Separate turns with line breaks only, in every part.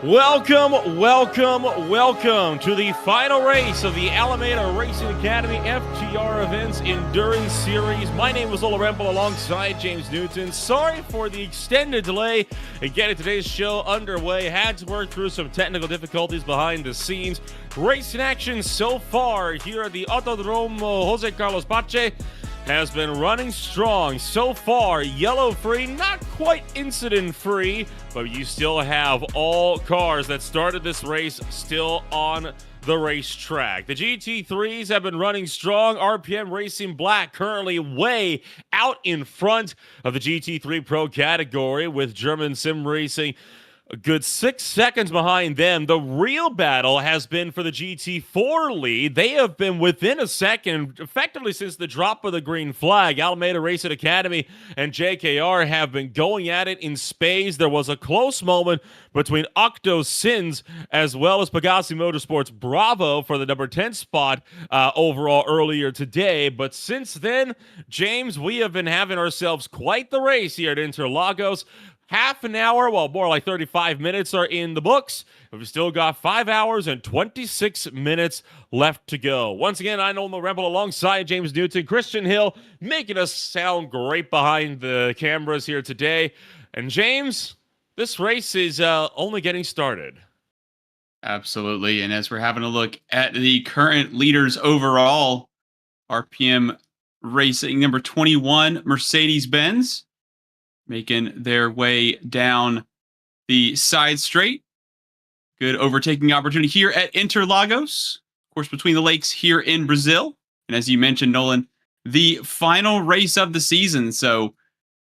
Welcome to the final race of the Almeida Racing Academy FTR Events Endurance Series. My name is Ola Rempel alongside James Newton. Sorry for the extended delay in getting today's show underway. Had to work through some technical difficulties behind the scenes. Race in action so far here at the Autodromo Jose Carlos Pache has been running strong so far. Yellow free, not quite incident free, but you still have all cars that started this race still on the racetrack. The GT3s have been running strong. RPM Racing Black currently way out in front of the GT3 Pro category, with German Sim Racing a good 6 seconds behind them. The real battle has been for the GT4 lead. They have been within a second, effectively since the drop of the green flag. Almeida Racing Academy and JKR have been going at it in spades. There was a close moment between Octo Sins as well as Pegassi Motorsports Bravo for the number 10 spot overall earlier today. But since then, James, we have been having ourselves quite the race here at Interlagos. Half an hour, well, more like 35 minutes are in the books. We've still got 5 hours and 26 minutes left to go. Once again, I'm Ola Rempel alongside James Newton, Christian Hill, making us sound great behind the cameras here today. And James, this race is only getting started.
Absolutely. And as we're having a look at the current leaders overall, RPM Racing number 21, Mercedes-Benz, making their way down the side straight. Good overtaking opportunity here at Interlagos, of course, between the lakes here in Brazil. And as you mentioned, Nolan, the final race of the season. So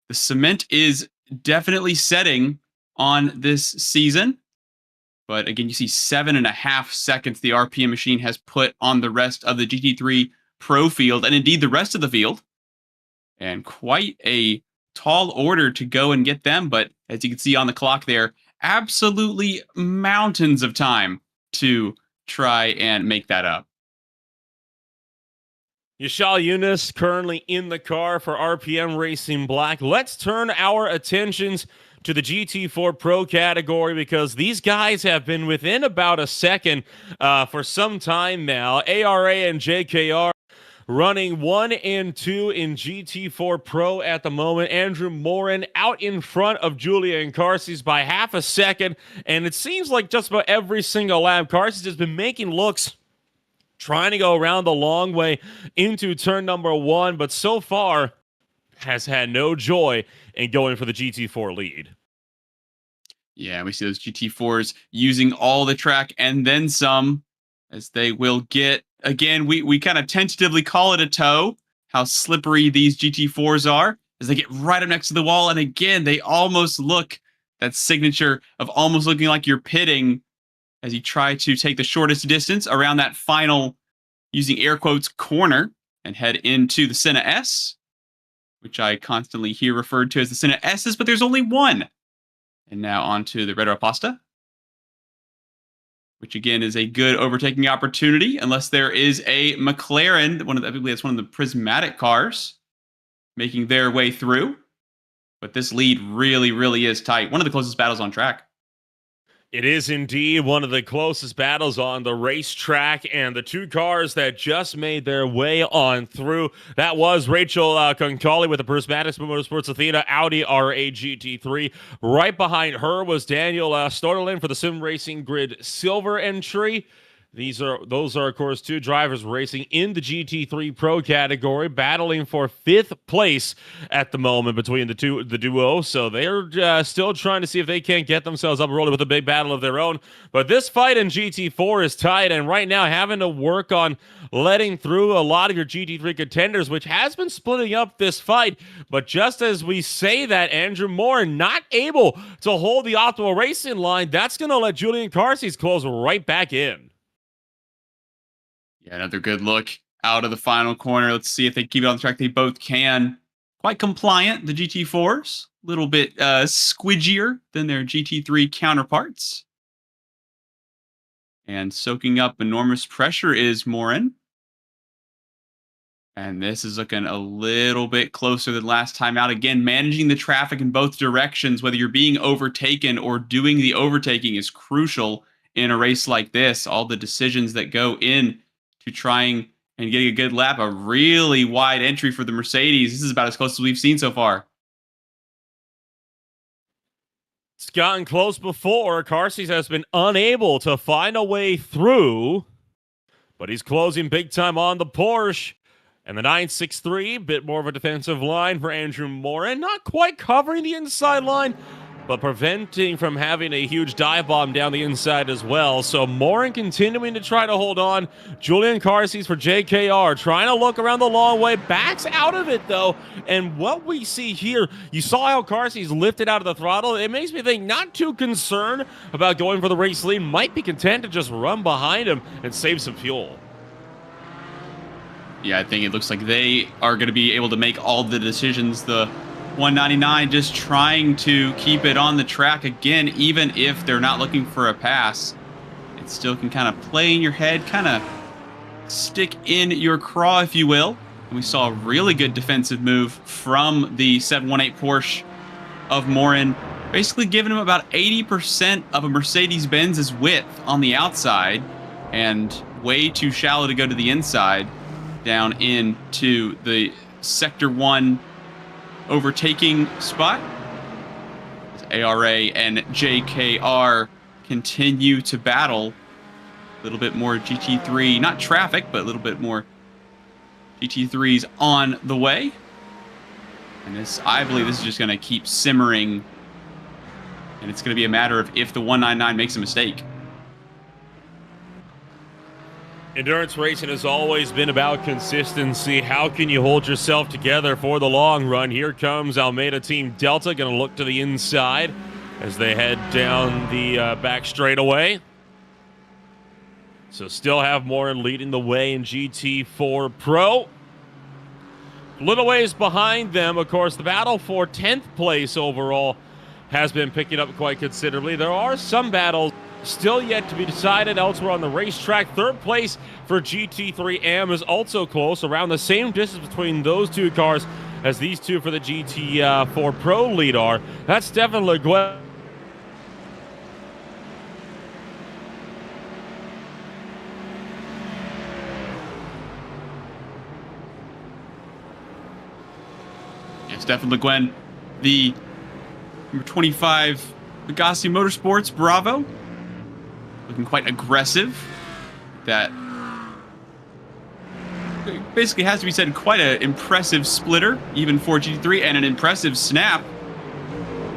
the cement is definitely setting on this season. But again, you see 7.5 seconds the RPM machine has put on the rest of the GT3 Pro field, and indeed the rest of the field. And quite a tall order to go and get them, but as you can see on the clock there, absolutely mountains of time to try and make that up.
Yashal Yunus currently in the car for RPM Racing Black. Let's turn our attentions to the GT4 Pro category, because these guys have been within about a second for some time now. ARA and JKR running 1 and 2 in GT4 Pro at the moment. Andrew Morin out in front of Julian Carces by half a second. And it seems like just about every single lap, Carces has been making looks, trying to go around the long way into turn number 1, but so far has had no joy in going for the GT4 lead.
Yeah, we see those GT4s using all the track and then some, as they will get, again, we kind of tentatively call it a toe, how slippery these GT4s are, as they get right up next to the wall. And again, they almost look, that signature of almost looking like you're pitting as you try to take the shortest distance around that final, using air quotes, corner, and head into the Senna S, which I constantly hear referred to as the Senna S's, but there's only one. And now onto the Red Pasta, which again is a good overtaking opportunity, unless there is a McLaren, I believe that's one of the prismatic cars, making their way through. But this lead really, really is tight. One of the closest battles on track.
It is indeed one of the closest battles on the racetrack, and the two cars that just made their way on through, that was Rachel Concali with the Prismatic Motorsports Athena Audi R8 GT3. Right behind her was Daniel Storlin for the Sim Racing Grid Silver entry. Those are, of course, two drivers racing in the GT3 Pro category, battling for 5th place at the moment between the duo. So they're still trying to see if they can't get themselves up and rolling with a big battle of their own. But this fight in GT4 is tight, and right now having to work on letting through a lot of your GT3 contenders, which has been splitting up this fight. But just as we say that, Andrew Moore not able to hold the optimal racing line, that's going to let Julian Carces close right back in.
Yeah, another good look out of the final corner. Let's see if they keep it on the track. They both can. Quite compliant, the GT4s. A little bit squidgier than their GT3 counterparts. And soaking up enormous pressure is Morin. And this is looking a little bit closer than last time out. Again, managing the traffic in both directions, whether you're being overtaken or doing the overtaking, is crucial in a race like this. All the decisions that go in to trying and getting a good lap. A really wide entry for the Mercedes. This is about as close as we've seen so far.
It's gotten close before. Carces has been unable to find a way through, but he's closing big time on the Porsche. And the 963, bit more of a defensive line for Andrew Morin. Not quite covering the inside line, but preventing from having a huge dive bomb down the inside as well. So Morin continuing to try to hold on. Julian Carces for JKR trying to look around the long way. Backs out of it, though. And what we see here, you saw how Carces lifted out of the throttle. It makes me think not too concerned about going for the race lead. Might be content to just run behind him and save some fuel.
Yeah, I think it looks like they are going to be able to make all the decisions. The 199 just trying to keep it on the track again, even if they're not looking for a pass. It still can kind of play in your head, kind of stick in your craw, if you will. And we saw a really good defensive move from the 718 Porsche of Morin, basically giving him about 80% of a Mercedes-Benz's width on the outside and way too shallow to go to the inside. Down into the Sector 1 overtaking spot. As ARA and JKR continue to battle. A little bit more GT3, not traffic, but a little bit more GT3s on the way. And this, I believe this is just going to keep simmering. And it's going to be a matter of if the 199 makes a mistake.
Endurance racing has always been about consistency. How can you hold yourself together for the long run? Here comes Almeida Team Delta, going to look to the inside as they head down the back straightaway. So still have Morin leading the way in GT4 Pro. Little ways behind them, of course, the battle for 10th place overall has been picking up quite considerably. There are some battles still yet to be decided elsewhere on the racetrack. Third place for GT3M is also close, around the same distance between those two cars as these two for the GT4 Pro lead are. That's Stefan Le Guin.
Stefan Le Guin, the number 25 Pegassi Motorsports Bravo, looking quite aggressive. That basically has to be said, quite an impressive splitter, even for GT3, and an impressive snap.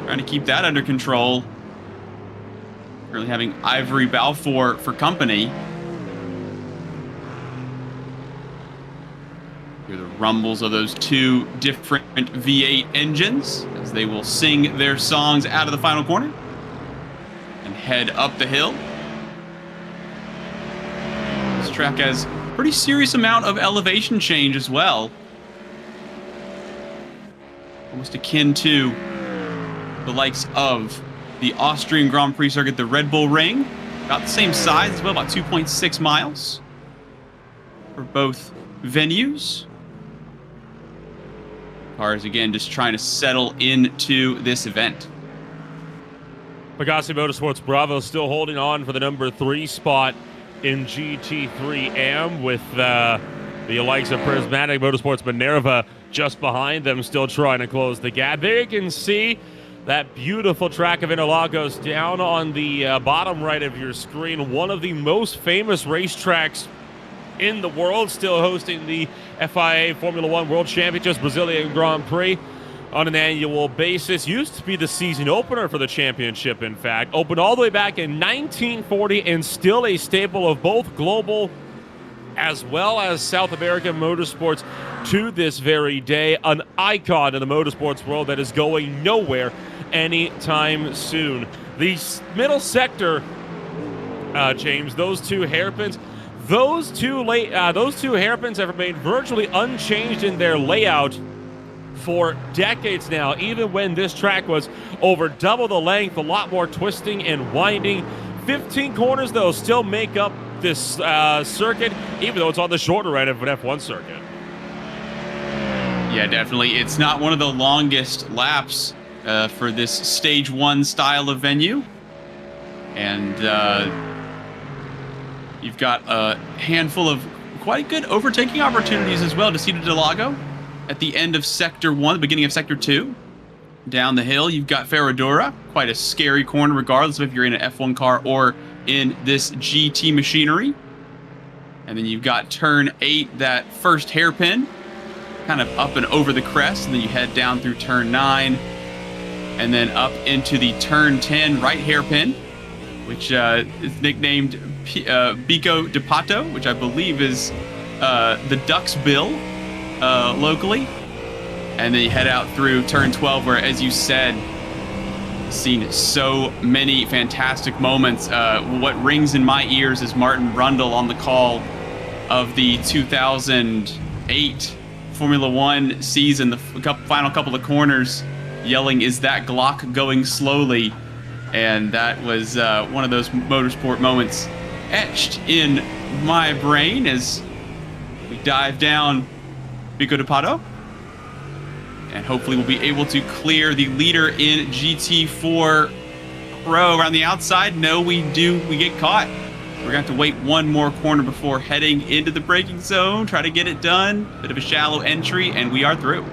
Trying to keep that under control. Currently having Ivory Balfour for company. Hear the rumbles of those two different V8 engines as they will sing their songs out of the final corner and head up the hill. This track has a pretty serious amount of elevation change as well. Almost akin to the likes of the Austrian Grand Prix circuit, the Red Bull Ring. About the same size as well, about 2.6 miles for both venues. Cars, again, just trying to settle into this event.
Pegassi Motorsports Bravo still holding on for the number 3 spot in GT3M with the likes of Prismatic Motorsports Minerva just behind them, still trying to close the gap. There you can see that beautiful track of Interlagos down on the bottom right of your screen. One of the most famous racetracks in the world, still hosting the FIA Formula One World Championships, Brazilian Grand Prix on an annual basis. Used to be the season opener for the championship, in fact. Opened all the way back in 1940 and still a staple of both global as well as South American motorsports to this very day. An icon in the motorsports world that is going nowhere anytime soon. The middle sector, James, those two hairpins, those two hairpins have remained virtually unchanged in their layout for decades now, even when this track was over double the length, a lot more twisting and winding. 15 corners, though, still make up this circuit, even though it's on the shorter end of an F1 circuit.
Yeah, definitely. It's not one of the longest laps for this stage 1 style of venue. And you've got a handful of quite good overtaking opportunities as well to see Interlagos at the end of Sector 1, the beginning of Sector 2. Down the hill, you've got Ferradura, quite a scary corner regardless of if you're in an F1 car or in this GT machinery. And then you've got Turn 8, that first hairpin, kind of up and over the crest, and then you head down through Turn 9, and then up into the Turn 10 right hairpin, which is nicknamed Bico de Pato, which I believe is the Duck's Bill locally. And then you head out through Turn 12, where, as you said, seen so many fantastic moments. What rings in my ears is Martin Brundle on the call of the 2008 Formula One season, the final couple of corners, yelling, "Is that Glock going slowly?" And that was one of those motorsport moments etched in my brain as we dive down Bico de Pato. And hopefully we'll be able to clear the leader in GT4 Pro around the outside. No, we get caught. We're going to have to wait one more corner before heading into the braking zone, try to get it done. Bit of a shallow entry, and we are through.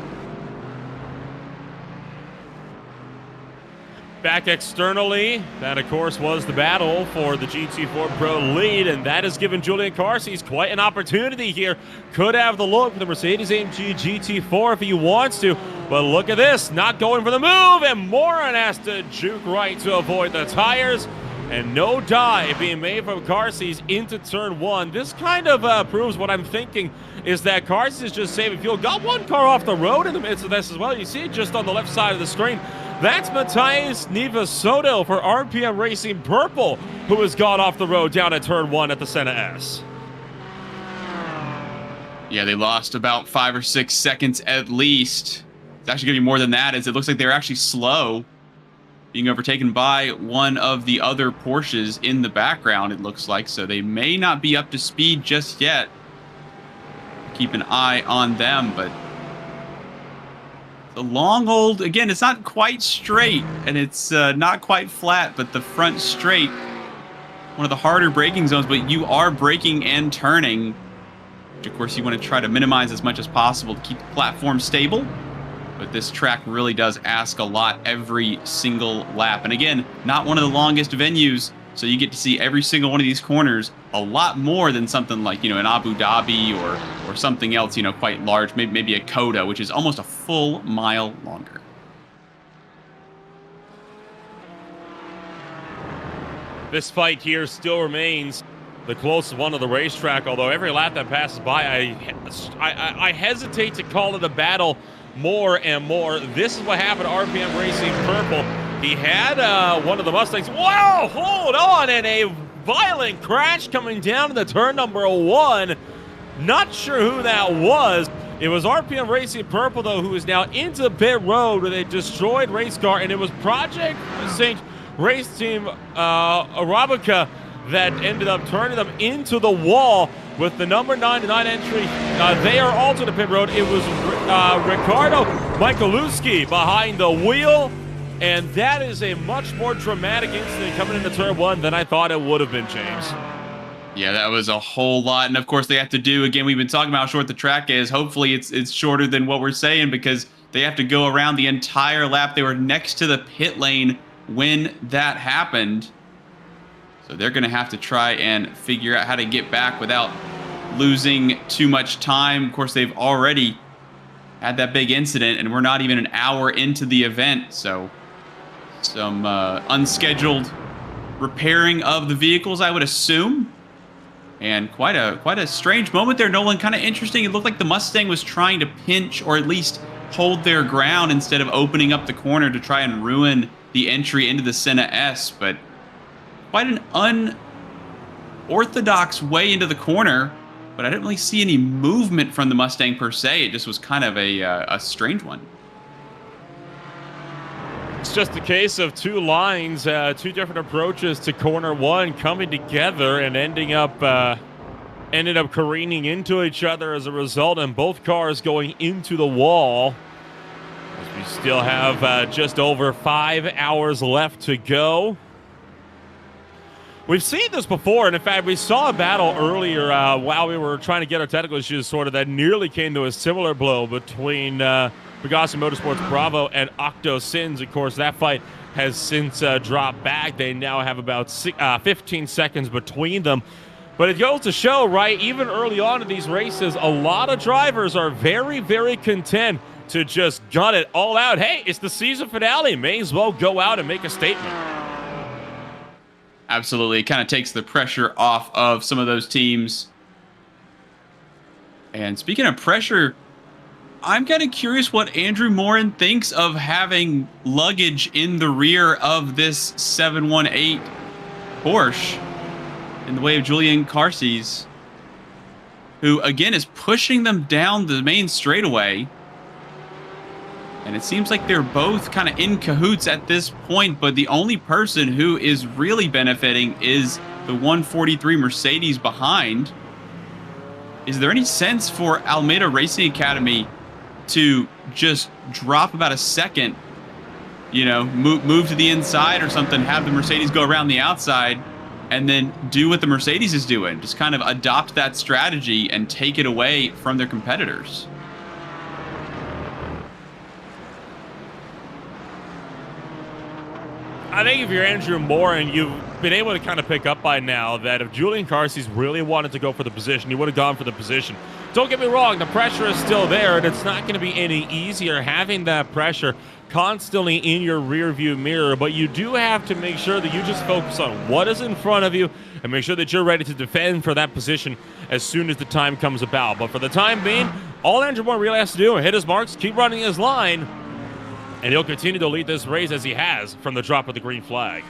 Back externally, that of course was the battle for the GT4 Pro lead, and that has given Julian Carces quite an opportunity here. Could have the look for the Mercedes-AMG GT4 if he wants to, but look at this, not going for the move, and Morin has to juke right to avoid the tires, and no dive being made from Carces into turn 1. This kind of proves what I'm thinking, is that Carces is just saving fuel. Got one car off the road in the midst of this as well. You see it just on the left side of the screen. That's Matthias Neva Soto for RPM Racing Purple, who has gone off the road down at turn 1 at the Senna S.
Yeah, they lost about 5 or 6 seconds at least. It's actually going to be more than that, as it looks like they're actually slow, being overtaken by one of the other Porsches in the background, it looks like. So they may not be up to speed just yet. Keep an eye on them, but the long hold, again, it's not quite straight, and it's not quite flat, but the front straight, one of the harder braking zones, but you are braking and turning, which of course you want to try to minimize as much as possible to keep the platform stable. But this track really does ask a lot every single lap. And again, not one of the longest venues, so you get to see every single one of these corners a lot more than something like, an Abu Dhabi or something else, quite large, maybe a Coda, which is almost a full mile longer.
This fight here still remains the closest one of the racetrack, although every lap that passes by, I hesitate to call it a battle more and more. This is what happened to RPM Racing Purple. He had one of the Mustangs. Wow, hold on, and a violent crash coming down to the turn number 1. Not sure who that was. It was RPM Racing Purple, though, who is now into pit road with a destroyed race car, and it was Project St. Race Team Arabica that ended up turning them into the wall with the number 99 entry. They are also to pit road. It was Ricardo Michalewski behind the wheel, and that is a much more dramatic incident coming into turn 1 than I thought it would have been, James.
Yeah, that was a whole lot. And of course they have to do, again, we've been talking about how short the track is. Hopefully it's shorter than what we're saying, because they have to go around the entire lap. They were next to the pit lane when that happened. So they're going to have to try and figure out how to get back without losing too much time. Of course, they've already had that big incident, and we're not even an hour into the event. So some unscheduled repairing of the vehicles, I would assume. And quite a strange moment there, Nolan. Kind of interesting. It looked like the Mustang was trying to pinch or at least hold their ground instead of opening up the corner to try and ruin the entry into the Senna S. But quite an unorthodox way into the corner. But I didn't really see any movement from the Mustang per se. It just was kind of a strange one.
It's just a case of two lines, two different approaches to corner 1 coming together and ending up ended up careening into each other as a result, and both cars going into the wall. As we still have just over 5 hours left to go. We've seen this before, and in fact, we saw a battle earlier while we were trying to get our technical issues sorted that nearly came to a similar blow between Pegassi Motorsports Bravo and Octo Sins. Of course, that fight has since dropped back. They now have about 15 seconds between them. But it goes to show, right, even early on in these races, a lot of drivers are very, very content to just gut it all out. Hey, it's the season finale. May as well go out and make a statement.
Absolutely. It kind of takes the pressure off of some of those teams. And speaking of pressure, I'm kind of curious what Andrew Morin thinks of having luggage in the rear of this 718 Porsche in the way of Julian Carces, who, again, is pushing them down the main straightaway. And it seems like they're both kind of in cahoots at this point, but the only person who is really benefiting is the 143 Mercedes behind. Is there any sense for Almeida Racing Academy to just drop about a second, you know, move to the inside or something, have the Mercedes go around the outside, and then do what the Mercedes is doing? Just kind of adopt that strategy and take it away from their competitors.
I think if you're Andrew Morin, you've been able to kind of pick up by now that if Julian Carces really wanted to go for the position, he would have gone for the position. Don't get me wrong, the pressure is still there, and it's not going to be any easier having that pressure constantly in your rear view mirror, but you do have to make sure that you just focus on what is in front of you and make sure that you're ready to defend for that position as soon as the time comes about. But for the time being, all Andrew Morin really has to do is hit his marks, keep running his line, and he'll continue to lead this race as he has from the drop of the green flag.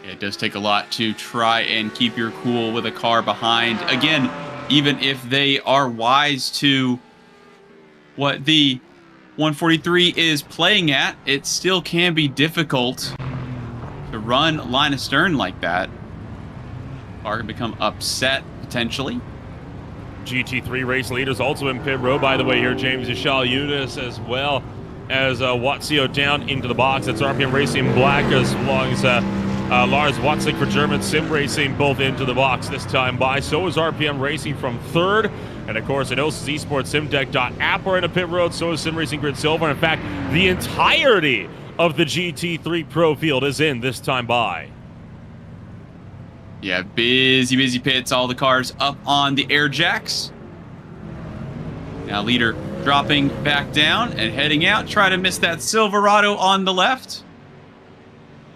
It does take a lot to try and keep your cool with a car behind. Again, even if they are wise to what the 143 is playing at, it still can be difficult to run line of stern like that. Car can become upset potentially.
GT3 race leaders also in pit row, by the way, here. James Ishal-Yunis as well as Watzio down into the box. That's RPM Racing Black as long as Lars Watzlik for German Sim Racing both into the box this time by. So is RPM Racing from third. And of course, at Osis Esports SimDeck.app are in a pit road. So is Sim Racing Grid Silver. In fact, the entirety of the GT3 Pro field is in this time by.
Yeah, busy pits. All the cars up on the air jacks. Now leader dropping back down and heading out. Try to miss that Silverado on the left.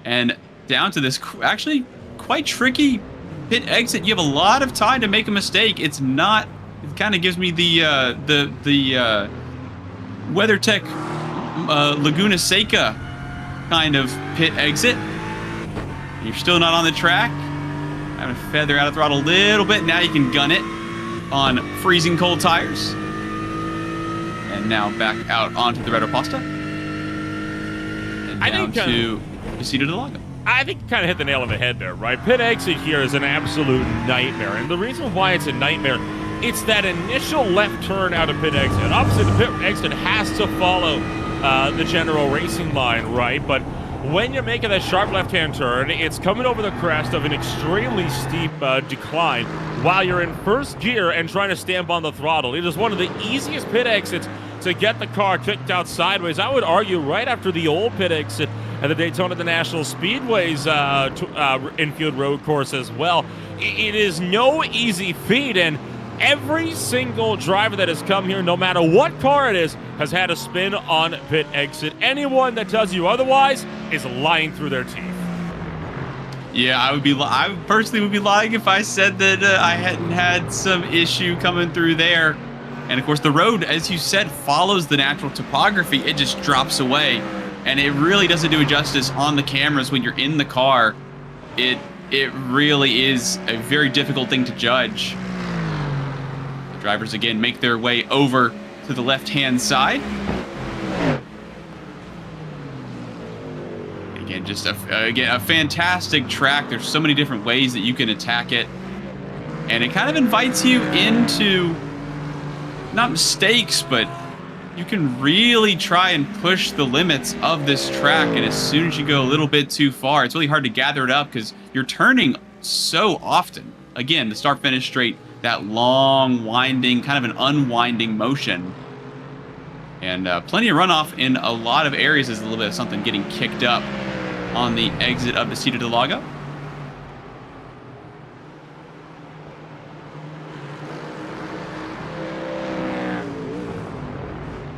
And down to this actually quite tricky pit exit. You have a lot of time to make a mistake. It's not. It kind of gives me the WeatherTech Laguna Seca kind of pit exit. You're still not on the track. Having to feather out of throttle a little bit. Now you can gun it on freezing cold tires. And now back out onto the Red Pasta. And down to Casita del Lago.
I think you kind of hit the nail on the head there, right? Pit exit here is an absolute nightmare. And the reason why it's a nightmare, it's that initial left turn out of pit exit. Obviously, the pit exit has to follow the general racing line, right? But when you're making that sharp left-hand turn, it's coming over the crest of an extremely steep decline while you're in first gear and trying to stamp on the throttle. It is one of the easiest pit exits to get the car kicked out sideways. I would argue right after the old pit exit at the Daytona International Speedway's infield road course as well. It is no easy feat, and every single driver that has come here, no matter what car it is, has had a spin on pit exit. Anyone that tells you otherwise is lying through their teeth.
Yeah, I personally would be lying if I said that I hadn't had some issue coming through there. And of course, the road, as you said, follows the natural topography. It just drops away, and it really doesn't do it justice on the cameras when you're in the car. It really is a very difficult thing to judge. Drivers again make their way over to the left-hand side. Again, And just, again, a fantastic track. There's so many different ways that you can attack it. And it kind of invites you into, not mistakes, but you can really try and push the limits of this track. And as soon as you go a little bit too far, it's really hard to gather it up because you're turning so often. Again, the start-finish straight, that long, winding, kind of an unwinding motion. And plenty of runoff in a lot of areas. There's a little bit of something getting kicked up on the exit of the Cito del Lago.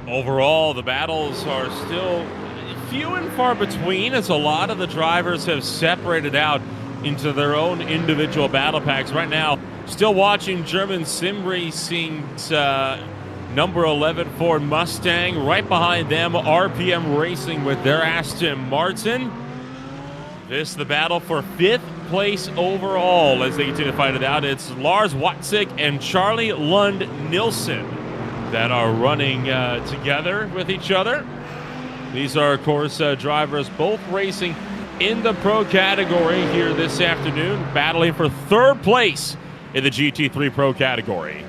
Overall, the battles are still few and far between, as a lot of the drivers have separated out into their own individual battle packs. Right now, still watching German Sim Racing's number 11 Ford Mustang. Right behind them, RPM Racing with their Aston Martin. This the battle for 5th place overall as they continue to fight it out. It's Lars Watzig and Charlie Lund Nilsson that are running together with each other. These are, of course, drivers both racing in the pro category here this afternoon, battling for 3rd place in the GT3 Pro category.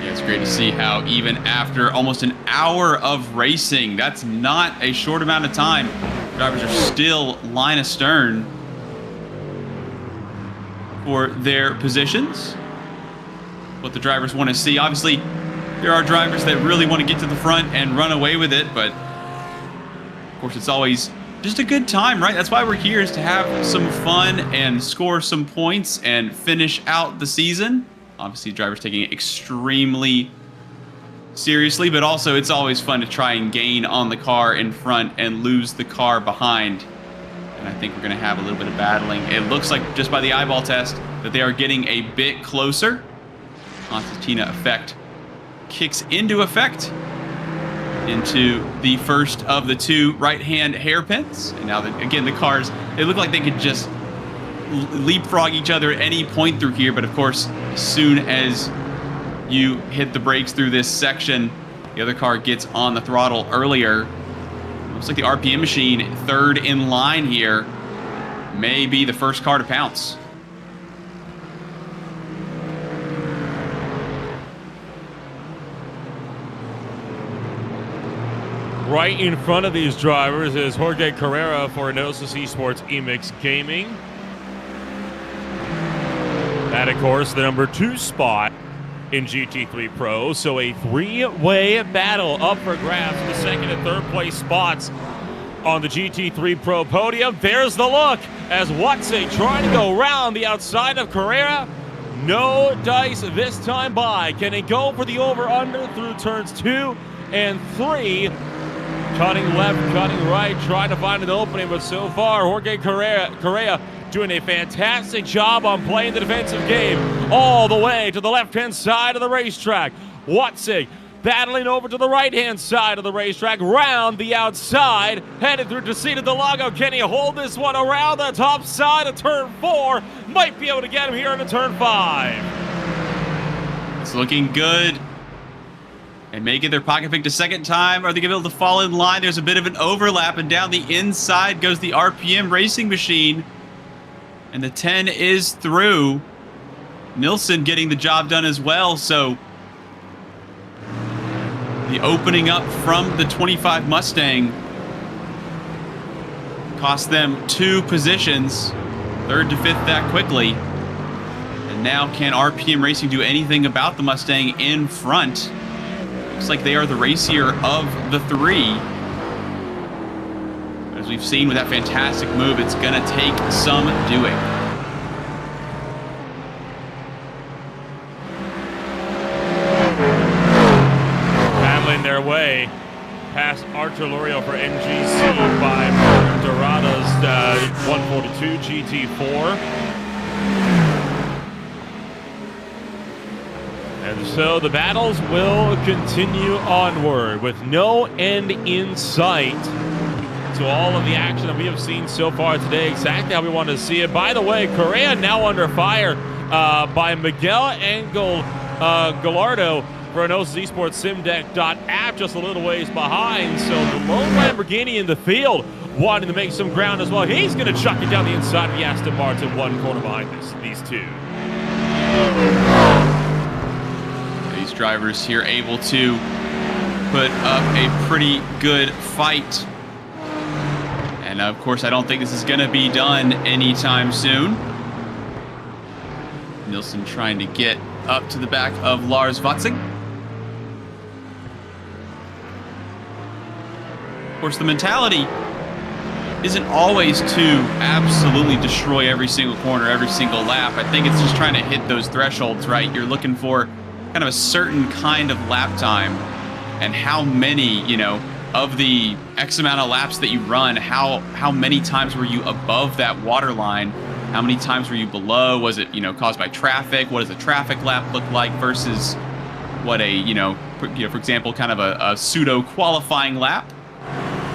Yeah, it's great to see how even after almost an hour of racing, that's not a short amount of time, drivers are still line astern for their positions. What the drivers want to see. Obviously, there are drivers that really want to get to the front and run away with it, but of course it's always just a good time, right? That's why we're here, is to have some fun and score some points and finish out the season. Obviously, drivers taking it extremely seriously, but also it's always fun to try and gain on the car in front and lose the car behind. And I think we're going to have a little bit of battling. It looks like, just by the eyeball test, that they are getting a bit closer. Constantina effect kicks into effect into the first of the 2 right-hand hairpins. And now, again, the cars, they look like they could just leapfrog each other at any point through here. But of course, as soon as you hit the brakes through this section, the other car gets on the throttle earlier. Looks like the RPM machine, 3rd in line here, may be the first car to pounce.
Right in front of these drivers is Jorge Carrera for Enosis Esports Emix Gaming. That, of course, the number 2 spot in GT3 Pro. So a 3-way battle up for grabs for the 2nd and 3rd place spots on the GT3 Pro podium. There's the look as Watzig trying to go around the outside of Carrera. No dice this time by. Can he go for the over-under through turns 2 and 3? Cutting left, cutting right, trying to find an opening, but so far, Jorge Correa doing a fantastic job on playing the defensive game all the way to the left-hand side of the racetrack. Watzig battling over to the right-hand side of the racetrack, round the outside, headed through to Cito del Lago. Can he hold this one around the top side of turn 4? Might be able to get him here into turn 5.
It's looking good. And make it their pocket pick a second time. Are they going to be able to fall in line? There's a bit of an overlap, and down the inside goes the RPM racing machine. And the 10 is through. Nilsson getting the job done as well. So the opening up from the 25 Mustang cost them 2 positions, 3rd to 5th that quickly. And now can RPM Racing do anything about the Mustang in front? Looks like they are the racier of the 3. As we've seen with that fantastic move, it's going to take some doing.
Battling their way past Archer Lorio for NGC by Dorada's 142 GT4. And so the battles will continue onward with no end in sight to all of the action that we have seen so far today, exactly how we wanted to see it. By the way, Correa now under fire by Miguel Angel Gallardo for Enosis Esports SimDeck.app, just a little ways behind. So the lone Lamborghini in the field wanting to make some ground as well. He's going to chuck it down the inside of the Aston Martin, one corner behind these two.
These drivers here able to put up a pretty good fight. And of course, I don't think this is going to be done anytime soon. Nilsson trying to get up to the back of Lars Vatzig. Of course, the mentality isn't always to absolutely destroy every single corner, every single lap. I think it's just trying to hit those thresholds, right? You're looking for kind of a certain kind of lap time, and how many, you know, of the X amount of laps that you run, how many times were you above that water line? How many times were you below? Was it, you know, caused by traffic? What does a traffic lap look like versus what a, for example, kind of a pseudo qualifying lap,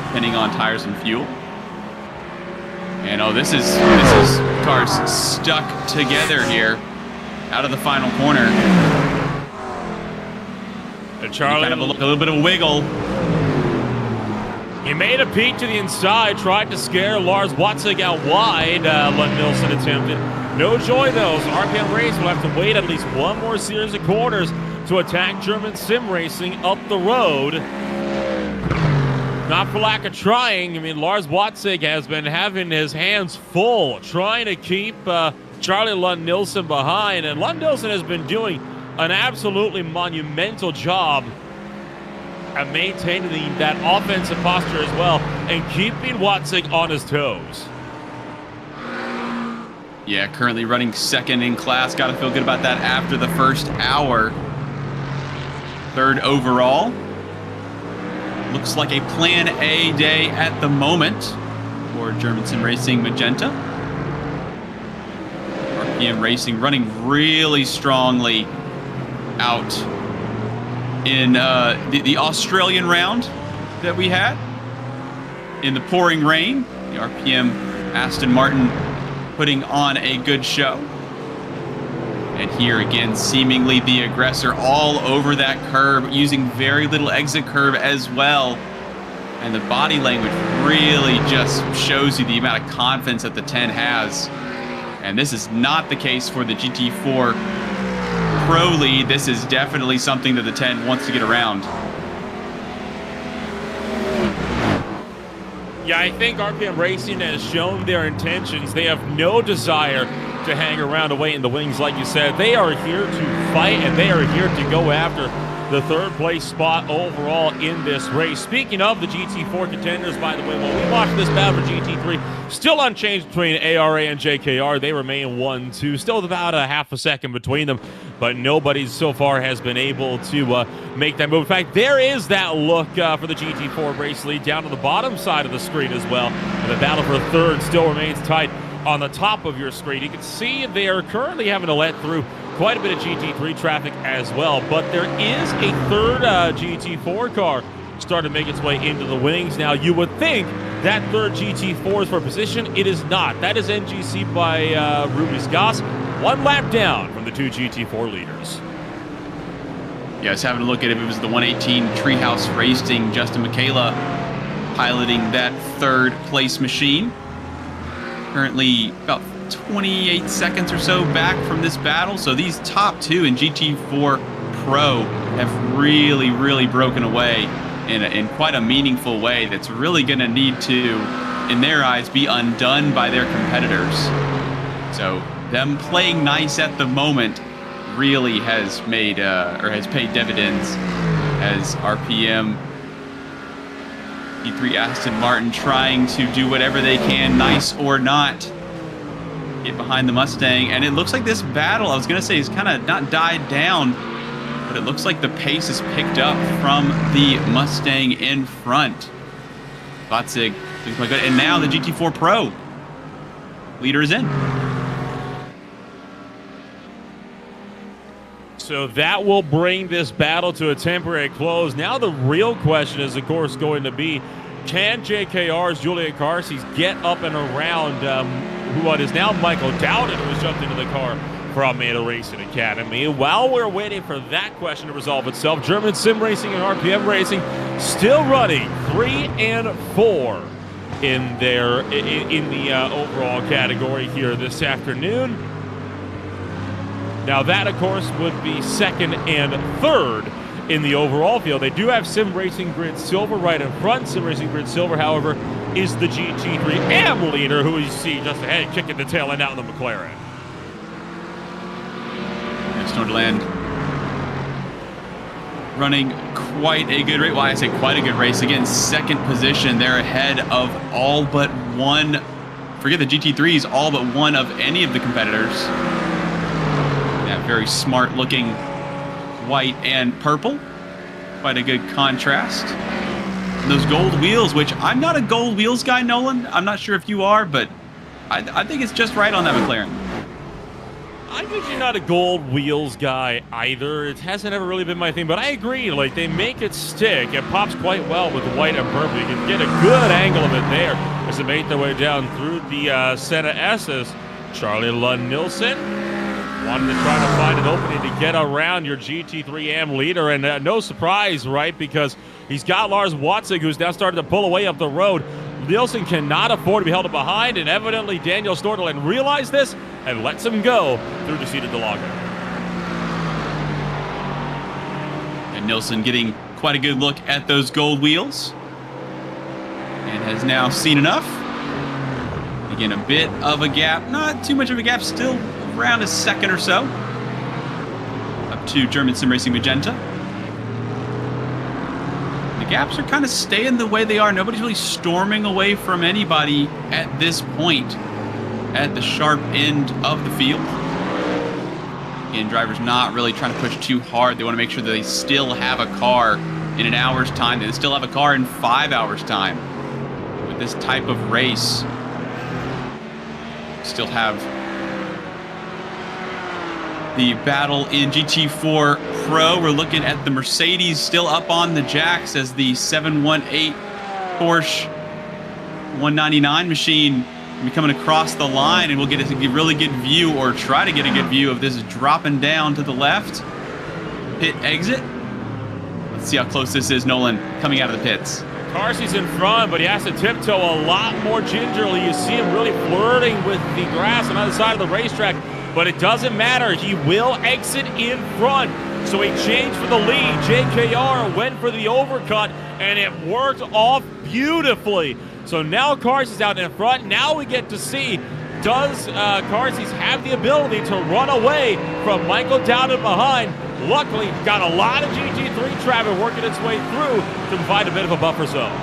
depending on tires and fuel. And oh, this is cars stuck together here out of the final corner.
And Charlie,
kind of a little bit of a wiggle.
He made a peek to the inside, tried to scare Lars Vatzig out wide. Lund Nilsson attempted. No joy, though. So RPM Racing will have to wait at least one more series of corners to attack German Sim Racing up the road. Not for lack of trying. I mean, Lars Vatzig has been having his hands full trying to keep Charlie Lund Nilsson behind. And Lund Nilsson has been doing an absolutely monumental job at maintaining that offensive posture as well and keeping Vatzig on his toes.
Yeah, currently running second in class. Got to feel good about that after the first hour. Third overall. Looks like a Plan A day at the moment for German Sim Racing Magenta. RPM Racing running really strongly out in the Australian round that we had in the pouring rain. The RPM Aston Martin putting on a good show. And here again, seemingly the aggressor all over that curb, using very little exit curve as well. And the body language really just shows you the amount of confidence that the 10 has. And this is not the case for the GT4 Pro lead. This is definitely something that the 10 wants to get around.
Yeah, I think RPM Racing has shown their intentions. They have no desire to hang around away in the wings, like you said. They are here to fight, and they are here to go after the third place spot overall in this race. Speaking of the GT4 contenders, by the way, while we watch this battle for GT3, still unchanged between ARA and JKR. They remain 1-2, still about a half a second between them, but nobody so far has been able to make that move. In fact, there is that look for the GT4 race lead down on the bottom side of the screen as well. And the battle for third still remains tight on the top of your screen. You can see they are currently having to let through quite a bit of GT3 traffic as well, but there is a third GT4 car starting to make its way into the wings. Now, you would think that third GT4 is for position. It is not. That is NGC by Ruby's Goss, one lap down from the two GT4 leaders.
Yeah, I was having a look at it. It was the 118 Treehouse Racing, Justin Michaela piloting that third place machine. Currently about 28 seconds or so back from this battle. So these top two in GT4 Pro have really, really broken away in quite a meaningful way that's really going to need to, in their eyes, be undone by their competitors. So them playing nice at the moment really has made or has paid dividends as RPM E3 Aston Martin trying to do whatever they can, nice or not, get behind the Mustang. And it looks like this battle, I was going to say, is kind of not died down, but it looks like the pace is picked up from the Mustang in front. Vatzig doing quite good. And now the GT4 Pro leader is in.
So that will bring this battle to a temporary close. Now the real question is, of course, going to be, can JKR's Julian Carces get up and around what is now Michael Dowden, who has jumped into the car for Almeida Racing Academy? While we're waiting for that question to resolve itself, German Sim Racing and RPM Racing still running 3 and 4 in the overall category here this afternoon. Now that, of course, would be second and third in the overall field. They do have Sim Racing Grid Silver right in front. Sim Racing Grid Silver, however, is the GT3 AM leader, who you see just ahead, kicking the tail end out in the McLaren.
Snowland running quite a good race. Well, I say quite a good race. Again, second position. They're ahead of all but one. Forget the GT3s, all but one of any of the competitors. That very smart looking white and purple. Quite a good contrast. And those gold wheels, which I'm not a gold wheels guy, Nolan. I'm not sure if you are, but I think it's just right on that McLaren.
I'm usually not a gold wheels guy either. It hasn't ever really been my thing, but I agree. Like, they make it stick. It pops quite well with the white and purple. You can get a good angle of it there as they make their way down through the Senna S's. Charlie Lund-Nielsen wanted to try to find an opening to get around your GT3 AM leader, and no surprise, right? Because he's got Lars Watzig, who's now starting to pull away up the road. Nielsen cannot afford to be held behind, and evidently Daniel Stortland realized this and lets him go through the seat of Interlagos.
And Nielsen getting quite a good look at those gold wheels and has now seen enough. Again, a bit of a gap, not too much of a gap, still around a second or so up to German Sim Racing Magenta. Gaps are kind of staying the way they are. Nobody's really storming away from anybody at this point at the sharp end of the field. Again, drivers not really trying to push too hard. They want to make sure that they still have a car in an hour's time. They still have a car in 5 hours' time. With this type of race, still have the battle in GT4 Pro. We're looking at the Mercedes still up on the jacks as the 718 Porsche 199 machine will be coming across the line, and we'll get a really good view, or try to get a good view, of this dropping down to the left. Pit exit. Let's see how close this is, Nolan, coming out of the pits.
Carsey's in front, but he has to tiptoe a lot more gingerly. You see him really flirting with the grass on the other side of the racetrack. But it doesn't matter. He will exit in front. So he changed for the lead. JKR went for the overcut, and it worked off beautifully. So now Carsey's out in front. Now we get to see, does Carsey's have the ability to run away from Michael Dowden behind? Luckily, got a lot of GT3 traffic working its way through to provide a bit of a buffer zone.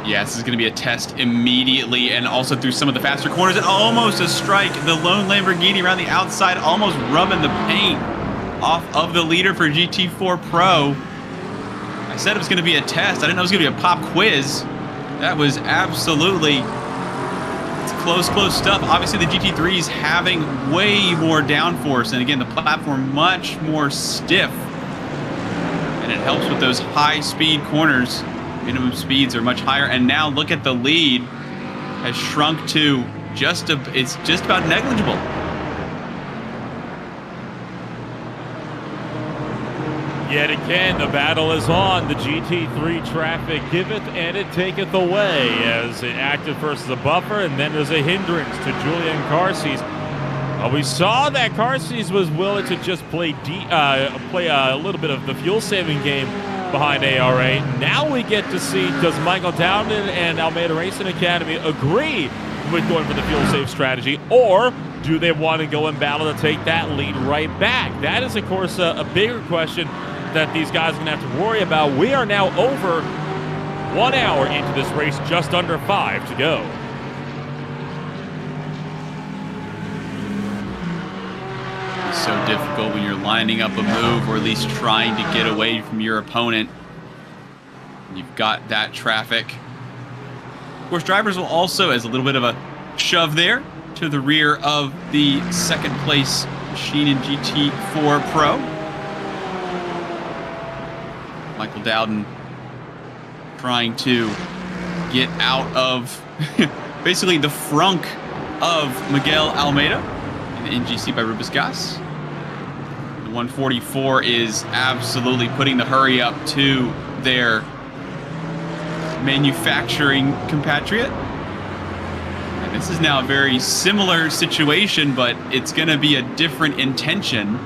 Yeah, this is going to be a test immediately, and also through some of the faster corners. And almost a strike. The lone Lamborghini around the outside, almost rubbing the paint off of the leader for GT4 Pro. I said it was going to be a test. I didn't know it was going to be a pop quiz. That was absolutely, it's close stuff. Obviously, the GT3 is having way more downforce, and again, the platform much more stiff. And it helps with those high-speed corners. Minimum speeds are much higher, and now look at the lead has shrunk to it's just about negligible.
Yet again, the battle is on. The GT3 traffic giveth and it taketh away, as it acted first as a buffer, and then as a hindrance to Julian Carsey's. We saw that Carsey's was willing to just play a little bit of the fuel-saving game behind ARA. Now we get to see, does Michael Dowden and Almeida Racing Academy agree with going for the fuel-save strategy, or do they want to go in battle to take that lead right back? That is, of course, a bigger question that these guys are going to have to worry about. We are now over 1 hour into this race, just under 5 to go.
It's so difficult when you're lining up a move, or at least trying to get away from your opponent. You've got that traffic. Of course, drivers will also, as a little bit of a shove there, to the rear of the second place machine in GT4 Pro. Michael Dowden trying to get out of basically the frunk of Miguel Almeida in the NGC by Rubus Gas. The 144 is absolutely putting the hurry up to their manufacturing compatriot. And this is now a very similar situation, but it's going to be a different intention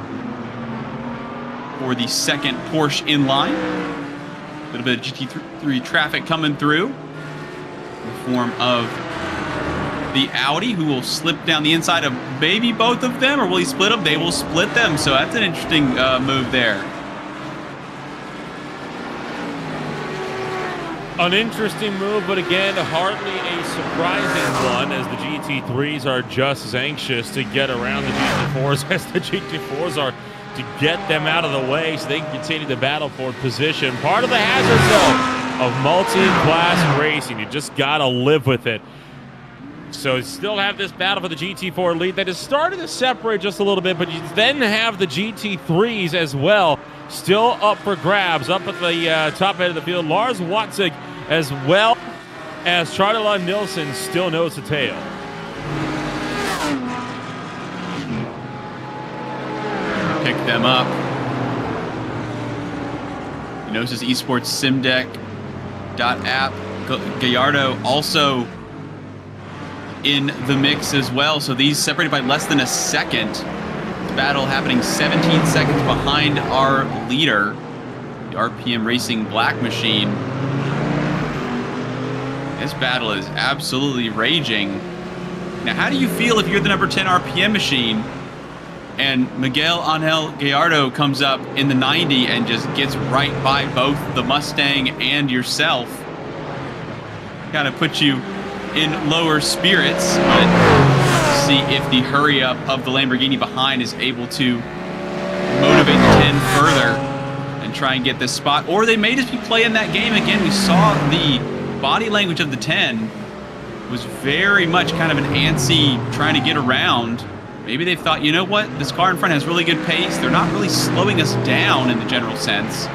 for the second Porsche in line. A little bit of GT3 traffic coming through in the form of the Audi, who will slip down the inside of maybe both of them, or will he split them? They will split them, so that's an interesting move there.
An interesting move, but again, hardly a surprising one, as the GT3s are just as anxious to get around the GT4s as the GT4s are to get them out of the way so they can continue the battle for position. Part of the hazard zone of multi-class racing. You just got to live with it. So you still have this battle for the GT4 lead that is starting to separate just a little bit, but you then have the GT3s as well, still up for grabs, up at the top end of the field. Lars Watzig, as well as Charlie Nilsson, still knows the tail.
Pick them up. Gnosis Esports Sim Deck .app. Gallardo also in the mix as well. So these separated by less than a second. Battle happening 17 seconds behind our leader, the RPM Racing Black Machine. This battle is absolutely raging. Now, how do you feel if you're the number 10 RPM machine and Miguel Angel Gallardo comes up in the 90 and just gets right by both the Mustang and yourself? Kind of puts you in lower spirits, but see if the hurry up of the Lamborghini behind is able to motivate the 10 further and try and get this spot, or they may just be playing that game again. We saw the body language of the 10 was very much kind of an antsy, trying to get around. Maybe they thought, you know what, this car in front has really good pace. They're not really slowing us down in the general sense.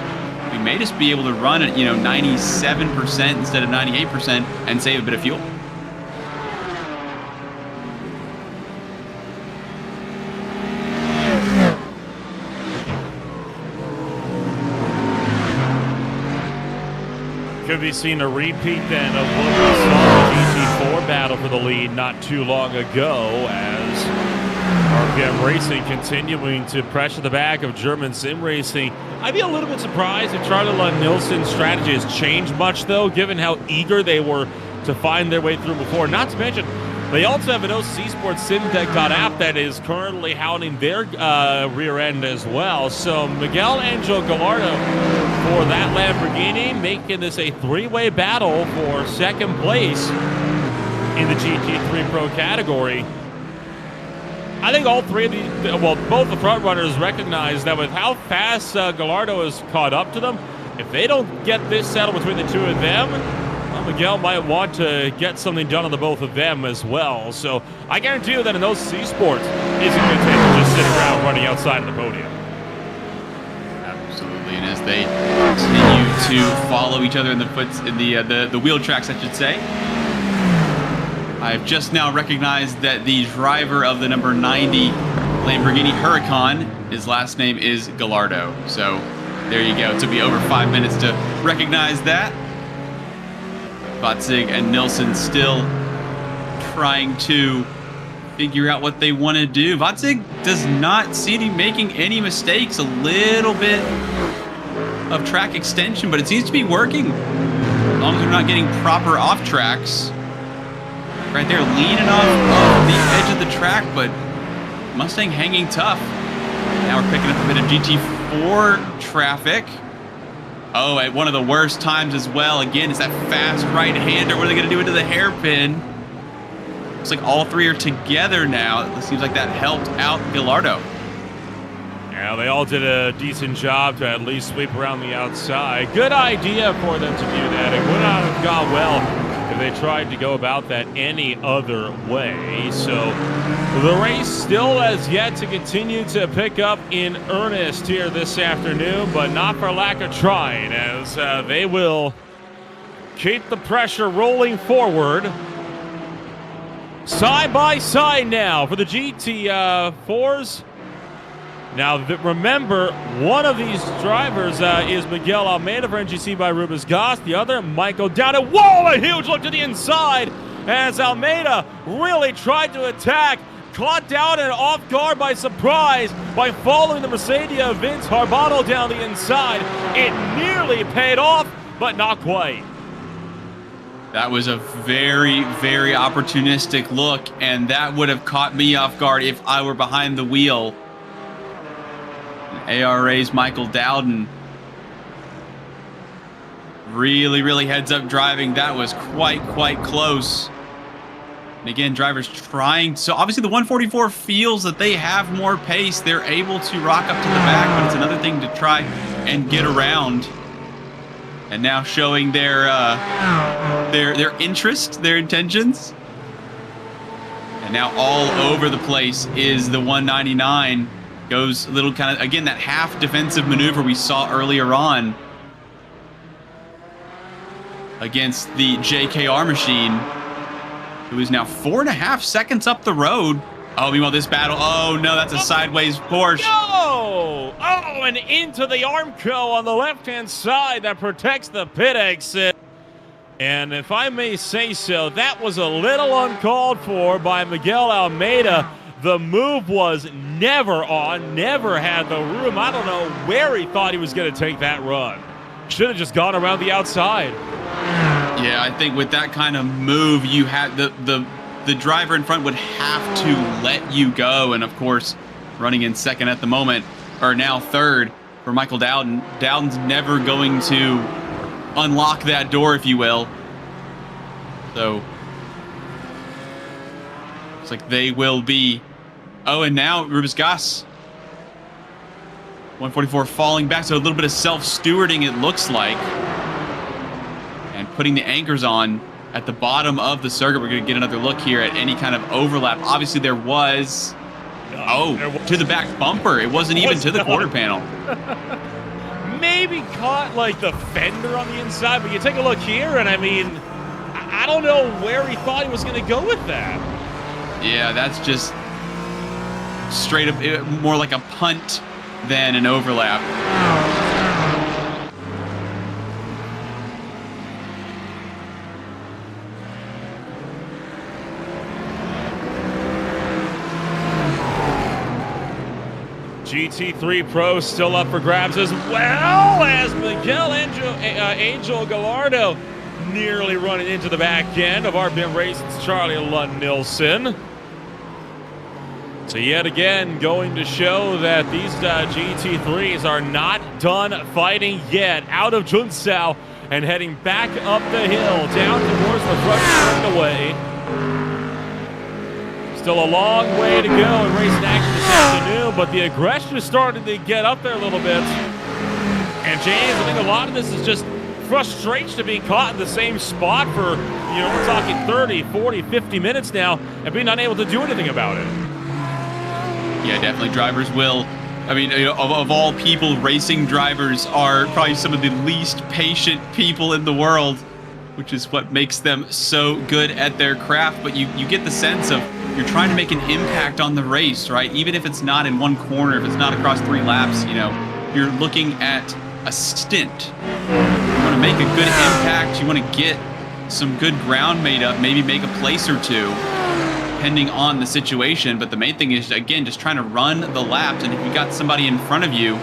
We may just be able to run at 97% instead of 98% and save a bit of fuel.
Could be seen a repeat then of what we saw in the GT4 battle for the lead not too long ago, as RPM Racing continuing to pressure the back of German Sim Racing. I'd be a little bit surprised if Charlie Nilsson's strategy has changed much, though, given how eager they were to find their way through before. Not to mention, they also have an OC Sports Sim Deck app that is currently hounding their rear end as well. So Miguel Angel Gallardo for that Lamborghini, making this a three-way battle for second place in the GT3 Pro category. I think all three of both the front runners recognize that with how fast Gallardo has caught up to them, if they don't get this settled between the two of them, Miguel might want to get something done on the both of them as well. So I guarantee you that an OC Sports isn't going to take it just sitting around running outside of the podium.
Absolutely, and as they continue to follow each other in the wheel tracks, I should say. I've just now recognized that the driver of the number 90 Lamborghini Huracan, his last name is Gallardo. So there you go. It took me over 5 minutes to recognize that. Watzig and Nilsson still trying to figure out what they want to do. Watzig does not seem to be making any mistakes. A little bit of track extension, but it seems to be working. As long as they're not getting proper off tracks. Right there, leaning off of the edge of the track, but Mustang hanging tough. Now we're picking up a bit of GT4 traffic. Oh, at one of the worst times as well. Again, it's that fast right-hander. What are they going to do into the hairpin? Looks like all three are together now. It seems like that helped out Gallardo.
Yeah, they all did a decent job to at least sweep around the outside. Good idea for them to do that. It would not have gone well if they tried to go about that any other way. So the race still has yet to continue to pick up in earnest here this afternoon, but not for lack of trying, as they will keep the pressure rolling forward. Side by side now for the GT4s Now, remember, one of these drivers is Miguel Almeida for NGC by Rubens Goss. The other, Michael Dowd. Whoa, a huge look to the inside as Almeida really tried to attack. Caught down and off guard by surprise by following the Mercedes Vince Harbano down the inside. It nearly paid off, but not quite.
That was a very, very opportunistic look, and that would have caught me off guard if I were behind the wheel. ARA's Michael Dowden really, really heads up driving. That was quite close. And again, drivers trying. So obviously the 144 feels that they have more pace. They're able to rock up to the back, but it's another thing to try and get around. And now showing their interest, their intentions. And now all over the place is the 199. Goes a little kind of, again, that half defensive maneuver we saw earlier on against the JKR machine, who is now 4.5 seconds up the road. Oh, meanwhile, this battle, oh no, that's a sideways Porsche.
No! Oh, and into the Armco on the left-hand side that protects the pit exit. And if I may say so, that was a little uncalled for by Miguel Almeida. The move was never on, never had the room. I don't know where he thought he was going to take that run. Should have just gone around the outside.
Yeah, I think with that kind of move, you had the driver in front would have to let you go. And of course, running in second at the moment, or now third for Michael Dowden. Dowden's never going to unlock that door, if you will. So looks like they will be. Oh, and now Rubens Goss. 144 falling back, so a little bit of self-stewarding it looks like. And putting the anchors on at the bottom of the circuit. We're going to get another look here at any kind of overlap. Obviously there was, to the back bumper. It wasn't even to the quarter panel.
Maybe caught like the fender on the inside, but you take a look here and I mean, I don't know where he thought he was going to go with that.
Yeah, that's just straight up more like a punt than an overlap.
GT3 Pro still up for grabs as well as Miguel Angel Gallardo nearly running into the back end of RPM Racing's Charlie Lund-Nilsson. So yet again, going to show that these GT3s are not done fighting yet. Out of Junsao and heading back up the hill, down towards the front straightaway. Still a long way to go in racing action this afternoon, but the aggression is starting to get up there a little bit. And James, I think a lot of this is just frustration to being caught in the same spot for, you know, we're talking 30, 40, 50 minutes now and being unable to do anything about it.
Yeah, definitely drivers will. I mean, you know, of all people, racing drivers are probably some of the least patient people in the world, which is what makes them so good at their craft. But you get the sense of you're trying to make an impact on the race, right? Even if it's not in one corner, if it's not across 3 laps, you know, you're looking at a stint. You want to make a good impact. You want to get some good ground made up, maybe make a place or two, depending on the situation. But the main thing is, again, just trying to run the laps. And if you got somebody in front of you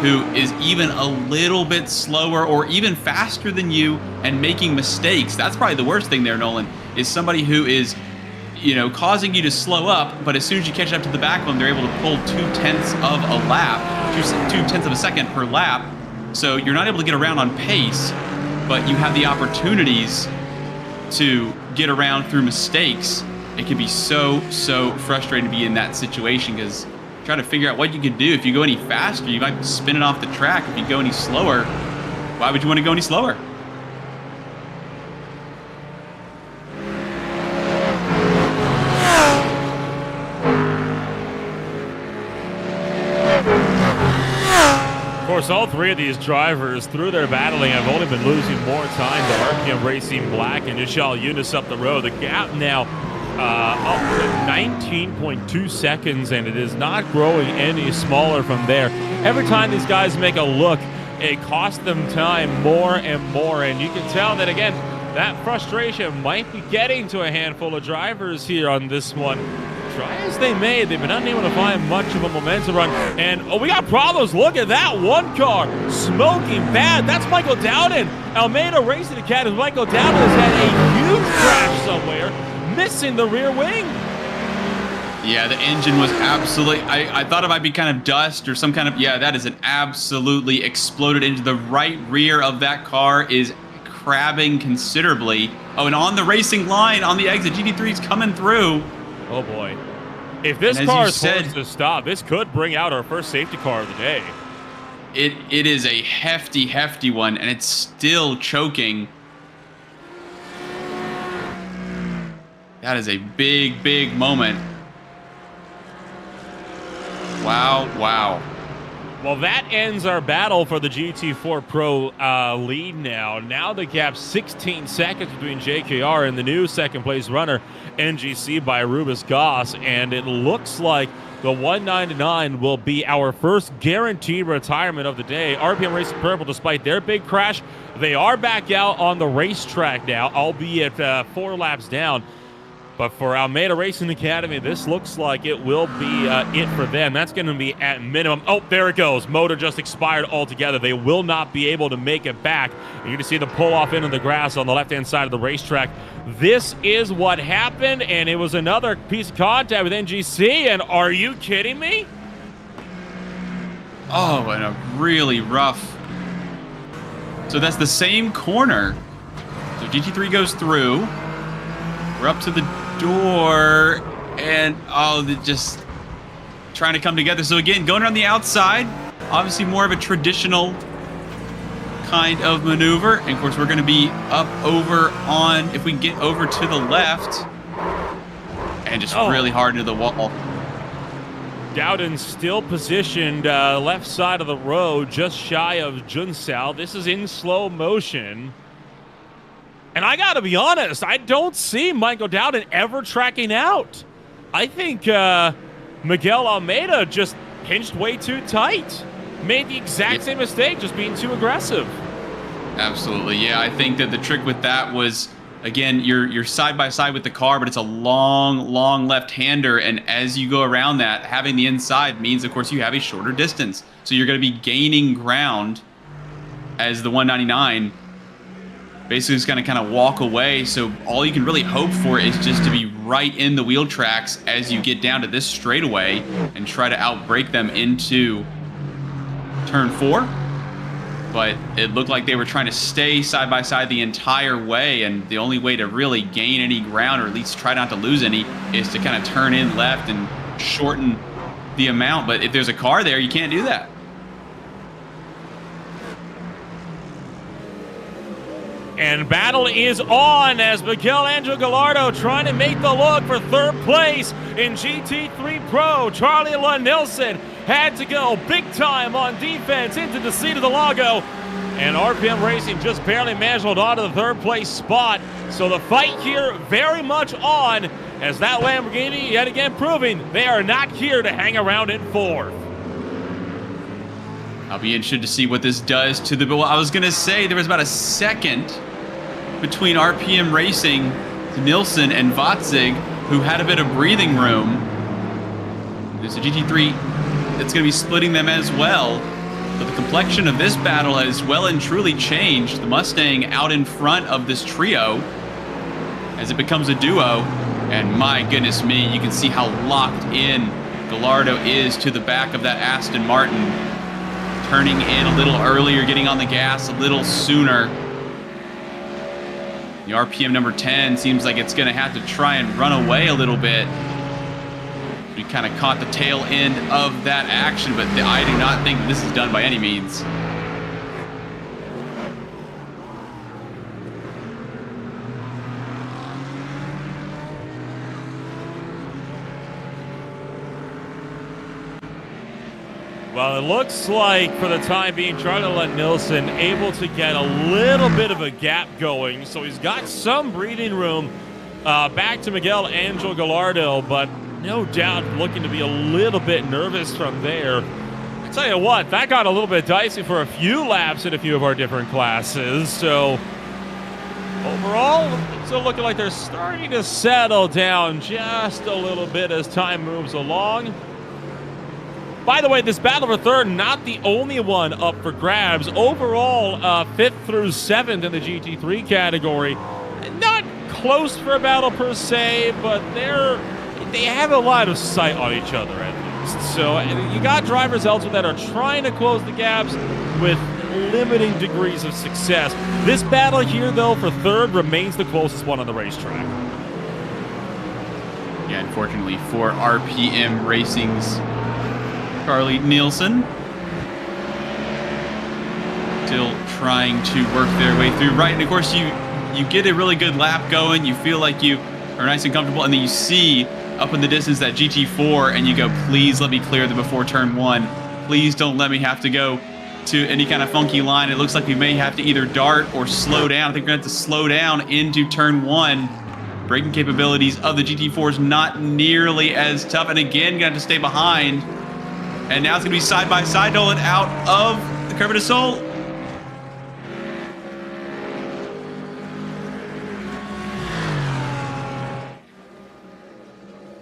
who is even a little bit slower or even faster than you and making mistakes, that's probably the worst thing there, Nolan, is somebody who is, you know, causing you to slow up, but as soon as you catch up to the back of them, they're able to pull 2/10 of a lap, 2/10 of a second per lap. So you're not able to get around on pace, but you have the opportunities to get around through mistakes. It can be so frustrating to be in that situation because try to figure out what you can do. If you go any faster, you might be spinning off the track. If you go any slower, why would you want to go any slower?
Of course, all 3 of these drivers, through their battling, have only been losing more time to RPM Racing Black and Michelle Eunice up the road. The gap now up to 19.2 seconds, and it is not growing any smaller from there. Every time these guys make a look, it costs them time more and more, and you can tell that, again, that frustration might be getting to a handful of drivers here on this one. Try as they may, they've been unable to find much of a momentum run. And we got problems. Look at that one car smoking bad. That's Michael Dowden. Almeida Racing Academy. Michael Dowden has had a huge crash somewhere, missing the rear wing.
Yeah, the engine was absolutely, I thought it might be kind of dust or some kind of, yeah, that is an absolutely exploded into the right rear of that car, is crabbing considerably. Oh, and on the racing line, on the exit, GT3 is coming through.
Oh boy. If this car is forced to stop, this could bring out our first safety car of the day.
It is a hefty one, and it's still choking. That is a big moment. Wow.
Well, that ends our battle for the GT4 Pro lead now. Now the gap's 16 seconds between JKR and the new second-place runner, NGC by Rubus Goss, and it looks like the 199 will be our first guaranteed retirement of the day. RPM Racing Purple, despite their big crash, they are back out on the racetrack now, albeit 4 laps down. But for Almeida Racing Academy, this looks like it will be it for them. That's going to be at minimum. Oh, there it goes. Motor just expired altogether. They will not be able to make it back. You're going to see the pull off into the grass on the left-hand side of the racetrack. This is what happened, and it was another piece of contact with NGC, and are you kidding me?
Oh, and a really rough. So that's the same corner. So GT3 goes through. We're up to the door, and they're just trying to come together. So again, going around the outside, obviously more of a traditional kind of maneuver. And of course, we're going to be up over on, if we can get over to the left, and just really hard into the wall.
Dowden still positioned left side of the road, just shy of Junsao. This is in slow motion. And I got to be honest, I don't see Michael Dowden ever tracking out. I think Miguel Almeida just pinched way too tight. Made the exact same mistake, just being too aggressive.
Absolutely, yeah. I think that the trick with that was, again, you're side by side with the car, but it's a long left-hander, and as you go around that, having the inside means, of course, you have a shorter distance. So you're going to be gaining ground as the 199 basically is going to kind of walk away. So all you can really hope for is just to be right in the wheel tracks as you get down to this straightaway and try to outbrake them into turn 4. But it looked like they were trying to stay side by side the entire way, and the only way to really gain any ground, or at least try not to lose any, is to kind of turn in left and shorten the amount. But if there's a car there, you can't do that.
And battle is on as Miguel Angel Gallardo trying to make the look for third place in GT3 Pro. Charlie Nilsson had to go big time on defense into the seat of the Lago. And RPM Racing just barely managed to hold on to the third place spot. So the fight here very much on, as that Lamborghini yet again proving they are not here to hang around in fourth.
I'll be interested to see what this does to the... Well, I was going to say there was about a second between RPM Racing, Nilsson, and Vatzig, who had a bit of breathing room. There's a GT3 that's going to be splitting them as well. But the complexion of this battle has well and truly changed. The Mustang out in front of this trio as it becomes a duo. And my goodness me, you can see how locked in Gallardo is to the back of that Aston Martin. Turning in a little earlier, getting on the gas a little sooner. The RPM number 10 seems like it's going to have to try and run away a little bit. We kind of caught the tail end of that action, but I do not think this is done by any means.
Well, it looks like for the time being, Charlie Nilsson able to get a little bit of a gap going. So he's got some breathing room Back to Miguel Angel Gallardo, but no doubt looking to be a little bit nervous from there. I tell you what, that got a little bit dicey for a few laps in a few of our different classes. So overall, still looking like they're starting to settle down just a little bit as time moves along. By the way, this battle for third, not the only one up for grabs. Overall, 5th through 7th in the GT3 category. Not close for a battle per se, but they have a lot of sight on each other at least. So you got drivers elsewhere that are trying to close the gaps with limiting degrees of success. This battle here, though, for third remains the closest one on the racetrack.
Yeah, unfortunately for RPM Racing's Carly Nielsen, still trying to work their way through. Right, and of course you get a really good lap going. You feel like you are nice and comfortable, and then you see up in the distance that GT4, and you go, please let me clear them before turn 1. Please don't let me have to go to any kind of funky line. It looks like we may have to either dart or slow down. I think we're going to have to slow down into turn 1. Braking capabilities of the GT4 is not nearly as tough, and again, going to have to stay behind. And now it's going to be side-by-side Nolan out of the Curva de Sol.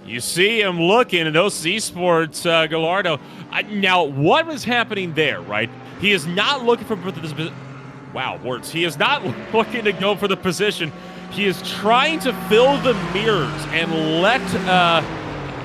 You see him looking at those Esports, Gallardo. Now, what was happening there, right? He is not looking for this. Wow, words. He is not looking to go for the position. He is trying to fill the mirrors and let.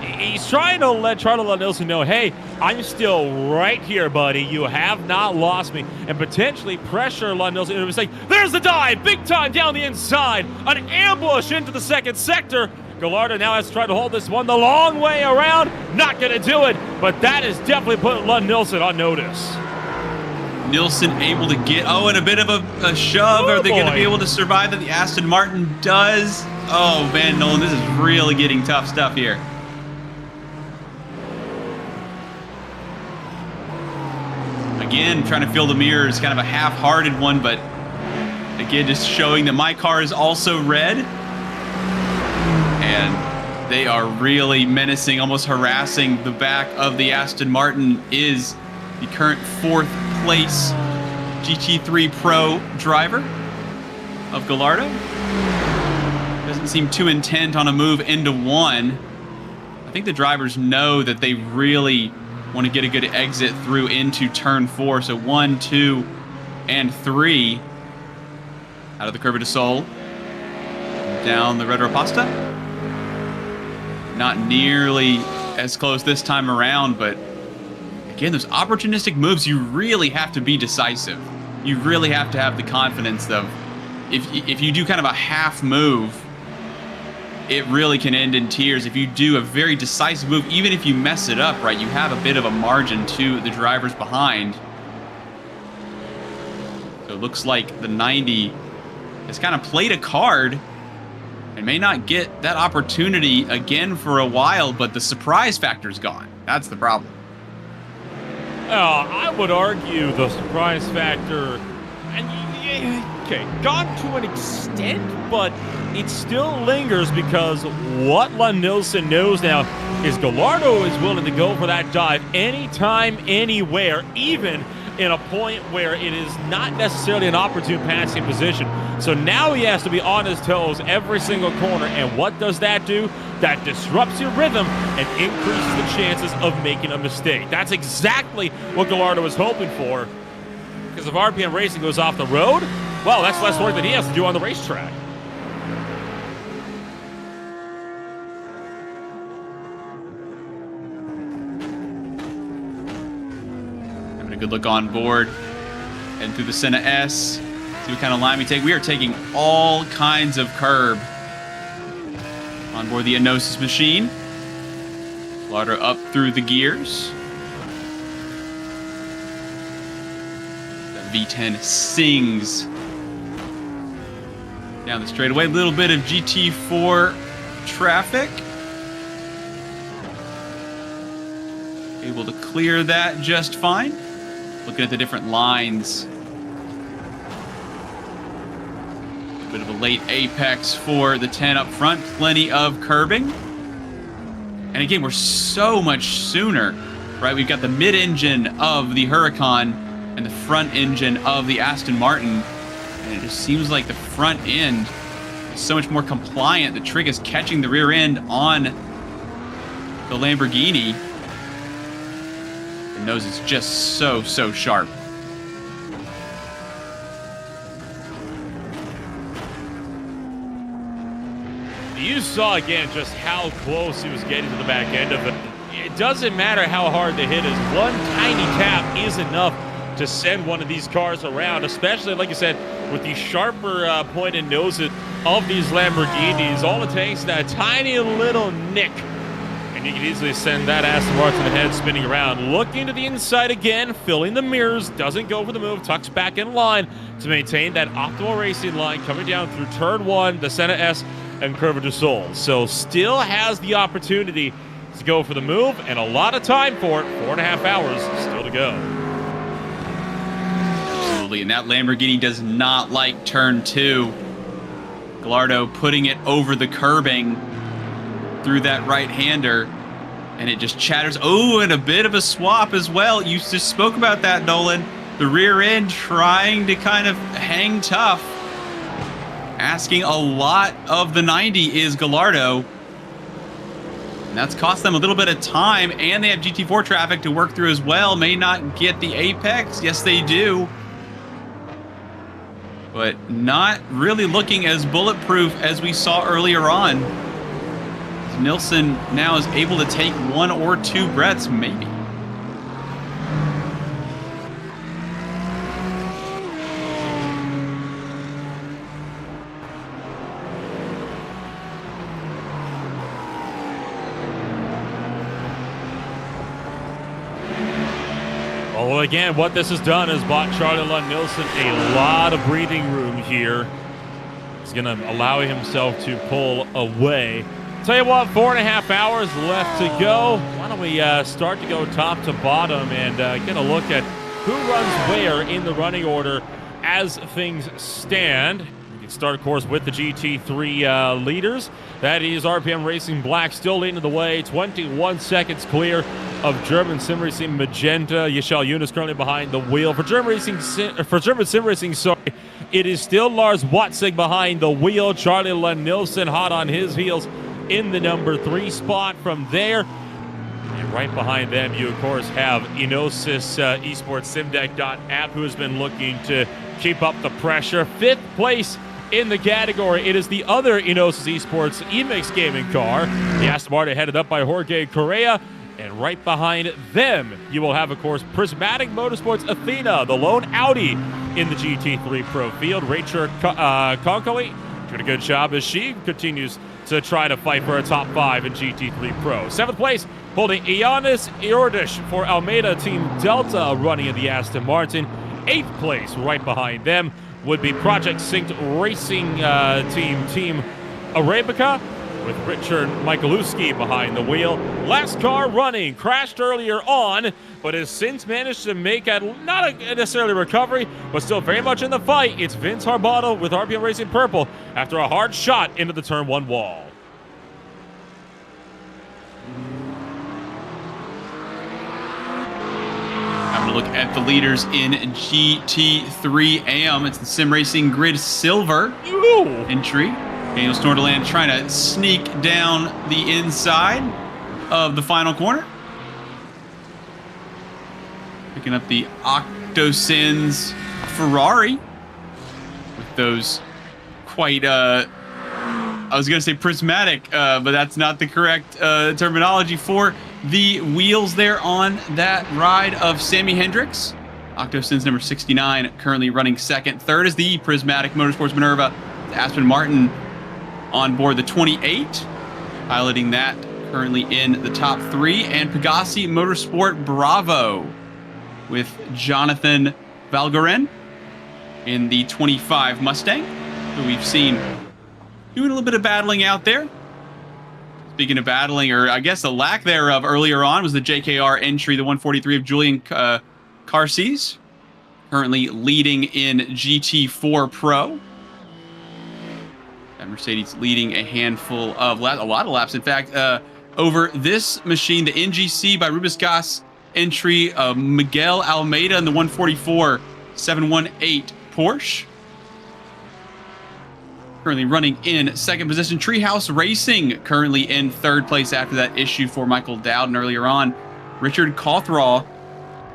He's trying to let Nielsen know, hey, I'm still right here, buddy. You have not lost me. And potentially pressure Nielsen. And it was like, there's the dive, big time down the inside. An ambush into the second sector. Gallardo now has to try to hold this one the long way around. Not going to do it, but that is definitely putting Nielsen on notice.
Nielsen able to get, and a bit of a shove. Are they going to be able to survive that? The Aston Martin does. Oh, man, Nolan, this is really getting tough stuff here. Again, trying to fill the mirrors, kind of a half-hearted one, but again, just showing that my car is also red. And they are really menacing, almost harassing the back of the Aston Martin. Is the current 4th place GT3 Pro driver of Gallardo. Doesn't seem too intent on a move into 1. I think the drivers know that they really want to get a good exit through into turn 4. So 1, 2, and 3 out of the Curva de Sol. Down the Red Raposta. Not nearly as close this time around, but again, those opportunistic moves, you really have to be decisive. You really have to have the confidence of, if you do kind of a half move, it really can end in tears. If you do a very decisive move, even if you mess it up, right, you have a bit of a margin to the drivers behind. So it looks like the 90 has kind of played a card and may not get that opportunity again for a while, but the surprise factor's gone. That's the problem.
I would argue the surprise factor, okay, gone to an extent, but it still lingers because what Nielsen knows now is Gallardo is willing to go for that dive anytime, anywhere, even in a point where it is not necessarily an opportune passing position. So now he has to be on his toes every single corner. And what does that do? That disrupts your rhythm and increases the chances of making a mistake. That's exactly what Gallardo was hoping for. Because if RPM Racing goes off the road, well, that's less work that he has to do on the racetrack.
A good look on board and through the Senna S. See what kind of line we take. We are taking all kinds of curb on board the Enosis machine. Gallardo up through the gears. That V10 sings down the straightaway. A little bit of GT4 traffic. Able to clear that just fine. Looking at the different lines. A bit Bit of a late apex for the 10 up front. Plenty of curbing. And again, we're so much sooner, right? We've got the mid-engine of the Huracan and the front engine of the Aston Martin. And it just seems like the front end is so much more compliant. The trig is catching the rear end on the Lamborghini. The nose is just so sharp.
You saw again just how close he was getting to the back end of it. It doesn't matter how hard the hit is. One tiny tap is enough to send one of these cars around, especially, like I said, with the sharper pointed noses of these Lamborghinis. All it takes is that tiny little nick, and you can easily send that Aston Martin ahead, spinning around, looking to the inside again, filling the mirrors, doesn't go for the move, tucks back in line to maintain that optimal racing line coming down through turn 1, the Senna S, and Curva du Sol. So still has the opportunity to go for the move, and a lot of time for it. 4.5 hours still to go.
Absolutely, and that Lamborghini does not like turn 2. Gallardo putting it over the curbing through that right-hander, and it just chatters. Oh, and a bit of a swap as well. You just spoke about that, Nolan. The rear end trying to kind of hang tough. Asking a lot of the 90 is Gallardo. And that's cost them a little bit of time, and they have GT4 traffic to work through as well. May not get the apex. Yes, they do. But not really looking as bulletproof as we saw earlier on. Nilsson now is able to take 1 or 2 breaths, maybe.
Well, again, what this has done is bought Charlie Lund-Nielsen a lot of breathing room here. He's going to allow himself to pull away. Tell you what, 4.5 hours left to go. Why don't we start to go top to bottom and get a look at who runs where in the running order as things stand. We can start, of course, with the GT3 leaders. That is RPM Racing Black still leading the way, 21 seconds clear of German Sim Racing Magenta. Yashel Yunus currently behind the wheel. For German Sim Racing, sorry, it is still Lars Watzig behind the wheel. Charlie Lund-Nielsen hot on his heels in the number 3 spot. From there, and right behind them, you, of course, have Enosis Esports SimDeck.app, who has been looking to keep up the pressure. 5th place in the category, it is the other Enosis Esports Emix gaming car. The Aston Martin headed up by Jorge Correa. And right behind them, you will have, of course, Prismatic Motorsports Athena, the lone Audi in the GT3 Pro field. Rachel Konkoli doing a good job as she continues to try to fight for a top 5 in GT3 Pro. 7th place, holding Ioannis Iordish for Almeida Team Delta, running in the Aston Martin. 8th place, right behind them, would be Project Synced Racing Team Arabica, with Richard Michalewski behind the wheel. Last car running, crashed earlier on, but has since managed to make not necessarily a recovery, but still very much in the fight. It's Vince Harbato with RPM Racing Purple after a hard shot into the turn 1 wall.
Having a look at the leaders in GT3 AM. It's the Sim Racing Grid Silver entry. Daniel Snorderland trying to sneak down the inside of the final corner. Picking up the Octosins Ferrari with those quite, I was going to say prismatic, but that's not the correct terminology for the wheels there on that ride of Sammy Hendricks. Octosins number 69 currently running 2nd. 3rd is the Prismatic Motorsports Minerva, Aston Martin on board the 28, piloting that currently in the top 3, and Pegassi Motorsport Bravo with Jonathan Valgarin in the 25 Mustang, who we've seen doing a little bit of battling out there. Speaking of battling, or I guess the lack thereof earlier on, was the JKR entry, the 143 of Julian Carces, currently leading in GT4 Pro. Mercedes leading a handful of laps, a lot of laps, in fact, over this machine, the NGC by Rubus Gas entry, Miguel Almeida in the 144 718 Porsche. Currently running in second position. Treehouse Racing currently in third place after that issue for Michael Dowden earlier on. Richard Cawthraw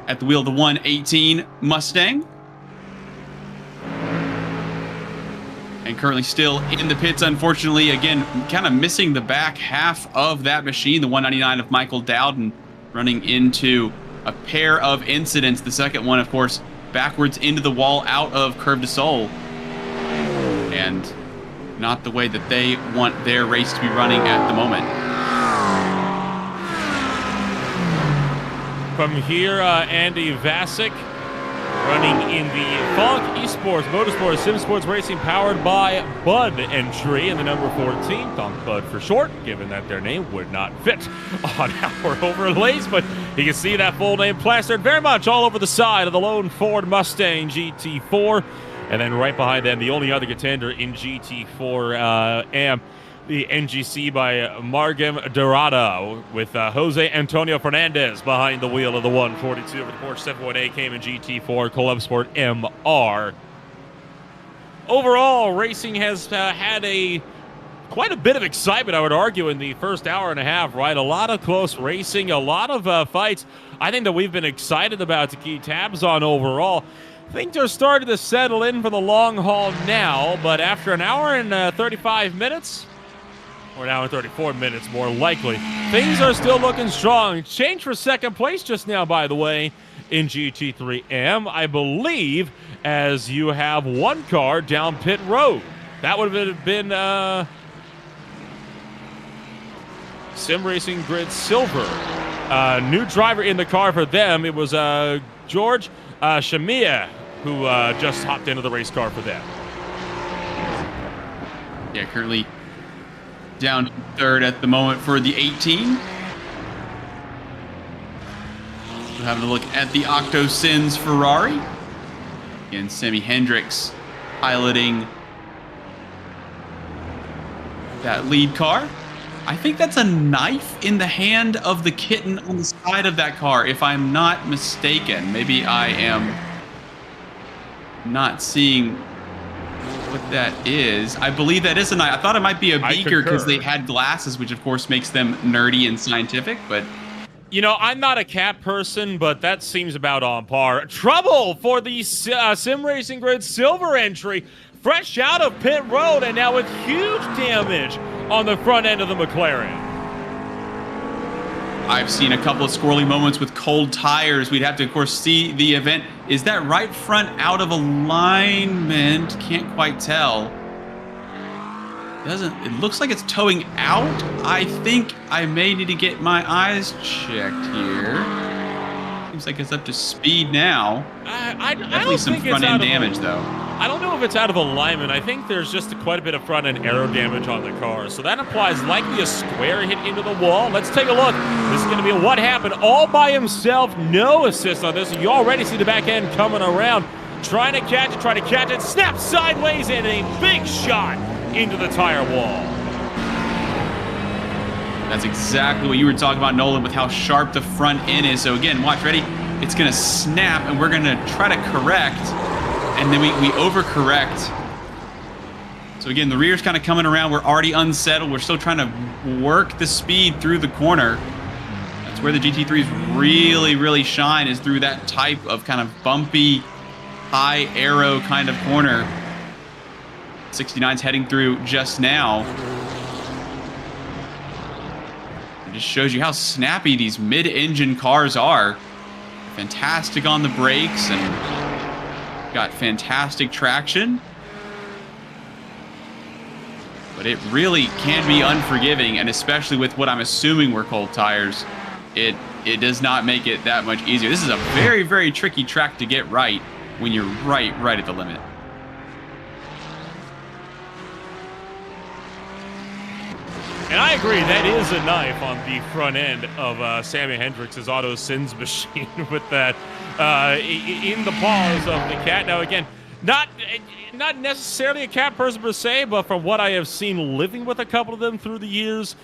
at the wheel of the 118 Mustang. And currently still in the pits, unfortunately, again, kind of missing the back half of that machine, the 199 of Michael Dowden, running into a pair of incidents. The second one, of course, backwards into the wall out of Curve du Sol. And not the way that they want their race to be running at the moment.
From here, Andy Vasic running in the Funk Esports Motorsports Sim Sports Racing powered by Bud entry in the number 14, Funk Bud for short, given that their name would not fit on our overlays, but you can see that full name plastered very much all over the side of the lone Ford Mustang GT4. And then right behind them, the only other contender in GT4 AM, the NGC by Margam Dorado, with Jose Antonio Fernandez behind the wheel of the 142 of the Porsche 718 came in GT4 Club Sport MR. Overall, racing has had quite a bit of excitement, I would argue, in the first hour and a half, right? A lot of close racing, a lot of fights. I think that we've been excited about to keep tabs on overall. Things are starting to settle in for the long haul now, but after an hour and 35 minutes, or an hour and 34 minutes more likely, things are still looking strong. Change for second place just now, by the way, in GT3M, I believe, as you have one car down pit road. That would have been Sim Racing Grid Silver. New driver in the car for them. It was George Shamia, who just hopped into the race car for them.
Yeah, currently down third at the moment for the 18. So having a look at the Octo Sins Ferrari. Again, Sammy Hendricks piloting that lead car. I think that's a knife in the hand of the kitten on the side of that car, if I'm not mistaken. Maybe I am not seeing what that is. I believe that is a knife. I thought it might be a beaker because they had glasses, which of course makes them nerdy and scientific, but...
You know, I'm not a cat person, but that seems about on par. Trouble for the Sim Racing Grid Silver entry, fresh out of pit road, and now with huge damage on the front end of the McLaren.
I've seen a couple of squirrely moments with cold tires. We'd have to, of course, see the event. Is that right front out of alignment? Can't quite tell. It looks like it's towing out. I think I may need to get my eyes checked here. Seems like it's up to speed now. Definitely some front end damage, though.
I don't know if it's out of alignment. I think there's just quite a bit of front end aero damage on the car. So that implies likely a square hit into the wall. Let's take a look. This is going to be what happened all by himself. No assist on this. You already see the back end coming around. Trying to catch it. Snap sideways and a big shot into the tire wall.
That's exactly what you were talking about, Nolan, with how sharp the front end is. So again, watch, ready? It's going to snap, and we're going to try to correct, and then we overcorrect. So again, the rear's kind of coming around. We're already unsettled. We're still trying to work the speed through the corner. That's where the GT3s really, really shine, is through that type of kind of bumpy, high aero kind of corner. 69's heading through just now. It just shows you how snappy these mid-engine cars are. Fantastic on the brakes and got fantastic traction. But it really can be unforgiving, and especially with what I'm assuming were cold tires, it does not make it that much easier. This is a very, very tricky track to get right when you're right at the limit.
And I agree, that is a knife on the front end of Sammy Hendricks' Auto Sins machine with that in the paws of the cat. Now again, Not not necessarily a cat person per se, but from what I have seen living with a couple of them through the years,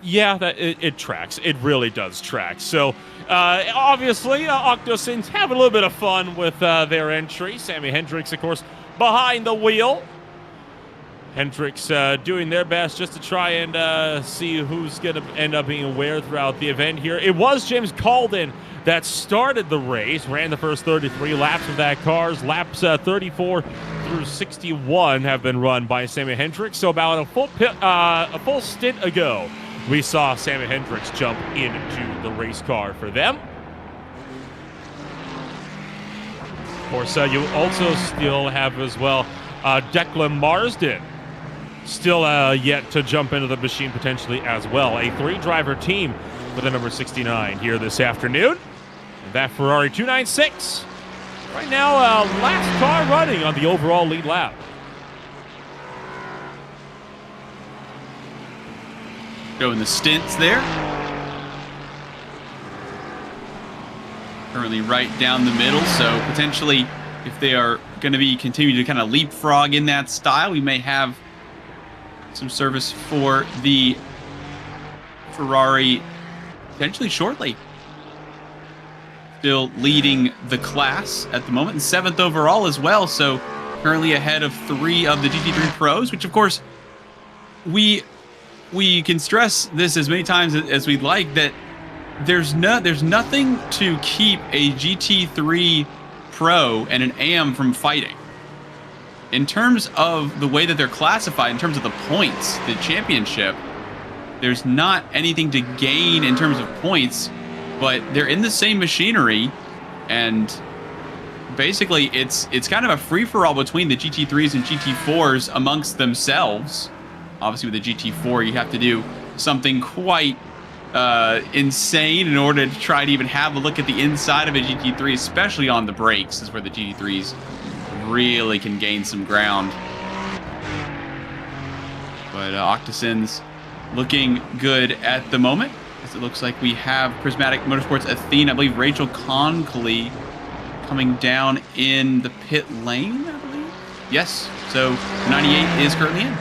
yeah, it tracks. It really does track. So obviously, Octosins have a little bit of fun with their entry. Sammy Hendricks, of course, behind the wheel. Hendricks doing their best just to try and see who's going to end up being where throughout the event here. It was James Calden that started the race, ran the first 33 laps of that cars. Laps 34 through 61 have been run by Sammy Hendricks. So about a full stint ago, we saw Sammy Hendricks jump into the race car for them. Of course, you also still have as well Declan Marsden still yet to jump into the machine potentially as well. A three-driver team with the number 69 here this afternoon. And that Ferrari 296 right now last car running on the overall lead lap.
Showing the stints there. Currently right down the middle, so potentially if they are going to be continuing to kind of leapfrog in that style, we may have some service for the Ferrari potentially shortly. Still leading the class at the moment, and 7th overall as well, so currently ahead of 3 of the GT3 Pros, which of course we can stress this as many times as we'd like, that there's nothing to keep a GT3 Pro and an AM from fighting. In terms of the way that they're classified, in terms of the points, the championship, there's not anything to gain in terms of points, but they're in the same machinery, and basically it's kind of a free-for-all between the GT3s and GT4s amongst themselves. Obviously with the GT4, you have to do something quite insane in order to try to even have a look at the inside of a GT3, especially on the brakes, is where the GT3s really can gain some ground. But Octosins looking good at the moment, as it looks like we have Prismatic Motorsports Athena, I believe Rachel Conkley coming down in the pit lane, I believe. Yes, so 98 is currently in.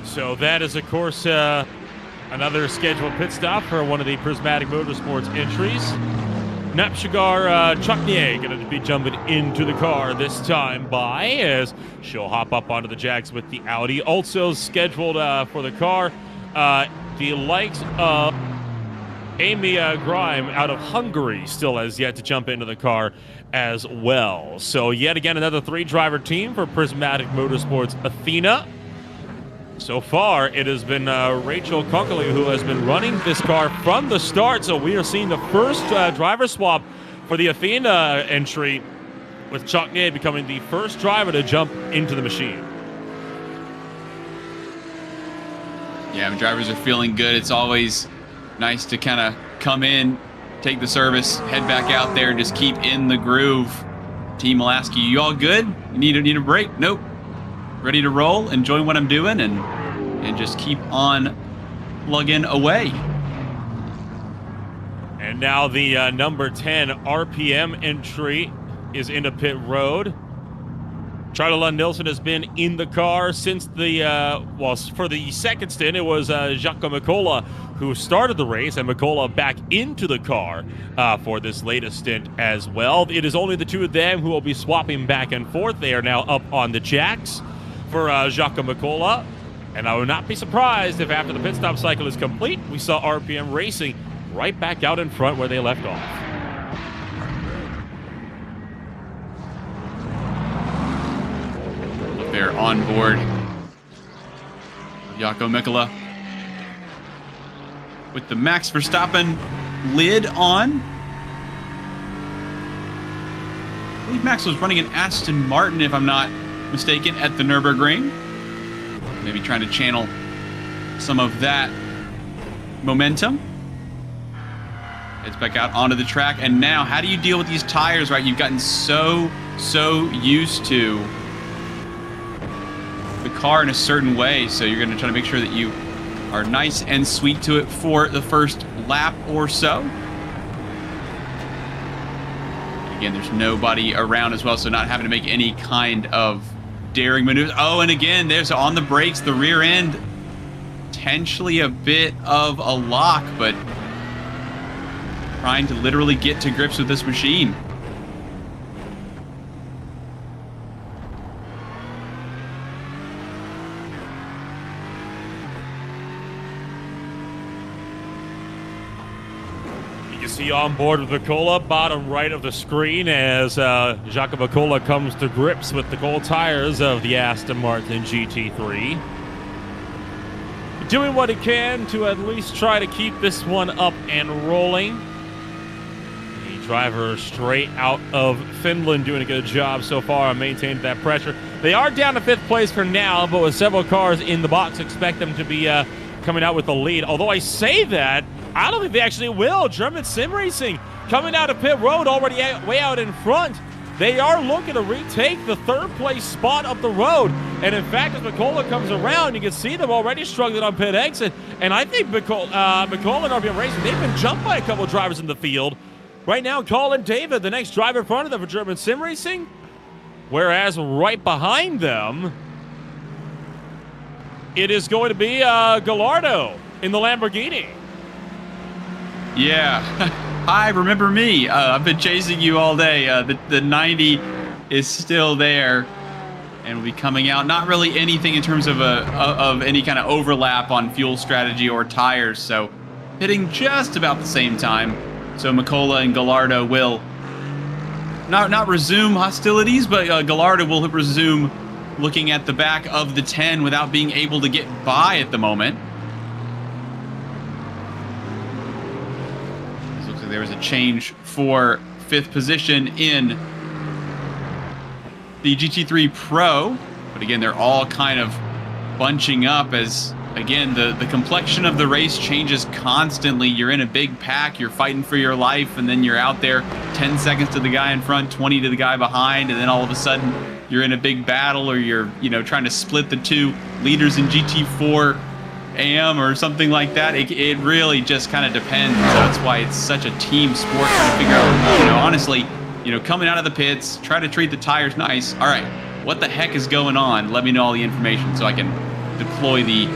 So that is, of course, another scheduled pit stop for one of the Prismatic Motorsports entries. Napshagar Chuknier going to be jumping into the car this time by, as she'll hop up onto the Jags with the Audi. Also scheduled for the car, the likes of Amy Grime out of Hungary still has yet to jump into the car as well. So yet again, another three-driver team for Prismatic Motorsports Athena. So far, it has been Rachel Conkley who has been running this car from the start. So we are seeing the first driver swap for the Athena entry, with Chuknier becoming the first driver to jump into the machine.
Yeah, when drivers are feeling good, it's always nice to kind of come in, take the service, head back out there, and just keep in the groove. Team will ask you all good? You need a break? Nope. Ready to roll, enjoying what I'm doing, and just keep on plugging away.
And now the number 10 RPM entry is into pit road. Charlie Lund Nilsson has been in the car since the, for the second stint, it was Jaco Mikola who started the race, and Mikola back into the car for this latest stint as well. It is only the two of them who will be swapping back and forth. They are now up on the jacks for Jaco Mikola, and I would not be surprised if after the pit stop cycle is complete, we saw RPM racing right back out in front where they left off.
They're on board. Jaco Mikola with the Max Verstappen lid on. I believe Max was running an Aston Martin, if I'm not mistaken, at the Nürburgring. Maybe trying to channel some of that momentum. Heads back out onto the track, and now how do you deal with these tires, right? You've gotten so used to the car in a certain way. So you're going to try to make sure that you are nice and sweet to it for the first lap or so. Again, there's nobody around as well, so not having to make any kind of daring maneuvers. Oh, and again, there's on the brakes, the rear end, potentially a bit of a lock, but trying to literally get to grips with this machine.
You see on board with Nicola, bottom right of the screen, as Jacques Nicola comes to grips with the gold tires of the Aston Martin GT3. Doing what he can to at least try to keep this one up and rolling. The driver straight out of Finland doing a good job so far on maintaining that pressure. They are down to 5th place for now, but with several cars in the box, expect them to be coming out with the lead. Although I say that, I don't think they actually will. German Sim Racing coming out of pit road, already way out in front. They are looking to retake the 3rd place spot up the road. And in fact, as Nicola comes around, you can see them already struggling on pit exit. And I think Nicola and RPM Racing, they've been jumped by a couple drivers in the field. Right now, Colin David, the next driver in front of them for German Sim Racing. Whereas right behind them, it is going to be Gallardo in the Lamborghini.
Yeah. Hi, remember me. I've been chasing you all day. The 90 is still there and will be coming out. Not really anything in terms of any kind of overlap on fuel strategy or tires. So hitting just about the same time. So Nicola and Gallardo will not resume hostilities, but Gallardo will resume looking at the back of the 10 without being able to get by at the moment. There was a change for 5th position in the GT3 Pro, but again, they're all kind of bunching up as, again, the complexion of the race changes constantly. You're in a big pack, you're fighting for your life, and then you're out there 10 seconds to the guy in front, 20 to the guy behind, and then all of a sudden you're in a big battle, or you're trying to split the 2 leaders in GT4 AM or something like that. It really just kind of depends. So that's why it's such a team sport, trying to figure out, honestly, coming out of the pits, try to treat the tires nice. All right, what the heck is going on? Let me know all the information so I can deploy the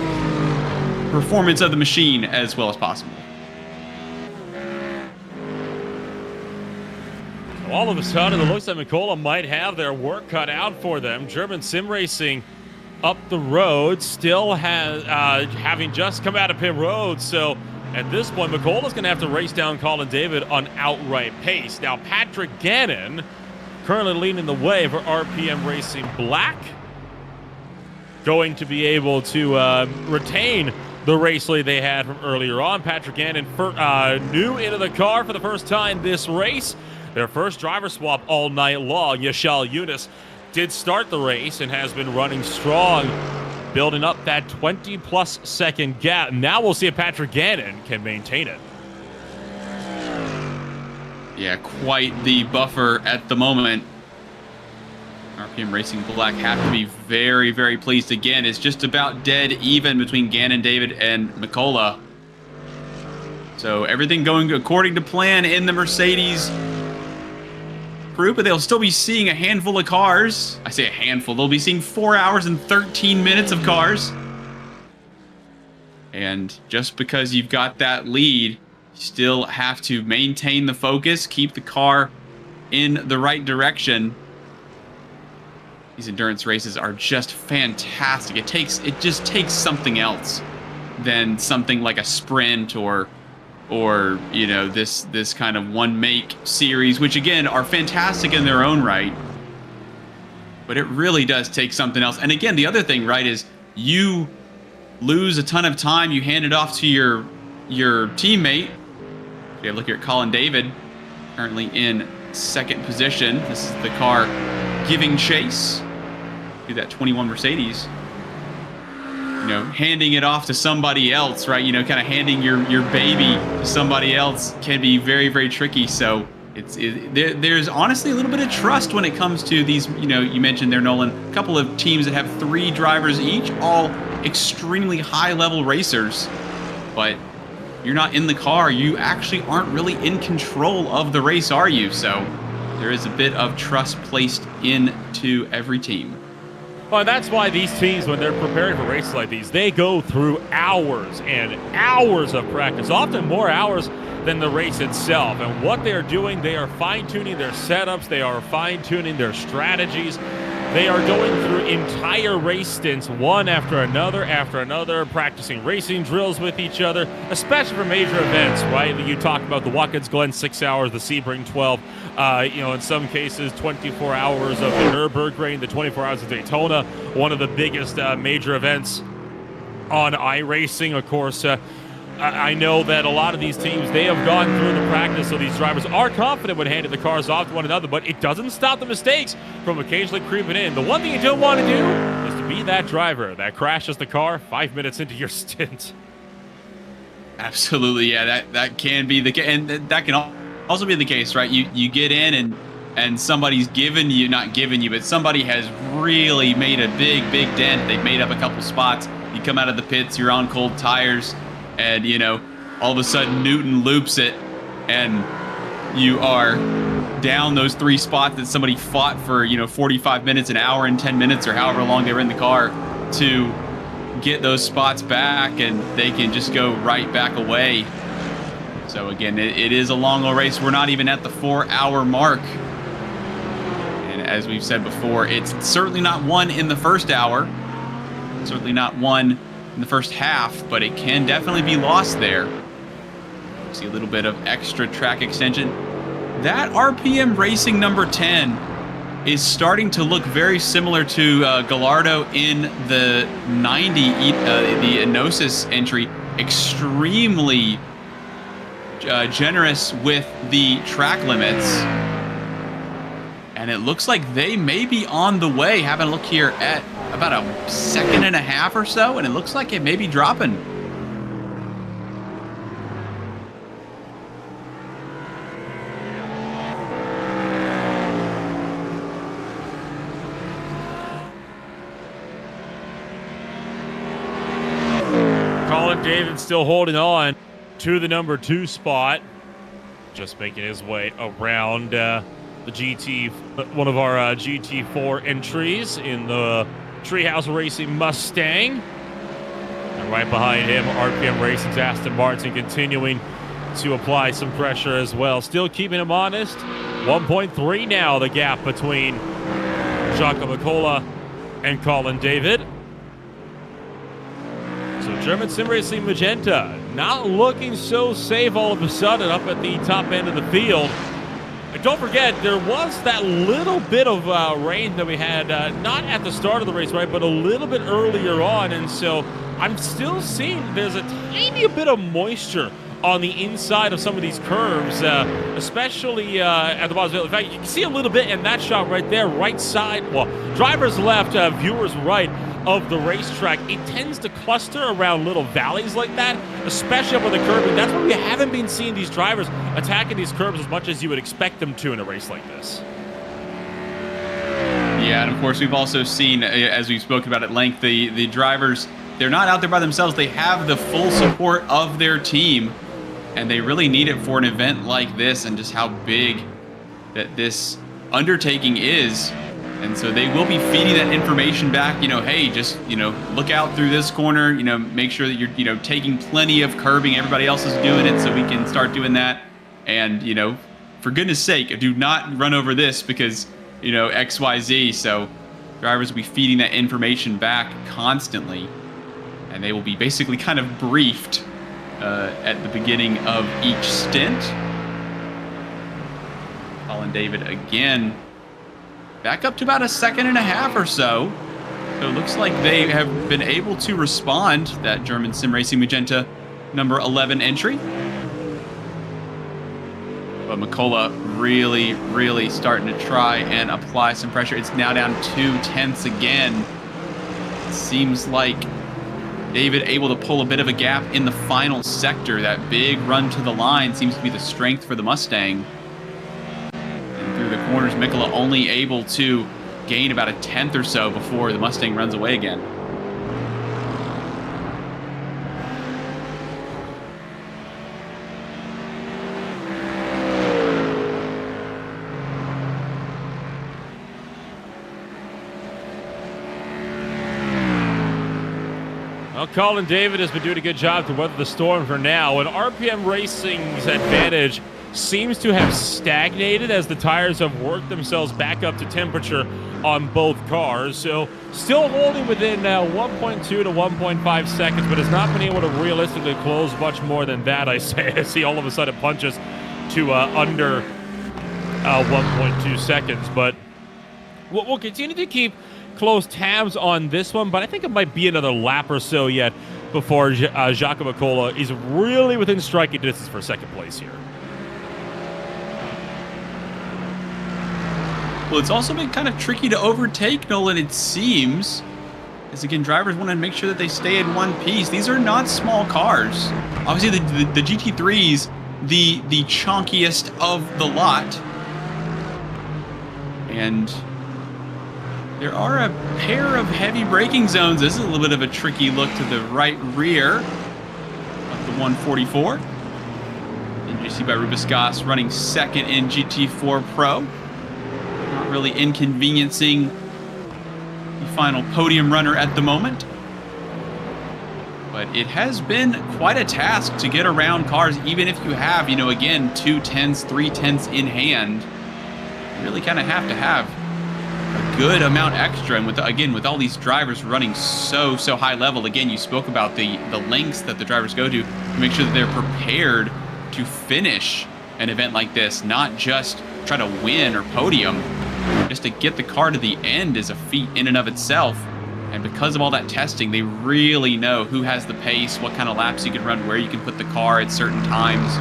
performance of the machine as well as possible.
All of a sudden, it looks like Nicola might have their work cut out for them. German Sim Racing up the road, still has having just come out of pit road, so at this point Nicola's going to have to race down Colin David on outright pace. Now Patrick Gannon currently leading the way for RPM Racing Black, going to be able to retain the race lead they had from earlier on. Patrick Gannon new into the car for the first time this race, their first driver swap all night long. Yashal Yunus did start the race and has been running strong, building up that 20-plus second gap. Now we'll see if Patrick Gannon can maintain it.
Yeah, quite the buffer at the moment. RPM Racing Black have to be very, very pleased. Again, it's just about dead even between Gannon, David, and Nicola. So everything going according to plan in the Mercedes group, but they'll still be seeing a handful of cars. I say a handful. They'll be seeing 4 hours and 13 minutes of cars. And just because you've got that lead, you still have to maintain the focus, keep the car in the right direction. These endurance races are just fantastic. It just takes something else than something like a sprint or this kind of one make series, which again are fantastic in their own right, but it really does take something else. And again, the other thing, right, is you lose a ton of time, you hand it off to your teammate. We have a look here at Colin David, currently in 2nd position. This is the car giving chase to that 21 Mercedes. Handing it off to somebody else, right? Kind of handing your baby to somebody else can be very, very tricky. So there's honestly a little bit of trust when it comes to these. You mentioned there, Nolan, a couple of teams that have 3 drivers each, all extremely high-level racers. But you're not in the car. You actually aren't really in control of the race, are you? So there is a bit of trust placed into every team.
Well, that's why these teams, when they're preparing for races like these, they go through hours and hours of practice, often more hours than the race itself. And what they are doing, they are fine-tuning their setups, they are fine-tuning their strategies. They are going through entire race stints, one after another, practicing racing drills with each other, especially for major events, right? You talk about the Watkins Glen 6 hours, the Sebring 12, in some cases 24 hours of the Nürburgring, the 24 hours of Daytona, one of the biggest major events on iRacing. Of course, I know that a lot of these teams, they have gone through the practice, so these drivers are confident when handing the cars off to one another, but it doesn't stop the mistakes from occasionally creeping in. The one thing you don't want to do is to be that driver that crashes the car 5 minutes into your stint.
Absolutely, yeah, that can be the case, and that can also be the case, right? You get in and somebody's not giving you, but somebody has really made a big dent. They've made up a couple spots. You come out of the pits, you're on cold tires, and all of a sudden Newton loops it, and you are down those 3 spots that somebody fought for 45 minutes, an hour and 10 minutes, or however long they were in the car to get those spots back, and they can just go right back away. So again, it is a long race. We're not even at the 4-hour mark, and as we've said before, it's certainly not won in the first hour, certainly not won in the first half, but it can definitely be lost there. See a little bit of extra track extension. That RPM Racing number 10 is starting to look very similar to Gallardo in the 90, the Enosis entry. Extremely generous with the track limits. And it looks like they may be on the way. Having a look here at about a second and a half or so, and it looks like it may be dropping.
Colin David still holding on to the number 2 spot, just making his way around the GT, one of our GT4 entries in the Treehouse Racing Mustang. And right behind him, RPM Racing's Aston Martin continuing to apply some pressure as well. Still keeping him honest. 1.3 now, the gap between Giacomo Cola and Colin David. So German Sim Racing Magenta not looking so safe all of a sudden up at the top end of the field. And don't forget, there was that little bit of rain that we had, not at the start of the race, right, but a little bit earlier on. And so I'm still seeing there's a tiny bit of moisture on the inside of some of these curves, especially at the bottom. In fact, you can see a little bit in that shot right there, right side, well, driver's left, viewers right of the racetrack. It tends to cluster around little valleys like that, especially up on the curb. And that's why we haven't been seeing these drivers attacking these curbs as much as you would expect them to in a race like this.
Yeah, and of course, we've also seen, as we've spoken about at length, the drivers, they're not out there by themselves. They have the full support of their team, and they really need it for an event like this and just how big that this undertaking is. And so they will be feeding that information back, hey, just, look out through this corner, make sure that you're, taking plenty of curbing. Everybody else is doing it, so we can start doing that. And, for goodness sake, do not run over this because, XYZ. So drivers will be feeding that information back constantly, and they will be basically kind of briefed at the beginning of each stint. Colin David again back up to about a second and a half or so. So it looks like they have been able to respond, that German Sim Racing Magenta number 11 entry. But McCullough really starting to try and apply some pressure. It's now down 2/10 again. It seems like David able to pull a bit of a gap in the final sector. That big run to the line seems to be the strength for the Mustang. corners. Mikkola only able to gain about a tenth or so before the Mustang runs away again.
Well, Colin David has been doing a good job to weather the storm for now, and RPM Racing's advantage seems to have stagnated as the tires have worked themselves back up to temperature on both cars. So still holding within 1.2 to 1.5 seconds, but has not been able to realistically close much more than that. I see all of a sudden punches to under 1.2 seconds, but we'll continue to keep close tabs on this one, but I think it might be another lap or so yet before Jacques Mikkola is really within striking distance for second place here.
Well, it's also been kind of tricky to overtake Nolan, it seems. As again, drivers want to make sure that they stay in one piece. These are not small cars. Obviously, the GT3's the chunkiest of the lot. And there are a pair of heavy braking zones. This is a little bit of a tricky look to the right rear of the 144. And you see by Rubisgas running second in GT4 Pro. Not really inconveniencing the final podium runner at the moment. But it has been quite a task to get around cars, even if you have, again, 2 tenths, 3 tenths in hand. You really kind of have to have a good amount extra, and with all these drivers running so high level, again, you spoke about the lengths that the drivers go to make sure that they're prepared to finish an event like this, not just try to win or podium. Just to get the car to the end is a feat in and of itself, and because of all that testing, they really know who has the pace, what kind of laps you can run, where you can put the car at certain times,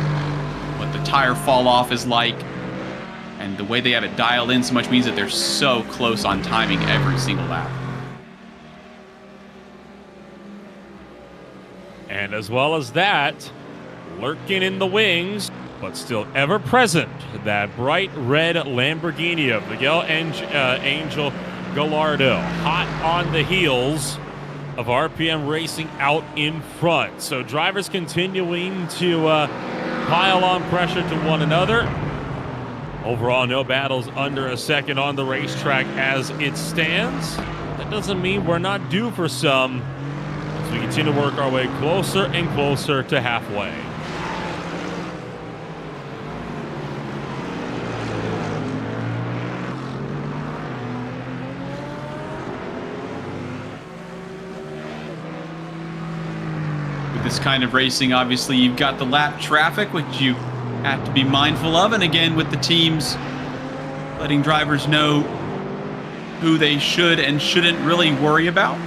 what the tire fall off is like. And the way they have it dialed in so much means that they're so close on timing every single lap.
And as well as that, lurking in the wings, but still ever present, that bright red Lamborghini of Miguel Angel Gallardo, hot on the heels of RPM Racing out in front. So drivers continuing to pile on pressure to one another. Overall, no battles under a second on the racetrack as it stands. That doesn't mean we're not due for some as we continue to work our way closer and closer to halfway.
With this kind of racing, obviously, you've got the lap traffic, which you have to be mindful of, and again with the teams letting drivers know who they should and shouldn't really worry about.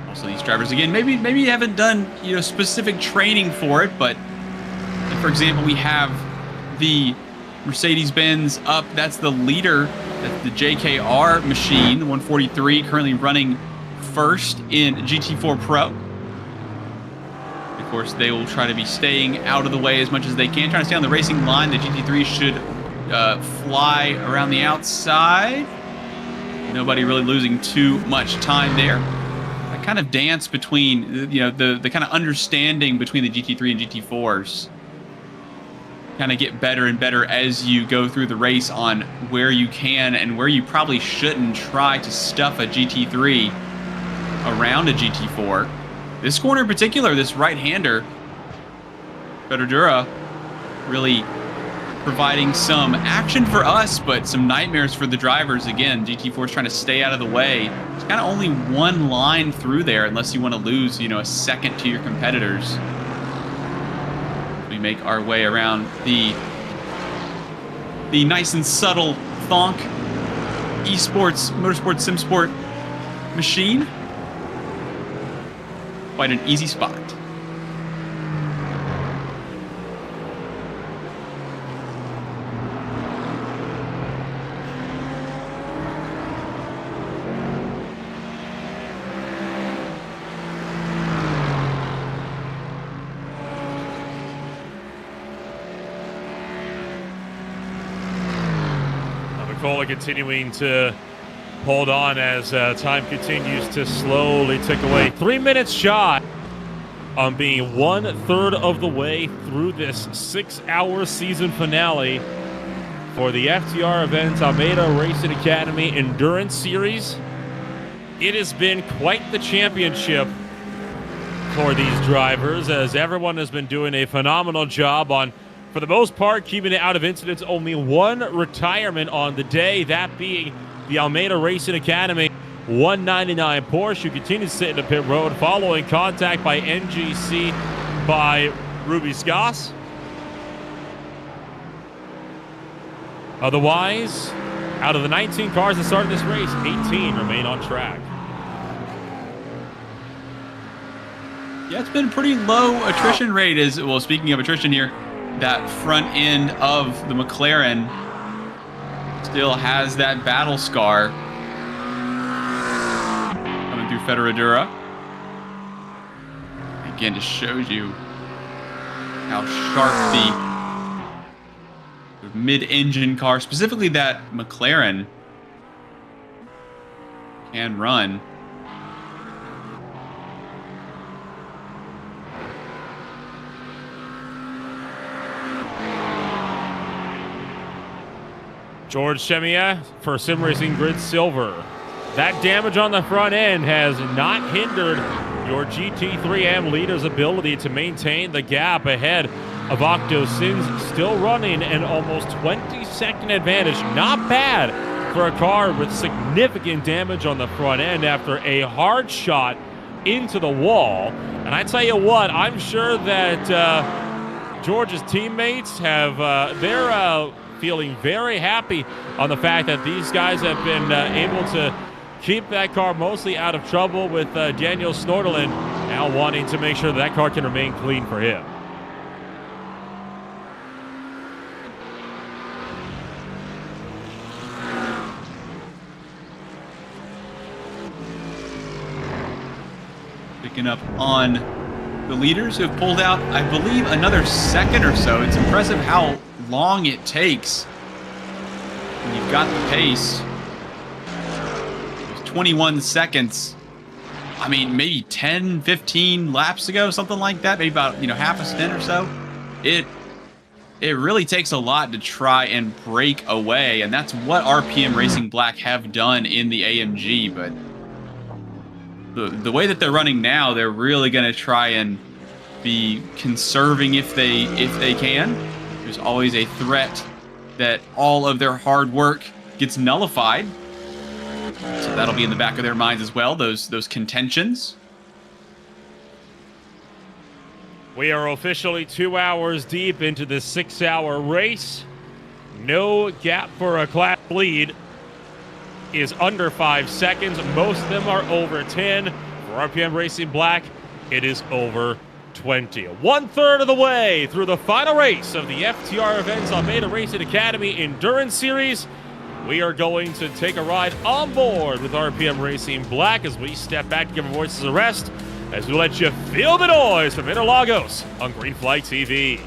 Also, these drivers, again, maybe you haven't done specific training for it, but for example, we have the Mercedes-Benz up. That's the leader. That's the JKR machine, the 143, currently running first in GT4 Pro. Of course, they will try to be staying out of the way as much as they can, trying to stay on the racing line. The GT3 should fly around the outside. Nobody really losing too much time there. That kind of dance between, the kind of understanding between the GT3 and GT4s kind of get better and better as you go through the race on where you can and where you probably shouldn't try to stuff a GT3 around a GT4. This corner in particular, this right-hander, Federdura, really providing some action for us, but some nightmares for the drivers. Again, GT4 is trying to stay out of the way. It's kind of only one line through there unless you want to lose, a second to your competitors. We make our way around the nice and subtle Thonk esports, motorsport, sim sport machine. Quite an easy spot.
Cola continuing to hold on as time continues to slowly tick away. 3 minutes shy on being 1/3 of the way through this 6-hour season finale for the FTR Events Almeida Racing Academy Endurance Series. It has been quite the championship for these drivers, as everyone has been doing a phenomenal job on, for the most part, keeping it out of incidents. Only one retirement on the day, that being the Almeida Racing Academy 199 Porsche, who continues to sit in the pit road following contact by NGC by Ruby Scoss. Otherwise, out of the 19 cars that started this race, 18 remain on track.
Yeah, it's been a pretty low attrition rate. Well, speaking of attrition here, that front end of the McLaren still has that battle scar coming through Ferradura. Again, just shows you how sharp the mid-engine car, specifically that McLaren, can run.
George Chemia for Sim Racing Grid Silver. That damage on the front end has not hindered your GT3M leader's ability to maintain the gap ahead of Octo Sims, still running an almost 20-second advantage. Not bad for a car with significant damage on the front end after a hard shot into the wall. And I tell you what, I'm sure that George's teammates have they're feeling very happy on the fact that these guys have been able to keep that car mostly out of trouble, with Daniel Snordelin now wanting to make sure that car can remain clean for him.
Picking up on the leaders who have pulled out, I believe, another second or so. It's impressive how long it takes when you've got the pace. It was 21 seconds. I mean, maybe 10, 15 laps ago, something like that. Maybe about, half a stint or so. It really takes a lot to try and break away, and that's what RPM Racing Black have done in the AMG. But the way that they're running now, they're really going to try and be conserving if they can. There's always a threat that all of their hard work gets nullified. So that'll be in the back of their minds as well, those contentions.
We are officially 2 hours deep into the 6-hour race. No gap for a class lead is under 5 seconds. Most of them are over 10. For RPM Racing Black, it is over 20. 1/3 of the way through the final race of the FTR Events Almeida Racing Academy Endurance Series. We are going to take a ride on board with RPM Racing Black as we step back to give our voices a rest, as we let you feel the noise from Interlagos on Greenfly TV.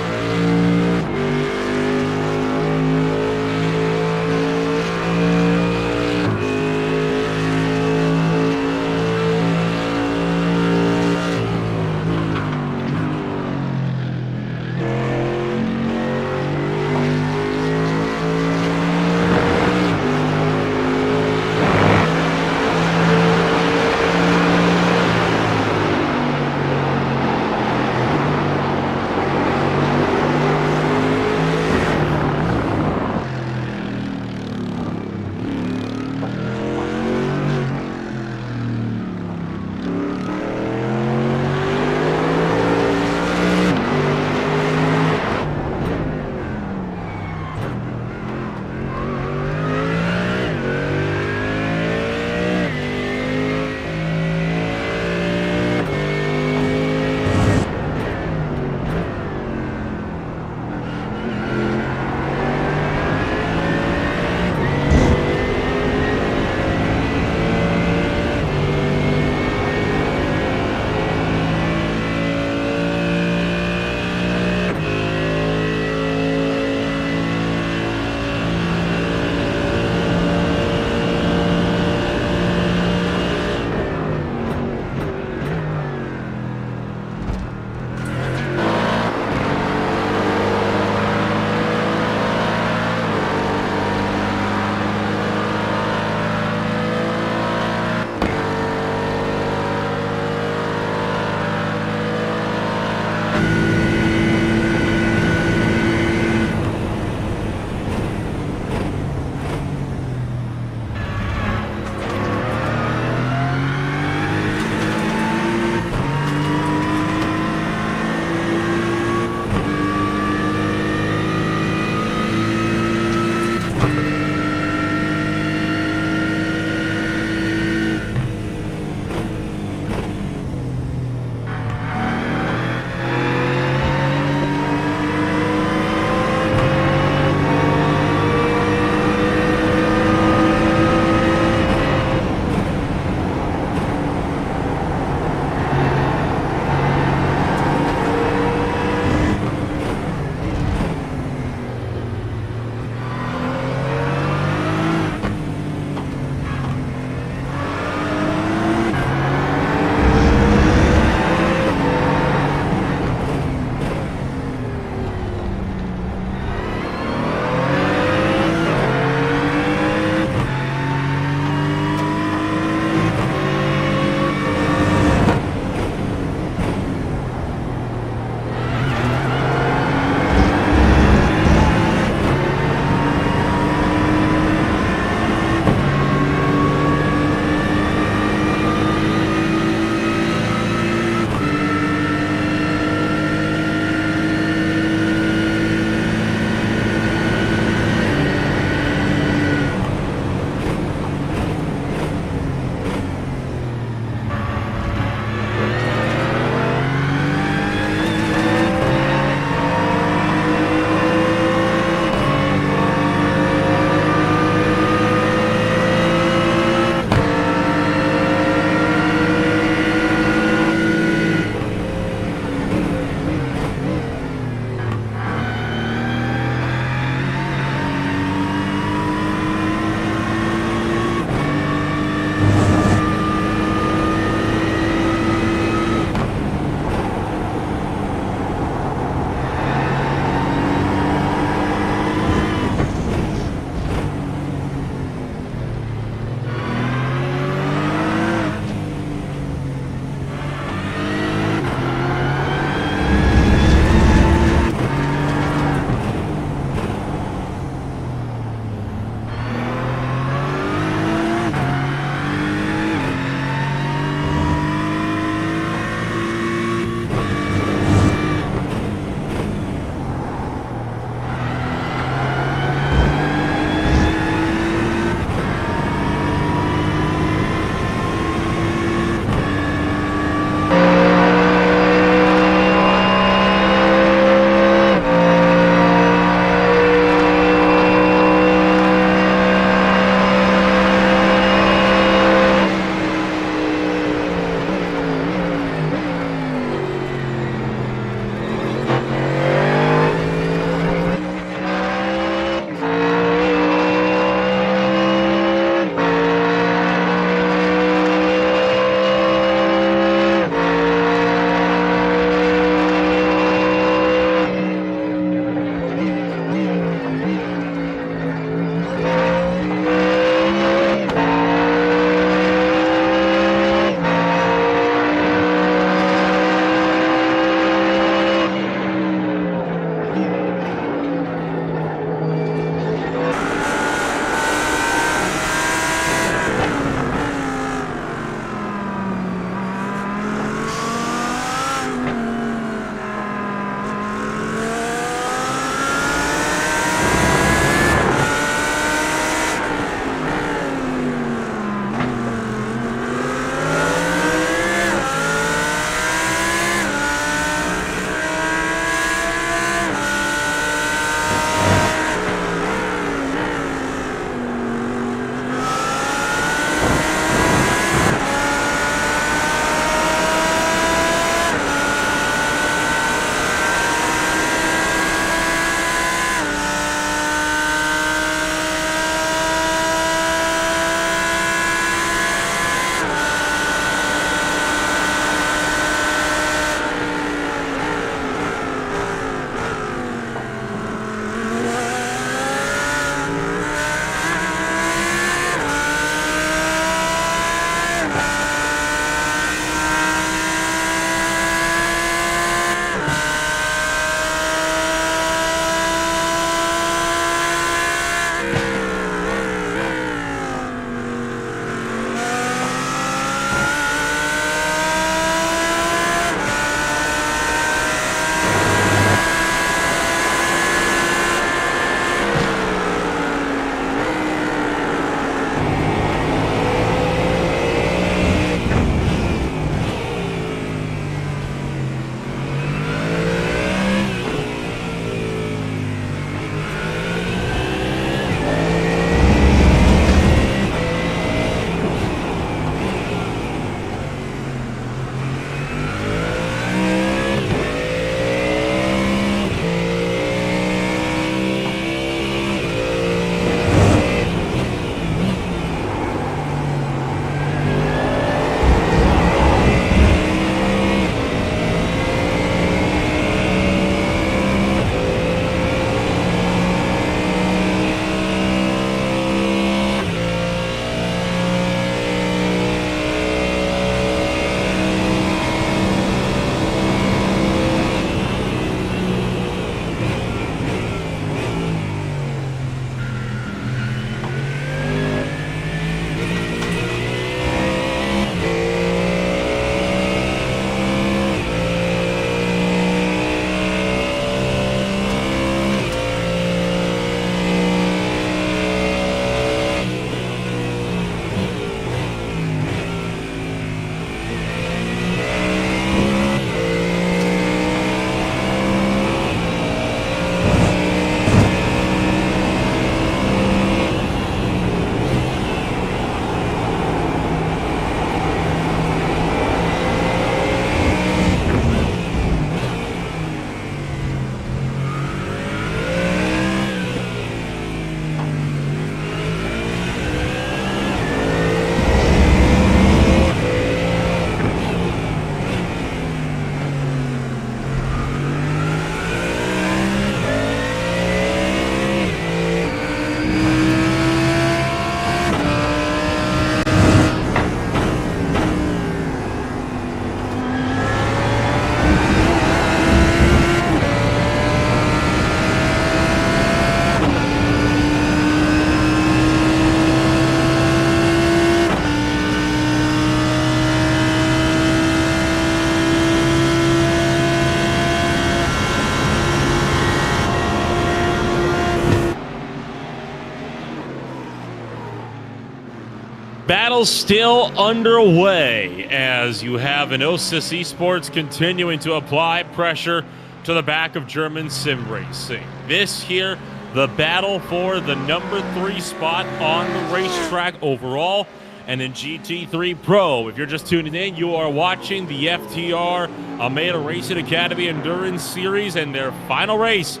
Battle still underway as you have Enosis Esports continuing to apply pressure to the back of German Sim Racing. This here, the battle for the number 3 spot on the racetrack overall. And in GT3 Pro, if you're just tuning in, you are watching the FTR Almeida Racing Academy Endurance Series and their final race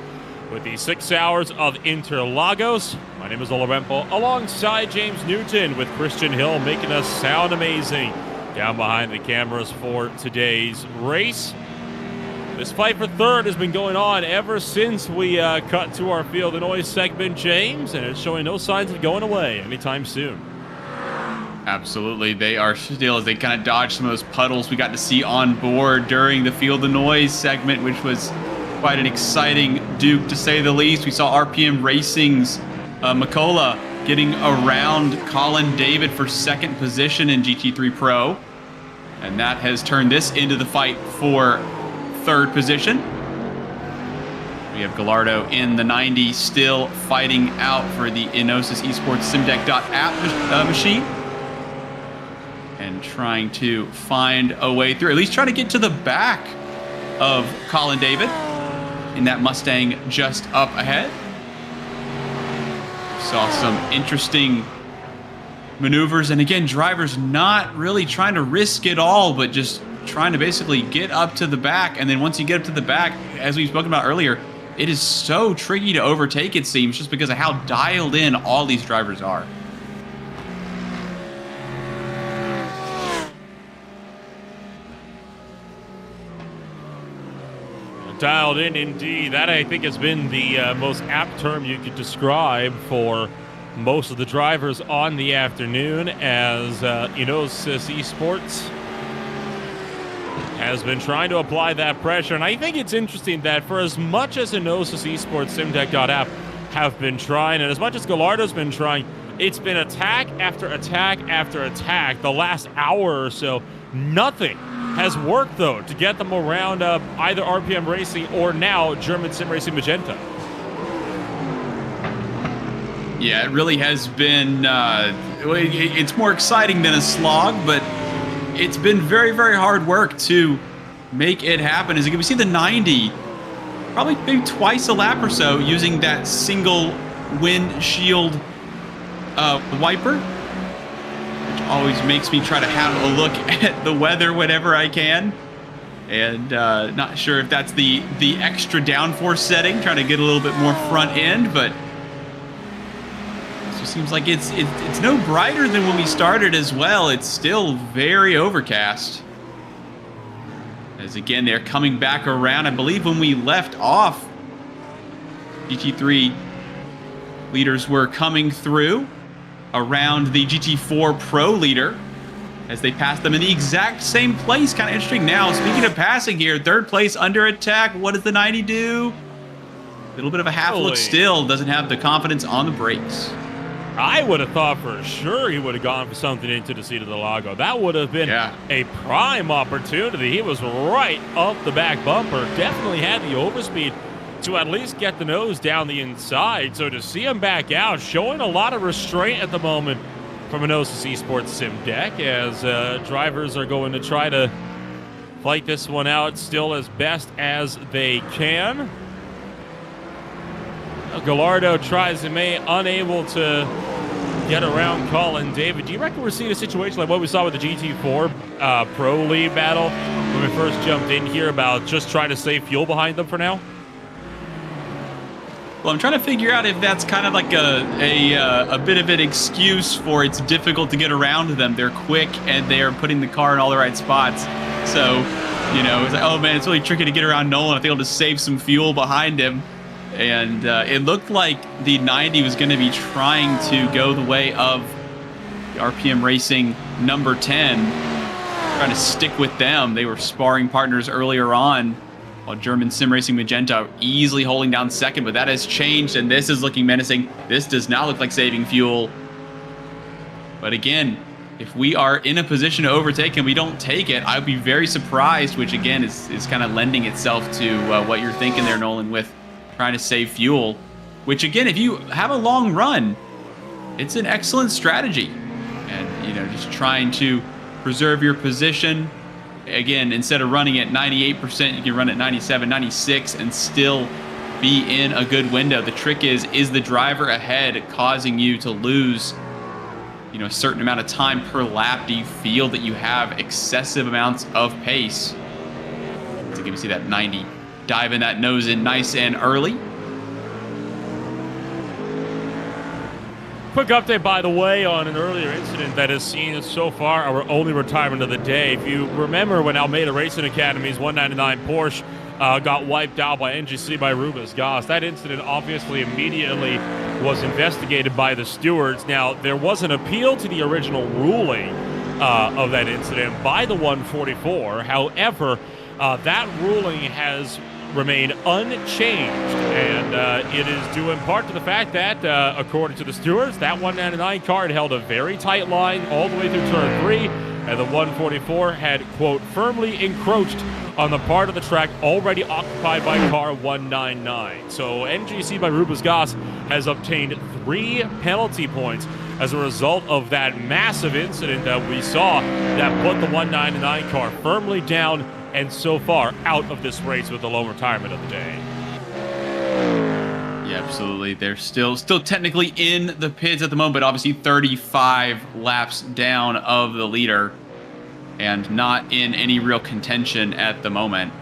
with the 6 hours of Interlagos. My name is Olorempo, alongside James Newton, with Christian Hill making us sound amazing down behind the cameras for today's race. This fight for third has been going on ever since we cut to our Feel the Noise segment, James, and it's showing no signs of going away anytime soon.
Absolutely. They are still, as they kind of dodge some of those puddles we got to see on board during the Feel the Noise segment, which was quite an exciting Duke, to say the least. We saw RPM Racing's Makola getting around Colin David for second position in GT3 Pro. And that has turned this into the fight for third position. We have Gallardo in the 90 still fighting out for the Enosis Esports SimDeck.app machine. And trying to find a way through, at least trying to get to the back of Colin David in that Mustang just up ahead. Saw some interesting maneuvers, and again, drivers not really trying to risk it all, but just trying to basically get up to the back. And then once you get up to the back, as we've spoken about earlier, it is so tricky to overtake, it seems, just because of how dialed in all these drivers are.
Dialed in indeed. That, I think, has been the most apt term you could describe for most of the drivers on the afternoon, as Enosis Esports has been trying to apply that pressure. And I think it's interesting that for as much as Enosis Esports SimDeck.app have been trying, and as much as Gallardo's been trying, it's been attack after attack after attack the last hour or so. Nothing has worked, though, to get them around either RPM Racing or now German Sim Racing Magenta.
Yeah, it really has been, it's more exciting than a slog, but it's been very, very hard work to make it happen. As we see the 90, probably maybe twice a lap or so, using that single windshield wiper. Always makes me try to have a look at the weather whenever I can, and not sure if that's the extra downforce setting, trying to get a little bit more front end, but it seems like it's no brighter than when we started as well. It's still very overcast, as again they're coming back around. I believe when we left off, GT3 leaders were coming through around the GT4 Pro leader as they passed them in the exact same place. Kind of interesting. Now, speaking of passing here, third place under attack. What does the 90 do? A little bit of a half look still. Doesn't have the confidence on the brakes.
I would have thought for sure he would have gone for something into the seat of the Lago. That would have been a prime opportunity. He was right up the back bumper. Definitely had the overspeed to at least get the nose down the inside. So to see him back out, showing a lot of restraint at the moment from Enosis Esports Sim Deck, as drivers are going to try to fight this one out still as best as they can. Gallardo tries and unable to get around Colin David. Do you reckon we're seeing a situation like what we saw with the GT4 Pro League battle when we first jumped in here, about just trying to save fuel behind them for now?
Well, I'm trying to figure out if that's kind of like a bit of an excuse for it's difficult to get around them. They're quick and they are putting the car in all the right spots. So, you know, it's like, oh man, it's really tricky to get around Nolan. I think I'll just save some fuel behind him. And it looked like the 90 was going to be trying to go the way of the RPM Racing number 10, trying to stick with them. They were sparring partners earlier on, while German Sim Racing Magenta easily holding down second, but that has changed, and this is looking menacing. This does not look like saving fuel. But again, if we are in a position to overtake and we don't take it, I'd be very surprised, which again is kind of lending itself to what you're thinking there, Nolan, with trying to save fuel, which again, if you have a long run, it's an excellent strategy. And just trying to preserve your position. Again, instead of running at 98%, you can run at 97, 96 and still be in a good window. The trick is the driver ahead causing you to lose, a certain amount of time per lap? Do you feel that you have excessive amounts of pace? So you can see that 90 diving that nose in nice and early.
Quick update, by the way, on an earlier incident that has seen so far our only retirement of the day. If you remember when Almeida Racing Academy's 199 Porsche got wiped out by NGC by Rubens Goss, that incident obviously immediately was investigated by the stewards. Now, there was an appeal to the original ruling of that incident by the 144. However, that ruling has remained unchanged, and it is due in part to the fact that, according to the stewards, that 199 car had held a very tight line all the way through turn 3, and the 144 had, quote, firmly encroached on the part of the track already occupied by car 199. So NGC by Rubens Goss has obtained 3 penalty points as a result of that massive incident that we saw that put the 199 car firmly down and so far out of this race with the lone retirement of the day.
Yeah, absolutely. They're still technically in the pits at the moment, but obviously 35 laps down of the leader and not in any real contention at the moment.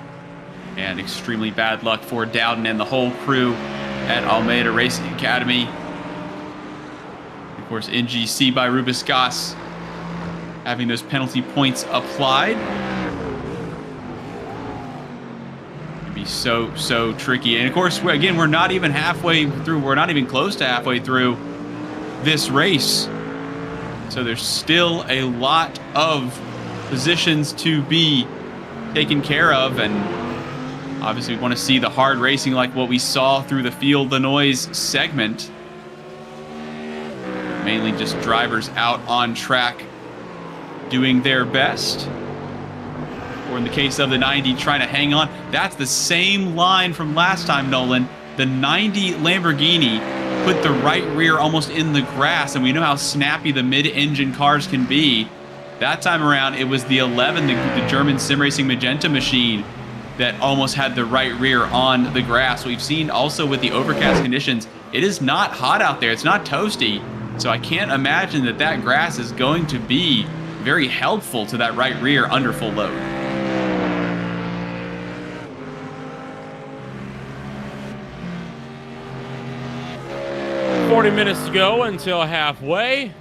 And extremely bad luck for Dowden and the whole crew at Almeida Racing Academy. Of course, NGC by Rubens Goss having those penalty points applied. Be so tricky. And of course, we're not even halfway through. We're not even close to halfway through this race. So there's still a lot of positions to be taken care of, and obviously we want to see the hard racing like what we saw through the Feel the Noise segment. Mainly just drivers out on track doing their best. Or in the case of the 90, trying to hang on. That's the same line from last time, Nolan. The 90 Lamborghini put the right rear almost in the grass, and we know how snappy the mid-engine cars can be. That time around, it was the 11, the German sim racing Magenta machine, that almost had the right rear on the grass. We've seen also with the overcast conditions, it is not hot out there. It's not toasty. So I can't imagine that grass is going to be very helpful to that right rear under full load.
Minutes to go until halfway,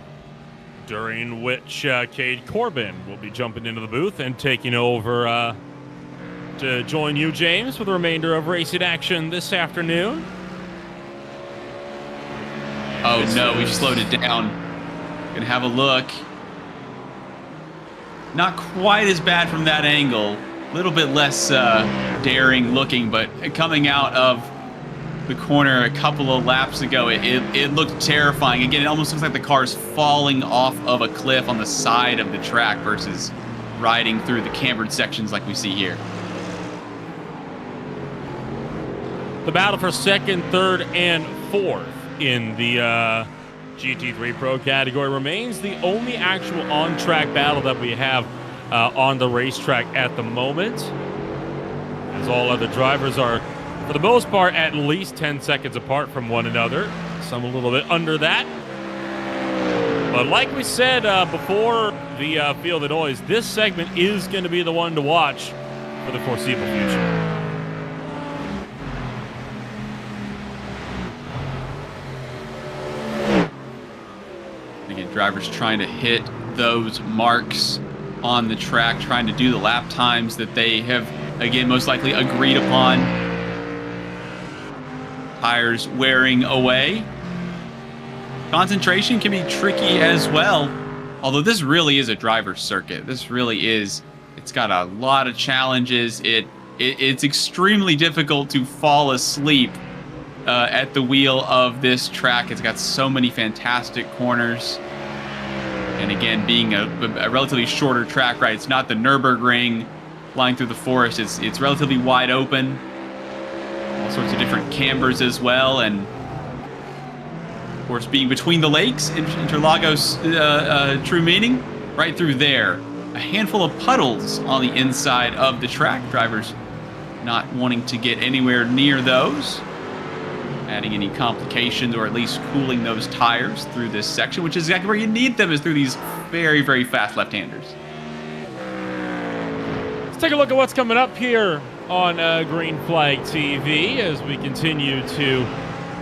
during which Cade Corbin will be jumping into the booth and taking over to join you, James, for the remainder of racing action this afternoon.
Oh no, we've slowed it down. Gonna have a look. Not quite as bad from that angle. A little bit less daring looking, but coming out of the corner a couple of laps ago, it looked terrifying. Again, it almost looks like the car is falling off of a cliff on the side of the track versus riding through the cambered sections like we see here.
The battle for second, third, and fourth in the GT3 Pro category remains the only actual on-track battle that we have on the racetrack at the moment, as all other drivers are, for the most part, at least 10 seconds apart from one another. Some a little bit under that. But like we said before the Feel the Noise, this segment is going to be the one to watch for the foreseeable future.
Again, drivers trying to hit those marks on the track, trying to do the lap times that they have, again, most likely agreed upon. Tires wearing away. Concentration can be tricky as well, although this really is a driver's circuit. This really is. It's got a lot of challenges. It's extremely difficult to fall asleep at the wheel of this track. It's got so many fantastic corners. And again, being a relatively shorter track, right? It's not the Nürburgring flying through the forest. It's relatively wide open. All sorts of different cambers as well, and of course, being between the lakes, Interlagos, true meaning, right through there. A handful of puddles on the inside of the track. Drivers not wanting to get anywhere near those. Adding any complications or at least cooling those tires through this section, which is exactly where you need them, is through these very, very fast left-handers.
Let's take a look at what's coming up here on Green Flag TV as we continue to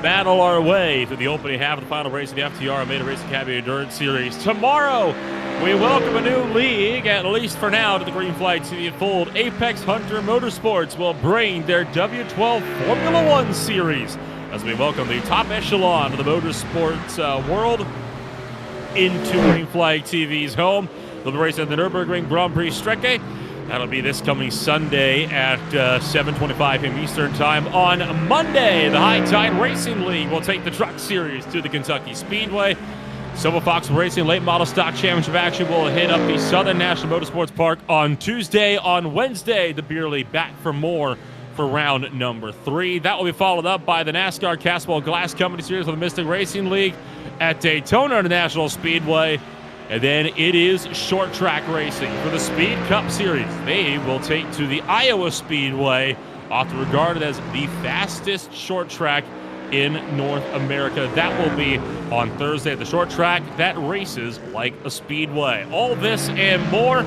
battle our way through the opening half of the final race of the FTR Almeida Racing Academy Endurance Series. Tomorrow, we welcome a new league, at least for now, to the Green Flag TV fold. Apex Hunter Motorsports will bring their W12 Formula One Series as we welcome the top echelon of the motorsports world into Green Flag TV's home. They'll be racing at the Nürburgring Grand Prix Strecke. That'll be this coming Sunday at 7:25 p.m. Eastern Time. On Monday, the High Tide Racing League will take the Truck Series to the Kentucky Speedway. Silver Fox Racing Late Model Stock Championship action will hit up the Southern National Motorsports Park on Tuesday. On Wednesday, the Beer League back for more for round number 3. That will be followed up by the NASCAR Castball Glass Company Series for the Mystic Racing League at Daytona International Speedway. And then it is short track racing for the Speed Cup Series. They will take to the Iowa Speedway, often regarded as the fastest short track in North America. That will be on Thursday at the short track that races like a speedway. All this and more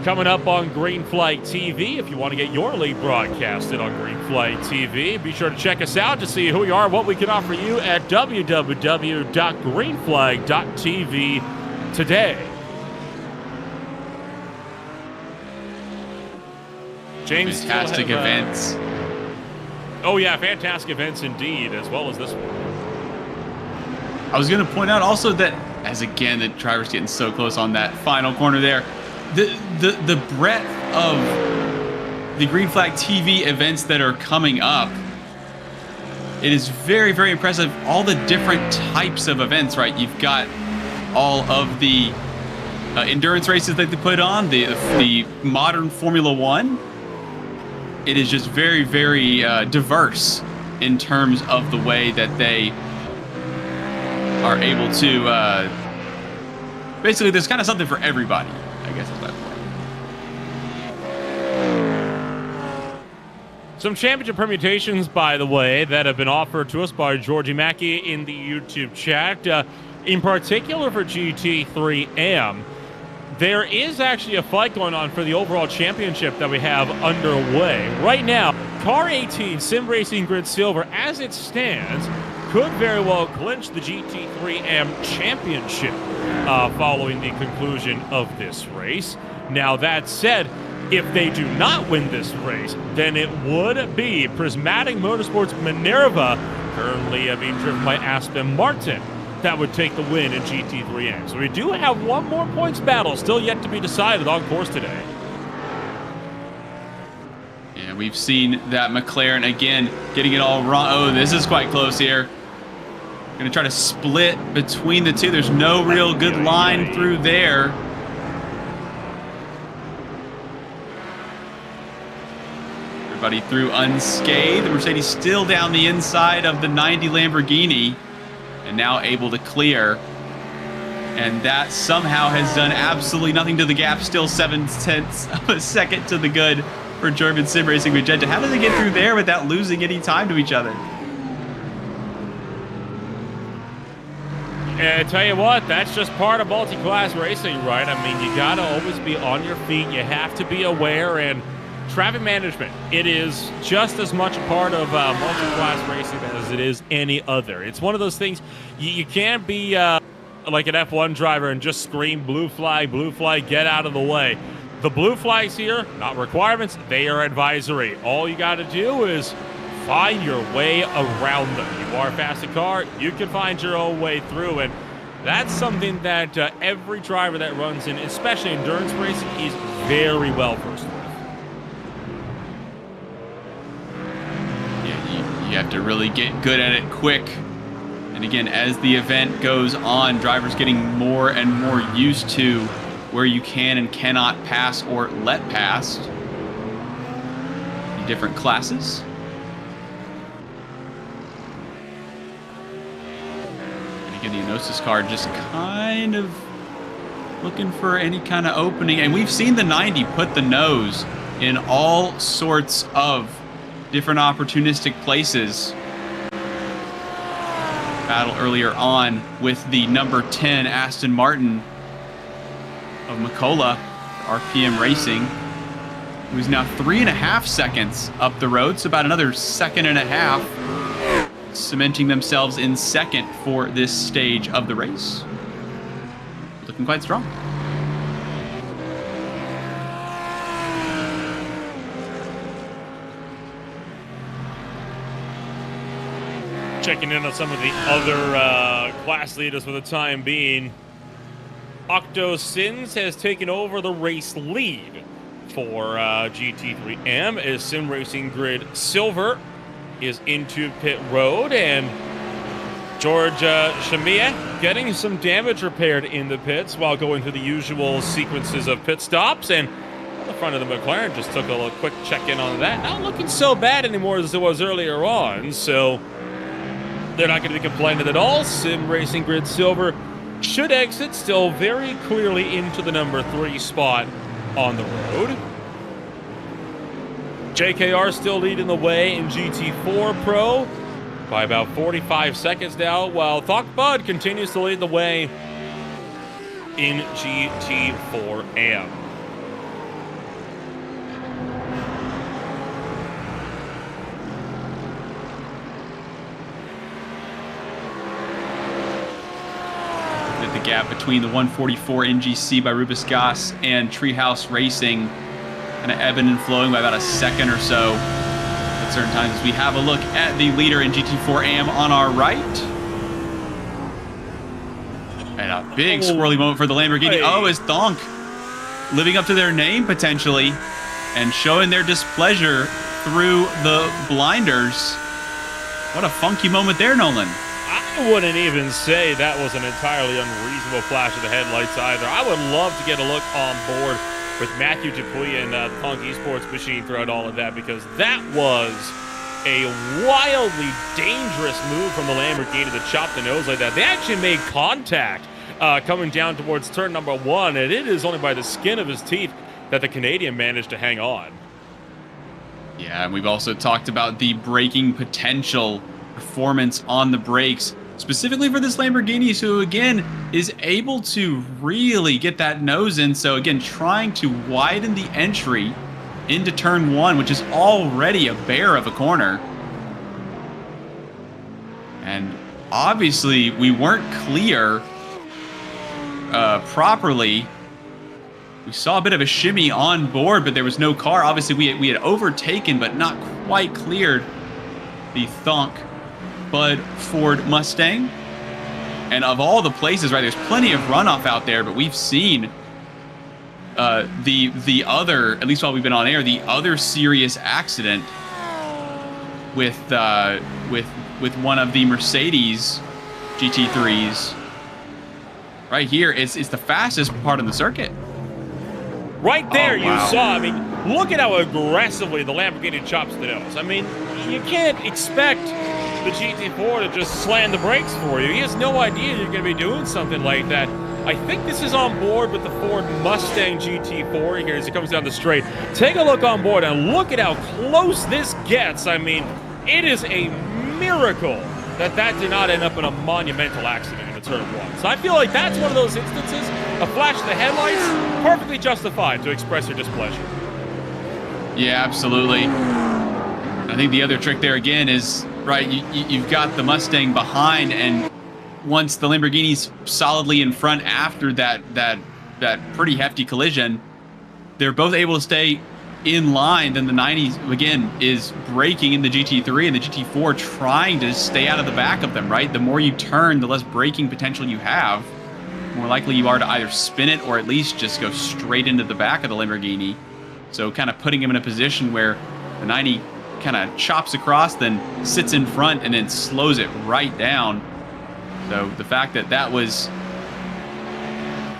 coming up on Green Flag TV. If you want to get your league broadcasted on Green Flag TV, be sure to check us out to see who we are, what we can offer you at www.greenflag.tv today. James,
fantastic events.
Oh yeah, fantastic events indeed, as well as this one.
I was going to point out also that, as again, the driver's getting so close on that final corner there, the breadth of the Green Flag TV events that are coming up, it is very, very impressive. All the different types of events, right? You've got all of the endurance races that they put on, the modern Formula One. It is just very, very diverse in terms of the way that they are able to basically, there's kind of something for everybody, I guess is my point.
Some championship permutations, by the way, that have been offered to us by Georgie Mackey in the YouTube chat. In particular for GT3M, there is actually a fight going on for the overall championship that we have underway. Right now, Car 18 Sim Racing Grid Silver, as it stands, could very well clinch the GT3M championship following the conclusion of this race. Now, that said, if they do not win this race, then it would be Prismatic Motorsports Minerva, currently being driven by Aspen Martin, that would take the win in GT3M. So we do have one more points battle still yet to be decided on course today.
Yeah, we've seen that McLaren, again, getting it all wrong. Oh, this is quite close here. Going to try to split between the two. There's no real good line through there. Everybody through unscathed. The Mercedes still down the inside of the 90 Lamborghini and now able to clear. And that somehow has done absolutely nothing to the gap. Still 7/10 of a second to the good for German Sim Racing Magenta. How did they get through there without losing any time to each other?
And I tell you what, that's just part of multi-class racing, right? I mean, you got to always be on your feet. You have to be aware, and traffic management, it is just as much a part of multi-class racing as it is any other. It's one of those things, you can't be like an F1 driver and just scream blue flag, get out of the way. The blue flags here, not requirements, they are advisory. All you got to do is find your way around them. You are a faster car, you can find your own way through, and that's something that every driver that runs in, especially endurance racing, is very well versed with.
You have to really get good at it quick. And again, as the event goes on, drivers getting more and more used to where you can and cannot pass or let pass in different classes. And Again, the Enosis car just kind of looking for any kind of opening. And we've seen the 90 put the nose in all sorts of different opportunistic places. Battle earlier on with the number 10 Aston Martin of Makola, RPM Racing, who's now 3.5 seconds up the road, so about another 1.5 seconds, cementing themselves in second for this stage of the race. Looking quite strong.
Checking in on some of the other class leaders for the time being. Octo Sins has taken over the race lead for GT3M as Sim Racing Grid Silver is into pit road, and George Shamia getting some damage repaired in the pits while going through the usual sequences of pit stops. And the front of the McLaren just took a little quick check-in on that. Not looking so bad anymore as it was earlier on, so they're not going to be complaining at all. Sim Racing Grid Silver should exit still very clearly into the number 3 spot on the road. JKR still leading the way in GT4 Pro by about 45 seconds now, while Thok Bud continues to lead the way in GT4M.
The gap between the 144 NGC by Rubus Gas and Treehouse Racing kind of ebbing and flowing by about a second or so at certain times as we have a look at the leader in GT4AM on our right. And a big swirly moment for the Lamborghini. Oh, is Thonk living up to their name potentially and showing their displeasure through the blinders. What a funky moment there, Nolan.
I wouldn't even say that was an entirely unreasonable flash of the headlights either. I would love to get a look on board with Matthew Dupuy and the Thonk Esports machine throughout all of that, because that was a wildly dangerous move from the Lamborghini to chop the nose like that. They actually made contact coming down towards turn number 1, and it is only by the skin of his teeth that the Canadian managed to hang on.
Yeah, and we've also talked about the braking potential, performance on the brakes, specifically for this Lamborghini, who again is able to really get that nose in. So again, trying to widen the entry into turn 1, which is already a bear of a corner. And obviously we weren't clear properly. We saw a bit of a shimmy on board, but there was no car. Obviously we had overtaken but not quite cleared the Thonk Bud Ford Mustang. And of all the places, right, there's plenty of runoff out there, but we've seen the other, at least while we've been on air, the other serious accident with one of the Mercedes GT3s. Right here, it's the fastest part of the circuit.
Right there,
oh, wow.
You saw. I mean, look at how aggressively the Lamborghini chops the nose. I mean, you can't expect the GT4 to just slam the brakes for you. He has no idea you're going to be doing something like that. I think this is on board with the Ford Mustang GT4 here as it comes down the straight. Take a look on board and look at how close this gets. I mean, it is a miracle that did not end up in a monumental accident in the turn 1. So I feel like that's one of those instances, a flash of the headlights, perfectly justified to express your displeasure.
Yeah, absolutely. I think the other trick there again is, right, you've got the Mustang behind, and once the Lamborghini's solidly in front after that pretty hefty collision, they're both able to stay in line. Then the 90s, again, is braking in the GT3 and the GT4 trying to stay out of the back of them, right? The more you turn, the less braking potential you have. The more likely you are to either spin it or at least just go straight into the back of the Lamborghini. So kind of putting him in a position where the 90 kind of chops across, then sits in front, and then slows it right down. So the fact that was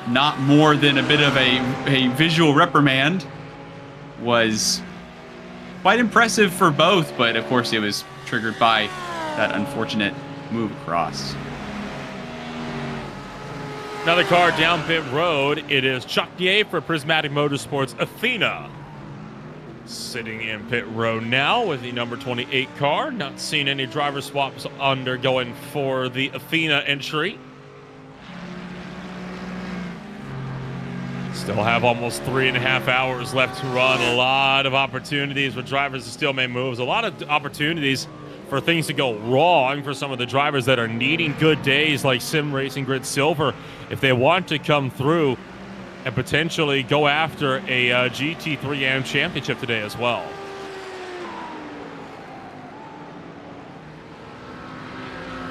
not more than a bit of a visual reprimand was quite impressive for both, but of course it was triggered by that unfortunate move across.
Another car down pit road. It is Chuck Ye for Prismatic Motorsports Athena. Sitting in pit road now with the number 28 car. Not seeing any driver swaps undergoing for the Athena entry. Still have almost 3.5 hours left to run. A lot of opportunities for drivers to still make moves. A lot of opportunities for things to go wrong for some of the drivers that are needing good days like Sim Racing Grid Silver if they want to come through and potentially go after a GT3 AM championship today as well.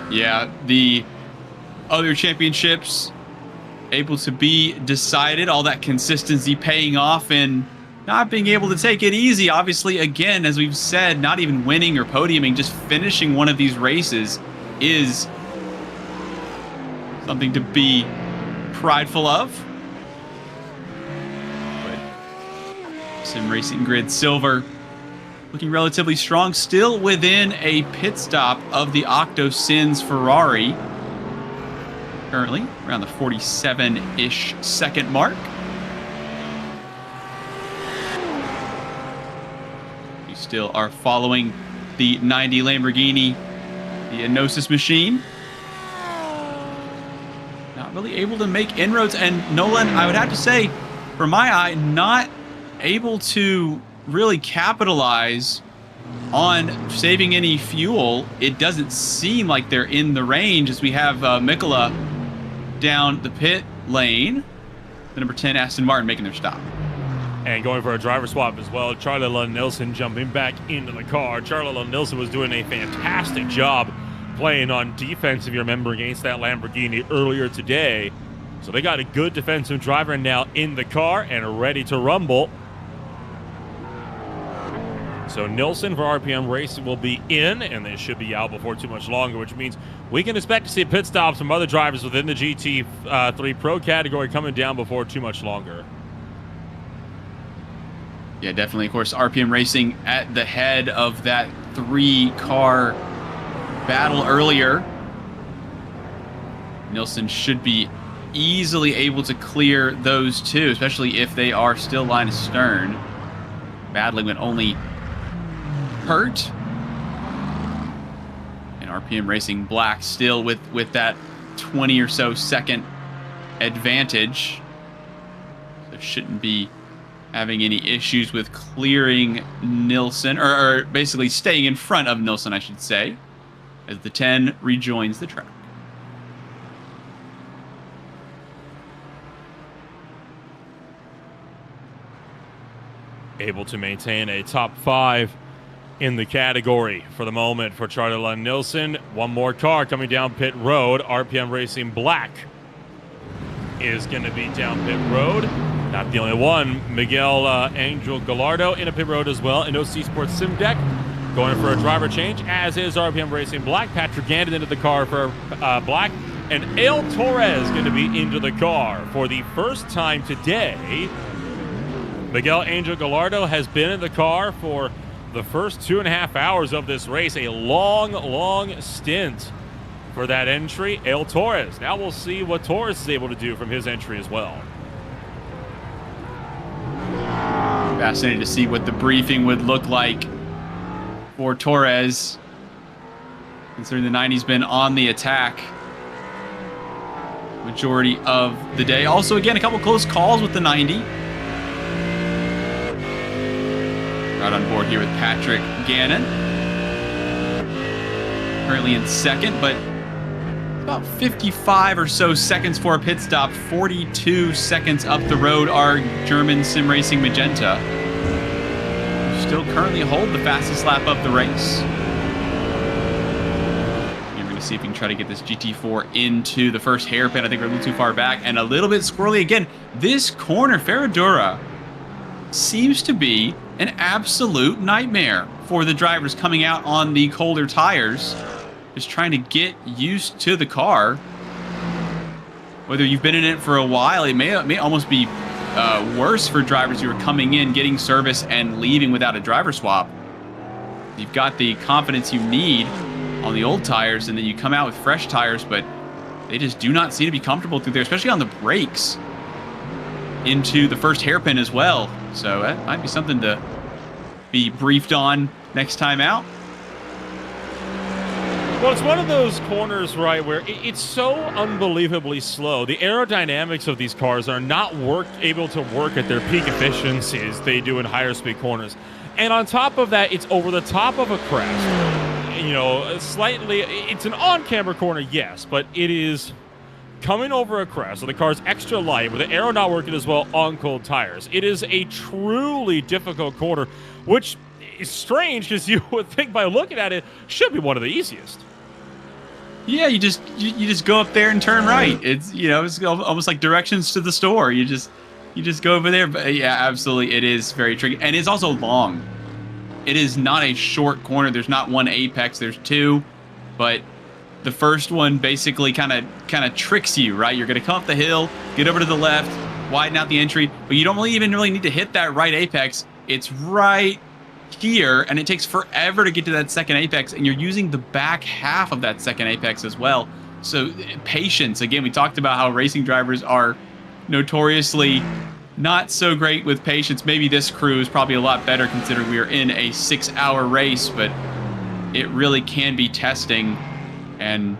Yeah, the other championships able to be decided, all that consistency paying off and not being able to take it easy. Obviously, again, as we've said, not even winning or podiuming, just finishing one of these races is something to be prideful of. But Sim Racing Grid Silver looking relatively strong, still within a pit stop of the Octo Sins Ferrari. Currently around the 47-ish second mark. We still are following the 90 Lamborghini, the Enosis machine. Not really able to make inroads, and Nolan, I would have to say, for my eye, not able to really capitalize on saving any fuel. It doesn't seem like they're in the range as we have Mikola down the pit lane. The number 10 Aston Martin making their stop.
And going for a driver swap as well. Charlie Lund-Nielsen jumping back into the car. Charlie Lund-Nielsen was doing a fantastic job playing on defense, if you remember, against that Lamborghini earlier today. So they got a good defensive driver now in the car and ready to rumble. So Nielsen for RPM Racing will be in, and they should be out before too much longer, which means we can expect to see pit stops from other drivers within the GT3 Pro category coming down before too much longer.
Yeah, definitely. Of course, RPM Racing at the head of that 3-car battle earlier. Nielsen should be easily able to clear those two, especially if they are still line astern. Battling with only hurt. And RPM Racing Black still with that 20 or so second advantage. So shouldn't be having any issues with clearing Nielsen, or basically staying in front of Nielsen, I should say, as the 10 rejoins the track.
Able to maintain a top 5 in the category for the moment for Charlie Lund-Nielsen. One more car coming down pit road. RPM Racing Black is going to be down pit road. Not the only one. Miguel Angel Gallardo in a pit road as well. And OC Sports Sim Deck going for a driver change, as is RPM Racing Black. Patrick Gandon into the car for Black. And Ale Torres going to be into the car for the first time today. Miguel Angel Gallardo has been in the car for the first 2.5 hours of this race. A long, long stint for that entry. Ale Torres. Now we'll see what Torres is able to do from his entry as well.
Fascinating to see what the briefing would look like for Torres, considering the 90's been on the attack majority of the day. Also, again, a couple close calls with the 90. Right on board here with Patrick Gannon. Currently in second, but about 55 or so seconds for a pit stop. 42 seconds up the road are German Sim Racing Magenta, who still currently hold the fastest lap of the race. And we're going to see if we can try to get this GT4 into the first hairpin. I think we're a little too far back and a little bit squirrely. Again, this corner, Ferradura, seems to be an absolute nightmare for the drivers coming out on the colder tires. Just trying to get used to the car. Whether you've been in it for a while, it may almost be worse for drivers who are coming in, getting service, and leaving without a driver swap. You've got the confidence you need on the old tires, and then you come out with fresh tires, but they just do not seem to be comfortable through there, especially on the brakes into the first hairpin as well. So that might be something to be briefed on next time out.
Well, it's one of those corners, right, where it's so unbelievably slow. The aerodynamics of these cars are not able to work at their peak efficiencies they do in higher speed corners. And on top of that, it's over the top of a crest. You know, slightly, it's an on-camera corner, yes, but it is coming over a crest, so the car's extra light, with the aero not working as well on cold tires. It is a truly difficult corner, which is strange because you would think by looking at it, should be one of the easiest.
Yeah, you just go up there and turn right. It's, you know, it's almost like directions to the store. You just go over there. But yeah, absolutely, it is very tricky, and it's also long. It is not a short corner. There's not one apex. There's two, but the first one basically kind of tricks you, right? You're going to come up the hill, get over to the left, widen out the entry, but you don't even really need to hit that right apex. It's right here, and it takes forever to get to that second apex, and you're using the back half of that second apex as well. So patience. Again, we talked about how racing drivers are notoriously not so great with patience. Maybe this crew is probably a lot better considering we are in a 6-hour race, but it really can be testing, and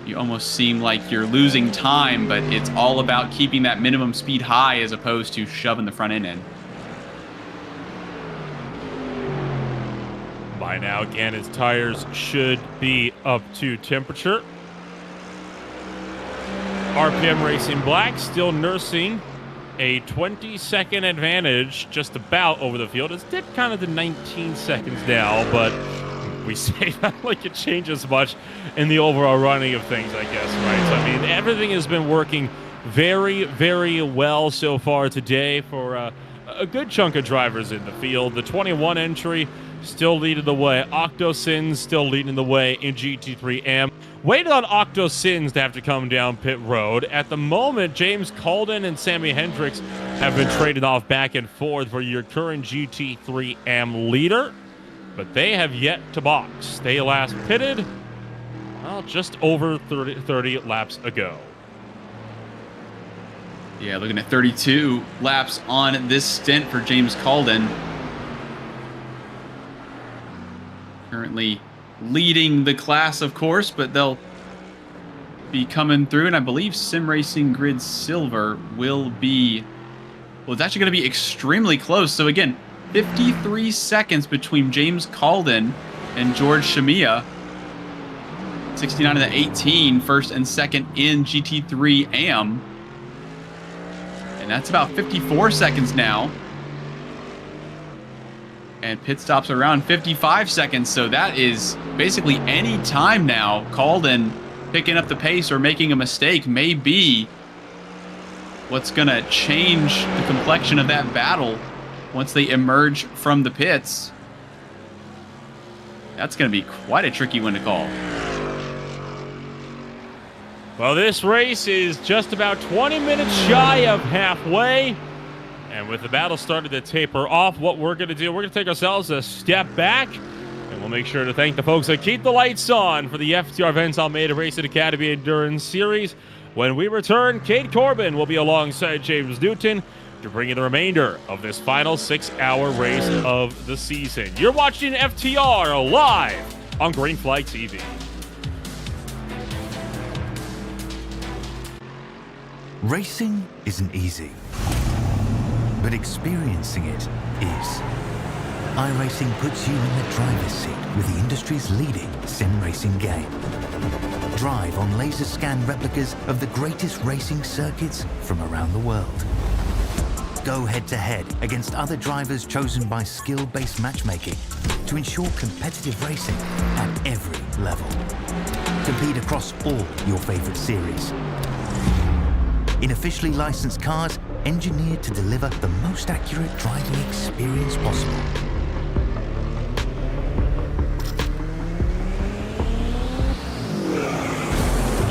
you almost seem like you're losing time, but it's all about keeping that minimum speed high as opposed to shoving the front end in.
By now, again, his tires should be up to temperature. RPM Racing Black still nursing a 20-second advantage just about over the field. It's dipped kind of to 19 seconds now, but we say that like it changes much in the overall running of things, I guess, right? So, I mean, everything has been working very, very well so far today for a good chunk of drivers in the field. The 21 entry still leading the way. Octosins still leading the way in GT3M. Waited on Octosins to have to come down pit road. At the moment, James Calden and Sammy Hendricks have been traded off back and forth for your current GT3M leader, but they have yet to box. They last pitted, well, just over 30 laps ago.
Yeah, looking at 32 laps on this stint for James Calden. Currently leading the class, of course, but they'll be coming through, and I believe Sim Racing Grid Silver will be, well, it's actually going to be extremely close. So again, 53 seconds between James Calden and George Shamia. 69 of the 18, first and second in GT3 AM. And that's about 54 seconds now. And pit stops around 55 seconds, so that is basically any time now. Calden picking up the pace or making a mistake may be what's going to change the complexion of that battle once they emerge from the pits. That's going to be quite a tricky one to call.
Well, this race is just about 20 minutes shy of halfway. And with the battle starting to taper off, what we're going to do, we're going to take ourselves a step back, and we'll make sure to thank the folks that keep the lights on for the FTR Events Almeida Racing Academy Endurance Series. When we return, Kate Corbin will be alongside James Newton to bring you the remainder of this final 6-hour race of the season. You're watching FTR live on Green Flag TV.
Racing isn't easy, but experiencing it is. iRacing puts you in the driver's seat with the industry's leading sim racing game. Drive on laser scan replicas of the greatest racing circuits from around the world. Go head-to-head against other drivers chosen by skill-based matchmaking to ensure competitive racing at every level. Compete across all your favorite series. In officially licensed cars, engineered to deliver the most accurate driving experience possible.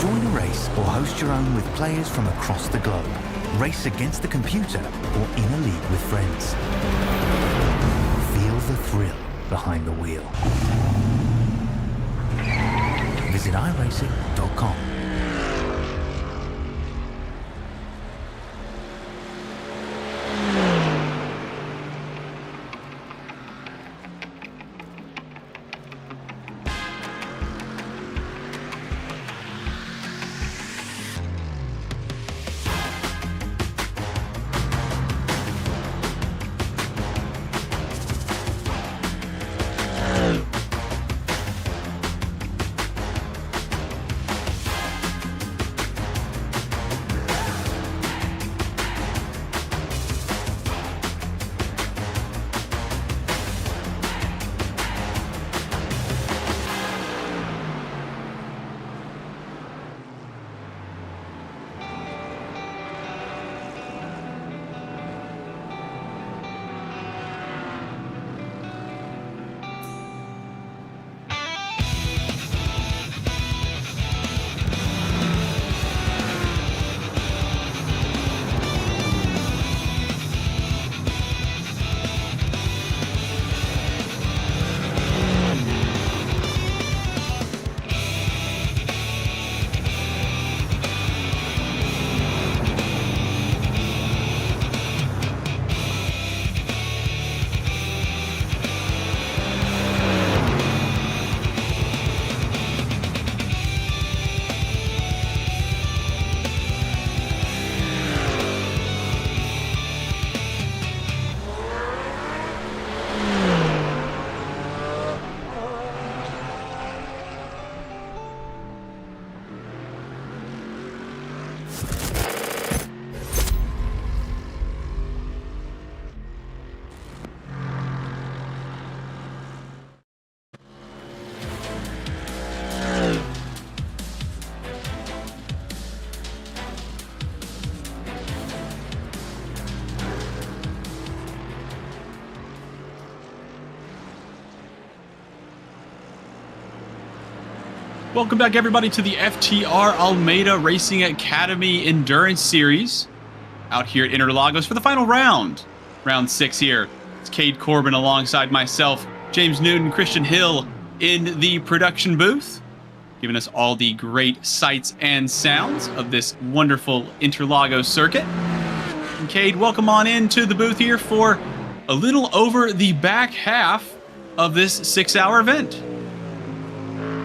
Join a race or host your own with players from across the globe. Race against the computer or in a league with friends. Feel the thrill behind the wheel. Visit iRacing.com.
Welcome back, everybody, to the FTR Almeida Racing Academy Endurance Series out here at Interlagos for the final round. Round 6 here. It's Cade Corbin alongside myself, James Newton, Christian Hill in the production booth, giving us all the great sights and sounds of this wonderful Interlagos circuit. And Cade, welcome on into the booth here for a little over the back half of this 6-hour event.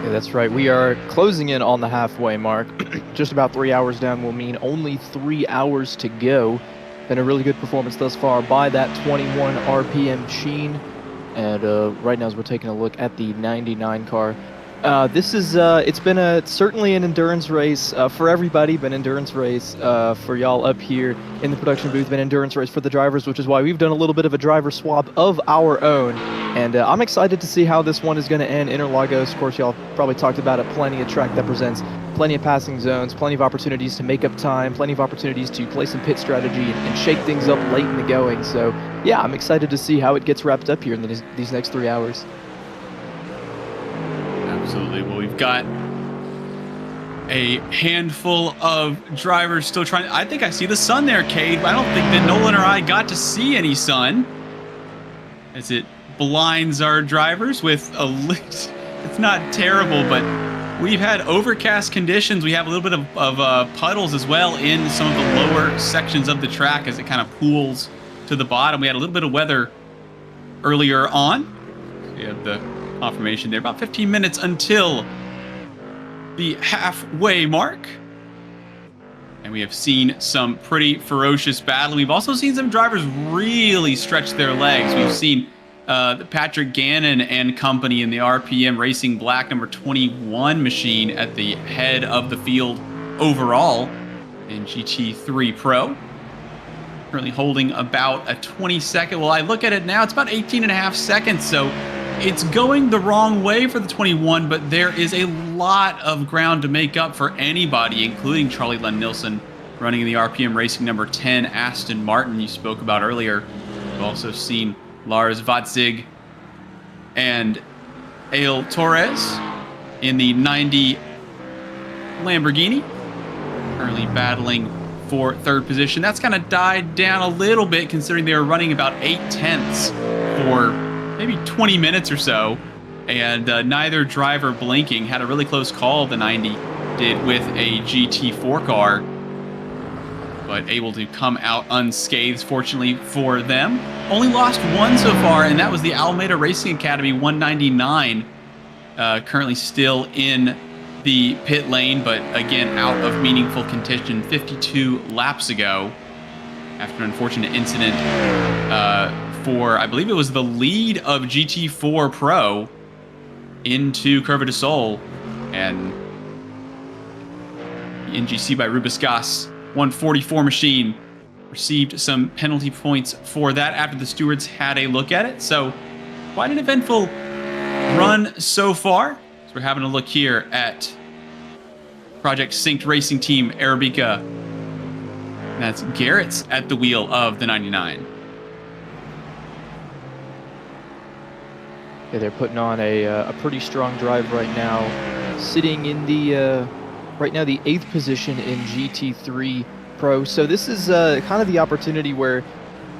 Yeah, that's right. We are closing in on the halfway mark. Just about 3 hours down will mean only 3 hours to go. Been a really good performance thus far by that 21 RPM machine. And right now, as we're taking a look at the 99 car, this is it's been certainly an endurance race for everybody. Been an endurance race for y'all up here in the production booth. Been an endurance race for the drivers, which is why we've done a little bit of a driver swap of our own. And I'm excited to see how this one is going to end. Interlagos, of course, y'all probably talked about it. Plenty of track that presents plenty of passing zones, plenty of opportunities to make up time, plenty of opportunities to play some pit strategy and shake things up late in the going. So yeah, I'm excited to see how it gets wrapped up here in these next 3 hours.
Absolutely. Well, we've got a handful of drivers still trying. I think I see the sun there, Cade. I don't think that Nolan or I got to see any sun, as it blinds our drivers with a lift. It's not terrible, but we've had overcast conditions. We have a little bit of puddles as well in some of the lower sections of the track as it kind of pools to the bottom. We had a little bit of weather earlier on. We have the confirmation there. About 15 minutes until the halfway mark. And we have seen some pretty ferocious battle. We've also seen some drivers really stretch their legs. We've seen Patrick Gannon and company in the RPM Racing Black number 21 machine at the head of the field overall in GT3 Pro. Currently holding about a 22nd. Well, I look at it now, it's about 18.5 seconds, so it's going the wrong way for the 21, but there is a lot of ground to make up for anybody, including Charlie Lund-Nielsen running in the RPM Racing number 10 Aston Martin you spoke about earlier. We've also seen Lars Vatzig and Ale Torres in the 90 Lamborghini, currently battling for third position. That's kind of died down a little bit considering they were running about 8/10 for maybe 20 minutes or so, and neither driver blinking. Had a really close call, the 90 did, with a GT4 car, but able to come out unscathed, fortunately for them. Only lost one so far, and that was the Almeida Racing Academy 199, currently still in the pit lane, but again out of meaningful contention 52 laps ago after an unfortunate incident for, I believe it was the lead of GT4 Pro into Curva de Sol, and the NGC by Rubisgas 144 machine received some penalty points for that after the stewards had a look at it. So quite an eventful run so far. So we're having a look here at Project Synced Racing Team Arabica. That's Garrett's at the wheel of the 99.
Yeah, they're putting on a pretty strong drive right now, sitting in the right now the 8th position in GT3 Pro. So this is kind of the opportunity where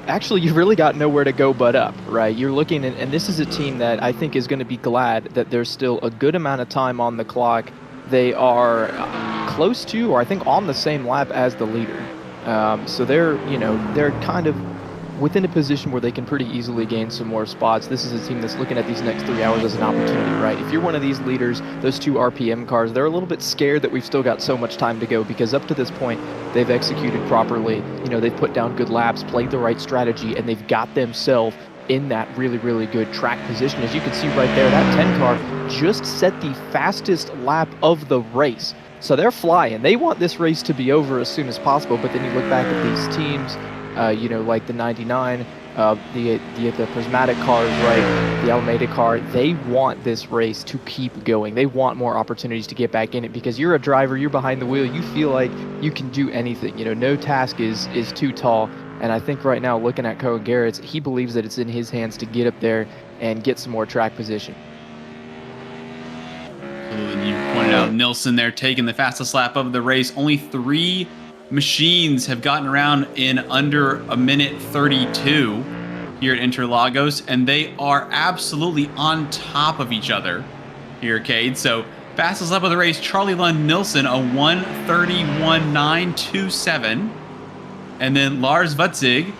actually you really got nowhere to go but up, right? You're looking at, and this is a team that I think is going to be glad that there's still a good amount of time on the clock. They are close to, or I think on the same lap as the leader. So they're kind of within a position where they can pretty easily gain some more spots. This is a team that's looking at these next 3 hours as an opportunity, right? If you're one of these leaders, those 2 RPM cars, they're a little bit scared that we've still got so much time to go, because up to this point, they've executed properly. You know, they've put down good laps, played the right strategy, and they've got themselves in that really, really good track position. As you can see right there, that 10 car just set the fastest lap of the race. So they're flying. They want this race to be over as soon as possible, but then you look back at these teams, like the 99, the prismatic cars, right, the Almeida car, they want this race to keep going. They want more opportunities to get back in it, because you're a driver, you're behind the wheel, you feel like you can do anything. You know, no task is too tall. And I think right now, looking at Cohen Garrett's, he believes that it's in his hands to get up there and get some more track position.
And you pointed out Nilsson there taking the fastest lap of the race. Only 3 machines have gotten around in under a minute 32 here at Interlagos, and they are absolutely on top of each other here, Cade. So fastest lap of the race, Charlie Lund Nilsson, a 1:31.927. And then Lars Vutzig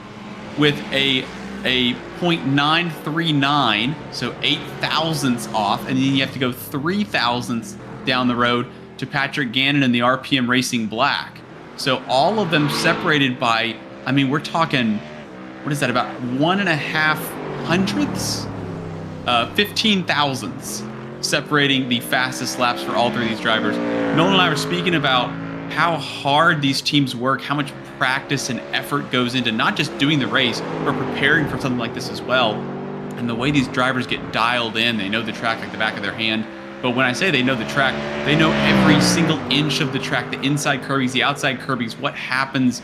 with a 0.939, so 8 thousandths off. And then you have to go 3 thousandths down the road to Patrick Gannon in the RPM Racing Black. So all of them separated by, I mean, we're talking, what is that, about 1.5 hundredths? 15 thousandths separating the fastest laps for all 3 of these drivers. Nolan and I were speaking about how hard these teams work, how much practice and effort goes into not just doing the race, but preparing for something like this as well. And the way these drivers get dialed in, they know the track like the back of their hand. But when I say they know the track, they know every single inch of the track, the inside curbings, the outside curbings, what happens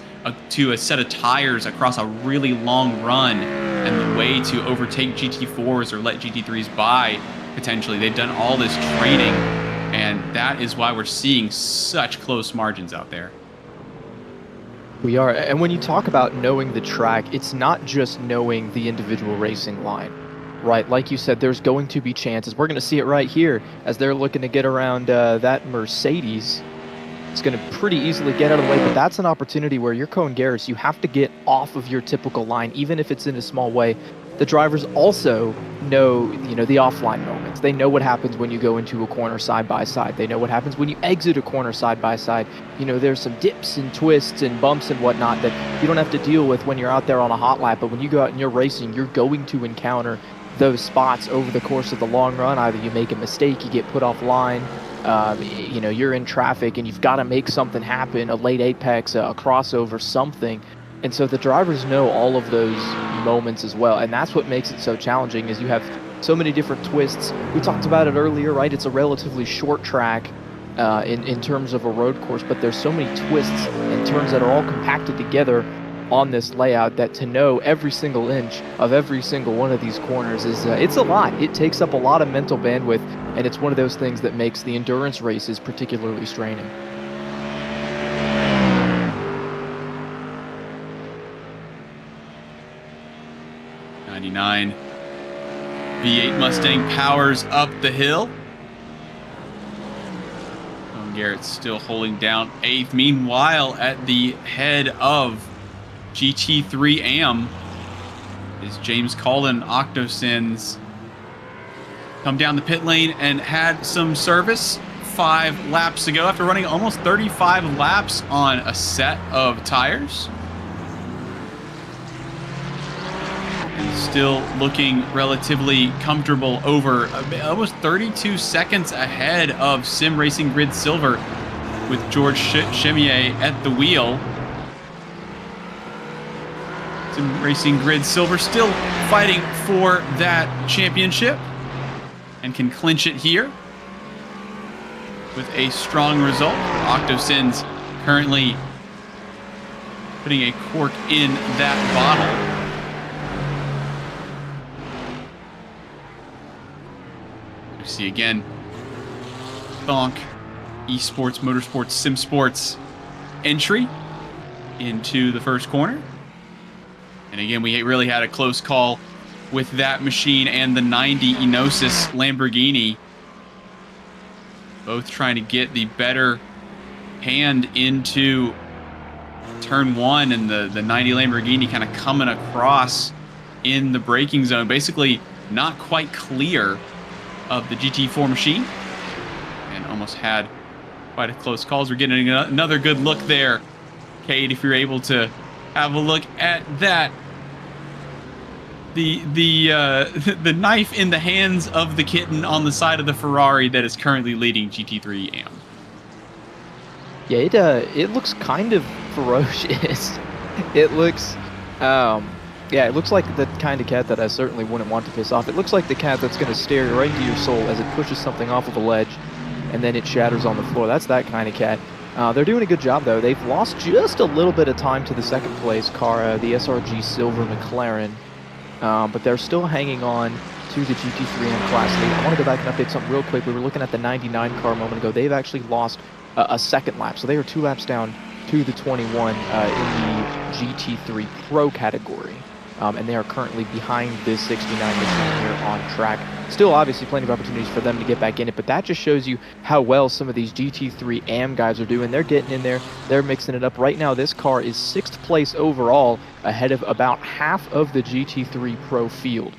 to a set of tires across a really long run, and the way to overtake GT4s or let GT3s by, potentially. They've done all this training, and that is why we're seeing such close margins out there.
We are, and when you talk about knowing the track, it's not just knowing the individual racing line, right? Like you said, there's going to be chances. We're going to see it right here as they're looking to get around that Mercedes. It's going to pretty easily get out of the way, but that's an opportunity where you're Cohen Garris. You have to get off of your typical line, even if it's in a small way. The drivers also know, the offline moments. They know what happens when you go into a corner side by side. They know what happens when you exit a corner side by side. There's some dips and twists and bumps and whatnot that you don't have to deal with when you're out there on a hot lap. But when you go out and you're racing, you're going to encounter those spots over the course of the long run. Either you make a mistake, you get put offline, you're in traffic and you've got to make something happen, a late apex, a crossover, something. And so the drivers know all of those moments as well. And that's what makes it so challenging, is you have so many different twists. We talked about it earlier, right? It's a relatively short track in terms of a road course, but there's so many twists and turns that are all compacted together on this layout that to know every single inch of every single one of these corners is it's a lot. It takes up a lot of mental bandwidth, and it's one of those things that makes the endurance races particularly straining.
V8 Mustang powers up the hill. Garrett's still holding down 8th. Meanwhile, at the head of GT3 AM is James Cullen. Octosins come down the pit lane and had some service 5 laps ago after running almost 35 laps on a set of tires. Still looking relatively comfortable, over almost 32 seconds ahead of Sim Racing Grid Silver with George Chemier at the wheel. Sim Racing Grid Silver still fighting for that championship and can clinch it here with a strong result. Octosins currently putting a cork in that bottle. See again, Thonk Esports, Motorsports, Sim Sports entry into the first corner. And again, we really had a close call with that machine and the 90 Enosis Lamborghini. Both trying to get the better hand into turn 1, and the 90 Lamborghini kind of coming across in the braking zone, basically not quite clear of the GT4 machine, and almost had quite a close call. We're getting another good look there, Cade, if you're able to have a look at that. The knife in the hands of the kitten on the side of the Ferrari that is currently leading GT3 AM.
Yeah, it looks kind of ferocious. It looks yeah, it looks like the kind of cat that I certainly wouldn't want to piss off. It looks like the cat that's going to stare right into your soul as it pushes something off of a ledge and then it shatters on the floor. That's that kind of cat. They're doing a good job, though. They've lost just a little bit of time to the second place car, the SRG Silver McLaren, but they're still hanging on to the GT3M class lead. I want to go back and update something real quick. We were looking at the 99 car a moment ago. They've actually lost a second lap, so they are 2 laps down to the 21 in the GT3 Pro category. And they are currently behind this 69 machine here on track. Still, obviously, plenty of opportunities for them to get back in it, but that just shows you how well some of these GT3 AM guys are doing. They're getting in there. They're mixing it up. Right now, this car is 6th place overall, ahead of about half of the GT3 Pro field.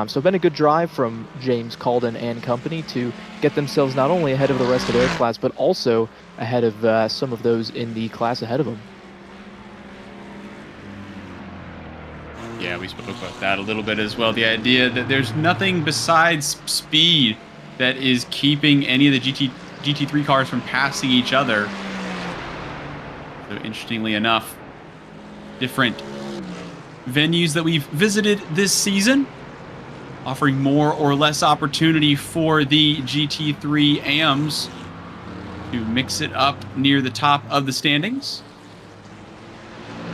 So been a good drive from James Calden and company to get themselves not only ahead of the rest of their class, but also ahead of some of those in the class ahead of them.
Yeah, we spoke about that a little bit as well. The idea that there's nothing besides speed that is keeping any of the GT3 cars from passing each other. So interestingly enough, different venues that we've visited this season offering more or less opportunity for the GT3 AMs to mix it up near the top of the standings.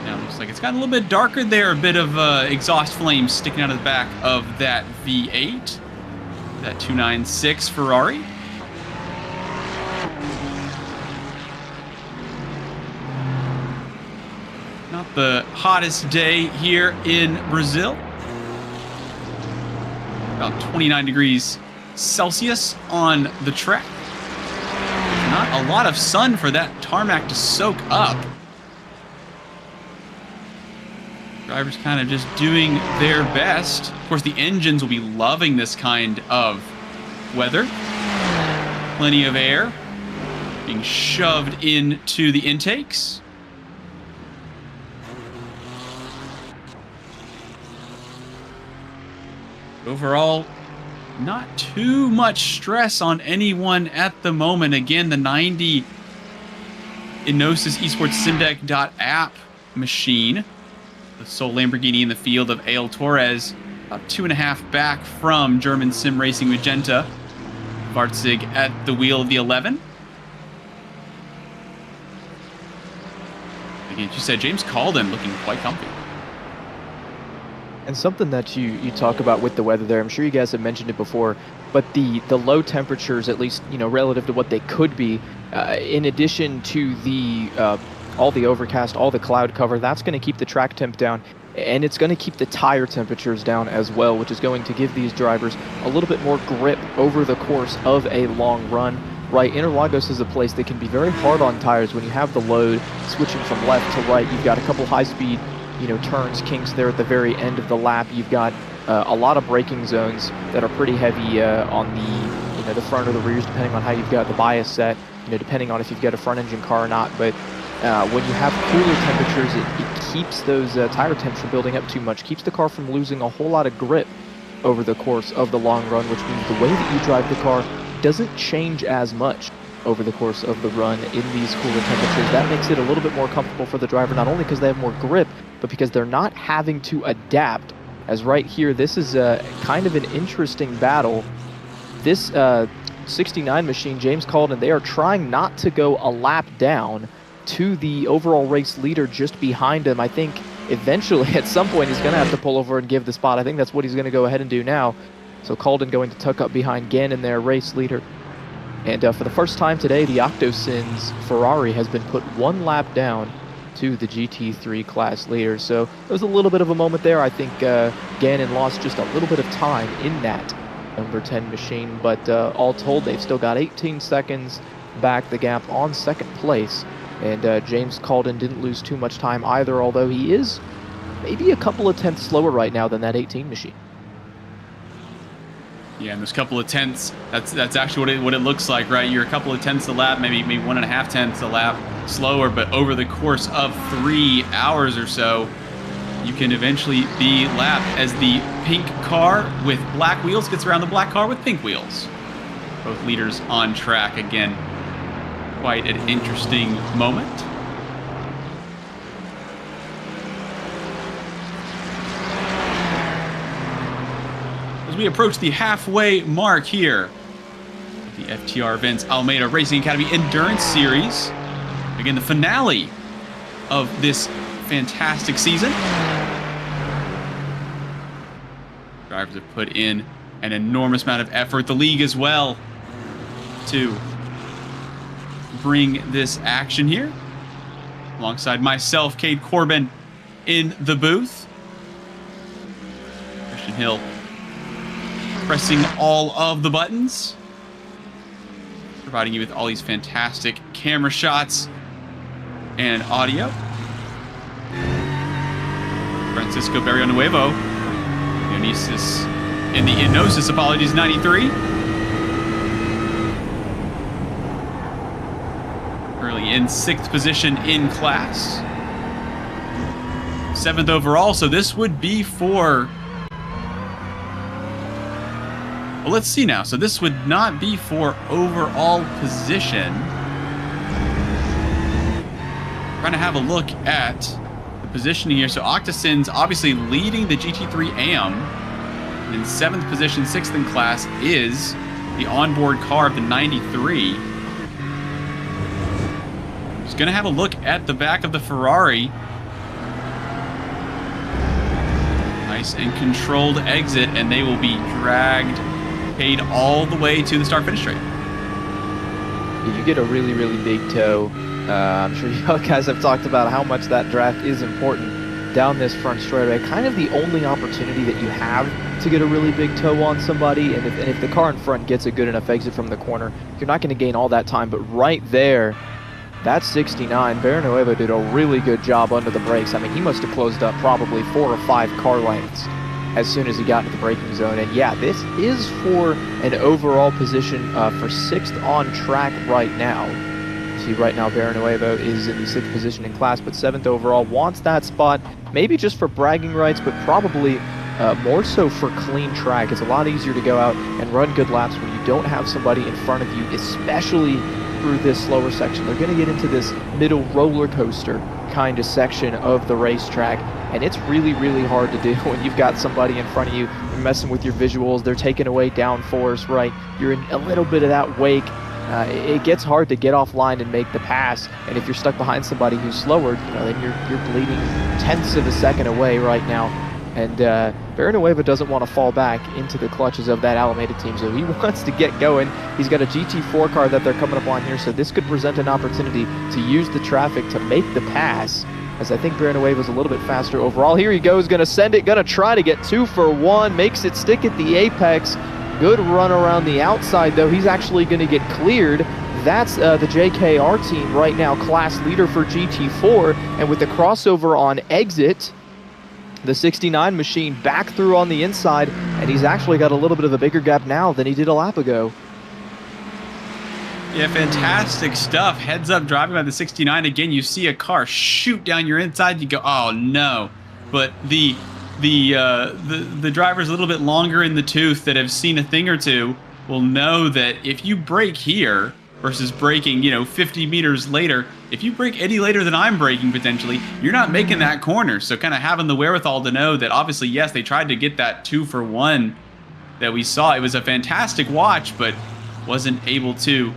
Now it looks like it's gotten a little bit darker there, a bit of exhaust flames sticking out of the back of that V8, that 296 Ferrari. Not the hottest day here in Brazil. About 29 degrees Celsius on the track. Not a lot of sun for that tarmac to soak up. Drivers kind of just doing their best. Of course, the engines will be loving this kind of weather. Plenty of air being shoved into the intakes. Overall, not too much stress on anyone at the moment. Again, the 90 Inosis Esports SimDeck.app machine, the sole Lamborghini in the field of Ale Torres, about 2.5 back from German Sim Racing Magenta. Vartzig at the wheel of the 11. Again, you said James Calden looking quite comfy.
And something that you talk about with the weather there, I'm sure you guys have mentioned it before, but the low temperatures, at least relative to what they could be, in addition to the all the overcast, all the cloud cover, that's going to keep the track temp down, and it's going to keep the tire temperatures down as well, which is going to give these drivers a little bit more grip over the course of a long run. Right, Interlagos is a place that can be very hard on tires when you have the load switching from left to right. You've got a couple high-speed turns, kinks there at the very end of the lap. You've got a lot of braking zones that are pretty heavy on the front or the rears, depending on how you've got the bias set, depending on if you've got a front engine car or not. But when you have cooler temperatures, it keeps those tire temps from building up too much, keeps the car from losing a whole lot of grip over the course of the long run, which means the way that you drive the car doesn't change as much over the course of the run in these cooler temperatures. That makes it a little bit more comfortable for the driver, not only because they have more grip, but because they're not having to adapt. As right here, this is kind of an interesting battle. This 69 machine, James Calden, they are trying not to go a lap down to the overall race leader just behind him. I think eventually at some point he's going to have to pull over and give the spot. I think that's what he's going to go ahead and do now. So Calden going to tuck up behind Gannon, their race leader. And for the first time today, the Octosins Ferrari has been put 1 lap down to the GT3 class leader. So there was a little bit of a moment there. I think Gannon lost just a little bit of time in that number 10 machine, but all told, they've still got 18 seconds back the gap on second place. And James Calden didn't lose too much time either, although he is maybe a couple of tenths slower right now than that 18 machine.
Yeah, and those couple of tenths, that's actually what it looks like, right? You're a couple of tenths a lap, maybe 1.5 tenths a lap slower, but over the course of 3 hours or so, you can eventually be lapped as the pink car with black wheels gets around the black car with pink wheels. Both leaders on track again. Quite an interesting moment. As we approach the halfway mark here, the FTR Events Almeida Racing Academy Endurance Series. Again, the finale of this fantastic season. Drivers have put in an enormous amount of effort. The league as well to bring this action here. Alongside myself, Cade Corbin in the booth. Christian Hill pressing all of the buttons, providing you with all these fantastic camera shots and audio. Francisco Barrionuevo, Inosis, apologies, 93. Currently in 6th position in class. 7th overall, so this would be for... Well, let's see now. So this would not be for overall position. Trying to have a look at the positioning here. So Octocin's obviously leading the GT3 AM. And in 7th position, 6th in class, is the onboard car of the 93. Just going to have a look at the back of the Ferrari. Nice and controlled exit, and they will be dragged, paid all the way to the start-finish straight.
You get a really, really big toe. I'm sure you guys have talked about how much that draft is important down this front straightaway. Kind of the only opportunity that you have to get a really big toe on somebody, and if the car in front gets a good enough exit from the corner, you're not going to gain all that time. But right there, that 69, Barrionuevo did a really good job under the brakes. I mean, he must have closed up probably 4 or 5 car lengths as soon as he got into the braking zone. And yeah, this is for an overall position for 6th on track right now. See, right now Barrionuevo is in the 6th position in class, but 7th overall. Wants that spot, maybe just for bragging rights, but probably more so for clean track. It's a lot easier to go out and run good laps when you don't have somebody in front of you, especially through this slower section. They're going to get into this middle roller coaster kind of section of the racetrack, and it's really, really hard to do when you've got somebody in front of you. You're messing with your visuals. They're taking away downforce, right? You're in a little bit of that wake. It gets hard to get offline and make the pass, and if you're stuck behind somebody who's slower, then you're bleeding tenths of a second away right now. And Barrionuevo doesn't want to fall back into the clutches of that Almeida team, so he wants to get going. He's got a GT4 car that they're coming up on here, so this could present an opportunity to use the traffic to make the pass, as I think Barrionuevo's a little bit faster overall. Here he goes, going to send it, going to try to get 2 for 1, makes it stick at the apex. Good run around the outside, though. He's actually going to get cleared. That's the JKR team right now, class leader for GT4, and with the crossover on exit, the 69 machine back through on the inside, and he's actually got a little bit of a bigger gap now than he did a lap ago.
Yeah, fantastic stuff. Heads up driving by the 69. Again, you see a car shoot down your inside, you go, oh no. But the drivers a little bit longer in the tooth that have seen a thing or two will know that if you brake here versus braking, 50 meters later, if you brake any later than I'm braking potentially, you're not making that corner. So kind of having the wherewithal to know that obviously, yes, they tried to get that 2 for 1 that we saw. It was a fantastic watch, but wasn't able to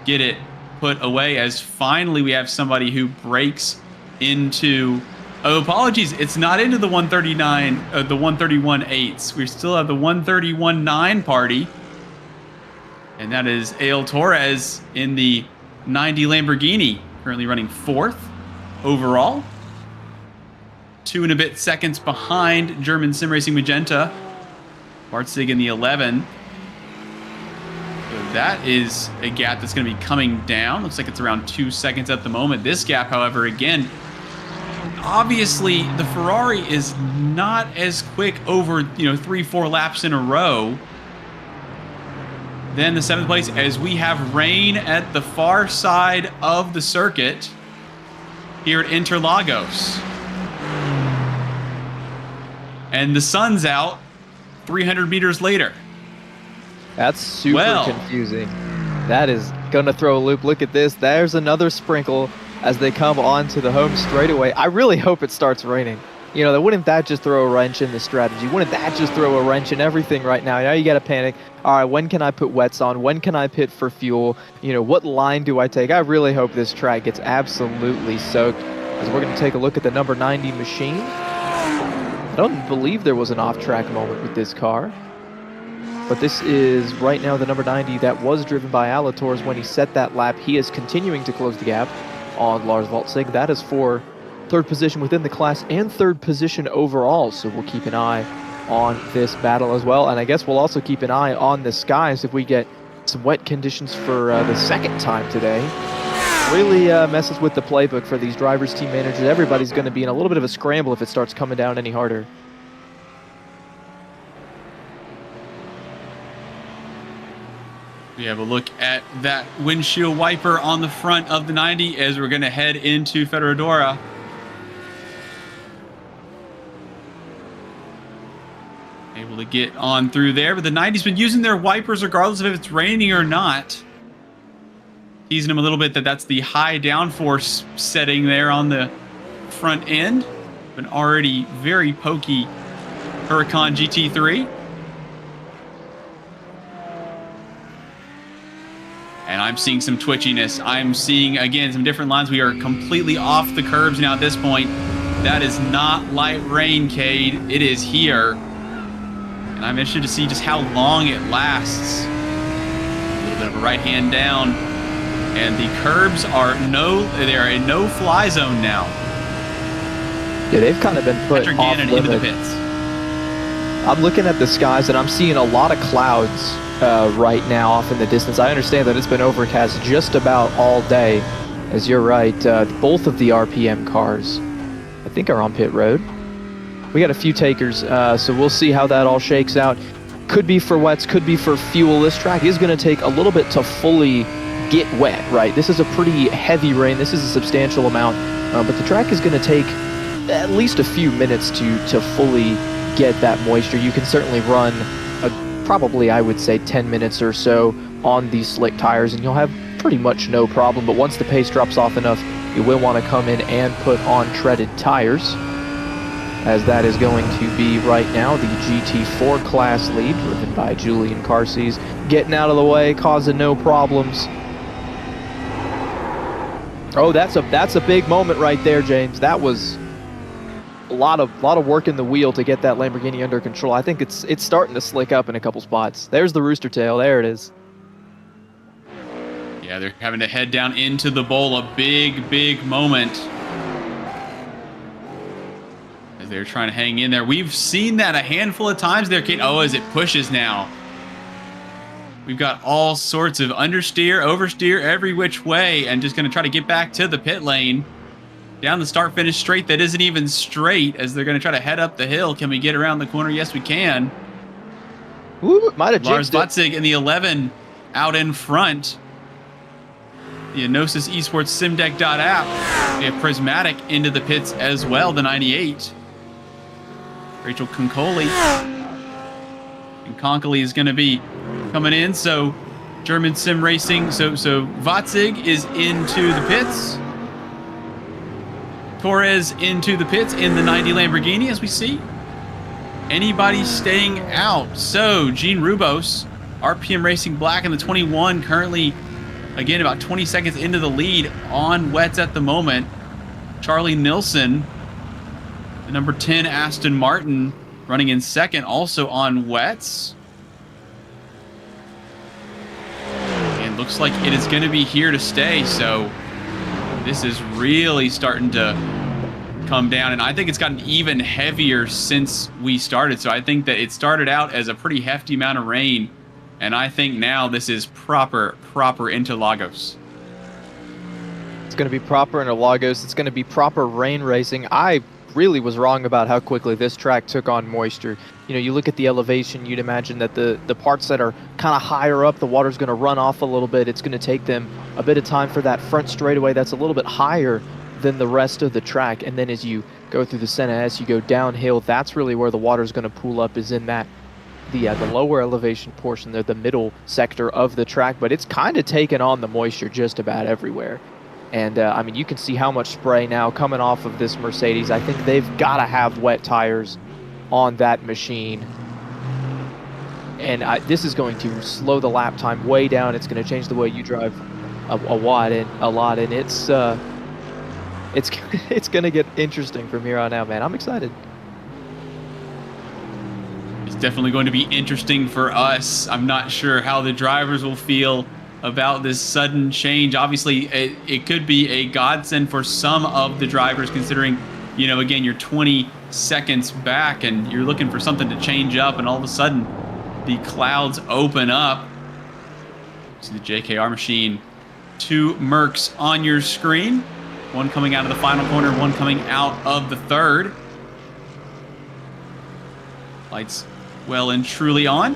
get it put away, as finally we have somebody who breaks into... Oh, apologies, it's not into the 139, the 131.8s. We still have the 131.9 party. And that is Ale Torres in the 90 Lamborghini, currently running 4th overall. 2 and a bit seconds behind German Sim Racing Magenta. Bartzig in the 11. So that is a gap that's going to be coming down. Looks like it's around 2 seconds at the moment. This gap, however, again, obviously the Ferrari is not as quick over 3-4 laps in a row than the 7th place, as we have rain at the far side of the circuit here at Interlagos, and the sun's out 300 meters later.
That's super confusing. That is gonna throw a loop. Look at this. There's another sprinkle as they come onto the home straightaway. I really hope it starts raining. Wouldn't that just throw a wrench in the strategy? Wouldn't that just throw a wrench in everything right now? Now you got to panic. All right, when can I put wets on? When can I pit for fuel? What line do I take? I really hope this track gets absolutely soaked, as we're going to take a look at the number 90 machine. I don't believe there was an off-track moment with this car. But this is right now the number 90 that was driven by Alator's when he set that lap. He is continuing to close the gap on Lars Voltzig. That is for third position within the class and third position overall. So we'll keep an eye on this battle as well. And I guess we'll also keep an eye on the skies if we get some wet conditions for the second time today. Really messes with the playbook for these drivers, team managers. Everybody's going to be in a little bit of a scramble if it starts coming down any harder.
We have a look at that windshield wiper on the front of the 90 as we're going to head into Federadora. Able to get on through there, but the 90's been using their wipers regardless of if it's raining or not. Teasing them a little bit that's the high downforce setting there on the front end. An already very pokey Huracan GT3. And I'm seeing some twitchiness. I'm seeing, again, some different lines. We are completely off the curbs now at this point. That is not light rain, Cade. It is here. And I'm interested to see just how long it lasts. A little bit of a right hand down. And the curbs are they're a no-fly zone now.
Yeah, they've kind of been put
Patrick
off
Gannon
limit.
into the pits.
I'm looking at the skies and I'm seeing a lot of clouds right now off in the distance. I understand that it's been overcast just about all day, as you're right. Both of the RPM cars, I think, are on pit road. We got a few takers, so we'll see how that all shakes out. Could be for wets, could be for fuel. This track is going to take a little bit to fully get wet, right? This is a pretty heavy rain. This is a substantial amount, but the track is going to take at least a few minutes to fully get that moisture. You can certainly run probably, I would say, 10 minutes or so on these slick tires and you'll have pretty much no problem. But once the pace drops off enough, you will want to come in and put on treaded tires, as that is going to be right now the GT4 class lead, driven by Julian Carces, getting out of the way, causing no problems. Oh, that's a big moment right there, James. That was a lot of work in the wheel to get that Lamborghini under control. I think it's starting to slick up in a couple spots. There's the rooster tail. There it is.
Yeah, they're having to head down into the bowl. A big moment as they're trying to hang in there. We've seen that a handful of times there, Kate. Oh, as it pushes now. We've got all sorts of understeer, oversteer, every which way, and just going to try to get back to the pit lane. Down the start-finish straight that isn't even straight as they're going to try to head up the hill. Can we get around the corner? Yes, we can.
Ooh, might have
Lars
jinxed it.
Voltzig in the 11 out in front. The Enosis Esports SimDeck.app. We have Prismatic into the pits as well, the 98. Rachel Concoli. And Concoli is going to be coming in. So German Sim Racing. So Voltzig is into the pits. Torres into the pits in the 90 Lamborghini, as we see. Anybody staying out? So, Gene Rubos, RPM Racing Black in the 21, currently, again, about 20 seconds into the lead on wets at the moment. Charlie Nilsson, the number 10 Aston Martin, running in second, also on wets. And looks like it is going to be here to stay, so this is really starting to come down, and I think it's gotten even heavier since we started. So I think that it started out as a pretty hefty amount of rain, and I think now this is proper Interlagos.
It's going to be proper Interlagos. It's going to be proper rain racing. I really was wrong about how quickly this track took on moisture. You know, you look at the elevation, you'd imagine that the parts that are kind of higher up, the water's going to run off a little bit. It's going to take them a bit of time for that front straightaway that's a little bit higher than the rest of the track. And then as you go through the Senna S, you go downhill, that's really where the water's going to pool up, is in that the lower elevation portion there, the middle sector of the track. But it's kind of taken on the moisture just about everywhere. And I mean, you can see how much spray now coming off of this Mercedes. I think they've got to have wet tires on that machine. And this is going to slow the lap time way down. It's going to change the way you drive a lot, and it's going to get interesting from here on out, man. I'm excited.
Is definitely going to be interesting for us. I'm not sure how the drivers will feel about this sudden change. Obviously, it could be a godsend for some of the drivers, considering, again, you're 20 seconds back and you're looking for something to change up, and all of a sudden the clouds open up. See the JKR machine. 2 Mercs on your screen. One coming out of the final corner, one coming out of the third. Lights well and truly on.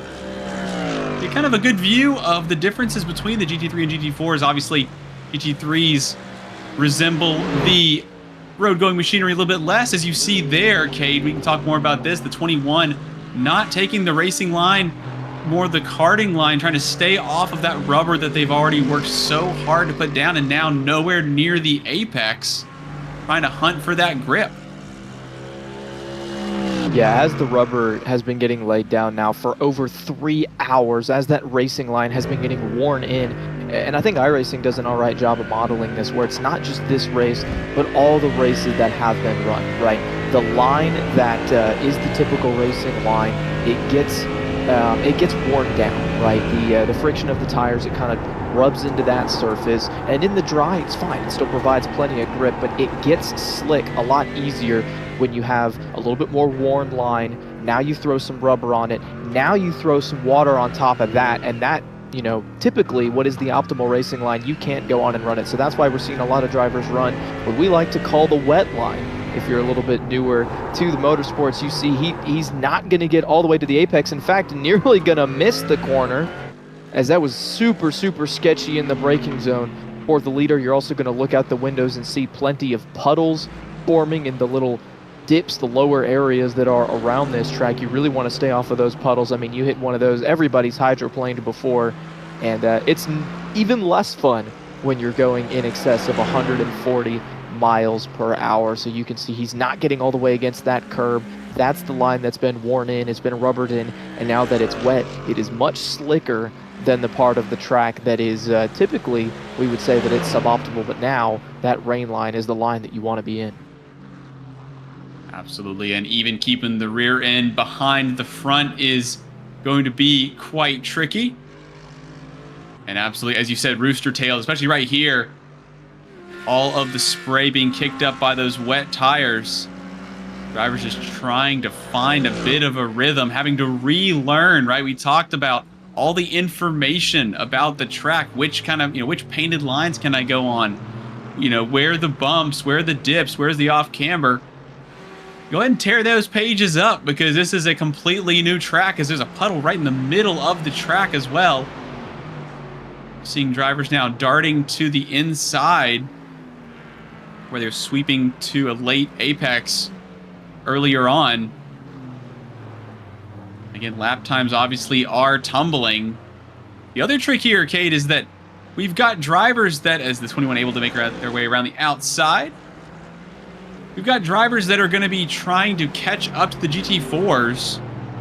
Get kind of a good view of the differences between the GT3 and GT4s. Obviously, GT3s resemble the road-going machinery a little bit less, as you see there, Cade. We can talk more about this. The 21 not taking the racing line, more the karting line, trying to stay off of that rubber that they've already worked so hard to put down, and now nowhere near the apex, trying to hunt for that grip.
Yeah, as the rubber has been getting laid down now for over 3 hours, as that racing line has been getting worn in, and I think iRacing does an all right job of modeling this, where it's not just this race, but all the races that have been run, right? The line that is the typical racing line, it gets worn down, right? The friction of the tires, it kind of rubs into that surface, and in the dry, it's fine. It still provides plenty of grip, but it gets slick a lot easier when you have a little bit more worn line. Now you throw some rubber on it. Now you throw some water on top of that, and that, typically what is the optimal racing line, you can't go on and run it. So that's why we're seeing a lot of drivers run what we like to call the wet line. If you're a little bit newer to the motorsports, you see he's not going to get all the way to the apex. In fact, nearly going to miss the corner, as that was super, super sketchy in the braking zone for the leader. You're also going to look out the windows and see plenty of puddles forming in the little dips, the lower areas that are around this track. You really want to stay off of those puddles. I mean, you hit one of those, everybody's hydroplaned before, and it's even less fun when you're going in excess of 140 miles per hour. So you can see he's not getting all the way against that curb. That's the line that's been worn in, it's been rubbered in, and now that it's wet, it is much slicker than the part of the track that is typically, we would say that it's suboptimal, but now that rain line is the line that you want to be in.
Absolutely, and even keeping the rear end behind the front is going to be quite tricky. And absolutely, as you said, rooster tail, especially right here, all of the spray being kicked up by those wet tires. Drivers just trying to find a bit of a rhythm, having to relearn, right? We talked about all the information about the track, which kind of, which painted lines can I go on? Where are the bumps, where are the dips, where's the off camber? Go ahead and tear those pages up, because this is a completely new track, as there's a puddle right in the middle of the track as well. Seeing drivers now darting to the inside, where they're sweeping to a late apex earlier on. Again, lap times obviously are tumbling. The other trick here, Cade, is that we've got drivers that, as the 21 able to make their way around the outside, we've got drivers that are going to be trying to catch up to the GT4s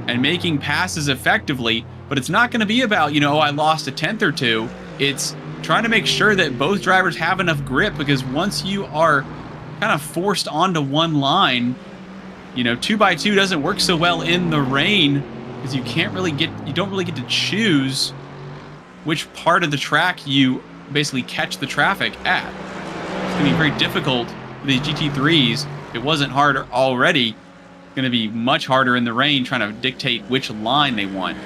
and making passes effectively, but it's not going to be about, I lost a tenth or two. It's trying to make sure that both drivers have enough grip, because once you are kind of forced onto one line, 2x2 doesn't work so well in the rain, because you don't really get to choose which part of the track you basically catch the traffic at. It's going to be very difficult for these GT3s. If it wasn't harder already, it's going to be much harder in the rain, trying to dictate which line they want.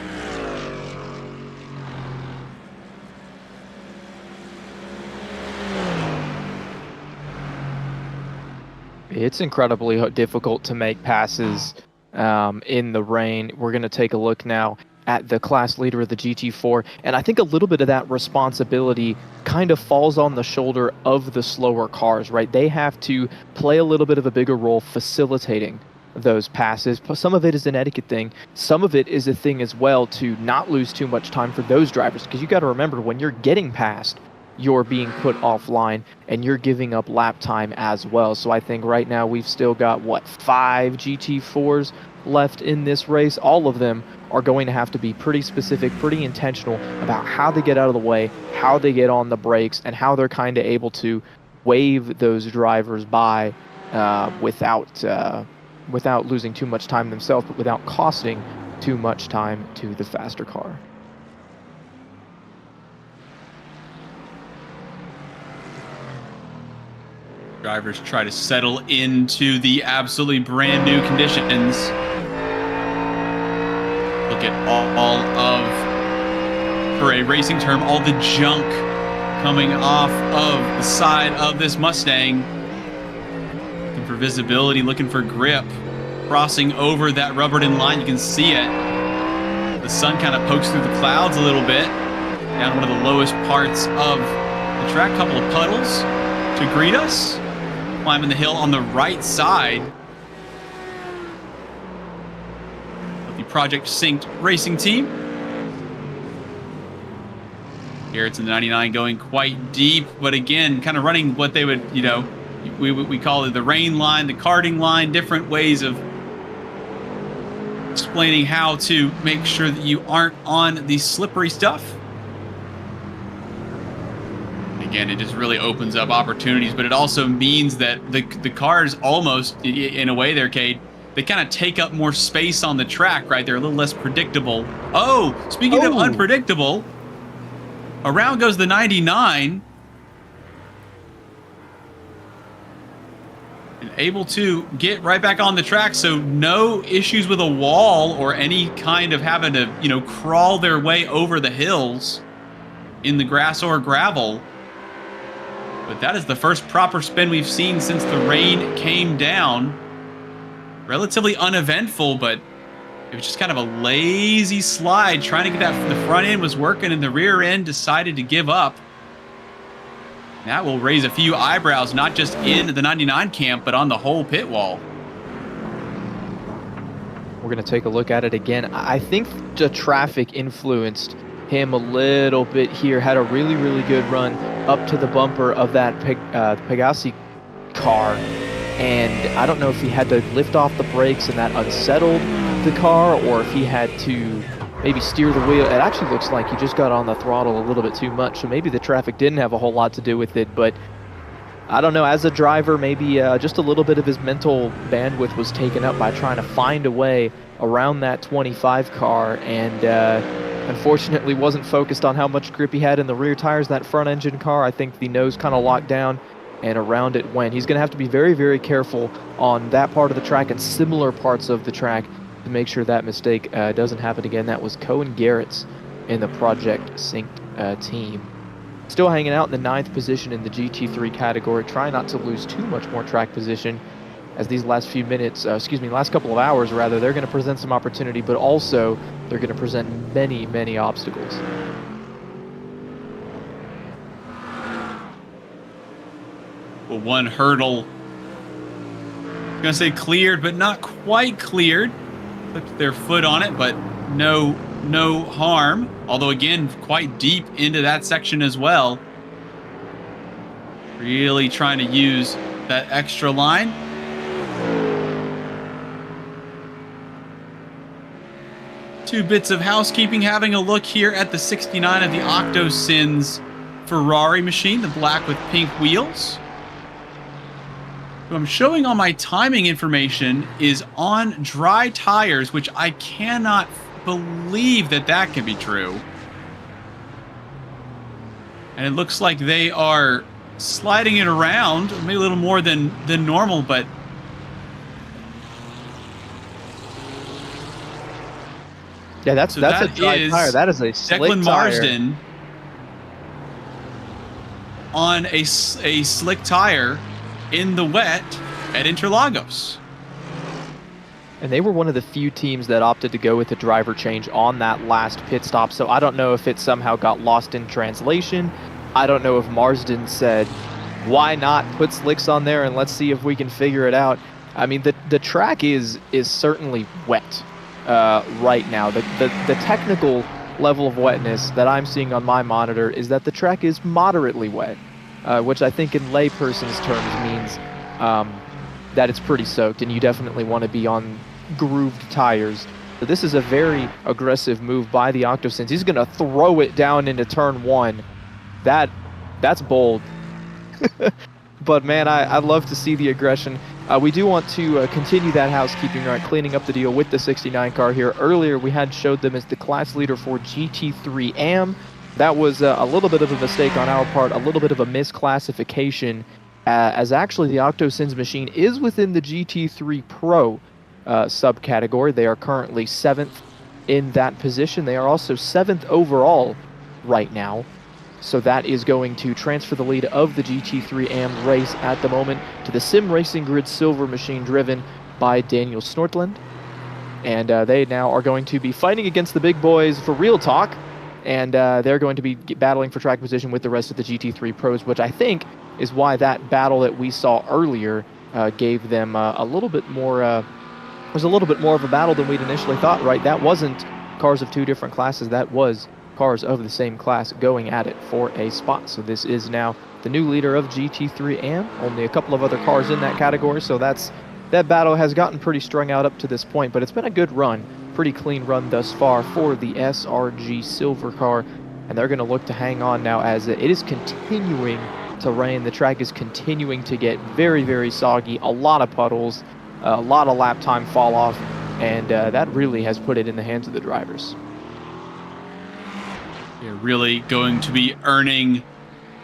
It's incredibly difficult to make passes in the rain. We're going to take a look now at the class leader of the GT4, and I think a little bit of that responsibility kind of falls on the shoulder of the slower cars, right? They have to play a little bit of a bigger role facilitating those passes. Some of it is an etiquette thing. Some of it is a thing as well to not lose too much time for those drivers, because you got to remember, when you're getting past, you're being put offline and you're giving up lap time as well. So I think right now we've still got, 5 GT4s left in this race. All of them are going to have to be pretty specific, pretty intentional about how they get out of the way, how they get on the brakes, and how they're kind of able to wave those drivers by without losing too much time themselves, but without costing too much time to the faster car.
Drivers try to settle into the absolutely brand new conditions. Look at all of, for a racing term, all the junk coming off of the side of this Mustang. Looking for visibility, looking for grip. Crossing over that rubbered-in line, you can see it. The sun kind of pokes through the clouds a little bit. Down one of the lowest parts of the track. Couple of puddles to greet us. Climbing the hill on the right side of the Project Synced racing team. Garrett's in the 99 going quite deep, but again, kind of running what they would, you know, we call it the rain line, the karting line, different ways of explaining how to make sure that you aren't on the slippery stuff. Again, it just really opens up opportunities, but it also means that the cars almost, in a way, Cade, they kind of take up more space on the track, right? They're a little less predictable. Oh, speaking of unpredictable, around goes the 99. And able to get right back on the track, so no issues with a wall or any kind of having to, you know, crawl their way over the hills in the grass or gravel. But that is the first proper spin we've seen since the rain came down. Relatively uneventful, but it was just kind of a lazy slide. Trying to get that from the front end was working, and the rear end decided to give up. That will raise a few eyebrows, not just in the 99 camp, but on the whole pit wall.
We're going to take a look at it again. I think the traffic influenced him a little bit here. Had a really, really good run up to the bumper of that Pegassi car, and I don't know if he had to lift off the brakes and that unsettled the car, or if he had to maybe steer the wheel. It actually looks like he just got on the throttle a little bit too much, so maybe the traffic didn't have a whole lot to do with it. But I don't know, as a driver, maybe just a little bit of his mental bandwidth was taken up by trying to find a way around that 25 car, and unfortunately wasn't focused on how much grip he had in the rear tires. That front engine car, I think the nose kind of locked down, and around it went. He's going to have to be very, very careful on that part of the track and similar parts of the track to make sure that mistake doesn't happen again. That was Cohen Garrett's in the Project Synced team. Still hanging out in the 9th position in the GT3 category, trying not to lose too much more track position, as these last few minutes, last couple of hours rather, they're going to present some opportunity, but also they're going to present many, many obstacles.
Well, one hurdle, I'm going to say cleared, but not quite cleared. Put their foot on it, but no harm. Although, again, quite deep into that section as well. Really trying to use that extra line. Two bits of housekeeping, having a look here at the 69 of the Octosins Ferrari machine, the black with pink wheels. What I'm showing on my timing information is on dry tires, which I cannot believe that can be true. And it looks like they are sliding it around, maybe a little more than normal, but
yeah, that's a dry tire. That is a slick
Declan
tire.
Marsden on a slick tire in the wet at Interlagos.
And they were one of the few teams that opted to go with the driver change on that last pit stop, so I don't know if it somehow got lost in translation. I don't know if Marsden said, why not put slicks on there and let's see if we can figure it out. I mean, the track is certainly wet right now. The technical level of wetness that I'm seeing on my monitor is that the track is moderately wet, which I think in layperson's terms means that it's pretty soaked, and you definitely want to be on grooved tires. So this is a very aggressive move by the Octosins. He's going to throw it down into turn 1. That's bold. But man, I love to see the aggression. We do want to continue that housekeeping, right, cleaning up the deal with the 69 car here. Earlier, we had showed them as the class leader for GT3 AM. That was a little bit of a mistake on our part, a little bit of a misclassification, as actually the OctoSins machine is within the GT3 Pro subcategory. They are currently 7th in that position. They are also 7th overall right now. So that is going to transfer the lead of the GT3 AM race at the moment to the Sim Racing Grid Silver machine driven by Daniel Snortland. And they now are going to be fighting against the big boys for real talk. And they're going to be battling for track position with the rest of the GT3 pros, which I think is why that battle that we saw earlier gave them a little bit more, was a little bit more of a battle than we'd initially thought, right? That wasn't cars of two different classes. That was cars of the same class going at it for a spot. So this is now the new leader of GT3 AM. Only a couple of other cars in that category, so that battle has gotten pretty strung out up to this point, but it's been a good run, pretty clean run thus far for the SRG Silver car, and they're going to look to hang on now as it is continuing to rain. The track is continuing to get very, very soggy, a lot of puddles, a lot of lap time fall off, and that really has put it in the hands of the drivers.
They're really going to be earning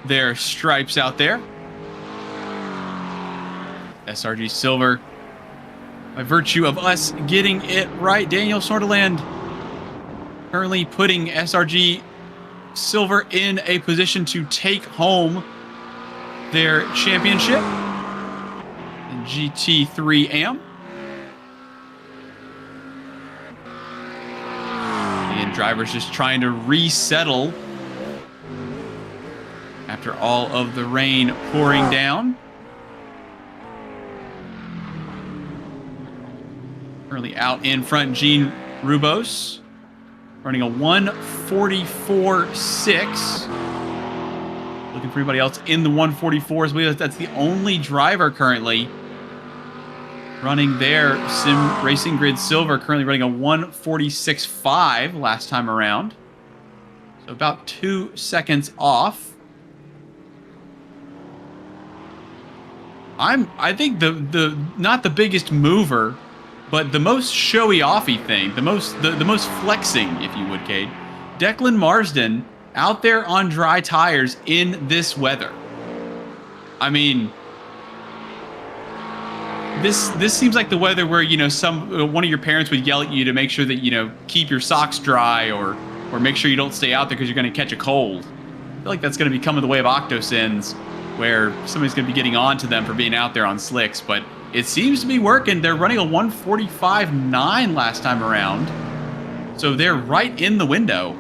their stripes out there. SRG Silver, by virtue of us getting it right. Daniel Snortland currently putting SRG Silver in a position to take home their championship in GT3 AM. And drivers just trying to resettle after all of the rain pouring down. Currently out in front, Gene Rubos running a 144.6. Looking for anybody else in the 144s. That's the only driver currently running their Sim Racing Grid Silver, currently running a 146.5 last time around. So about 2 seconds off. I think the not the biggest mover, but the most showy-offy thing, the most flexing, if you would, Cade. Declan Marsden out there on dry tires in this weather. I mean, this seems like the weather where, you know, one of your parents would yell at you to make sure that, you know, keep your socks dry or make sure you don't stay out there because you're going to catch a cold. I feel like that's going to be coming the way of OctoSins, where somebody's going to be getting on to them for being out there on slicks, but it seems to be working. They're running a 145.9 last time around, so they're right in the window.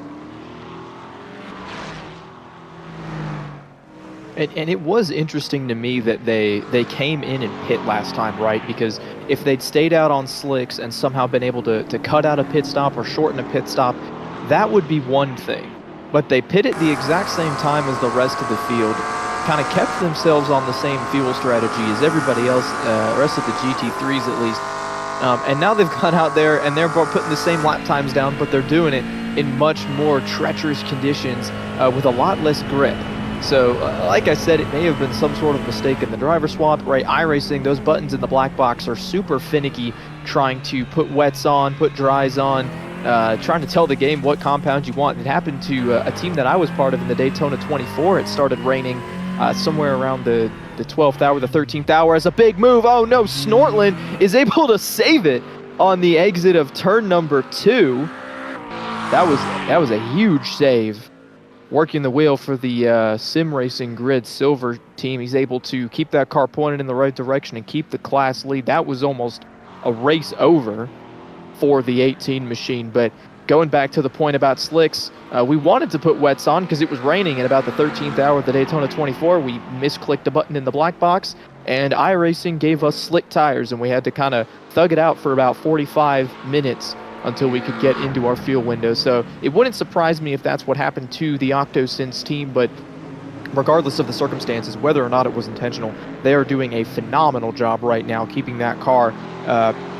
And it was interesting to me that they came in and pit last time, right? Because if they'd stayed out on slicks and somehow been able to cut out a pit stop or shorten a pit stop, that would be one thing. But they pit at the exact same time as the rest of the field, kind of kept themselves on the same fuel strategy as everybody else, rest of the GT3s at least. And now they've gone out there and they're putting the same lap times down, but they're doing it in much more treacherous conditions with a lot less grip. So, like I said, it may have been some sort of mistake in the driver swap, right? iRacing, those buttons in the black box are super finicky, trying to put wets on, put dries on, trying to tell the game what compound you want. It happened to a team that I was part of in the Daytona 24. It started raining somewhere around the 12th hour, the 13th hour, as a big move. Oh no, Snortland is able to save it on the exit of turn number 2. That was a huge save. Working the wheel for the Sim Racing Grid Silver team. He's able to keep that car pointed in the right direction and keep the class lead. That was almost a race over for the 18 machine. But going back to the point about slicks, we wanted to put wets on because it was raining at about the 13th hour of the Daytona 24. We misclicked a button in the black box, and iRacing gave us slick tires, and we had to kind of thug it out for about 45 minutes until we could get into our fuel window. So it wouldn't surprise me if that's what happened to the OctoSins team, but regardless of the circumstances, whether or not it was intentional, they are doing a phenomenal job right now keeping that car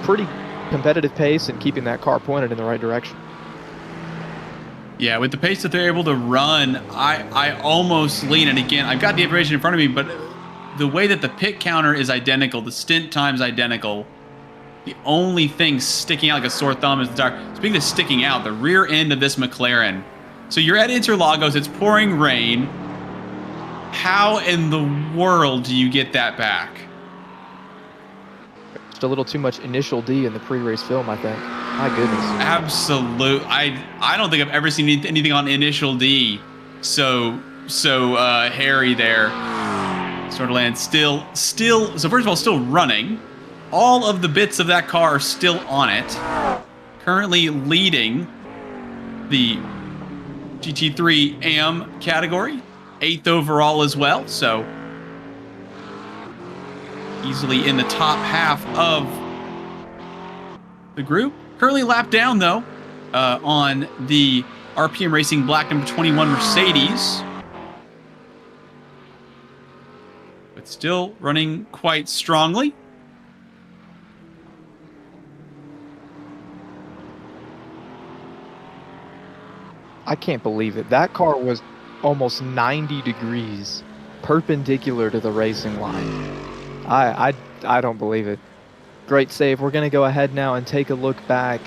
pretty competitive pace and keeping that car pointed in the right direction.
Yeah, with the pace that they're able to run, I almost lean, and again, I've got the information in front of me, but the way that the pit counter is identical, the stint time's identical. The only thing sticking out like a sore thumb is the tire. Speaking of sticking out, the rear end of this McLaren. So you're at Interlagos, it's pouring rain. How in the world do you get that back?
Just a little too much initial D in the pre-race film, I think. My goodness.
Absolute. I don't think I've ever seen anything on initial D so hairy there. Sort of land still. So first of all, still running. All of the bits of that car are still on it. Currently leading the GT3 AM category. 8th overall as well. So easily in the top half of the group. Currently lapped down though on the RPM Racing Black number 21 Mercedes. But still running quite strongly.
I can't believe it. That car was almost 90 degrees perpendicular to the racing line. I don't believe it. Great save. We're going to go ahead now and take a look back.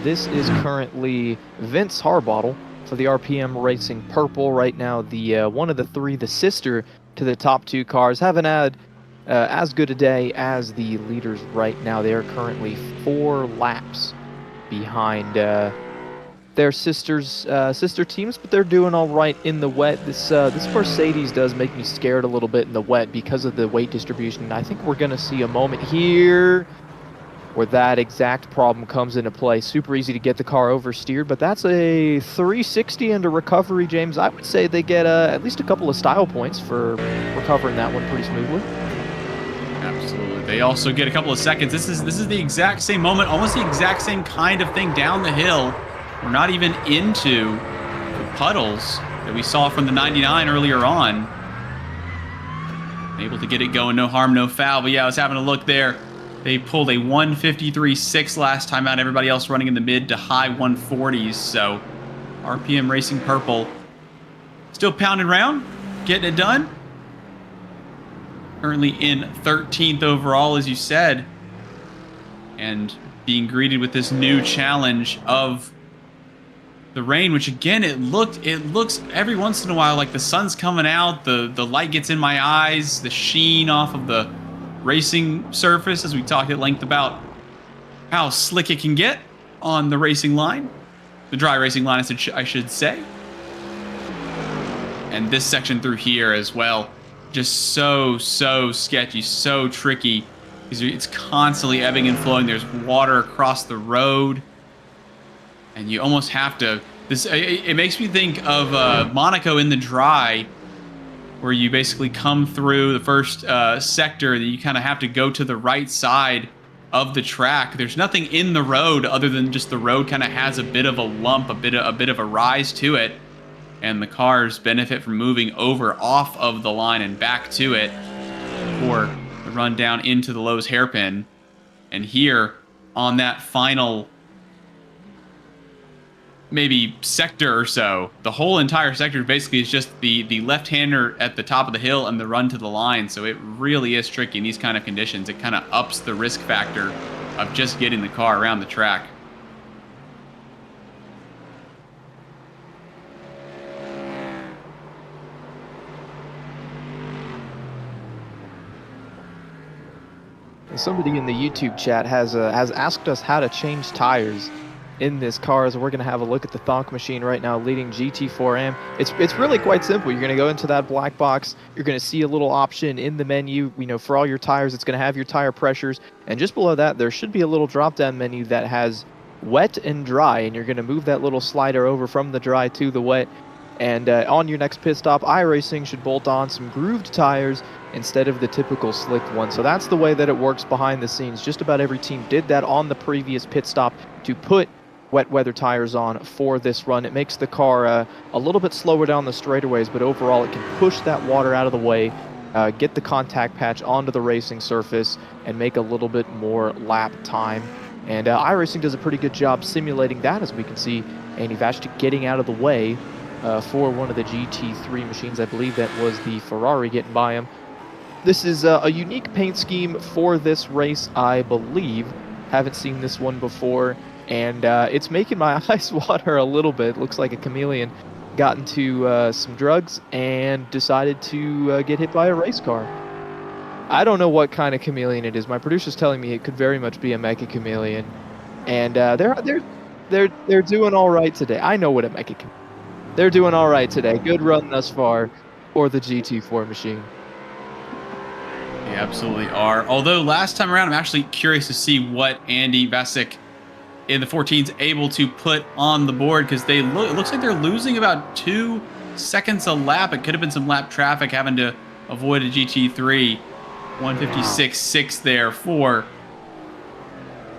This is currently Vince Harbottle for the RPM Racing Purple right now. The one of the three, the sister to the top two cars, haven't had as good a day as the leaders right now. They are currently 4 laps behind their sister teams, but they're doing all right in the wet. This Mercedes does make me scared a little bit in the wet because of the weight distribution. I think we're going to see a moment here where that exact problem comes into play. Super easy to get the car oversteered, but that's a 360 under recovery, James. I would say they get at least a couple of style points for recovering that one pretty smoothly.
Absolutely. They also get a couple of seconds. This is the exact same moment, almost the exact same kind of thing down the hill. We're not even into the puddles that we saw from the 99 earlier on. Able to get it going, no harm, no foul. But yeah, I was having a look there. They pulled a 153.6 last time out. Everybody else running in the mid to high 140s. So RPM Racing Purple still pounding around, getting it done. Currently in 13th overall, as you said. And being greeted with this new challenge of the rain, which again, it looks every once in a while like the sun's coming out, the light gets in my eyes, the sheen off of the racing surface, as we talked at length about how slick it can get on the racing line, the dry racing line, I should say. And this section through here as well, just so sketchy, so tricky, because it's constantly ebbing and flowing. There's water across the road. And you almost have to. It makes me think of Monaco in the dry, where you basically come through the first sector, that you kind of have to go to the right side of the track. There's nothing in the road other than just the road kind of has a bit of a lump, a bit of a rise to it, and the cars benefit from moving over off of the line and back to it for the run down into the Lowe's hairpin. And here on that final maybe sector or so, the whole entire sector basically is just the left-hander at the top of the hill and the run to the line. So it really is tricky in these kind of conditions. It kind of ups the risk factor of just getting the car around the track.
Somebody in the YouTube chat has asked us how to change tires in this car, so we're going to have a look at the Thonk machine right now leading GT4M. It's really quite simple. You're going to go into that black box. You're going to see a little option in the menu. For all your tires, it's going to have your tire pressures, and just below that there should be a little drop down menu that has wet and dry, and you're going to move that little slider over from the dry to the wet. And on your next pit stop, iRacing should bolt on some grooved tires instead of the typical slicked one. So that's the way that it works behind the scenes. Just about every team did that on the previous pit stop to put wet weather tires on for this run. It makes the car a little bit slower down the straightaways, but overall it can push that water out of the way, get the contact patch onto the racing surface, and make a little bit more lap time. And iRacing does a pretty good job simulating that, as we can see Andy Vashtik getting out of the way for one of the GT3 machines. I believe that was the Ferrari getting by him. This is a unique paint scheme for this race, I believe. Haven't seen this one before, and it's making my eyes water a little bit. Looks like a chameleon got into some drugs and decided to get hit by a race car. I don't know what kind of chameleon it is. My producer's telling me it could very much be a mecha chameleon, and they're doing all right today. I know what a mecha chameleon. They're doing all right today. Good run thus far for the GT4 machine.
They absolutely are. Although last time around, I'm actually curious to see what Andy Vasic in the 14's able to put on the board, because it looks like they're losing about 2 seconds a lap. It could have been some lap traffic having to avoid a GT3. 156.6 there for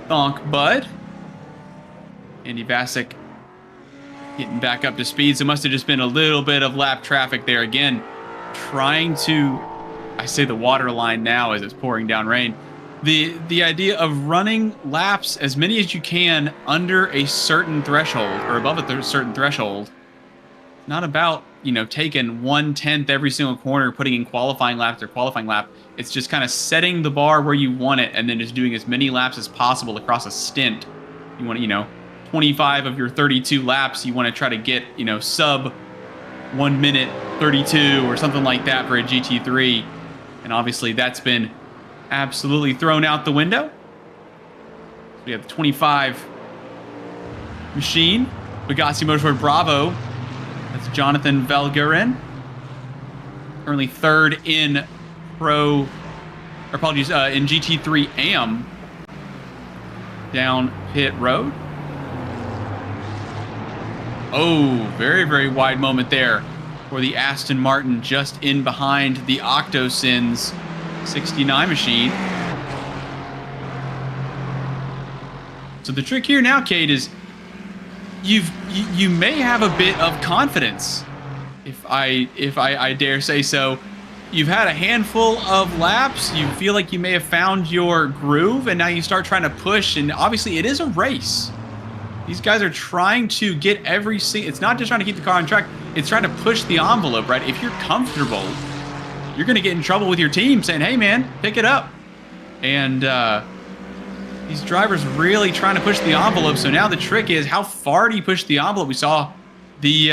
Thonk Bud. Andy Vasic getting back up to speed, so it must have just been a little bit of lap traffic there. Again, trying to, I say the water line now as it's pouring down rain. The idea of running laps as many as you can under a certain threshold or above a certain threshold. Not about, you know, taking 1/10 every single corner, putting in qualifying lap after qualifying lap. It's just kind of setting the bar where you want it and then just doing as many laps as possible across a stint. You want to, you know, 25 of your 32 laps, you want to try to get, you know, sub 1 minute 32 or something like that for a GT3. And obviously that's been absolutely thrown out the window. We have the 25 machine, Bugatti Motorsport Bravo. That's Jonathan Valguerin. Currently third in in GT3 AM down pit road. Oh, very, very wide moment there for the Aston Martin, just in behind the Octosins 69 machine. So the trick here now, Cade, is you may have a bit of confidence, if I dare say so. You've had a handful of laps. You feel like you may have found your groove, and now you start trying to push. And obviously, it is a race. These guys are trying to get it's not just trying to keep the car on track. It's trying to push the envelope, right? If you're comfortable, you're going to get in trouble with your team saying, hey, man, pick it up. And these drivers really trying to push the envelope. So now the trick is, how far do you push the envelope? We saw the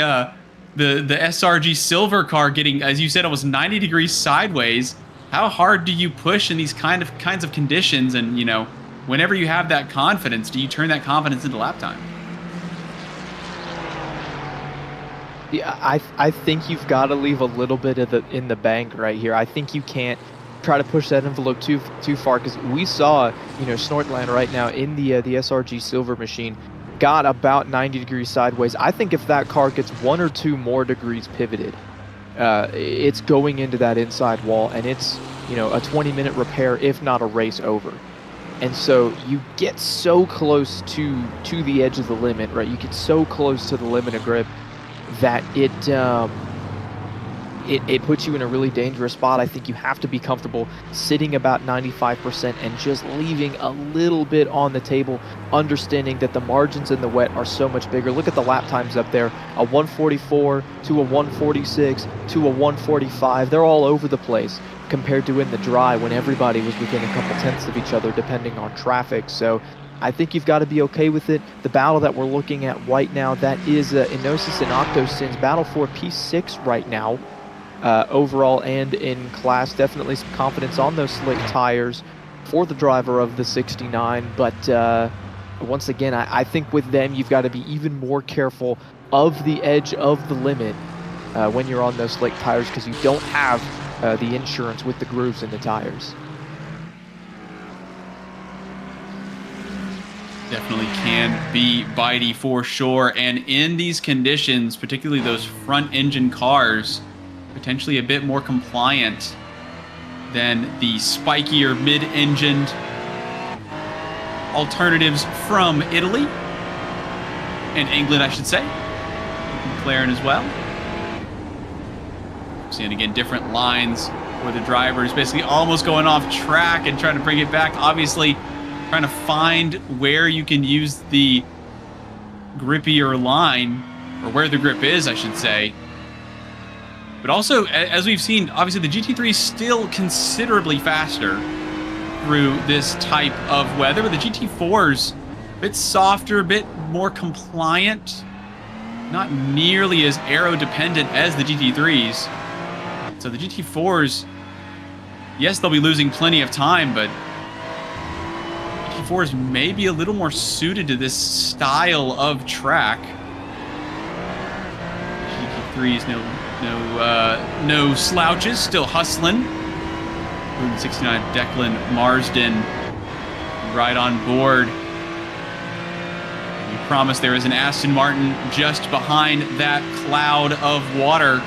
SRG silver car getting, as you said, almost 90 degrees sideways. How hard do you push in these kinds of conditions? And, you know, whenever you have that confidence, do you turn that confidence into lap time?
Yeah, I think you've got to leave a little bit of in the bank right here. I think you can't try to push that envelope too far, because we saw, you know, Snortland right now in the SRG silver machine got about 90 degrees sideways. I think if that car gets 1 or 2 more degrees pivoted, it's going into that inside wall, and it's, you know, a 20-minute repair, if not a race over. And so you get so close to the edge of the limit, right? You get so close to the limit of grip that it puts you in a really dangerous spot. I think you have to be comfortable sitting about 95% and just leaving a little bit on the table, understanding that the margins in the wet are so much bigger. Look at the lap times up there, a 144 to a 146 to a 145. They're all over the place compared to in the dry when everybody was within a couple tenths of each other depending on traffic. So I think you've got to be okay with it. The battle that we're looking at right now, that is Inosis and Octosins battle for P6 right now. Overall and in class, definitely some confidence on those slick tires for the driver of the 69. But once again, I think with them, you've got to be even more careful of the edge of the limit when you're on those slick tires, because you don't have the insurance with the grooves in the tires.
Definitely can be bitey for sure. And in these conditions, particularly those front engine cars, potentially a bit more compliant than the spikier mid-engined alternatives from Italy and England, I should say. McLaren as well. Seeing again different lines where the driver is basically almost going off track and trying to bring it back. Obviously, trying to find where you can use the grippier line, or where the grip is, I should say. But also, as we've seen, obviously the GT3 is still considerably faster through this type of weather, but the GT4's a bit softer, a bit more compliant, not nearly as aero dependent as the GT3s. So the GT4s, yes, they'll be losing plenty of time, but GT4s may be a little more suited to this style of track. GT3s, no slouches, still hustling. 69 Declan Marsden right on board. We promised there is an Aston Martin just behind that cloud of water.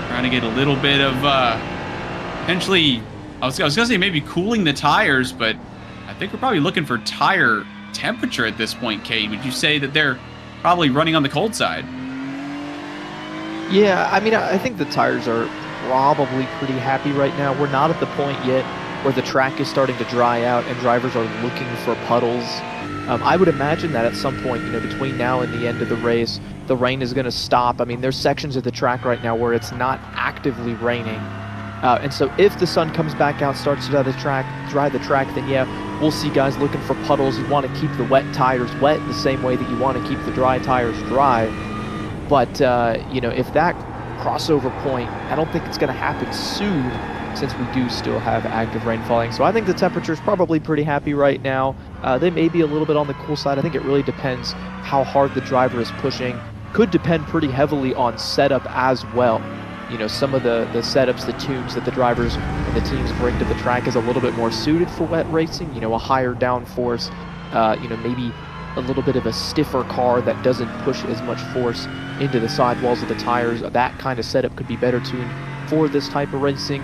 Trying to get a little bit of potentially, I was gonna say maybe cooling the tires, but I think we're probably looking for tire temperature at this point, Kate. Would you say that they're probably running on the cold side?
Yeah, I mean, I think the tires are probably pretty happy right now. We're not at the point yet where the track is starting to dry out and drivers are looking for puddles. I would imagine that at some point, between now and the end of the race, the rain is going to stop. I mean, there's sections of the track right now where it's not actively raining. And so if the sun comes back out, starts to dry the track, then yeah, we'll see guys looking for puddles. You want to keep the wet tires wet the same way that you want to keep the dry tires dry. But, if that crossover point, I don't think it's going to happen soon since we do still have active rain falling. So I think the temperature's probably pretty happy right now. They may be a little bit on the cool side. I think it really depends how hard the driver is pushing. Could depend pretty heavily on setup as well. Some of the setups, the tunes that the drivers and the teams bring to the track is a little bit more suited for wet racing. A higher downforce, maybe a little bit of a stiffer car that doesn't push as much force into the sidewalls of the tires. That kind of setup could be better tuned for this type of racing.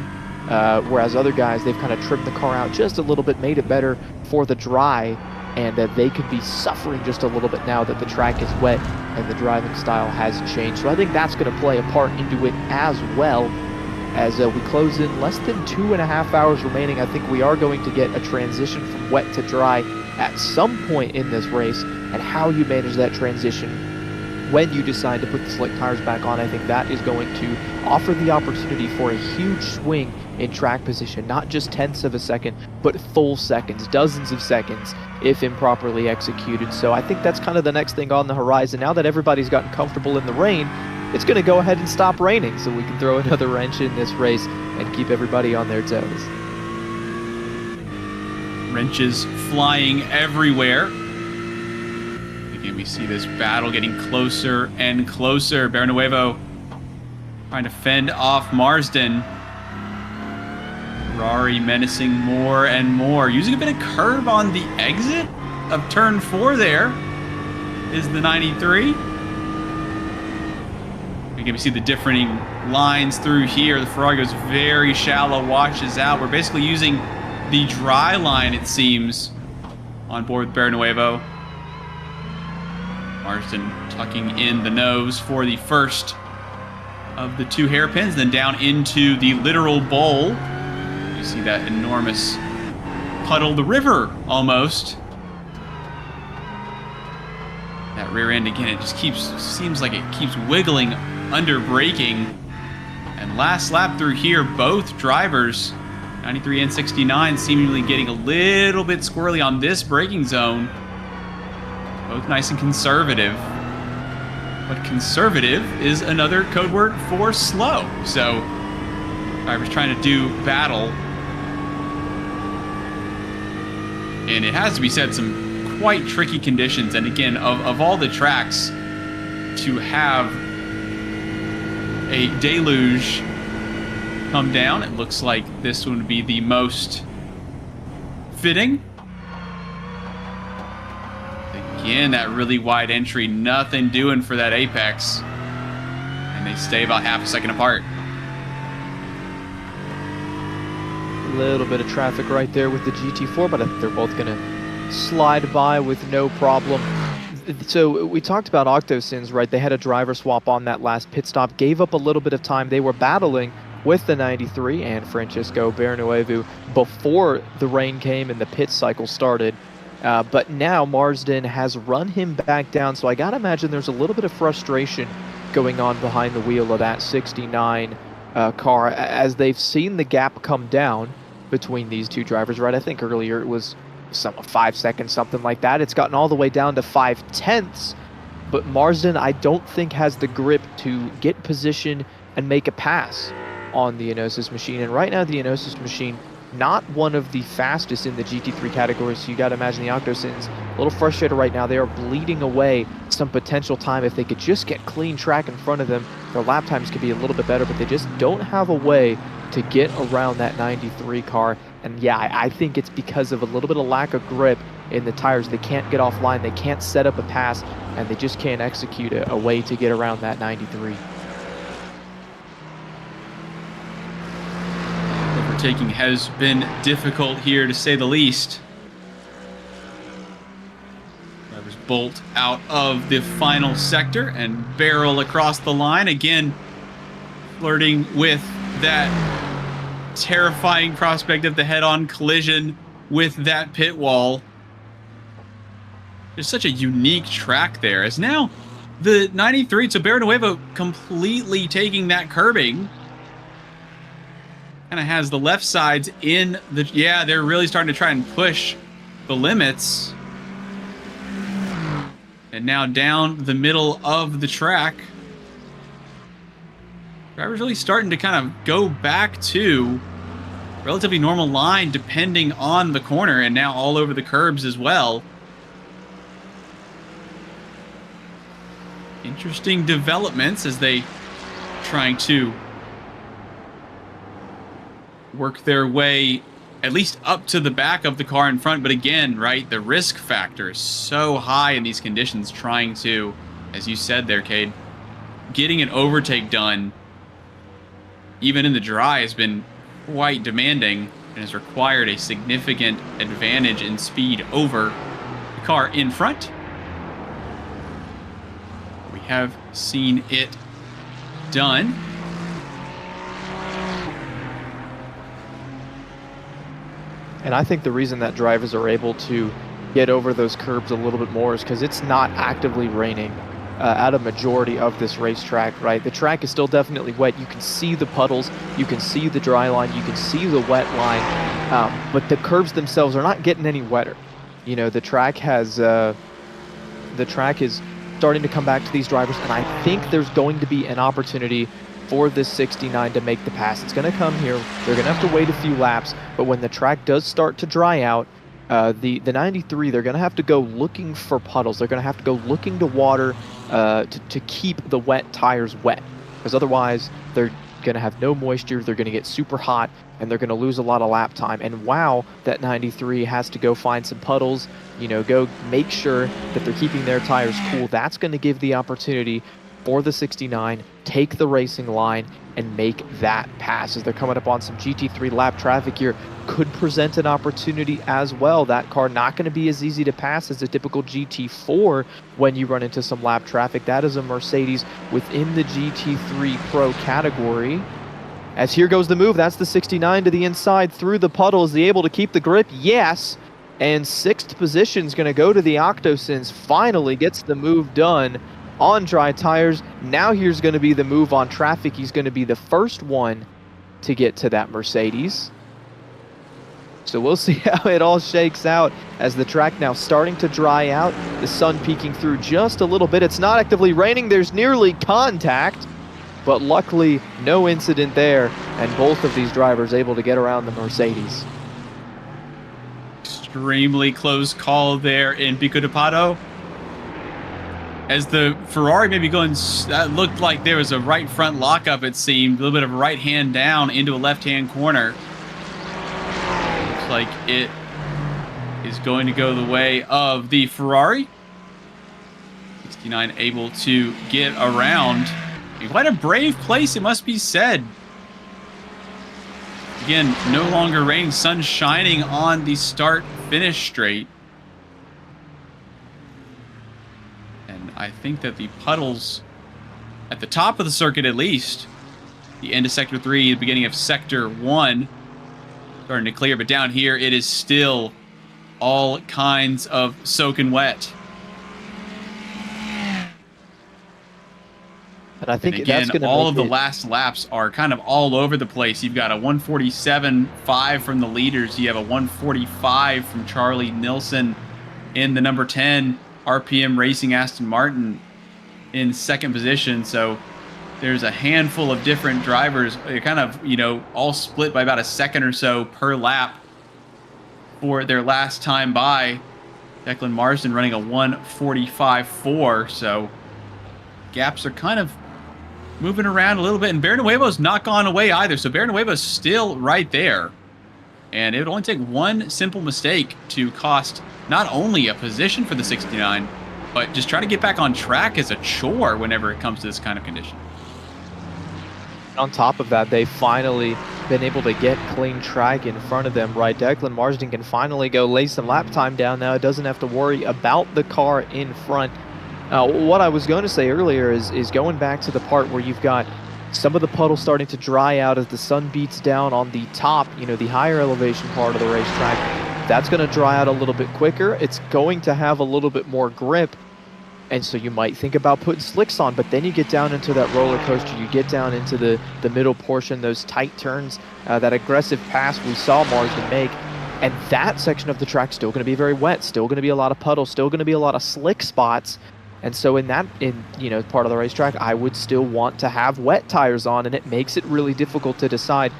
Whereas other guys, they've kind of trimmed the car out just a little bit, made it better for the dry, and that they could be suffering just a little bit now that the track is wet and the driving style has changed. So I think that's going to play a part into it as well. As we close in less than 2.5 hours remaining, I think we are going to get a transition from wet to dry at some point in this race, and how you manage that transition when you decide to put the slick tires back on, I think that is going to offer the opportunity for a huge swing in track position, not just tenths of a second, but full seconds, dozens of seconds, if improperly executed. So I think that's kind of the next thing on the horizon. Now that everybody's gotten comfortable in the rain, it's going to go ahead and stop raining, so we can throw another wrench in this race and keep everybody on their toes.
Wrenches flying everywhere. Again, we see this battle getting closer and closer. Bernuevo trying to fend off Marsden. Ferrari menacing more and more. Using a bit of curve on the exit of turn 4 there is the 93. Again, we see the differing lines through here. The Ferrari goes very shallow, washes out. We're basically using the dry line, it seems, on board with Bernuevo. Marsden tucking in the nose for the first of the 2 hairpins, then down into the literal bowl. You see that enormous puddle, the river almost. That rear end again, it just seems like it keeps wiggling under braking. And last lap through here, both drivers, 93 and 69, seemingly getting a little bit squirrely on this braking zone. Both nice and conservative. But conservative is another code word for slow. So drivers trying to do battle. And it has to be said, some quite tricky conditions. And again, of all the tracks, to have a deluge come down, it looks like this one would be the most fitting. Again, that really wide entry, nothing doing for that apex. And they stay about half a second apart.
A little bit of traffic right there with the GT4, but I think they're both going to slide by with no problem. So we talked about Octosins, right? They had a driver swap on that last pit stop, gave up a little bit of time. They were battling with the 93 and Francisco Bernuevo before the rain came and the pit cycle started. But now Marsden has run him back down, so I gotta imagine there's a little bit of frustration going on behind the wheel of that 69 car as they've seen the gap come down between these two drivers, right? I think earlier it was 5 seconds, something like that. It's gotten all the way down to 5/10, but Marsden, I don't think, has the grip to get position and make a pass on the Enosis machine. And right now, the Enosis machine, not one of the fastest in the GT3 category, so you got to imagine the Octosins a little frustrated right now. They are bleeding away some potential time. If they could just get clean track in front of them, their lap times could be a little bit better, but they just don't have a way to get around that 93 car. And yeah, I think it's because of a little bit of lack of grip in the tires. They can't get offline, they can't set up a pass, and they just can't execute a way to get around that 93.
Overtaking has been difficult here, to say the least. Drivers bolt out of the final sector and barrel across the line. Again, flirting with that terrifying prospect of the head-on collision with that pit wall. There's such a unique track there, as now the 93, so Barrio Nuevo completely taking that curbing. Kind of has the left sides in the... Yeah, they're really starting to try and push the limits. And now down the middle of the track. Drivers really starting to kind of go back to relatively normal line depending on the corner, and now all over the curbs as well. Interesting developments as they trying to work their way at least up to the back of the car in front. But again, right, the risk factor is so high in these conditions, trying to, as you said there, Cade, getting an overtake done even in the dry has been quite demanding and has required a significant advantage in speed over the car in front. We have seen it done.
And I think the reason that drivers are able to get over those curbs a little bit more is because it's not actively raining at a majority of this racetrack, right? The track is still definitely wet. You can see the puddles, you can see the dry line, you can see the wet line, but the curbs themselves are not getting any wetter. You know, the track is starting to come back to these drivers, and I think there's going to be an opportunity for this 69 to make the pass. It's going to come here. They're going to have to wait a few laps, but when the track does start to dry out, the 93, they're going to have to go looking for puddles. They're going to have to go looking to water to keep the wet tires wet, because otherwise they're going to have no moisture, they're going to get super hot, and they're going to lose a lot of lap time. And wow, that 93 has to go find some puddles, you know, go make sure that they're keeping their tires cool. That's going to give the opportunity for the 69, take the racing line and make that pass. As they're coming up on some GT3 lap traffic here, could present an opportunity as well. That car not going to be as easy to pass as a typical GT4 when you run into some lap traffic. That is a Mercedes within the GT3 Pro category. As here goes the move, that's the 69 to the inside through the puddle. Is he able to keep the grip? Yes. And 6th position is going to go to the Octosins. Finally gets the move done on dry tires. Now here's going to be the move on traffic. He's going to be the first one to get to that Mercedes. So we'll see how it all shakes out as the track now starting to dry out. The sun peeking through just a little bit. It's not actively raining. There's nearly contact, but luckily no incident there, and both of these drivers able to get around the Mercedes.
Extremely close call there in Pico de Pato. As the Ferrari maybe going, that looked like there was a right front lockup, it seemed. A little bit of a right hand down into a left hand corner. Looks like it is going to go the way of the Ferrari. 69 able to get around. Quite a brave place, it must be said. Again, no longer raining, sun shining on the start-finish straight. I think that the puddles at the top of the circuit, at least, the end of Sector 3, the beginning of Sector 1, starting to clear. But down here, it is still all kinds of soaking wet.
And I think
and
that's
again,
going to
all
make
of the
it,
last laps are kind of all over the place. You've got a 147.5 from the leaders. You have a 145 from Charlie Nilsson in the number 10 RPM Racing Aston Martin in second position. So there's a handful of different drivers. They're kind of, all split by about a second or so per lap for their last time by. Declan Marsden running a 145.4. So gaps are kind of moving around a little bit. And Bernuevo's not gone away either. So Bernuevo's still right there. And it would only take one simple mistake to cost not only a position for the 69, but just try to get back on track is a chore whenever it comes to this kind of condition.
on top of that, they've finally been able to get clean track in front of them, right? Declan Marsden can finally go lay some lap time down now. It doesn't have to worry about the car in front. What I was going to say earlier is going back to the part where you've got some of the puddles starting to dry out as the sun beats down on the top, the higher elevation part of the racetrack. That's going to dry out a little bit quicker. It's going to have a little bit more grip. And so you might think about putting slicks on, but then you get down into that roller coaster, you get down into the middle portion, those tight turns, that aggressive pass we saw Marsden make. And that section of the track still going to be very wet, still going to be a lot of puddles, still going to be a lot of slick spots. And so in part of the racetrack, I would still want to have wet tires on, and it makes it really difficult to decide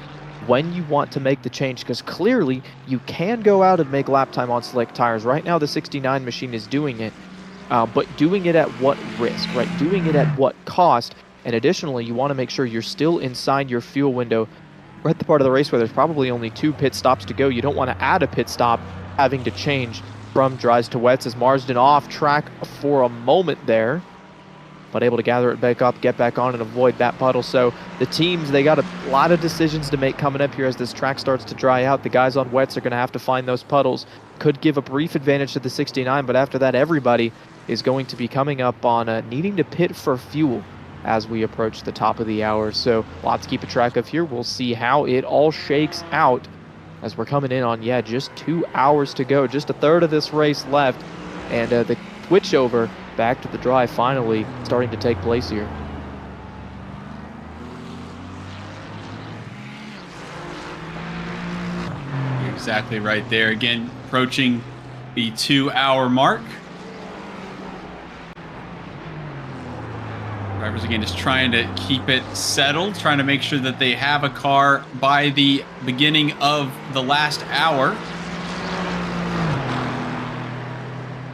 when you want to make the change, because clearly you can go out and make lap time on slick tires. Right now the 69 machine is doing it. But doing it at what risk, right? Doing it at what cost? And additionally, you want to make sure you're still inside your fuel window. We're at the part of the race where there's probably only 2 pit stops to go. You don't want to add a pit stop having to change from dries to wets, as Marsden off track for a moment there, but able to gather it back up, get back on, and avoid that puddle. So the teams, they got a lot of decisions to make coming up here as this track starts to dry out. The guys on wets are going to have to find those puddles. Could give a brief advantage to the 69, but after that, everybody is going to be coming up on needing to pit for fuel as we approach the top of the hour. So lots to keep a track of here. We'll see how it all shakes out as we're coming in on, just 2 hours to go. Just a third of this race left, and the switch over back to the dry finally starting to take place here.
You're exactly right there. Again, approaching the 2-hour mark. Drivers, again, just trying to keep it settled, trying to make sure that they have a car by the beginning of the last hour.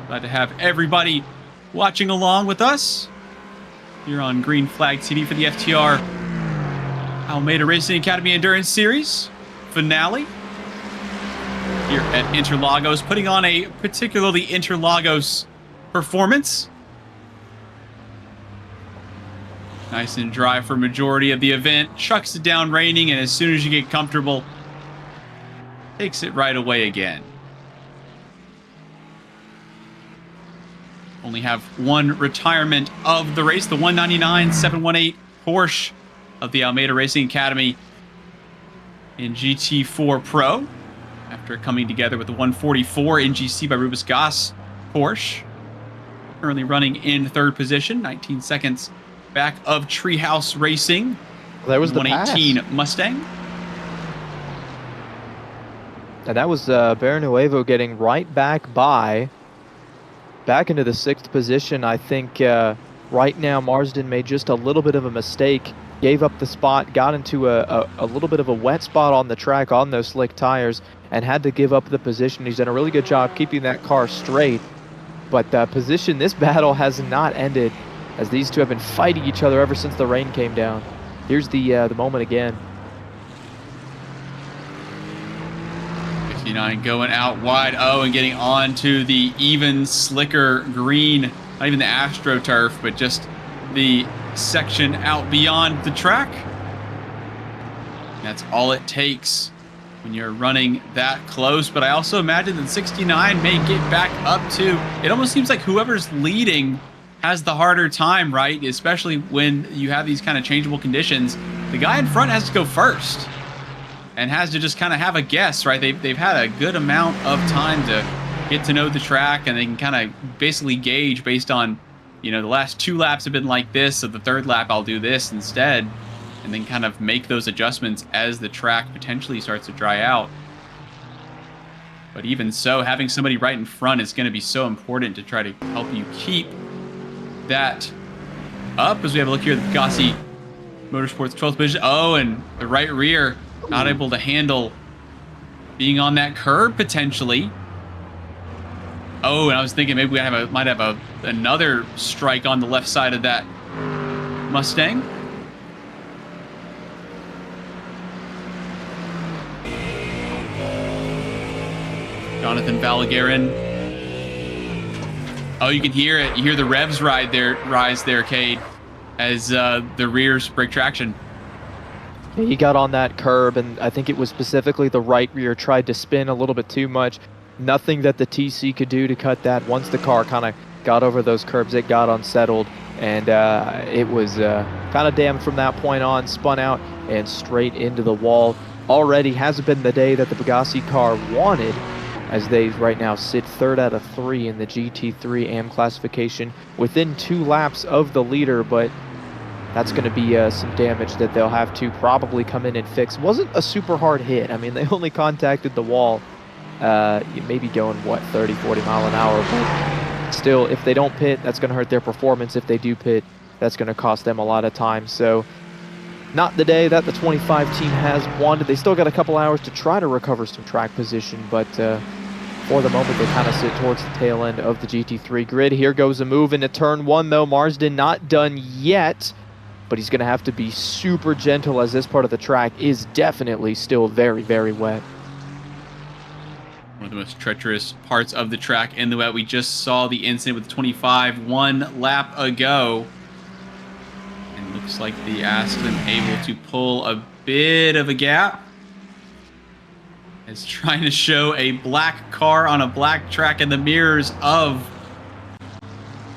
Glad to have everybody watching along with us here on Green Flag TV for the FTR Almeida Racing Academy Endurance Series finale here at Interlagos, putting on a particularly Interlagos performance. Nice and dry for majority of the event. Chucks it down raining, and as soon as you get comfortable, takes it right away again. Only have one retirement of the race, the 199-718 Porsche of the Almeida Racing Academy in GT4 Pro, after coming together with the 144 NGC by Rubus Goss Porsche. Currently running in third position, 19 seconds back of Treehouse Racing.
There was the
118
pass.
Mustang.
And that was Bernuevo getting right back into the 6th position. I think right now Marsden made just a little bit of a mistake, gave up the spot, got into a little bit of a wet spot on the track on those slick tires, and had to give up the position. He's done a really good job keeping that car straight, but this battle has not ended, as these two have been fighting each other ever since the rain came down. Here's the moment again.
59 going out wide. Oh, and getting on to the even slicker green. Not even the AstroTurf, but just the section out beyond the track. That's all it takes when you're running that close. But I also imagine that 69 may get back up to... It almost seems like whoever's leading has the harder time, right? Especially when you have these kind of changeable conditions. The guy in front has to go first and has to just kind of have a guess, right? They've had a good amount of time to get to know the track, and they can kind of basically gauge based on you know, the last 2 laps have been like this, so the 3rd lap I'll do this instead, and then kind of make those adjustments as the track potentially starts to dry out. But even so, having somebody right in front is going to be so important to try to help you keep that up. As we have a look here at the Pegassi Motorsports 12th position. Oh, and the right rear not able to handle being on that curb potentially. Oh, and I was thinking maybe we might have another strike on the left side of that Mustang. Jonathan Valagarin. Oh, you can hear it. You hear the revs rise there, Cade, as the rears break traction.
He got on that curb, and I think it was specifically the right rear tried to spin a little bit too much. Nothing that the TC could do to cut that. Once the car kind of got over those curbs, it got unsettled, and it was kind of damaged from that point on, spun out and straight into the wall. Already hasn't been the day that the Pegassi car wanted, as they right now sit 3rd out of 3 in the GT3 AM classification within 2 laps of the leader, but that's going to be some damage that they'll have to probably come in and fix. Wasn't a super hard hit. I mean, they only contacted the wall, maybe going, what, 30, 40 mile an hour, but still, if they don't pit, that's going to hurt their performance. If they do pit, that's going to cost them a lot of time. So not the day that the 25 team has wanted. They still got a couple hours to try to recover some track position, but for the moment, they kind of sit towards the tail end of the GT3 grid. Here goes a move into turn 1, though. Marsden not done yet, but he's going to have to be super gentle, as this part of the track is definitely still very, very wet.
One of the most treacherous parts of the track in the wet. We just saw the incident with the 25 1 lap ago. And looks like the Aston able to pull a bit of a gap. Is trying to show a black car on a black track in the mirrors of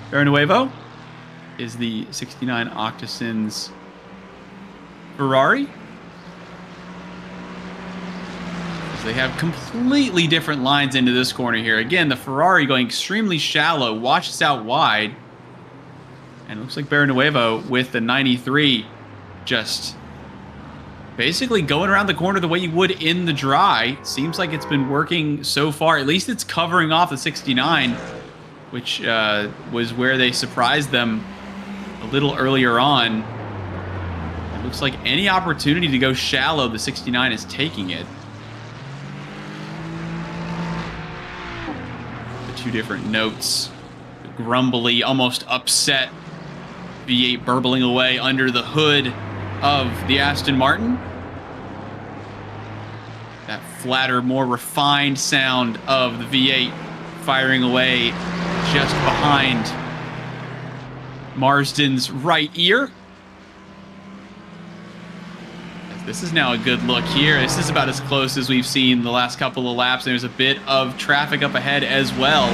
Bernuevo. Is the 69 Octosen's Ferrari. As they have completely different lines into this corner here. Again, the Ferrari going extremely shallow, washes out wide. And it looks like Bernuevo with the 93 just basically going around the corner the way you would in the dry. Seems like it's been working so far. At least it's covering off the 69, which was where they surprised them a little earlier on. It looks like any opportunity to go shallow, the 69 is taking it. The 2 different notes. The grumbly, almost upset V8 burbling away under the hood of the Aston Martin. That flatter, more refined sound of the V8 firing away just behind Marsden's right ear. This is now a good look here. This is about as close as we've seen the last couple of laps. There's a bit of traffic up ahead as well.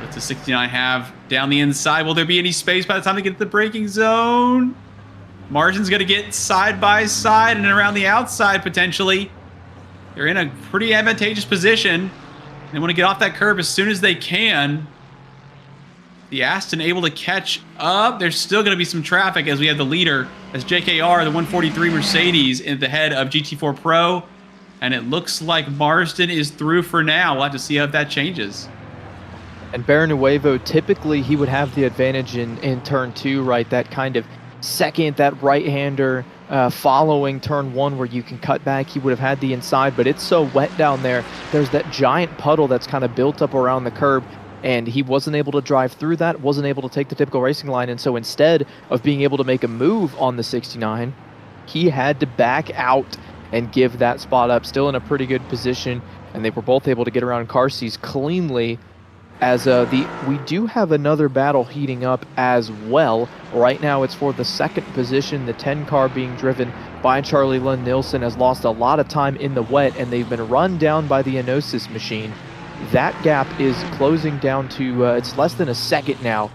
What's the 69 have down the inside? Will there be any space by the time they get to the braking zone? Marsden's going to get side by side and around the outside potentially. They're in a pretty advantageous position. They want to get off that curb as soon as they can. The Aston able to catch up. There's still going to be some traffic as we have the leader as JKR, the 143 Mercedes, at the head of GT4 Pro. And it looks like Marsden is through for now. We'll have to see if that changes.
And Bernuevo, typically he would have the advantage in turn 2, right? That kind of second, that right-hander following turn 1 where you can cut back. He would have had the inside, but it's so wet down there. There's that giant puddle that's kind of built up around the curb, and he wasn't able to drive through that, wasn't able to take the typical racing line, and so instead of being able to make a move on the 69, he had to back out and give that spot up. Still in a pretty good position, and they were both able to get around car seats cleanly. As we do have another battle heating up as well. Right now it's for the 2nd position. The 10 car being driven by Charlie Lund Nilsson has lost a lot of time in the wet, and they've been run down by the Enosis machine. That gap is closing down to, it's less than a second now,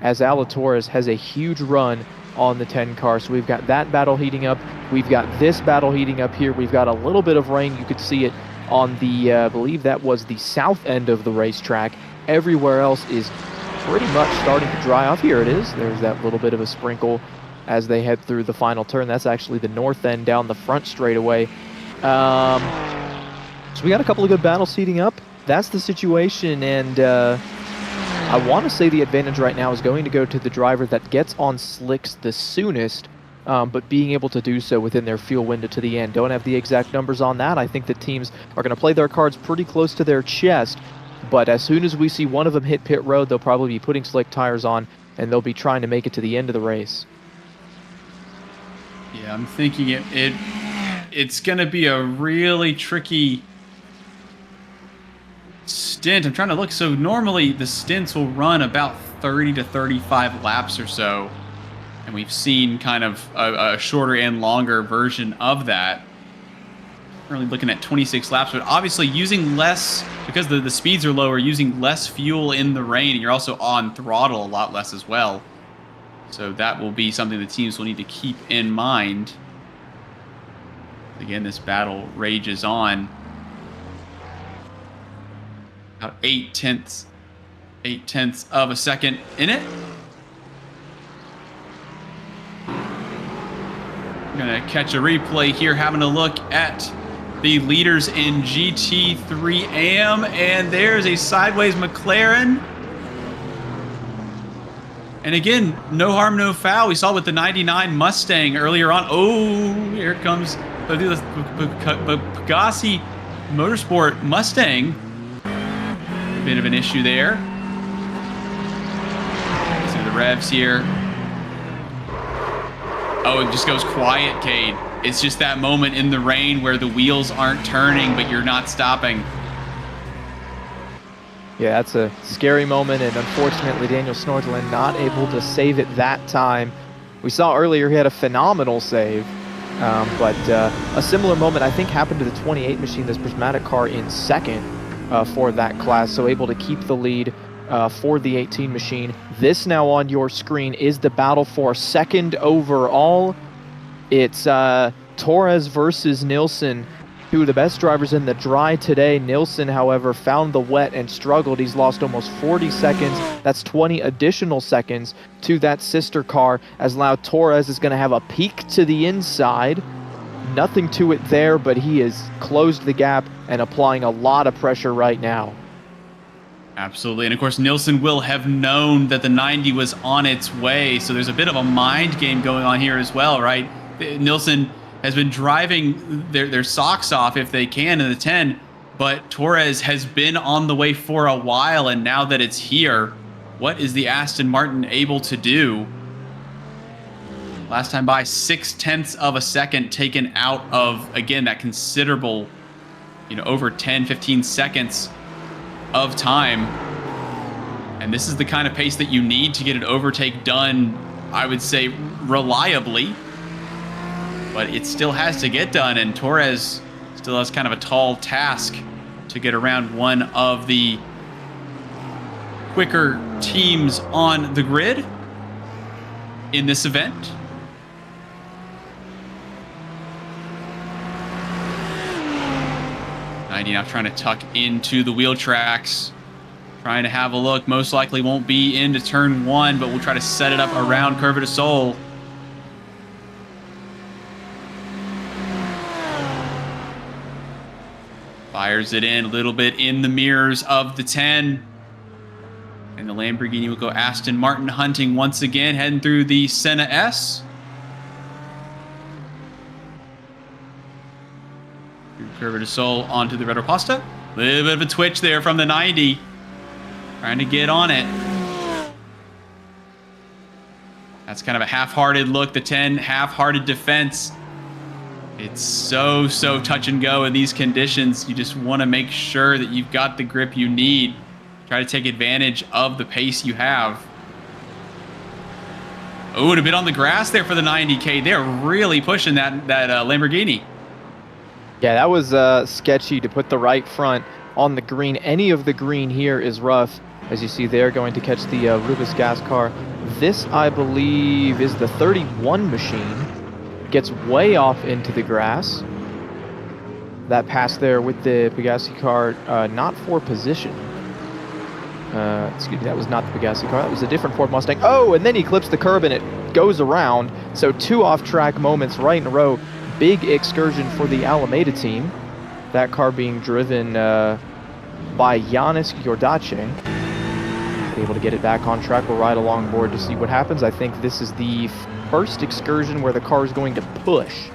as Alatorres has a huge run on the 10 car. So we've got that battle heating up. We've got this battle heating up here. We've got a little bit of rain. You could see it on the, I believe that was the south end of the racetrack. Everywhere else is pretty much starting to dry off. Here it is. There's that little bit of a sprinkle as they head through the final turn. That's actually the north end down the front straightaway. So we got a couple of good battles heating up. That's the situation, and I want to say the advantage right now is going to go to the driver that gets on slicks the soonest, but being able to do so within their fuel window to the end. Don't have the exact numbers on that. I think the teams are going to play their cards pretty close to their chest, but as soon as we see one of them hit pit road, they'll probably be putting slick tires on, and they'll be trying to make it to the end of the race.
Yeah, I'm thinking it's going to be a really tricky stint. I'm trying to look. So normally the stints will run about 30 to 35 laps or so. And we've seen kind of a shorter and longer version of that. Really looking at 26 laps, but obviously using less, because the speeds are lower, using less fuel in the rain, and you're also on throttle a lot less as well. So that will be something the teams will need to keep in mind. Again, this battle rages on. About 8/10 of a second in it. I'm gonna catch a replay here, having a look at the leaders in GT3 AM, and there's a sideways McLaren. And again, no harm, no foul. We saw with the 99 Mustang earlier on. Oh, here comes the Pegassi Motorsport Mustang. A bit of an issue there. See the revs here. Oh, it just goes quiet, Cade. It's just that moment in the rain where the wheels aren't turning, but you're not stopping.
Yeah, that's a scary moment, and unfortunately Daniel Snortland not able to save it that time. We saw earlier he had a phenomenal save, but a similar moment I think happened to the 28 machine, this prismatic car in second for that class, so able to keep the lead for the 18 machine. This now on your screen is the battle for second overall. It's Torres versus Nilsson, two of the best drivers in the dry today. Nilsson, however, found the wet and struggled. He's lost almost 40 seconds. That's 20 additional seconds to that sister car, as now Torres is going to have a peek to the inside. Nothing to it there, but he has closed the gap and applying a lot of pressure right now.
Absolutely, and of course Nilsson will have known that the 90 was on its way, so there's a bit of a mind game going on here as well, right? Nilsson has been driving their socks off if they can in the 10, but Torres has been on the way for a while, and now that it's here, what is the Aston Martin able to do? Last time by 0.6 of a second taken out of, again, that considerable, over 10, 15 seconds of time. And this is the kind of pace that you need to get an overtake done, I would say, reliably. But it still has to get done, and Torres still has kind of a tall task to get around one of the quicker teams on the grid in this event. Now trying to tuck into the wheel tracks, trying to have a look. Most likely won't be into turn one, but we'll try to set it up around Curva de Sol. Fires it in a little bit in the mirrors of the 10. And the Lamborghini will go Aston Martin hunting once again, heading through the Senna S. Curva de Sol onto the Red Pasta. A little bit of a twitch there from the 90. Trying to get on it. That's kind of a half-hearted look. The 10, half-hearted defense. It's so touch and go in these conditions. You just want to make sure that you've got the grip you need. Try to take advantage of the pace you have. Oh, and a bit on the grass there for the 90K. They're really pushing that Lamborghini.
Yeah, that was sketchy to put the right front on the green. Any of the green here is rough. As you see, they're going to catch the Rubis gas car. This, I believe, is the 31 machine. Gets way off into the grass. That pass there with the Pegassi car, not for position. Excuse me, that was not the Pegassi car. That was a different Ford Mustang. Oh, and then he clips the curb and it goes around. So 2 off-track moments right in a row. Big excursion for the Almeida team. That car being driven by Yanis Jordache. Able to get it back on track. We'll ride along board to see what happens. I think this is the first excursion where the car is going to push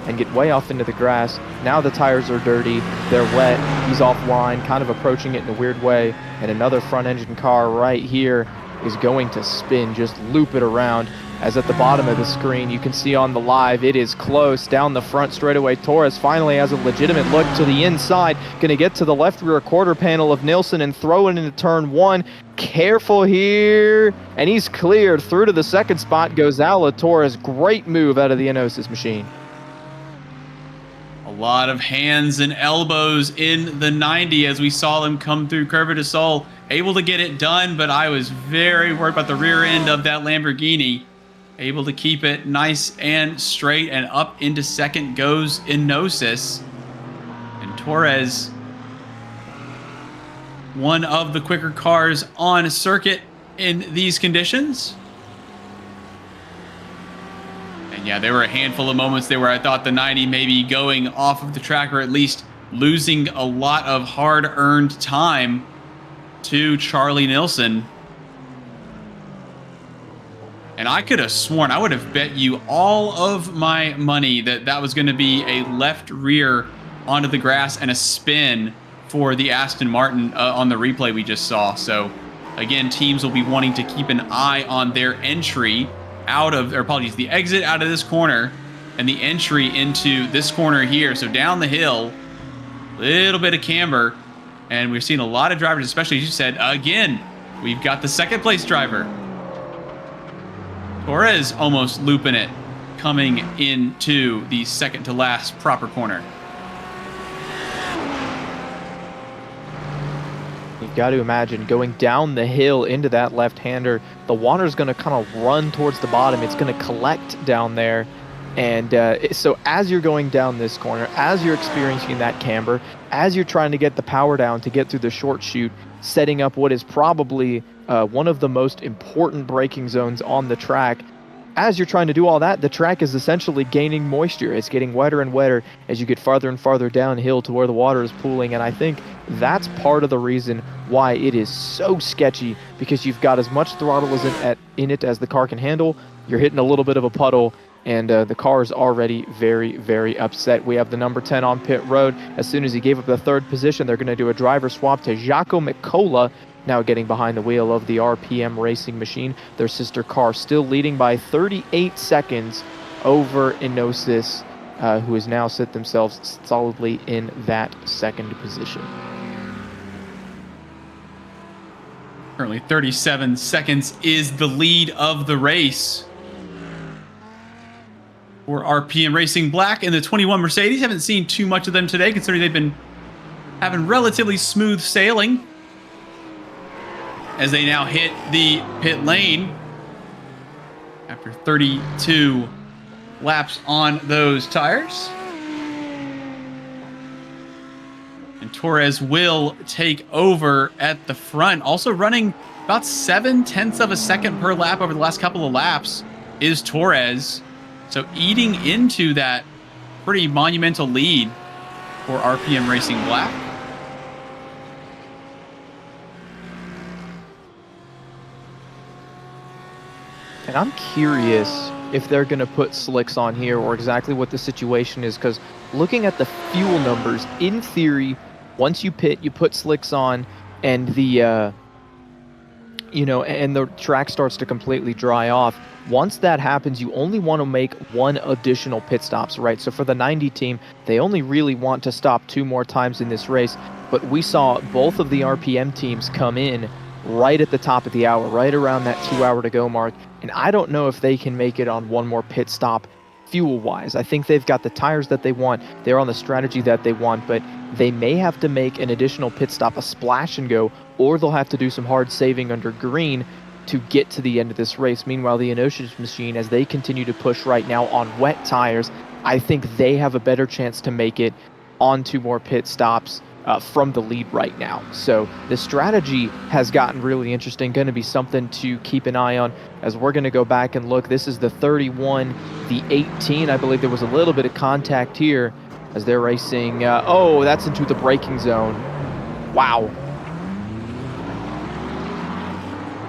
and get way off into the grass. Now the tires are dirty, they're wet, he's offline, kind of approaching it in a weird way, and another front engine car right here is going to spin, just loop it around. As at the bottom of the screen, you can see on the live, it is close. Down the front straightaway, Torres finally has a legitimate look to the inside. Going to get to the left rear quarter panel of Nilsson and throw it into turn 1. Careful here. And he's cleared. Through to the second spot goes Ala Torres. Great move out of the Enosis machine.
A lot of hands and elbows in the 90 as we saw them come through Curva de Sol. Able to get it done, but I was very worried about the rear end of that Lamborghini. Able to keep it nice and straight, and up into second goes Enosis. And Torres, one of the quicker cars on circuit in these conditions. And yeah, there were a handful of moments there where I thought the 90 may be going off of the track, or at least losing a lot of hard-earned time to Charlie Nilsson. And I could have sworn, I would have bet you all of my money that that was going to be a left rear onto the grass and a spin for the Aston Martin on the replay we just saw. So again, teams will be wanting to keep an eye on their entry out of, or apologies, the exit out of this corner and the entry into this corner here. So down the hill, little bit of camber, and we're seeing a lot of drivers, especially as you said, again, we've got the second place driver. Torres almost looping it, coming into the second to last proper corner.
You've got to imagine going down the hill into that left-hander, the water's going to kind of run towards the bottom. It's going to collect down there. And so as you're going down this corner, as you're experiencing that camber, as you're trying to get the power down to get through the short chute, setting up what is probably one of the most important braking zones on the track. As you're trying to do all that, the track is essentially gaining moisture. It's getting wetter and wetter as you get farther and farther downhill to where the water is pooling. And I think that's part of the reason why it is so sketchy, because you've got as much throttle in it as the car can handle. You're hitting a little bit of a puddle, and the car is already very, very upset. We have the number 10 on pit road. As soon as he gave up the third position, they're going to do a driver swap to Jaco Mikola, now getting behind the wheel of the RPM Racing machine. Their sister car still leading by 38 seconds over Enosis, who has now set themselves solidly in that second position.
Currently 37 seconds is the lead of the race for RPM Racing Black and the 21 Mercedes. Haven't seen too much of them today, considering they've been having relatively smooth sailing as they now hit the pit lane after 32 laps on those tires. And Torres will take over at the front. Also running about 0.7 of a second per lap over the last couple of laps is Torres. So eating into that pretty monumental lead for RPM Racing Black.
And I'm curious if they're going to put slicks on here or exactly what the situation is, because looking at the fuel numbers, in theory, once you pit, you put slicks on, and the and the track starts to completely dry off. Once that happens, you only want to make one additional pit stops, right? So for the 90 team, they only really want to stop 2 more times in this race, but we saw both of the RPM teams come in right at the top of the hour, right around that 2 hour to go mark. And I don't know if they can make it on one more pit stop fuel-wise. I think they've got the tires that they want. They're on the strategy that they want, but they may have to make an additional pit stop, a splash and go, or they'll have to do some hard saving under green to get to the end of this race. Meanwhile, the Enosis machine, as they continue to push right now on wet tires, I think they have a better chance to make it on 2 more pit stops from the lead right now. So the strategy has gotten really interesting, going to be something to keep an eye on as we're going to go back and look. This is the 31, the 18. I believe there was a little bit of contact here as they're racing. Oh, that's into the braking zone. Wow.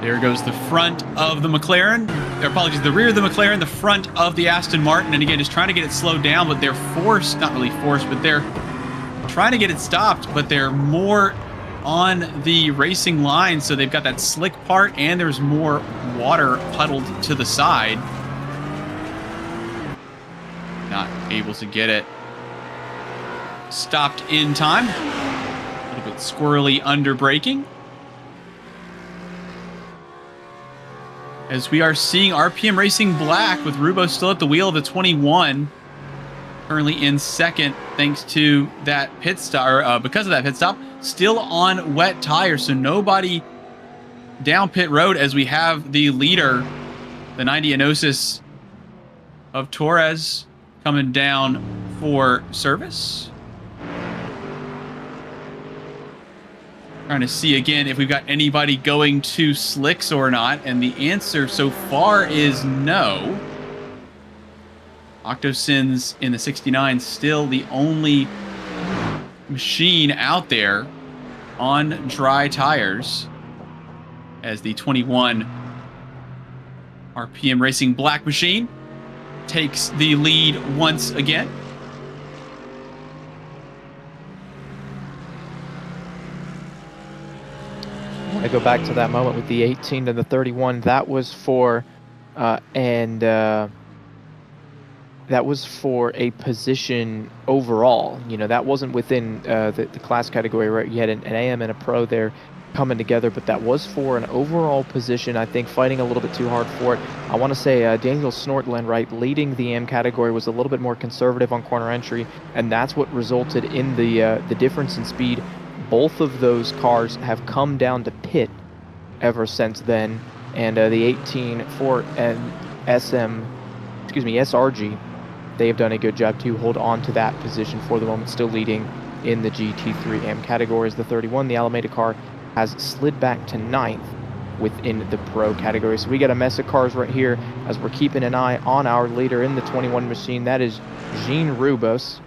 There goes the front of the McLaren. Apologies, the rear of the McLaren, the front of the Aston Martin. And again, just trying to get it slowed down, but they're forced, not really forced, but they're trying to get it stopped, but they're more on the racing line. So they've got that slick part and there's more water puddled to the side. Not able to get it stopped in time. A little bit squirrely under braking. As we are seeing RPM Racing Black with Rubo still at the wheel of the 21. Currently in second thanks to that pit stop, because of that pit stop. Still on wet tires, so nobody down pit road as we have the leader, the 90 Enosis of Torres, coming down for service. Trying to see again if we've got anybody going to slicks or not, and the answer so far is no. Octosins in the 69 still the only machine out there on dry tires, as the 21 RPM Racing Black machine takes the lead once again.
I go back to that moment with the 18 to the 31. That was for that was for a position overall. You know, that wasn't within the class category, right? You had an AM and a pro there coming together, but that was for an overall position. I think fighting a little bit too hard for it. I want to say Daniel Snortland, right, leading the AM category, was a little bit more conservative on corner entry, and that's what resulted in the difference in speed. Both of those cars have come down to pit ever since then, and the 18 for SRG, they have done a good job to hold on to that position for the moment, still leading in the GT3 AM category. As the 31, the Almeida car, has slid back to 9th within the pro category. So we got a mess of cars right here as we're keeping an eye on our leader in the 21 machine. That is Jean Rubos.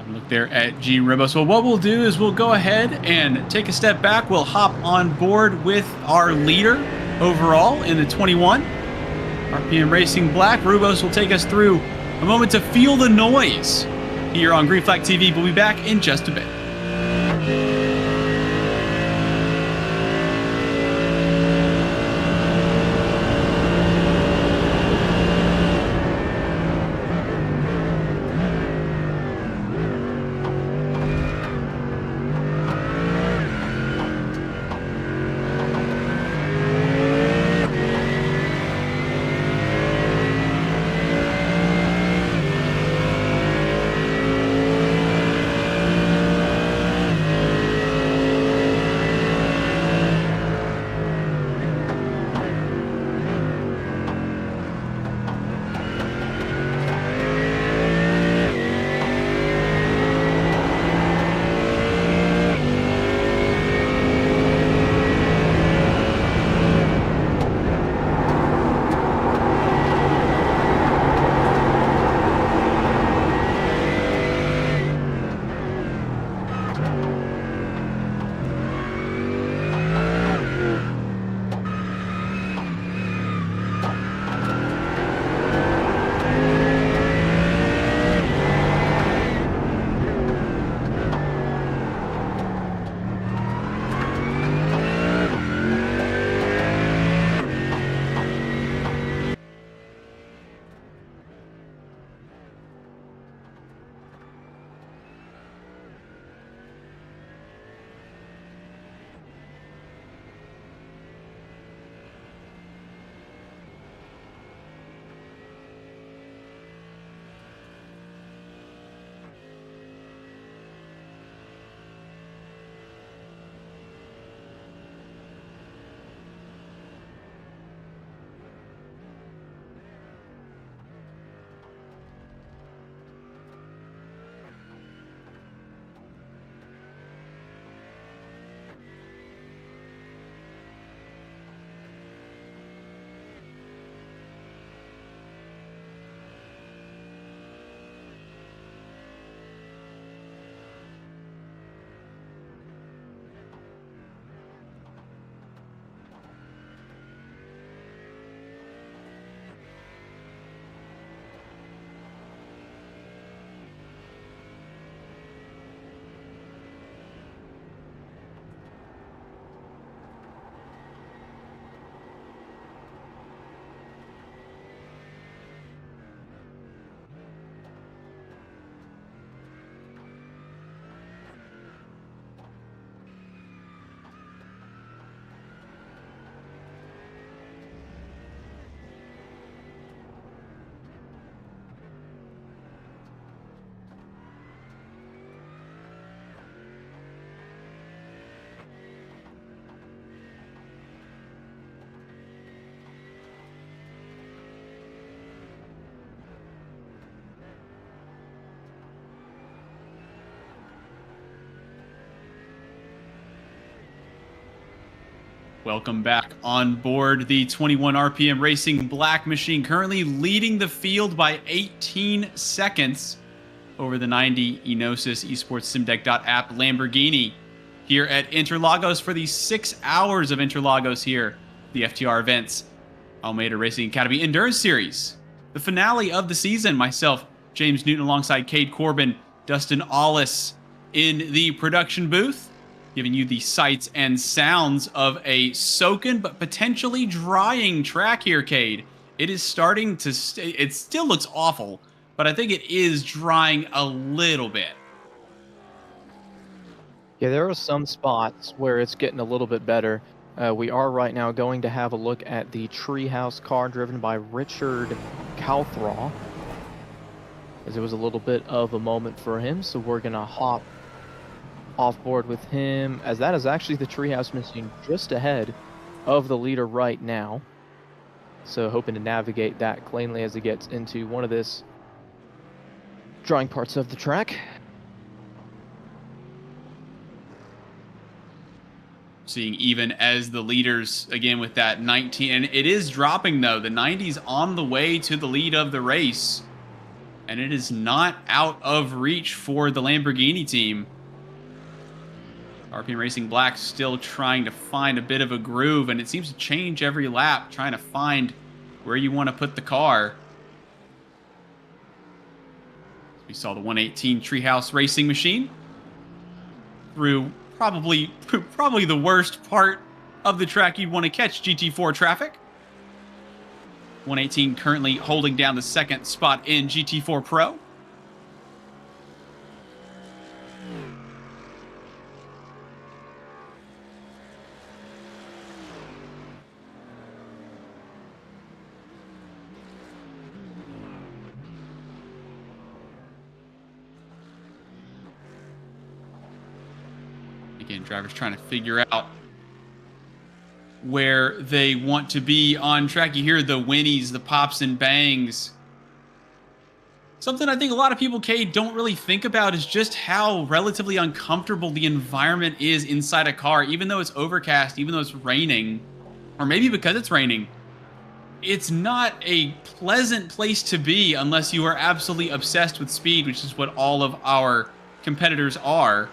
Look there at Gene Ribos. Well, what we'll do is we'll go ahead and take a step back. We'll hop on board with our leader overall in the 21. RPM Racing Black. Rubos will take us through a moment to feel the noise here on Green Flag TV. We'll be back in just a bit. Welcome back on board the 21 RPM Racing Black Machine, currently leading the field by 18 seconds over the 90 Enosis Esports SimDeck.app Lamborghini here at Interlagos for the 6 hours of Interlagos here, the FTR events, Almeida Racing Academy Endurance Series. The finale of the season, myself, James Newton, alongside Cade Corbin, Dustin Aulis in the production booth, giving you the sights and sounds of a soaking but potentially drying track here, Cade. It is starting to... it still looks awful, but I think it is drying a little bit.
Yeah, there are some spots where it's getting a little bit better. We are right now going to have a look at the Treehouse car driven by Richard Calthraw, as it was a little bit of a moment for him, so we're going to hop off board with him, as that is actually the Treehouse machine just ahead of the leader right now. So hoping to navigate that cleanly as he gets into one of this drying parts of the track.
Seeing even as the leaders, again, with that 19, and it is dropping though. The 90's on the way to the lead of the race, and it is not out of reach for the Lamborghini team. RPM Racing Black still trying to find a bit of a groove, and it seems to change every lap, trying to find where you want to put the car. We saw the 118 Treehouse Racing Machine through probably the worst part of the track you'd want to catch GT4 traffic. 118 currently holding down the second spot in GT4 Pro. Again, drivers trying to figure out where they want to be on track. You hear the whinnies, the pops and bangs. Something I think a lot of people, Cade, don't really think about is just how relatively uncomfortable the environment is inside a car. Even though it's overcast, even though it's raining, or maybe because it's raining, it's not a pleasant place to be unless you are absolutely obsessed with speed, which is what all of our competitors are.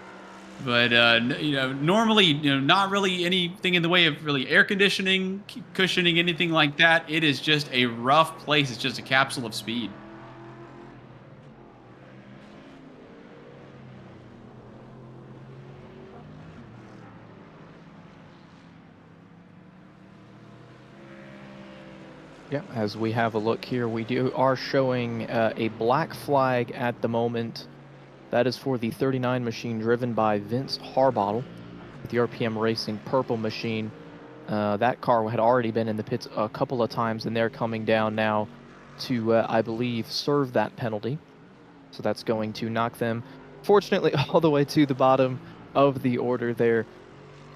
But, normally, not really anything in the way of really air conditioning, cushioning, anything like that. It is just a rough place. It's just a capsule of speed.
Yeah, as we have a look here, we are showing a black flag at the moment. That is for the 39 machine driven by Vince Harbottle, the RPM Racing purple machine. That car had already been in the pits a couple of times, and they're coming down now to, I believe, serve that penalty. So that's going to knock them, fortunately, all the way to the bottom of the order there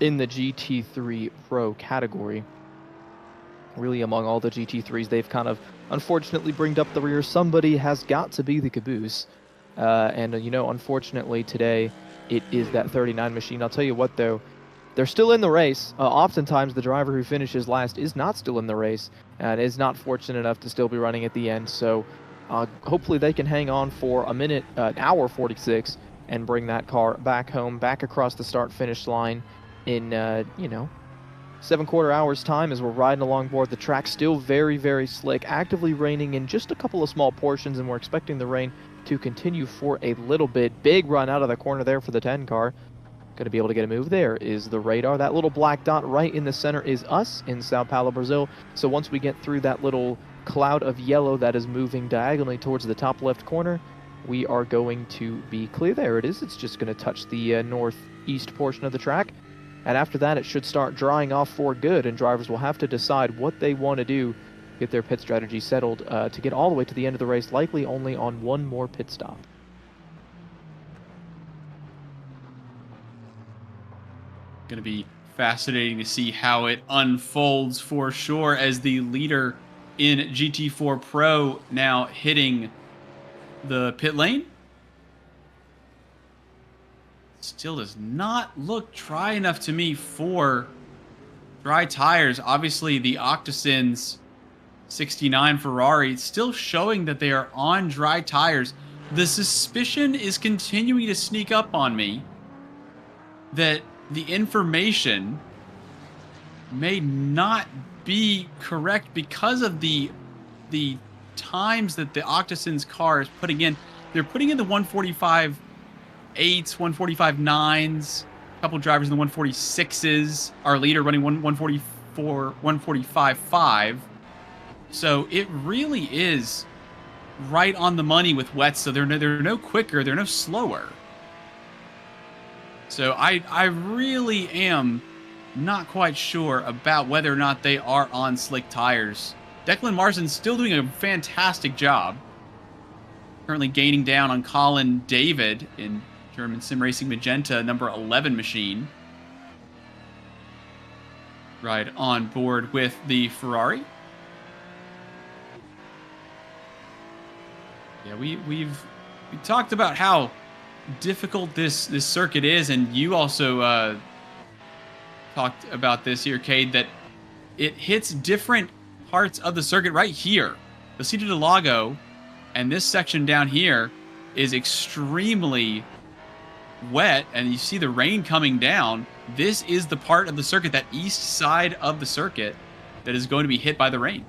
in the GT3 Pro category. Really, among all the GT3s, they've kind of unfortunately bringed up the rear. Somebody has got to be the caboose. Unfortunately today, it is that 39 machine. I'll tell you what, though, they're still in the race. Oftentimes, the driver who finishes last is not still in the race and is not fortunate enough to still be running at the end. So hopefully they can hang on for an hour 46, and bring that car back home, back across the start-finish line in, 7/4 hours time as we're riding along board. The track still very, very slick, actively raining in just a couple of small portions, and we're expecting the rain to continue for a little bit. Big run out of the corner there for the 10 car. Going to be able to get a move. There is the radar. That little black dot right in the center is us in Sao Paulo, Brazil. So once we get through that little cloud of yellow that is moving diagonally towards the top left corner, we are going to be clear. There it is. It's just going to touch the northeast portion of the track. And after that, it should start drying off for good, and drivers will have to decide what they want to do, get their pit strategy settled to get all the way to the end of the race, likely only on one more pit stop.
Going to be fascinating to see how it unfolds for sure, as the leader in GT4 Pro now hitting the pit lane. Still does not look dry enough to me for dry tires. Obviously, the Octosin's 69 Ferrari still showing that they are on dry tires. The suspicion is continuing to sneak up on me that the information may not be correct because of the times that the Octosin's car is putting in. They're putting in the 145.8s, 145.9s, a couple drivers in the 146s. Our leader running 144, 145.5. So it really is right on the money with wets. So they're no quicker, they're no slower. So I really am not quite sure about whether or not they are on slick tires. Declan Marsden's still doing a fantastic job. Currently gaining down on Colin David in German Sim Racing Magenta number 11 machine. Right on board with the Ferrari. Yeah, we talked about how difficult this circuit is, and you also talked about this here, Cade, that it hits different parts of the circuit right here. The Cito del Lago and this section down here is extremely wet, and you see the rain coming down. This is the part of the circuit, that east side of the circuit, that is going to be hit by the rain.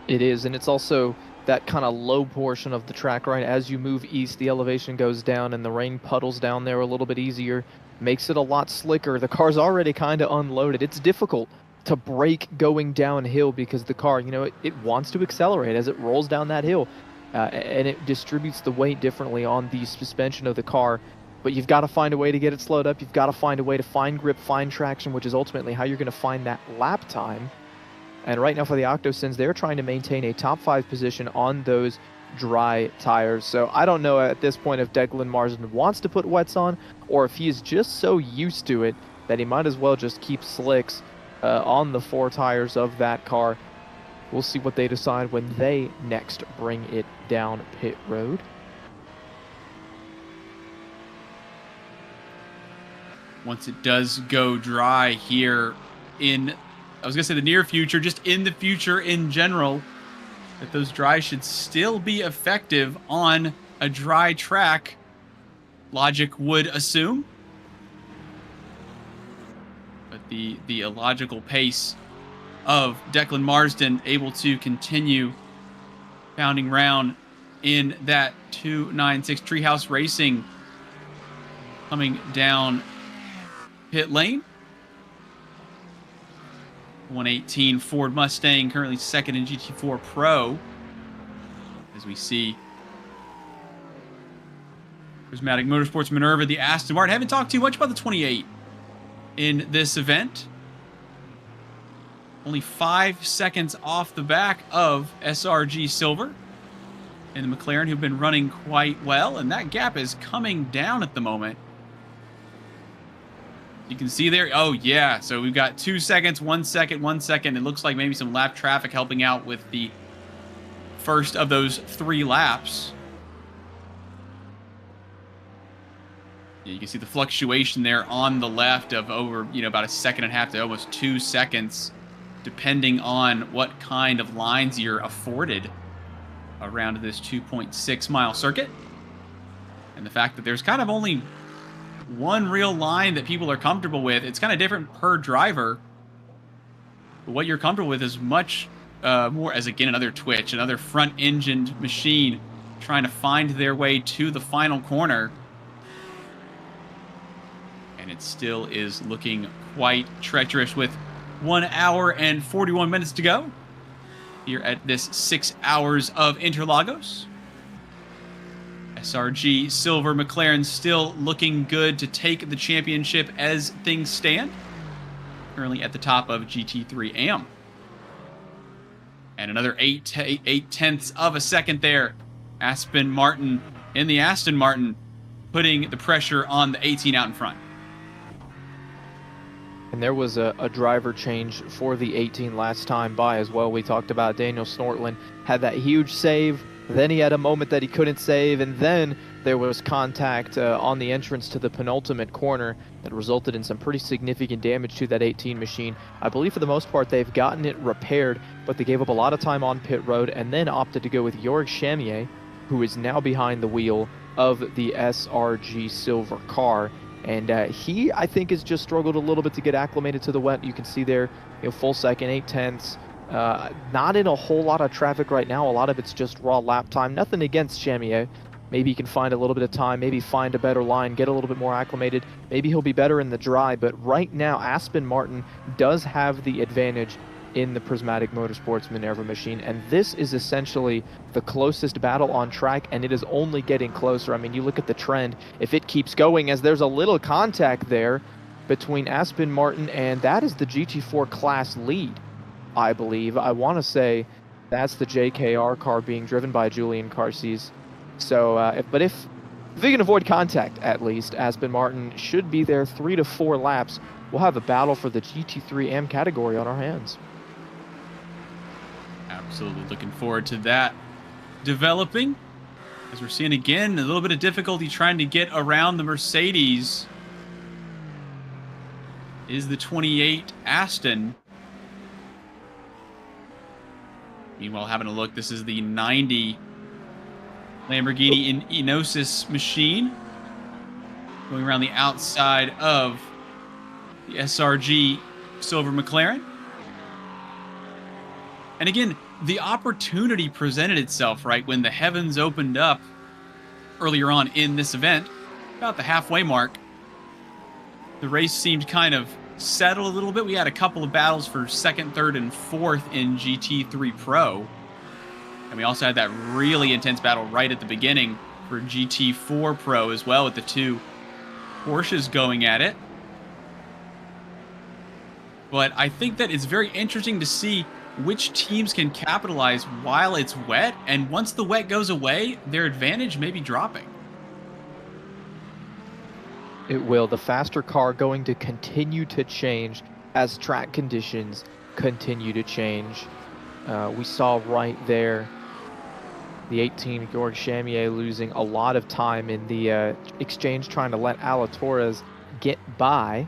It is, and it's also that kind of low portion of the track, right? As you move east, the elevation goes down and the rain puddles down there a little bit easier, makes it a lot slicker. The car's already kind of unloaded. It's difficult to brake going downhill because the car, you know, it wants to accelerate as it rolls down that hill, and it distributes the weight differently on the suspension of the car. But you've got to find a way to get it slowed up. You've got to find a way to find grip, find traction, which is ultimately how you're going to find that lap time. And right now for the Octosins, they're trying to maintain a top 5 position on those dry tires. So I don't know at this point if Declan Marsden wants to put wets on, or if he is just so used to it that he might as well just keep slicks on the 4 tires of that car. We'll see what they decide when they next bring it down pit road.
Once it does go dry here in, I was going to say the near future, just in the future in general, that those dries should still be effective on a dry track, logic would assume. But the illogical pace of Declan Marsden able to continue pounding round in that 296 Treehouse Racing coming down pit lane. 118 Ford Mustang, currently second in GT4 Pro. As we see Prismatic Motorsports Minerva, the Aston Martin. Haven't talked too much about the 28 in this event. Only 5 seconds off the back of SRG Silver and the McLaren, who've been running quite well, and that gap is coming down at the moment. You can see there, oh yeah, so we've got 2 seconds, 1 second, 1 second. It looks like maybe some lap traffic helping out with the first of those 3 laps. You can see the fluctuation there on the left of over, about 1.5 seconds to almost 2 seconds, depending on what kind of lines you're afforded around this 2.6 mile circuit. And the fact that there's kind of only one real line that people are comfortable with. It's kind of different per driver. But what you're comfortable with is much more, as again, another twitch, another front-engined machine trying to find their way to the final corner. And it still is looking quite treacherous with 1 hour and 41 minutes to go here at this 6 hours of Interlagos. SRG Silver McLaren still looking good to take the championship as things stand. Currently at the top of GT3 AM. And another 8/10 of a second there. Aston Martin in the Aston Martin putting the pressure on the 18 out in front.
And there was a driver change for the 18 last time by as well. We talked about Daniel Snortland had that huge save Then he had a moment that he couldn't save, and then there was contact on the entrance to the penultimate corner that resulted in some pretty significant damage to that 18 machine. I believe for the most part they've gotten it repaired, but they gave up a lot of time on pit road and then opted to go with Jorg Chamier, who is now behind the wheel of the SRG silver car. And he, I think, has just struggled a little bit to get acclimated to the wet. You can see there, full second, 8/10. Not in a whole lot of traffic right now. A lot of it's just raw lap time. Nothing against Chamier. Maybe he can find a little bit of time, maybe find a better line, get a little bit more acclimated. Maybe he'll be better in the dry, but right now Aston Martin does have the advantage in the Prismatic Motorsports Minerva machine, and this is essentially the closest battle on track, and it is only getting closer. I mean, you look at the trend, if it keeps going, as there's a little contact there between Aston Martin, and that is the GT4 class lead, I believe. I want to say that's the JKR car being driven by Julian Carces. So, if they can avoid contact, at least, Aston Martin should be there 3 to 4 laps. We'll have a battle for the GT3 AM category on our hands.
Absolutely looking forward to that developing. As we're seeing again, a little bit of difficulty trying to get around the Mercedes is the 28 Aston. Meanwhile, having a look, this is the 90 Lamborghini in Enosis machine going around the outside of the SRG silver McLaren. And again, the opportunity presented itself, right, when the heavens opened up earlier on in this event, about the halfway mark. The race seemed kind of settled a little bit. We had a couple of battles for second, third, and fourth in GT3 Pro. And we also had that really intense battle right at the beginning for GT4 Pro as well, with the two Porsches going at it. But I think that it's very interesting to see which teams can capitalize while it's wet, and once the wet goes away, their advantage may be dropping.
It will. The faster car going to continue to change as track conditions continue to change. We saw right there the 18 Jorg Chamier losing a lot of time in the exchange, trying to let Alatorres get by,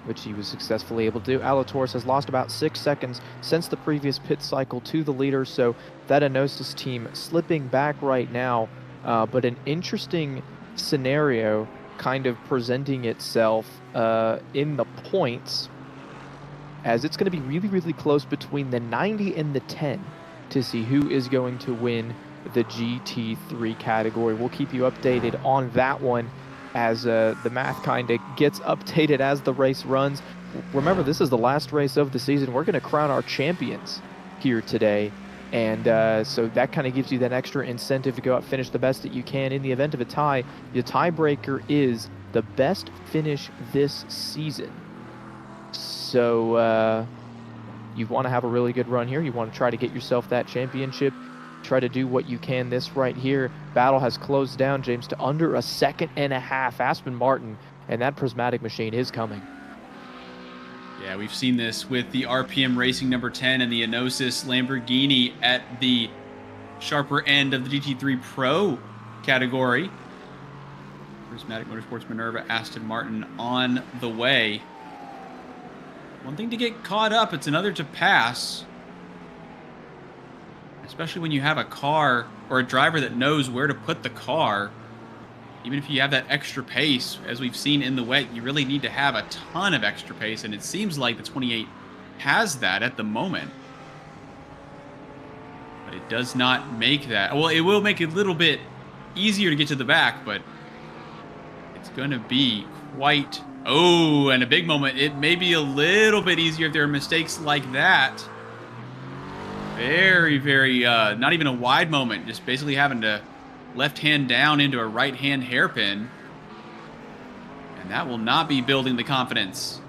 which he was successfully able to do. Alatorres has lost about 6 seconds since the previous pit cycle to the leader, so that Enosis team slipping back right now. But an interesting scenario kind of presenting itself in the points, as it's going to be really, really close between the 90 and the 10 to see who is going to win the GT3 category. We'll keep you updated on that one as the math kind of gets updated as the race runs. Remember, this is the last race of the season. We're going to crown our champions here today, and so that kind of gives you that extra incentive to go out and finish the best that you can. In the event of a tie, the tiebreaker is the best finish this season. So you want to have a really good run here. You want to try to get yourself that championship. Try to do what you can. This right here, battle has closed down, James, to under a second and a half. Aston Martin and that Prismatic machine is coming.
Yeah, we've seen this with the RPM Racing number 10 and the Enosis Lamborghini at the sharper end of the GT3 Pro category. Prismatic Motorsports Minerva, Aston Martin on the way. One thing to get caught up, it's another to pass. Especially when you have a car or a driver that knows where to put the car. Even if you have that extra pace, as we've seen in the wet, you really need to have a ton of extra pace, and it seems like the 28 has that at the moment. But it does not make that. Well, it will make it a little bit easier to get to the back, but it's going to be quite... Oh, and a big moment. It may be a little bit easier if there are mistakes like that. Very, very, not even a wide moment. Just basically having to left hand down into a right hand hairpin. And that will not be building the confidence.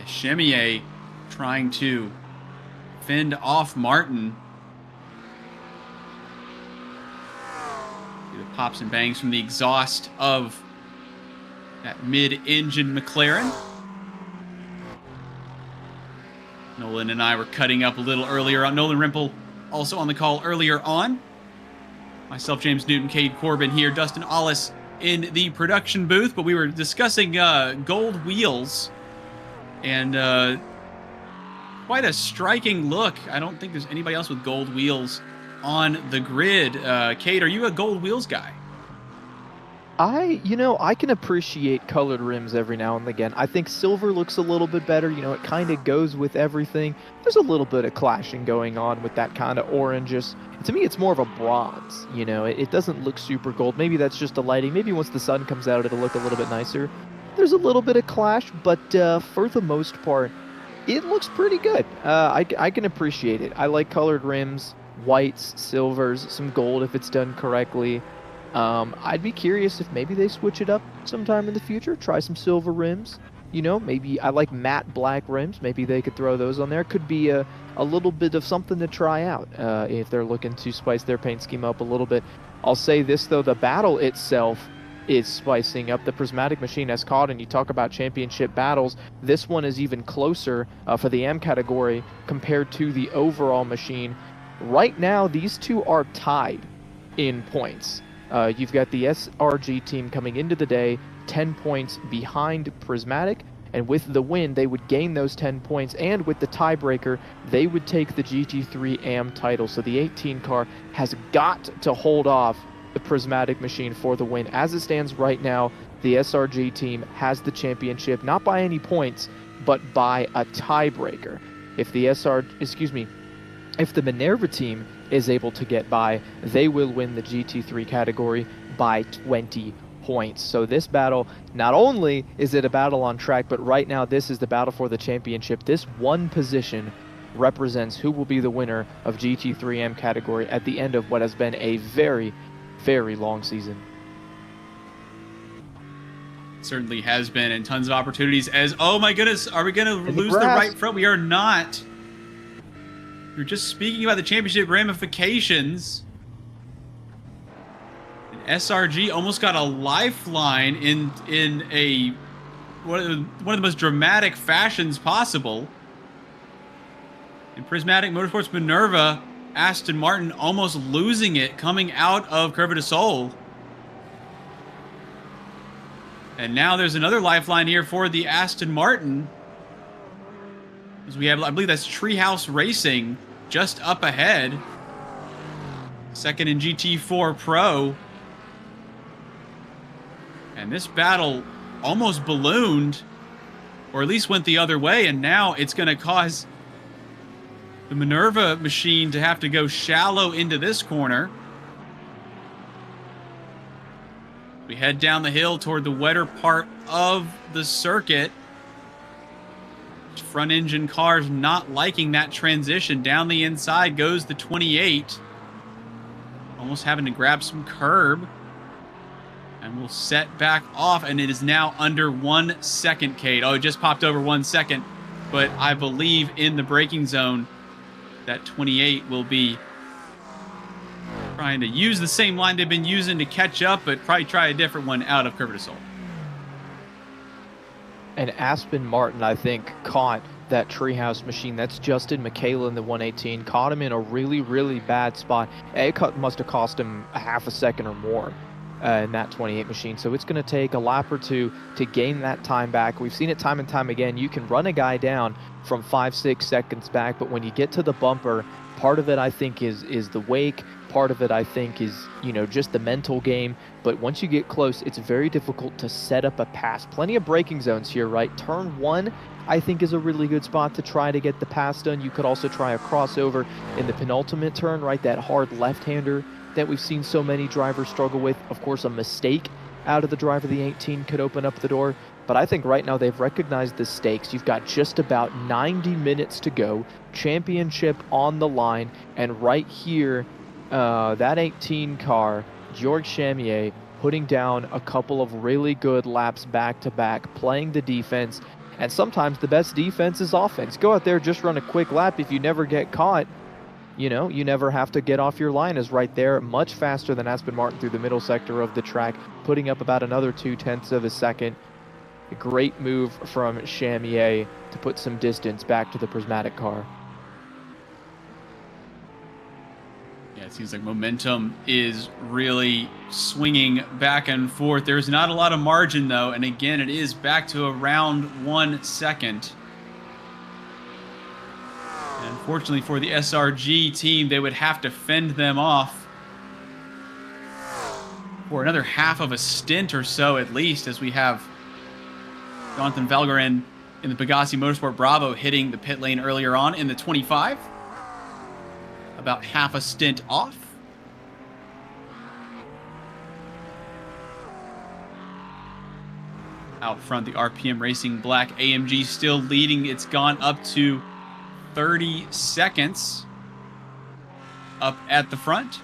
Chamier trying to fend off Martin. The pops and bangs from the exhaust of that mid-engine McLaren. And Nolan and I were cutting up a little earlier on. Nolan Rimple also on the call earlier on. Myself, James Newton, Cade Corbin here, Dustin Ollis in the production booth, but we were discussing gold wheels and quite a striking look. I don't think there's anybody else with gold wheels on the grid. Cade, are you a gold wheels guy?
I can appreciate colored rims every now and again. I think silver looks a little bit better. It kind of goes with everything. There's a little bit of clashing going on with that kind of oranges. To me, it's more of a bronze. It doesn't look super gold. Maybe that's just the lighting. Maybe once the sun comes out, it'll look a little bit nicer. There's a little bit of clash, but for the most part, it looks pretty good. I can appreciate it. I like colored rims, whites, silvers, some gold if it's done correctly. I'd be curious if maybe they switch it up sometime in the future, try some silver rims. Maybe I like matte black rims. Maybe they could throw those on there. Could be a little bit of something to try out if they're looking to spice their paint scheme up a little bit. I'll say this, though, the battle itself is spicing up. The prismatic machine has caught, and you talk about championship battles. This one is even closer for the M category compared to the overall machine. Right now, these two are tied in points. You've got the SRG team coming into the day 10 points behind Prismatic, and with the win, they would gain those 10 points, and with the tiebreaker, they would take the GT3 AM title. So the 18 car has got to hold off the Prismatic machine for the win. As it stands right now, the SRG team has the championship, not by any points, but by a tiebreaker. If the Minerva team is able to get by, they will win the GT3 category by 20 points. So this battle, not only is it a battle on track, but right now this is the battle for the championship. This one position represents who will be the winner of GT3M category at the end of what has been a very, very long season.
Certainly has been, and tons of opportunities as, oh my goodness, are we going to lose the right front? We are not. We're just speaking about the championship ramifications. And SRG almost got a lifeline in a one of the most dramatic fashions possible. In Prismatic Motorsports Minerva, Aston Martin almost losing it coming out of Curva de Sol. And now there's another lifeline here for the Aston Martin. As we have, I believe that's Treehouse Racing just up ahead. Second in GT4 Pro. And this battle almost ballooned, or at least went the other way, and now it's going to cause the Minerva machine to have to go shallow into this corner. We head down the hill toward the wetter part of the circuit. Front engine cars not liking that transition. Down the inside goes the 28. Almost having to grab some curb. And we'll set back off, and it is now under 1 second, Cade. Oh, it just popped over 1 second. But I believe in the braking zone, that 28 will be trying to use the same line they've been using to catch up, but probably try a different one out of Curva de Sol.
And Aston Martin, I think, caught that Treehouse machine. That's Justin Michaela in the 118. Caught him in a really, really bad spot. It must have cost him a half a second or more in that 28 machine. So it's going to take a lap or two to gain that time back. We've seen it time and time again. You can run a guy down from 5-6 seconds back, but when you get to the bumper, part of it, I think, is the wake. Part of it, I think, is, just the mental game. But once you get close, it's very difficult to set up a pass. Plenty of braking zones here, right? Turn 1, I think, is a really good spot to try to get the pass done. You could also try a crossover in the penultimate turn, right? That hard left-hander that we've seen so many drivers struggle with. Of course, a mistake out of the driver, the 18, could open up the door. But I think right now they've recognized the stakes. You've got just about 90 minutes to go. Championship on the line. And right here, that 18 car, Georg Chamier, putting down a couple of really good laps back-to-back, playing the defense. And sometimes the best defense is offense. Go out there, just run a quick lap. If you never get caught, you never have to get off your line. Is right there, much faster than Aston Martin through the middle sector of the track, putting up about another 0.2 of a second. A great move from Chamier to put some distance back to the Prismatic car.
Yeah, it seems like momentum is really swinging back and forth. There's not a lot of margin, though, and again, it is back to around 1 second. And unfortunately for the SRG team, they would have to fend them off for another half of a stint or so, at least, as we have Jonathan Valgarin in the Pegassi Motorsport Bravo hitting the pit lane earlier on in the 25. About half a stint off. Out front, the RPM Racing Black AMG still leading. It's gone up to 30 seconds up at the front.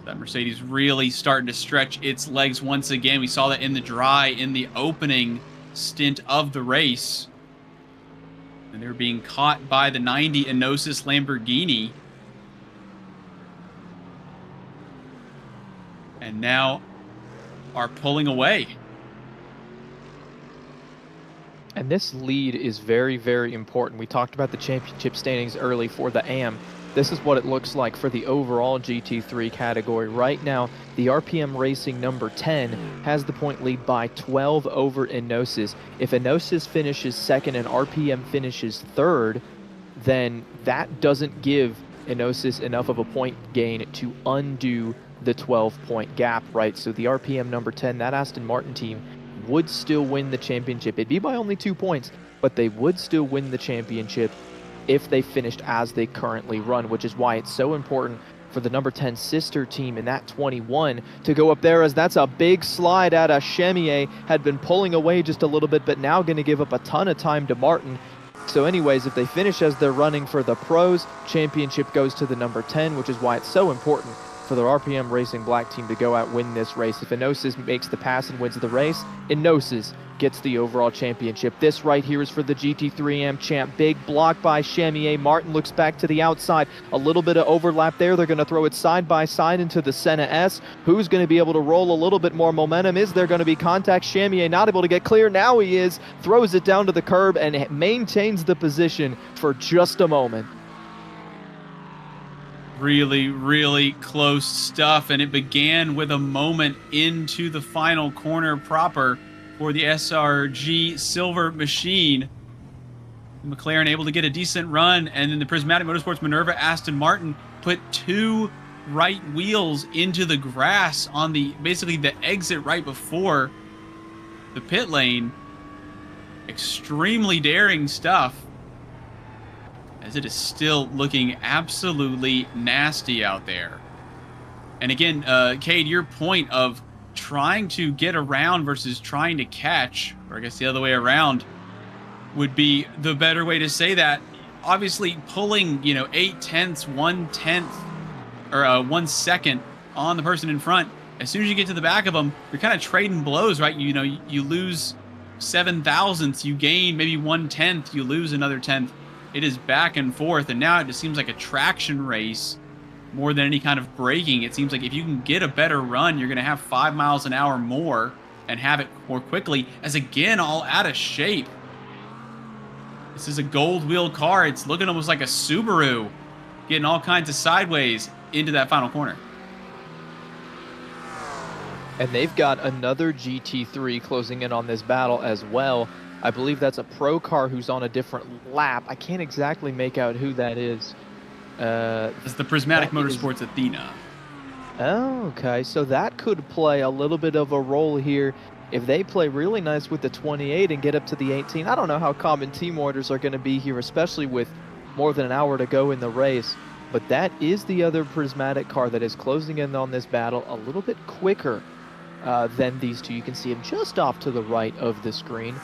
That Mercedes really starting to stretch its legs once again. We saw that in the dry in the opening stint of the race. And they're being caught by the 90 Enosis Lamborghini. And now are pulling away.
And this lead is very, very important. We talked about the championship standings early for the AM. This is what it looks like for the overall GT3 category. Right now, the RPM Racing number 10 has the point lead by 12 over Enosis. If Enosis finishes second and RPM finishes third, then that doesn't give Enosis enough of a point gain to undo the 12-point gap, right? So the RPM number 10, that Aston Martin team, would still win the championship. It'd be by only 2 points, but they would still win the championship if they finished as they currently run, which is why it's so important for the number 10 sister team in that 21 to go up there, as that's a big slide out of Chamier. Had been pulling away just a little bit, but now going to give up a ton of time to Martin. So anyways, if they finish as they're running for the pros, championship goes to the number 10, which is why it's so important for the RPM Racing Black team to go out win this race. If Enosis makes the pass and wins the race, Enosis gets the overall championship. This right here is for the GT3M champ. Big block by Chamier. Martin looks back to the outside. A little bit of overlap there. They're going to throw it side by side into the Senna S. Who's going to be able to roll a little bit more momentum? Is there going to be contact? Chamier not able to get clear. Now he is. Throws it down to the curb and maintains the position for just a moment.
Really, really close stuff, and it began with a moment into the final corner proper for the SRG Silver Machine. McLaren able to get a decent run, and then the Prismatic Motorsports Minerva Aston Martin put 2 right wheels into the grass on basically the exit right before the pit lane. Extremely daring stuff, as it is still looking absolutely nasty out there. And again, Cade, your point of trying to get around versus trying to catch, or I guess the other way around, would be the better way to say that. Obviously, pulling 8 tenths, 1 tenth, or 1 second on the person in front. As soon as you get to the back of them, you're kind of trading blows, right? You lose 7 thousandths, you gain maybe 1 tenth, you lose another tenth. It is back and forth, and now it just seems like a traction race more than any kind of braking. It seems like if you can get a better run, you're going to have 5 miles an hour more and have it more quickly, as again, all out of shape. This is a gold wheel car. It's looking almost like a Subaru, getting all kinds of sideways into that final corner.
And they've got another GT3 closing in on this battle as well. I believe that's a pro car who's on a different lap. I can't exactly make out who that is.
It's the Prismatic Motorsports Athena.
Oh, okay. So that could play a little bit of a role here. If they play really nice with the 28 and get up to the 18, I don't know how common team orders are going to be here, especially with more than an hour to go in the race. But that is the other Prismatic car that is closing in on this battle a little bit quicker than these two. You can see him just off to the right of the screen.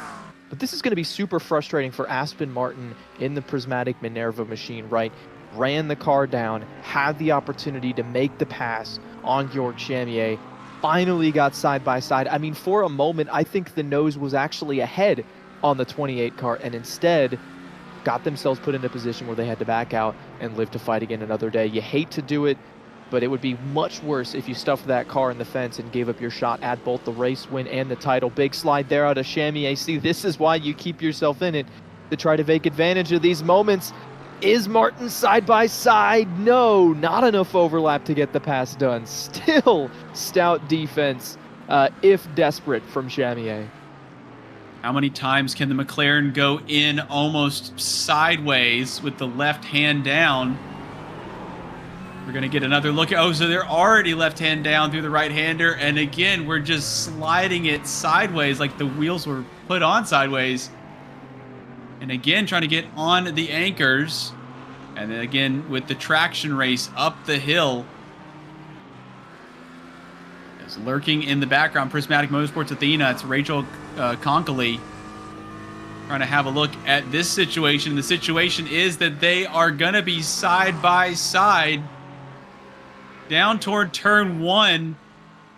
But this is going to be super frustrating for Aston Martin in the Prismatic Minerva machine, right? Ran the car down, had the opportunity to make the pass on Georg Chamier, finally got side by side. I mean, for a moment, I think the nose was actually ahead on the 28 car, and instead got themselves put in a position where they had to back out and live to fight again another day. You hate to do it, but it would be much worse if you stuffed that car in the fence and gave up your shot at both the race win and the title. Big slide there out of Chamier. See, this is why you keep yourself in it, to try to take advantage of these moments. Is Martin side by side? No, not enough overlap to get the pass done. Still stout defense, if desperate, from Chamier.
How many times can the McLaren go in almost sideways with the left hand down? We're going to get another look. Oh, so they're already left hand down through the right-hander. And again, we're just sliding it sideways like the wheels were put on sideways. And again, trying to get on the anchors. And then again, with the traction race up the hill. It's lurking in the background, Prismatic Motorsports Athena. It's Rachel Conkley trying to have a look at this situation. The situation is that they are going to be side by side down toward turn 1.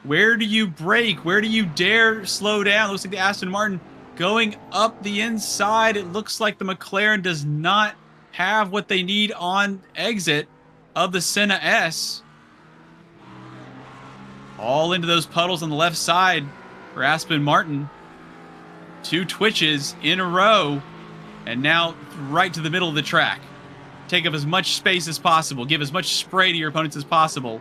Where do you brake? Where do you dare slow down? Looks like the Aston Martin going up the inside. It looks like the McLaren does not have what they need on exit of the Senna S. All into those puddles on the left side for Aston Martin. 2 twitches in a row, and now right to the middle of the track. Take up as much space as possible. Give as much spray to your opponents as possible.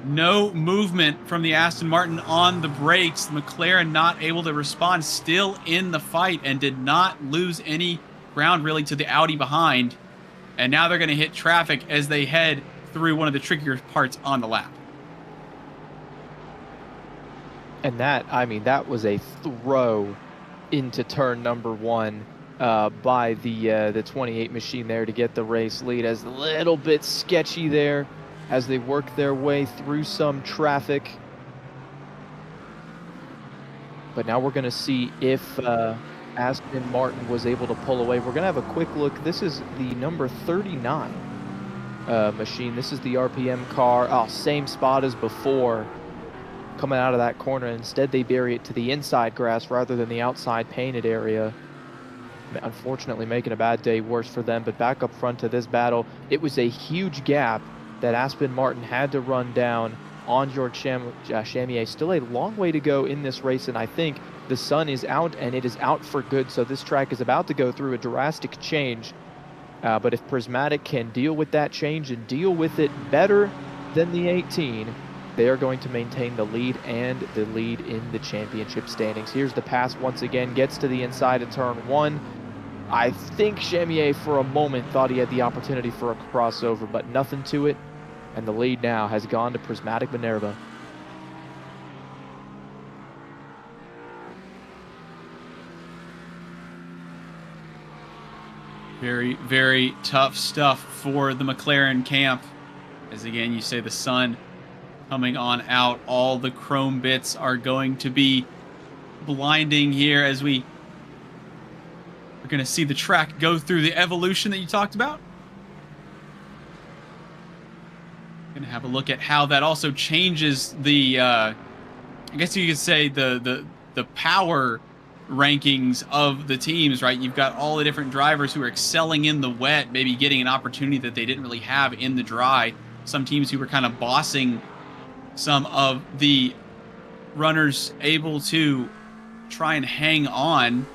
No movement from the Aston Martin on the brakes. McLaren not able to respond, still in the fight, and did not lose any ground really to the Audi behind. And now they're going to hit traffic as they head through one of the trickier parts on the lap.
And that, I mean, that was a throw into turn number 1 by the 28 machine there to get the race lead. As a little bit sketchy there as they work their way through some traffic. But now we're going to see if Aston Martin was able to pull away. We're going to have a quick look. This is the number 39 machine. This is the RPM car. Oh, same spot as before. Coming out of that corner. Instead, they bury it to the inside grass rather than the outside painted area. Unfortunately, making a bad day worse for them. But back up front to this battle, it was a huge gap that Aston Martin had to run down on George Chamier. Still a long way to go in this race, and I think the sun is out, and it is out for good. So this track is about to go through a drastic change. But if Prismatic can deal with that change and deal with it better than the 18, they are going to maintain the lead and the lead in the championship standings. Here's the pass once again, gets to the inside of turn 1. I think Chamier for a moment thought he had the opportunity for a crossover, but nothing to it. And the lead now has gone to Prismatic Minerva.
Very, very tough stuff for the McLaren camp. As again, you say the sun coming on out. All the chrome bits are going to be blinding here as we are going to see the track go through the evolution that you talked about. Going to have a look at how that also changes the, I guess you could say the power rankings of the teams, right? You've got all the different drivers who are excelling in the wet, maybe getting an opportunity that they didn't really have in the dry. Some teams who were kind of bossing some of the runners able to try and hang on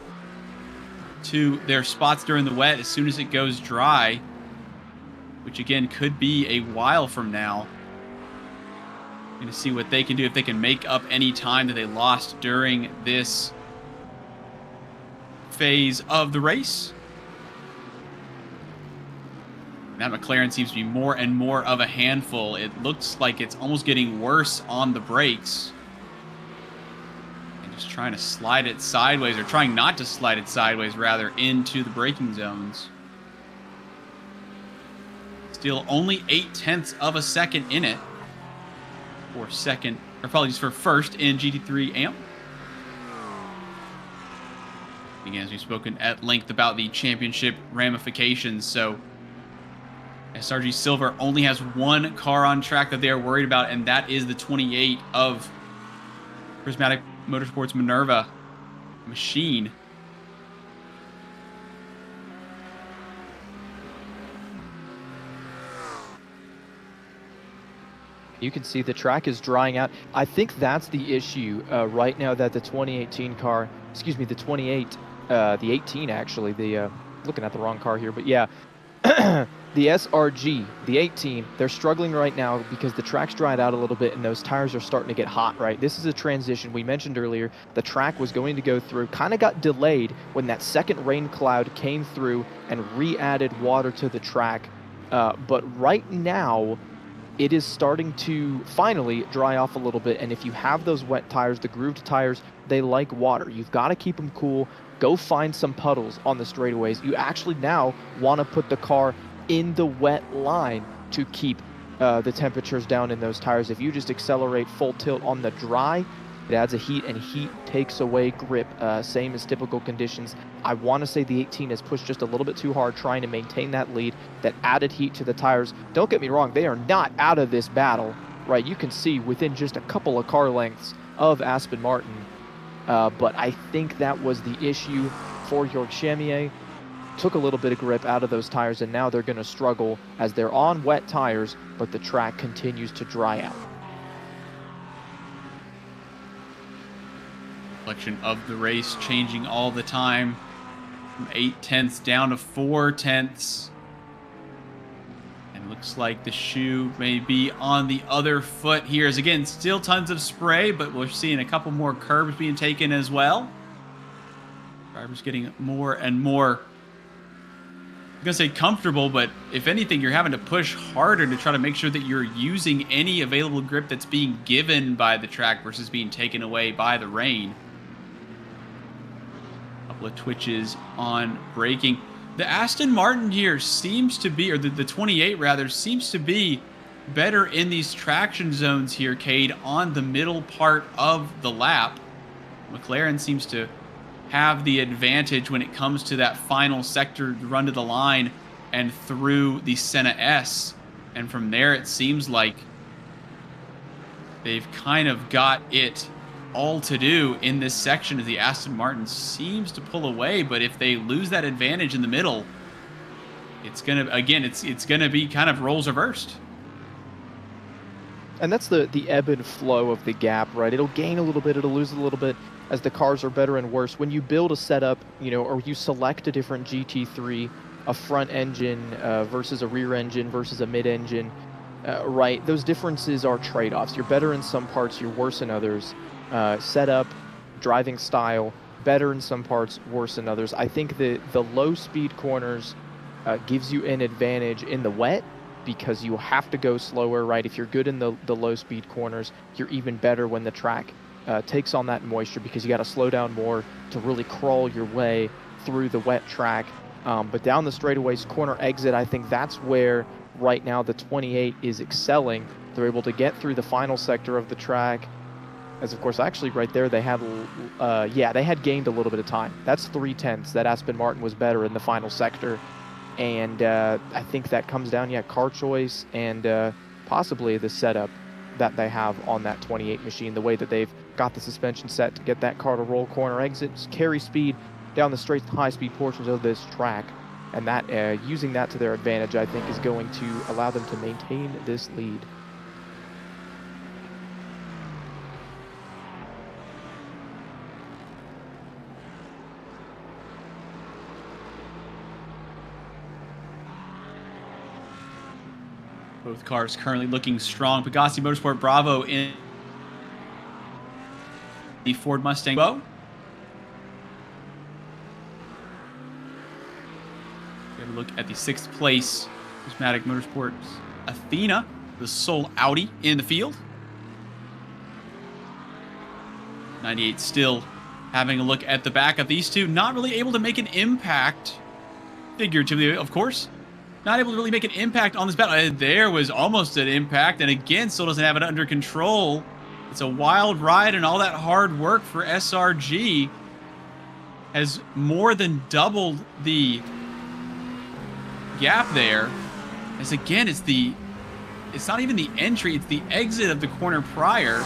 to their spots during the wet as soon as it goes dry, which again could be a while from now. Going to see what they can do, if they can make up any time that they lost during this phase of the race. That McLaren seems to be more and more of a handful. It looks like it's almost getting worse on the brakes. And just trying to slide it sideways, or trying not to slide it sideways, rather, into the braking zones. Still only 0.8 of a second in it. For second, or probably just for first in GT3 AMP. Again, as we've spoken at length about the championship ramifications, so SRG Silver only has one car on track that they are worried about, and that is the 28 of Prismatic Motorsports Minerva machine.
You can see the track is drying out. I think that's the issue right now, that the 2018 car, excuse me, the 28, the 18 actually, looking at the wrong car here, but yeah, the SRG, the 18, they're struggling right now because the track's dried out a little bit and those tires are starting to get hot, right? This is a transition. We mentioned earlier the track was going to go through, kind of got delayed when that second rain cloud came through and re-added water to the track. But right now, it is starting to finally dry off a little bit. And if you have those wet tires, the grooved tires, they like water. You've got to keep them cool. Go find some puddles on the straightaways. You actually now want to put the car in the wet line to keep the temperatures down in those tires. If you just accelerate full tilt on the dry, it adds a heat, and heat takes away grip, same as typical conditions. I want to say the 18 has pushed just a little bit too hard trying to maintain that lead, that added heat to the tires. Don't get me wrong, they are not out of this battle, right? You can see within just a couple of car lengths of Aston Martin. But I think that was the issue for York Chamier. Took a little bit of grip out of those tires, and now they're going to struggle as they're on wet tires, but the track continues to dry out.
Reflection of the race changing all the time, from 8/10 down to 4/10. And looks like the shoe may be on the other foot here. As again, still tons of spray, but we're seeing a couple more curbs being taken as well. Drivers getting more and more, I'm gonna say comfortable, but if anything, you're having to push harder to try to make sure that you're using any available grip that's being given by the track versus being taken away by the rain. Couple of twitches on braking. The Aston Martin here seems to be, or the 28 rather, seems to be better in these traction zones here, Cade, on the middle part of the lap. McLaren seems to have the advantage when it comes to that final sector run to the line and through the Senna S. And from there, it seems like they've kind of got it all to do in this section as the Aston Martin seems to pull away. But if they lose that advantage in the middle, it's going to, again, it's going to be kind of roles reversed.
And that's the ebb and flow of the gap, right? It'll gain a little bit, it'll lose a little bit as the cars are better and worse. When you build a setup, or you select a different GT3, a front engine versus a rear engine versus a mid-engine, right? Those differences are trade-offs. You're better in some parts, you're worse in others. Setup, driving style, better in some parts, worse in others. I think the low-speed corners gives you an advantage in the wet, because you have to go slower, right? If you're good in the low-speed corners, you're even better when the track takes on that moisture, because you got to slow down more to really crawl your way through the wet track. But down the straightaways, corner exit, I think that's where right now the 28 is excelling. They're able to get through the final sector of the track, as of course actually right there they had they had gained a little bit of time. That's 3/10 that Aston Martin was better in the final sector. And I think that comes down, car choice and possibly the setup that they have on that 28 machine, the way that they've got the suspension set to get that car to roll corner exits, carry speed down the straight high-speed portions of this track. And that using that to their advantage, I think, is going to allow them to maintain this lead.
Both cars currently looking strong. Pegassi Motorsport Bravo in the Ford Mustang Bo. We have a look at the 6th place Prismatic Motorsports Athena, the sole Audi in the field. 98 still having a look at the back of these two. Not really able to make an impact, figuratively, of course. Not able to really make an impact on this battle. There was almost an impact, and again, still doesn't have it under control. It's a wild ride, and all that hard work for SRG has more than doubled the gap there. As again, it's not even the entry, it's the exit of the corner prior.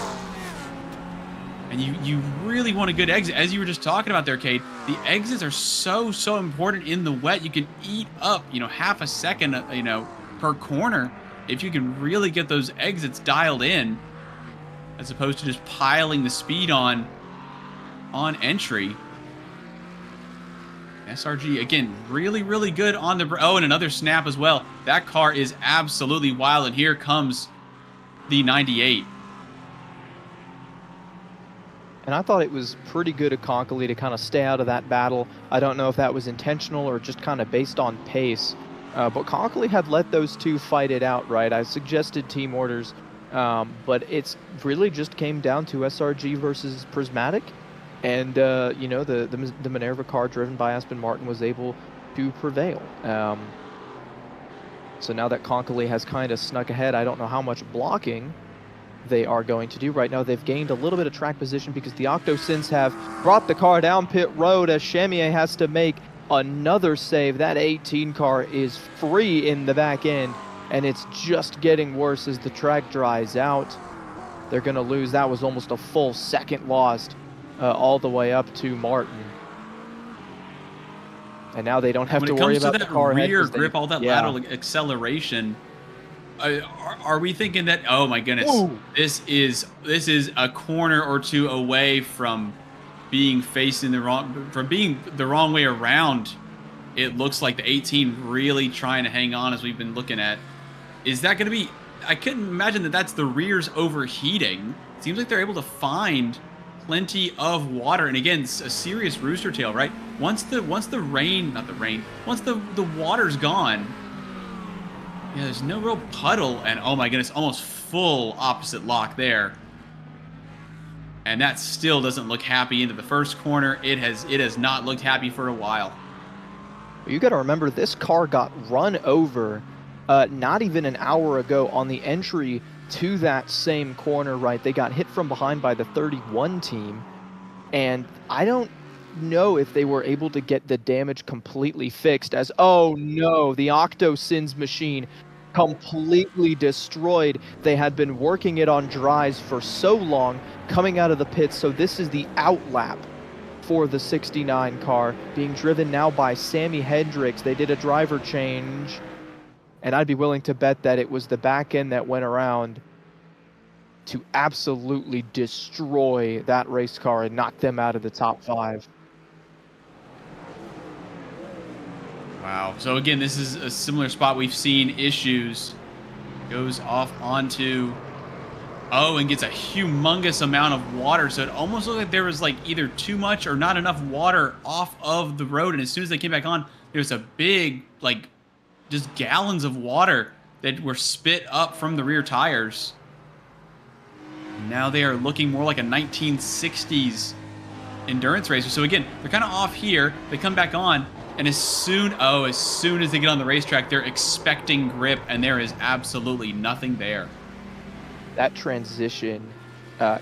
And you really want a good exit. As you were just talking about there, Cade, the exits are so important in the wet. You can eat up, half a second, per corner. if you can really get those exits dialed in, as opposed to just piling the speed on entry. SRG, again, really, really good on the... Oh, and another snap as well. That car is absolutely wild, and here comes the 98.
And I thought it was pretty good of Conkley to kind of stay out of that battle. I don't know if that was intentional or just kind of based on pace. But Conkley had let those two fight it out, right? I suggested team orders, but it's really just came down to SRG versus Prismatic. And, you know, the Minerva car driven by Aston Martin was able to prevail. So now that Conkley has kind of snuck ahead, I don't know how much blocking they are going to do. Right now they've gained a little bit of track position because the Octosins have brought the car down pit road as Chamier has to make another save. That 18 car is free in the back end, and it's just getting worse as the track dries out. They're going to lose. That was almost a full second lost all the way up to Martin. And now they don't have to worry about the car ahead.
When it comes to that rear grip, all that lateral acceleration, are we thinking that, oh my goodness, this is a corner or two away from being facing the wrong way around? It looks like the 18 really trying to hang on, as we've been looking at. Is that going to be... I couldn't imagine that that's the rears overheating. It seems like they're able to find plenty of water, and again, it's a serious rooster tail, right? Once the water's gone, yeah, there's no real puddle, and oh my goodness, almost full opposite lock there. And that still doesn't look happy into the first corner. It has not looked happy for a while.
You got to remember, this car got run over not even an hour ago on the entry to that same corner, right? They got hit from behind by the 31 team, and I don't know if they were able to get the damage completely fixed, as, oh no, the Octosins machine completely destroyed. They had been working it on dries for so long coming out of the pits, so this is the outlap for the 69 car, being driven now by Sammy Hendricks. They did a driver change, and I'd be willing to bet that it was the back end that went around to absolutely destroy that race car and knock them out of the top 5.
Wow. So again, this is a similar spot we've seen issues. Goes off onto... Oh, and gets a humongous amount of water. So it almost looked like there was like either too much or not enough water off of the road. And as soon as they came back on, there was a big, like, just gallons of water that were spit up from the rear tires. Now they are looking more like a 1960s endurance racer. So again, they're kind of off here. They come back on, and as soon as they get on the racetrack, they're expecting grip, and there is absolutely nothing there.
That transition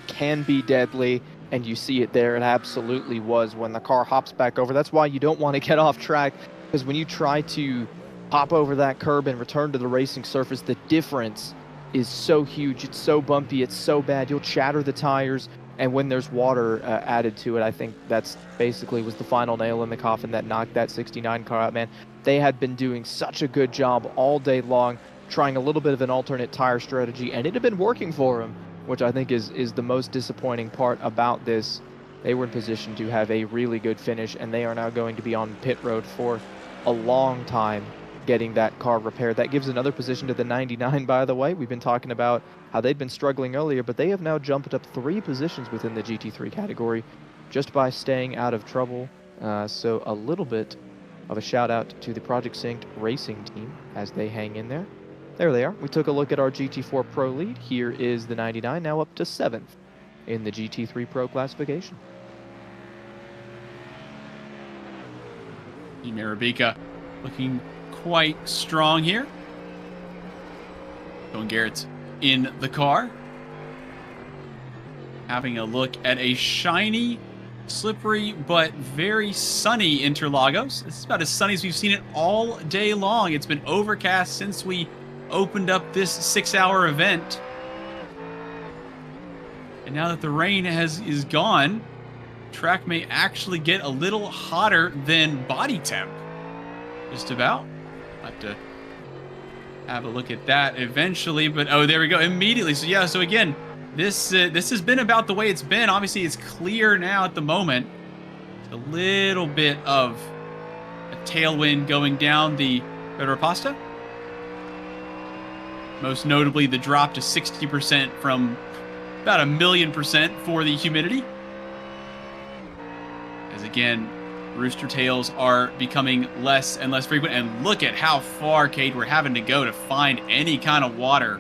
can be deadly, and you see it there. It absolutely was when the car hops back over. That's why you don't want to get off track, because when you try to hop over that curb and return to the racing surface, the difference is so huge. It's so bumpy. It's so bad. You'll shatter the tires, and when there's water added to it, I think that's basically was the final nail in the coffin that knocked that 69 car out, man. They had been doing such a good job all day long, trying a little bit of an alternate tire strategy, and it had been working for them, which I think is the most disappointing part about this. They were in position to have a really good finish, and they are now going to be on pit road for a long time getting that car repaired. That gives another position to the 99, by the way. We've been talking about how they'd been struggling earlier, but they have now jumped up 3 positions within the GT3 category just by staying out of trouble. So a little bit of a shout out to the Project Synced racing team as they hang in there. There they are. We took a look at our GT4 Pro lead. Here is the 99, now up to 7th in the GT3 Pro classification.
Team Arabica looking quite strong here. Owen Garrett's in the car. Having a look at a shiny, slippery, but very sunny Interlagos. This is about as sunny as we've seen it all day long. It's been overcast since we opened up this 6-hour event. And now that the rain is gone, track may actually get a little hotter than body temp. Just about. I'll have to have a look at that eventually. But oh, there we go, immediately. So yeah, so again, this has been about the way it's been. Obviously, it's clear now at the moment. A little bit of a tailwind going down the Pasta. Most notably, the drop to 60% from about 1,000,000% for the humidity. As again, rooster tails are becoming less and less frequent. And look at how far, Cade, we're having to go to find any kind of water.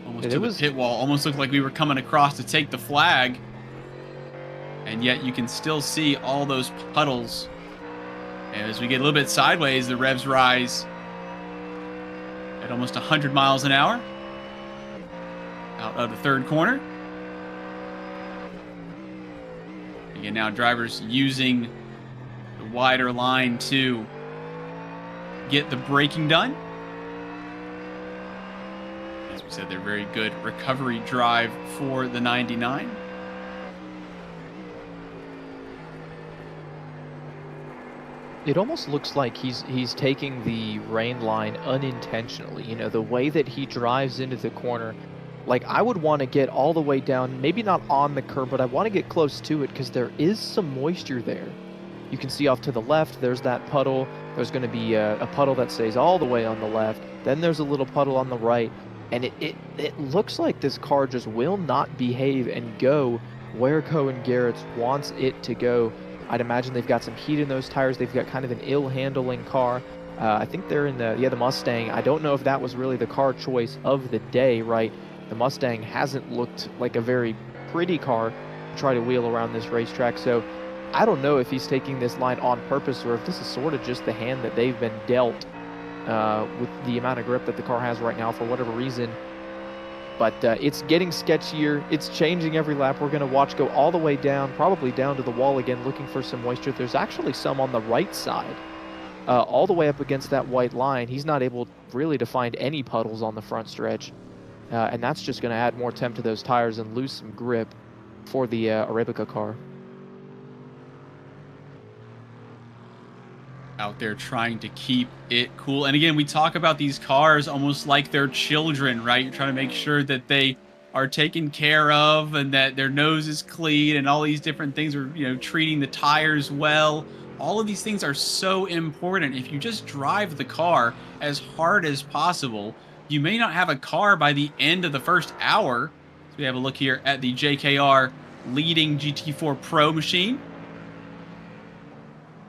Almost to the pit wall. Almost looked like we were coming across to take the flag. And yet you can still see all those puddles. And as we get a little bit sideways, the revs rise at almost 100 miles an hour out of the third corner. Again, now drivers using the wider line to get the braking done. As we said, they're very good recovery drive for the 99.
It almost looks like he's taking the rain line unintentionally. You know, the way that he drives into the corner. Like, I would want to get all the way down, maybe not on the curb, but I want to get close to it because there is some moisture there. You can see off to the left, there's that puddle. There's going to be a puddle that stays all the way on the left. Then there's a little puddle on the right. And it looks like this car just will not behave and go where Cohen Garrett's wants it to go. I'd imagine they've got some heat in those tires. They've got kind of an ill-handling car. I think they're in the Mustang. I don't know if that was really the car choice of the day, right? The Mustang hasn't looked like a very pretty car to try to wheel around this racetrack. So I don't know if he's taking this line on purpose or if this is sort of just the hand that they've been dealt with the amount of grip that the car has right now for whatever reason. But it's getting sketchier. It's changing every lap. We're going to watch go all the way down, probably down to the wall again, looking for some moisture. There's actually some on the right side, all the way up against that white line. He's not able really to find any puddles on the front stretch. And that's just going to add more temp to those tires and lose some grip for the Arabica car.
Out there trying to keep it cool. And again, we talk about these cars almost like they're children, right? You're trying to make sure that they are taken care of and that their nose is clean and all these different things are, you know, treating the tires well. All of these things are so important. If you just drive the car as hard as possible, you may not have a car by the end of the first hour. So we have a look here at the JKR leading GT4 Pro machine.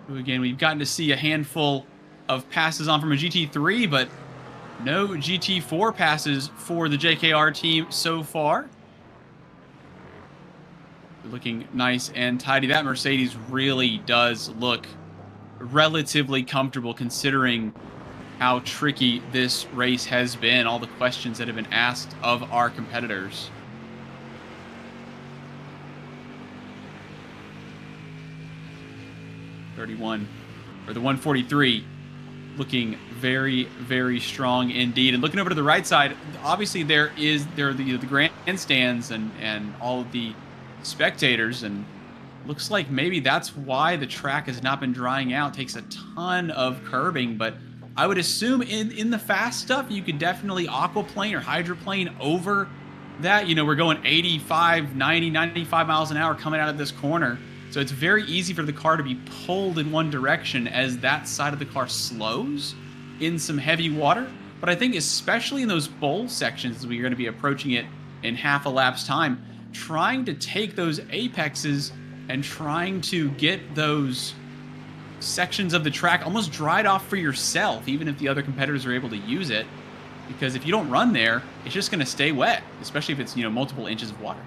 Who again, we've gotten to see a handful of passes on from a GT3, but no GT4 passes for the JKR team so far. Looking nice and tidy. That Mercedes really does look relatively comfortable considering how tricky this race has been, all the questions that have been asked of our competitors. The 143 looking very, very strong indeed. And looking over to the right side, obviously there are the grandstands and all of the spectators, and looks like maybe that's why the track has not been drying out. It takes a ton of curbing, but I would assume in the fast stuff you could definitely aquaplane or hydroplane over that. You know, we're going 85, 90, 95 miles an hour coming out of this corner. So it's very easy for the car to be pulled in one direction as that side of the car slows in some heavy water. But I think especially in those bowl sections, as we're going to be approaching it in half a lap's time, trying to take those apexes and trying to get those sections of the track almost dried off for yourself, even if the other competitors are able to use it. Because if you don't run there, it's just going to stay wet, especially if it's, you know, multiple inches of water.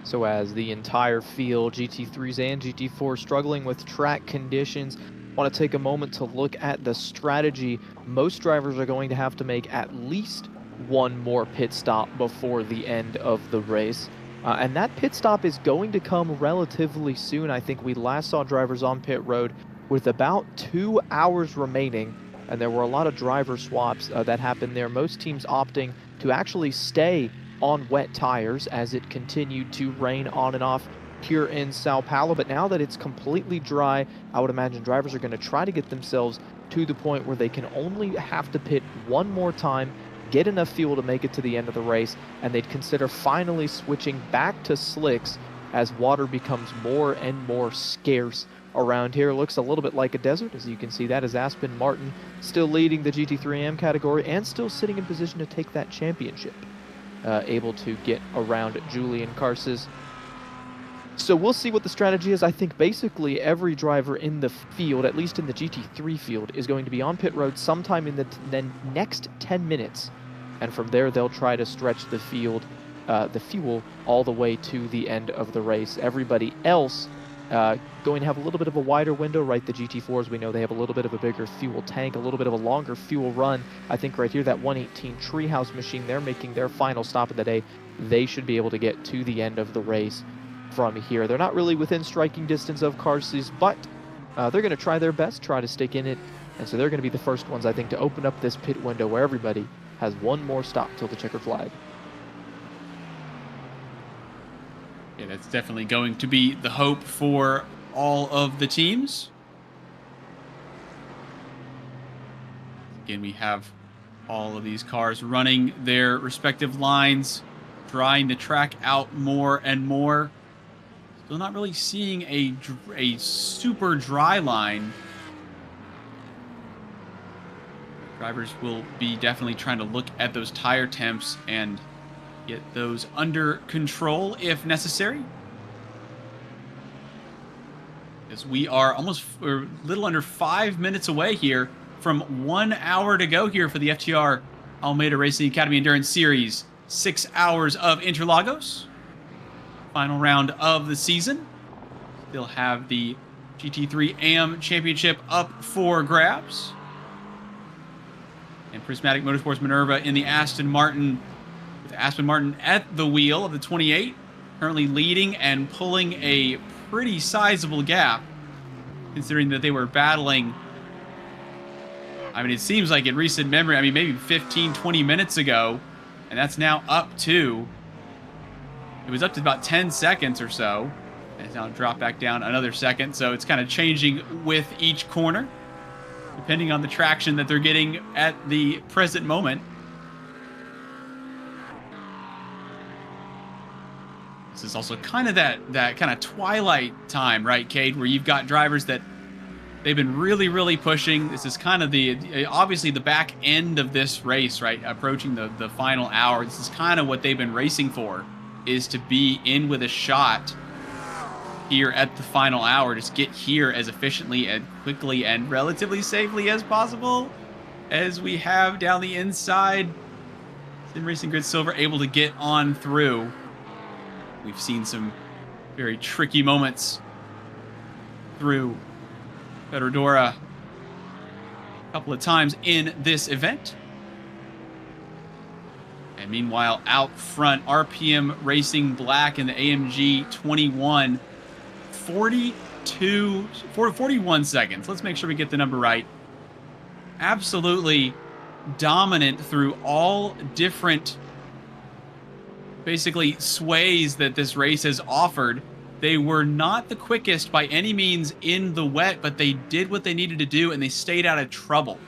So as the entire field, GT3s and GT4s struggling with track conditions, I want to take a moment to look at the strategy. Most drivers are going to have to make at least one more pit stop before the end of the race. And that pit stop is going to come relatively soon. I think we last saw drivers on pit road with about 2 hours remaining, and there were a lot of driver swaps that happened there. Most teams opting to actually stay on wet tires as it continued to rain on and off here in Sao Paulo. But now that it's completely dry, I would imagine drivers are going to try to get themselves to the point where they can only have to pit one more time, get enough fuel to make it to the end of the race, and they'd consider finally switching back to slicks as water becomes more and more scarce around here. It looks a little bit like a desert, as you can see. That is Aston Martin still leading the GT3 AM category and still sitting in position to take that championship, able to get around Julian Carses. So we'll see what the strategy is. I think basically every driver in the field, at least in the GT3 field, is going to be on pit road sometime in the next 10 minutes. And from there, they'll try to stretch the field, the fuel, all the way to the end of the race. Everybody else going to have a little bit of a wider window, right? The GT4s, we know they have a little bit of a bigger fuel tank, a little bit of a longer fuel run. I think right here, that 118 Treehouse machine, they're making their final stop of the day. They should be able to get to the end of the race from here. They're not really within striking distance of Carses, but they're going to try their best, try to stick in it. And so they're going to be the first ones, I think, to open up this pit window where everybody has one more stop till the checkered flag.
Yeah, that's definitely going to be the hope for all of the teams. Again, we have all of these cars running their respective lines, trying to track out more and more. Still not really seeing a super dry line. Drivers will be definitely trying to look at those tire temps and get those under control if necessary. As we are a little under 5 minutes away here from 1 hour to go here for the FTR Almeida Racing Academy Endurance Series. 6 hours of Interlagos. Final round of the season. They'll have the GT3 AM Championship up for grabs. And Prismatic Motorsports Minerva in the Aston Martin, with Aston Martin at the wheel of the 28, currently leading and pulling a pretty sizable gap, considering that they were battling, I mean, it seems like in recent memory, I mean, maybe 15, 20 minutes ago, and that's now up to, it was up to about 10 seconds or so, and it's now dropped back down another second, so it's kind of changing with each corner, depending on the traction that they're getting at the present moment. This is also kind of that kind of twilight time, right, Cade, where you've got drivers that they've been really pushing. This is kind of obviously the back end of this race, right, approaching the final hour. This is kind of what they've been racing for, is to be in with a shot here at the final hour. Just get here as efficiently and quickly and relatively safely as possible. As we have down the inside, Sim Racing Grid Silver able to get on through. We've seen some very tricky moments through Federadora a couple of times in this event. And meanwhile, out front, RPM Racing Black in the AMG 21, 41 seconds. Let's make sure we get the number right. Absolutely dominant through all different, basically, sways that this race has offered. They were not the quickest by any means in the wet, but they did what they needed to do, and they stayed out of trouble.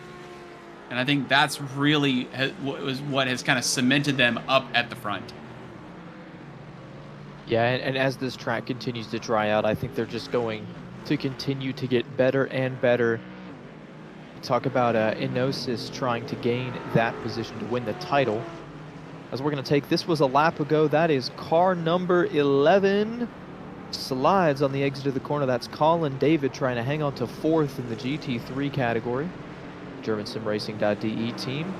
And I think that's really what has kind of cemented them up at the front.
Yeah, and as this track continues to dry out, I think they're just going to continue to get better and better. Talk about Enosis trying to gain that position to win the title. As we're going to take, this was a lap ago. That is car number 11. Slides on the exit of the corner. That's Colin David trying to hang on to 4th in the GT3 category. GermanSimRacing.de team.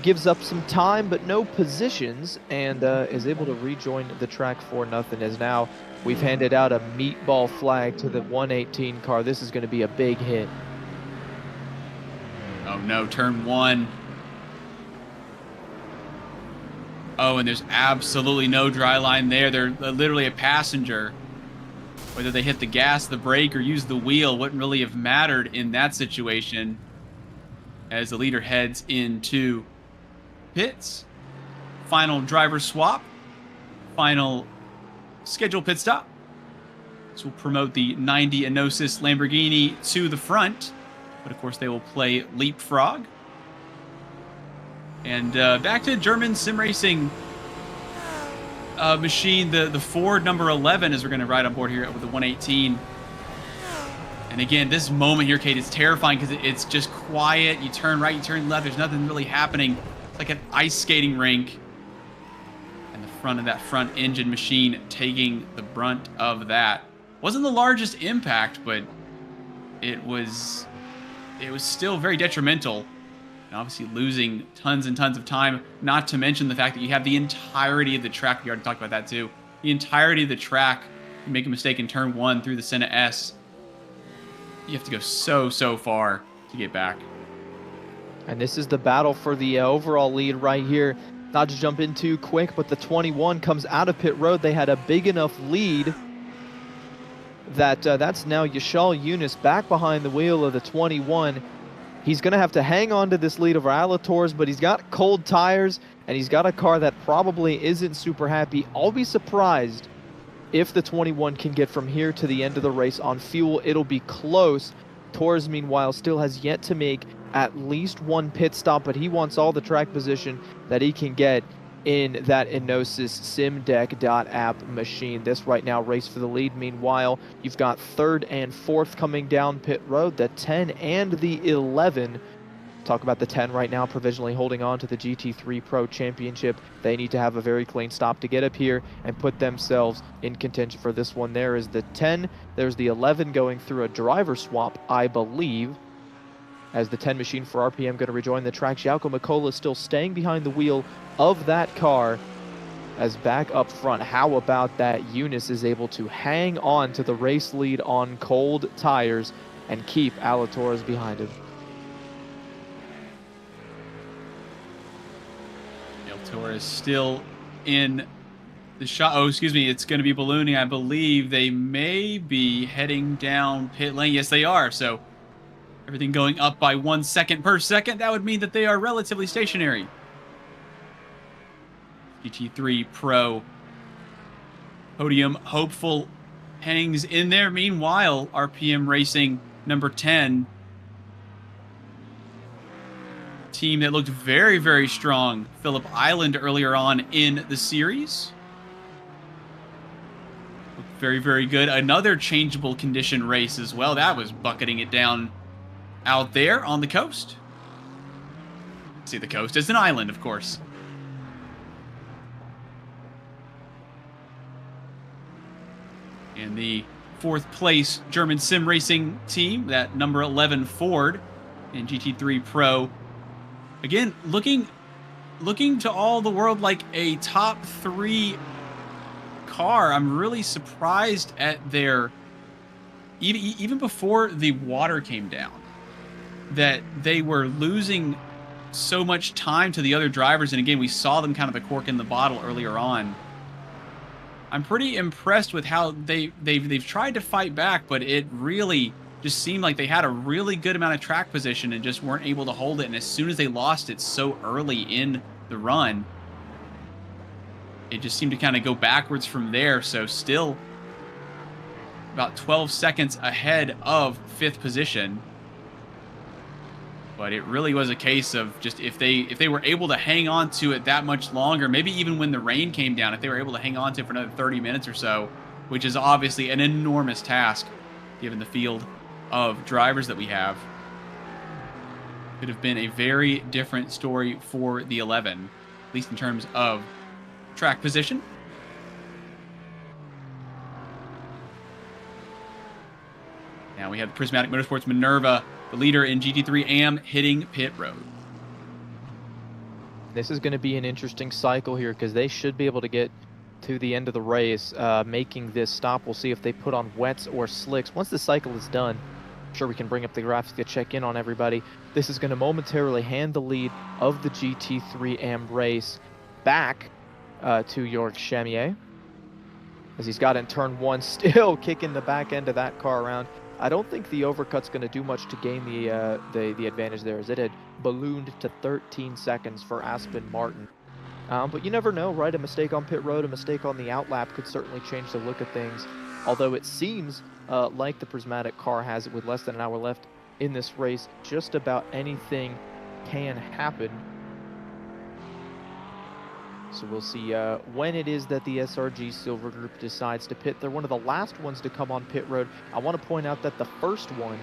Gives up some time, but no positions, and is able to rejoin the track for nothing, as now we've handed out a meatball flag to the 118 car. This is going to be a big hit.
Oh no, turn 1. Oh, and there's absolutely no dry line there. They're literally a passenger. Whether they hit the gas, the brake, or use the wheel wouldn't really have mattered in that situation, as the leader heads into pits. final driver swap, final scheduled pit stop. This will promote the 90 Enosis Lamborghini to the front, but of course they will play leapfrog. And back to German sim racing machine, the Ford number 11, as we're going to ride on board here with the 118. And again, this moment here, Kate, is terrifying because it's just quiet. You turn right, you turn left. There's nothing really happening. It's like an ice skating rink. And the front of that front engine machine taking the brunt of that. Wasn't the largest impact, but it was still very detrimental. And obviously losing tons and tons of time, not to mention the fact that you have the entirety of the track. We already talked about that too. The entirety of the track. You make a mistake in turn 1 through the Senna S. You have to go so far to get back.
And this is the battle for the overall lead right here. Not to jump in too quick, but the 21 comes out of pit road. They had a big enough lead that that's now Yashal Yunus back behind the wheel of the 21. He's going to have to hang on to this lead over Alator's, but he's got cold tires, and he's got a car that probably isn't super happy. I'll be surprised if the 21 can get from here to the end of the race on fuel. It'll be close. Torres, meanwhile, still has yet to make at least one pit stop, but he wants all the track position that he can get in that Enosis SimDeck.app machine. This right now, race for the lead. Meanwhile, you've got 3rd and 4th coming down pit road, the 10 and the 11. Talk about the 10 right now, provisionally holding on to the GT3 Pro Championship. They need to have a very clean stop to get up here and put themselves in contention for this one. There is the 10. There's the 11 going through a driver swap, I believe, as the 10 machine for RPM going to rejoin the track. Xiauco Macola still staying behind the wheel of that car as back up front. How about that? Eunice is able to hang on to the race lead on cold tires and keep Alator's behind him.
Torres still in the shot. Oh, excuse me. It's going to be ballooning. I believe they may be heading down pit lane. Yes, they are. So everything going up by 1 second per second. That would mean that they are relatively stationary. GT3 Pro podium hopeful hangs in there. Meanwhile, RPM Racing number 10. Team that looked very strong. Phillip Island earlier on in the series. Looked very good. Another changeable condition race as well. That was bucketing it down out there on the coast. See, the coast is an island, of course. And the 4th place German sim racing team, that number 11 Ford in GT3 Pro. Again, looking to all the world like a top 3 car. I'm really surprised at their, even before the water came down, that they were losing so much time to the other drivers. And again, we saw them kind of the cork in the bottle earlier on. I'm pretty impressed with how they've tried to fight back, but it really just seemed like they had a really good amount of track position and just weren't able to hold it. And as soon as they lost it so early in the run, it just seemed to kind of go backwards from there. So still about 12 seconds ahead of 5th position. But it really was a case of just if they were able to hang on to it that much longer, maybe even when the rain came down, if they were able to hang on to it for another 30 minutes or so, which is obviously an enormous task given the field of drivers that we have, could have been a very different story for the 11, at least in terms of track position. Now we have Prismatic Motorsports Minerva, the leader in GT3 AM, hitting pit road.
This is going to be an interesting cycle here because they should be able to get to the end of the race making this stop. We'll see if they put on wets or slicks. Once the cycle is done, I'm sure we can bring up the graphics to check in on everybody. This is going to momentarily hand the lead of the GT3 AM race back to York Chamier, as he's got in turn 1, still kicking the back end of that car around. I don't think the overcut's going to do much to gain the advantage there, as it had ballooned to 13 seconds for Aspen Martin. But you never know, right? A mistake on pit road, a mistake on the outlap could certainly change the look of things. Although it seems like the Prismatic car has it with less than an hour left in this race. Just about anything can happen. So we'll see when it is that the SRG Silver Group decides to pit. They're one of the last ones to come on pit road. I want to point out that the first one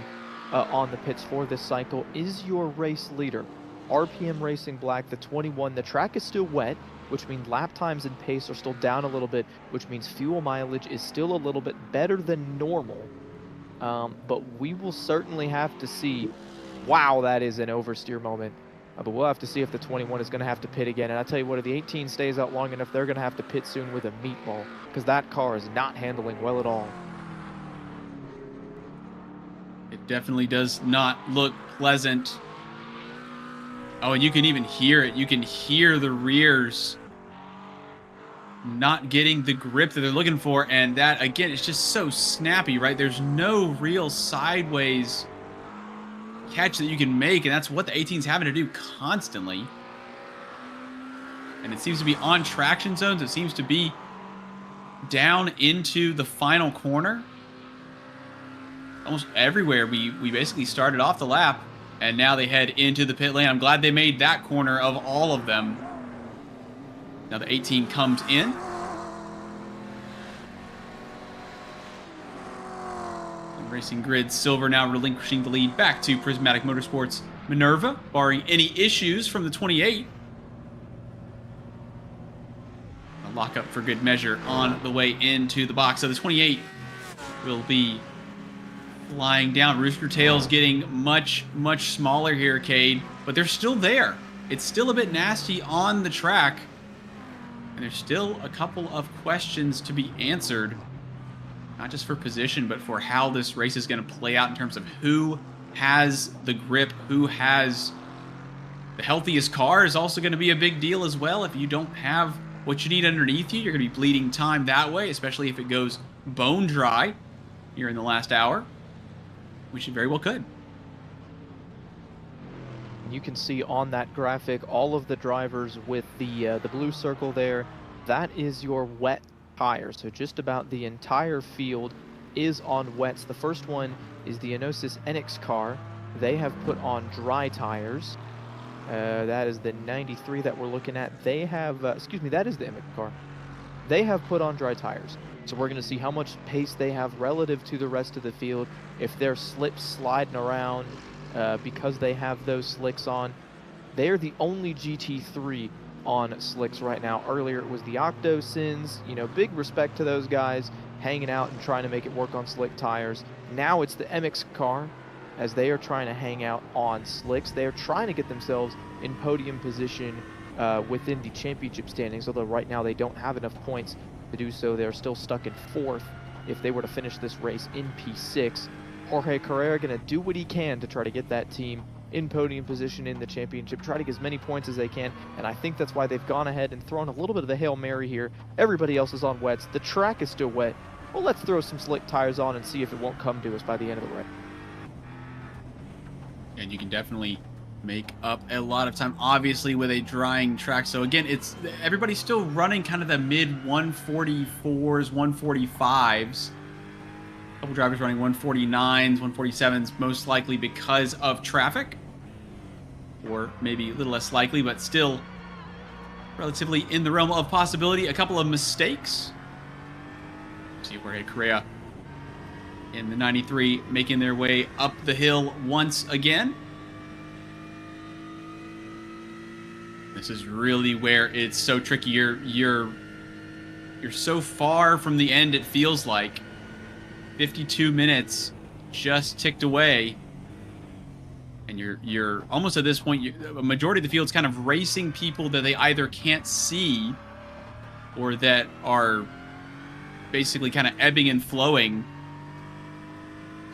on the pits for this cycle is your race leader, RPM Racing Black, the 21. The track is still wet, which means lap times and pace are still down a little bit, which means fuel mileage is still a little bit better than normal. But we will certainly have to see. Wow, that is an oversteer moment. But we'll have to see if the 21 is going to have to pit again. And I tell you what, if the 18 stays out long enough, they're going to have to pit soon with a meatball, because that car is not handling well at all.
It definitely does not look pleasant. Oh, and you can even hear it. You can hear the rears not getting the grip that they're looking for. And that, again, it's just so snappy, right? There's no real sideways catch that you can make, and that's what the 18's having to do constantly. And it seems to be on traction zones. It seems to be down into the final corner. Almost everywhere we basically started off the lap, and now they head into the pit lane. I'm glad they made that corner of all of them. Now the 18 comes in. Racing Grid Silver now relinquishing the lead back to Prismatic Motorsports Minerva, barring any issues from the 28. A lockup for good measure on the way into the box. So the 28 will be flying down. Rooster Tail's getting much, much smaller here, Cade, but they're still there. It's still a bit nasty on the track, and there's still a couple of questions to be answered. Not just for position, but for how this race is going to play out in terms of who has the grip, who has the healthiest car is also going to be a big deal as well. If you don't have what you need underneath you, you're going to be bleeding time that way, especially if it goes bone dry here in the last hour, which it very well could.
You can see on that graphic all of the drivers with the blue circle there. That is your wet tires. So just about the entire field is on wets. The first one is the Enosis Enix car. They have put on dry tires. That is the 93 that we're looking at. They have, excuse me, that is the Emic car. They have put on dry tires. So we're going to see how much pace they have relative to the rest of the field. If they're slip sliding around because they have those slicks on. They're the only GT3 on slicks right now. Earlier it was the Octosins, you know, big respect to those guys hanging out and trying to make it work on slick tires. Now it's the MX car as they are trying to hang out on slicks. They are trying to get themselves in podium position within the championship standings, although right now they don't have enough points to do so. They're still stuck in 4th if they were to finish this race in P6. Jorge Carrera going to do what he can to try to get that team in podium position in the championship, try to get as many points as they can, and I think that's why they've gone ahead and thrown a little bit of a Hail Mary here. Everybody else is on wets. The track is still wet. Well, let's throw some slick tires on and see if it won't come to us by the end of the race.
And you can definitely make up a lot of time, obviously, with a drying track. So again, it's everybody's still running kind of the mid 144s, 145s. A couple drivers running 149s, 147s, most likely because of traffic, or maybe a little less likely, but still relatively in the realm of possibility. A couple of mistakes. See Jorge Correa in the 93 making their way up the hill once again. This is really where it's so tricky. You're so far from the end, it feels like. 52 minutes just ticked away, and you're almost at this point. A majority of the field's kind of racing people that they either can't see or that are basically kind of ebbing and flowing.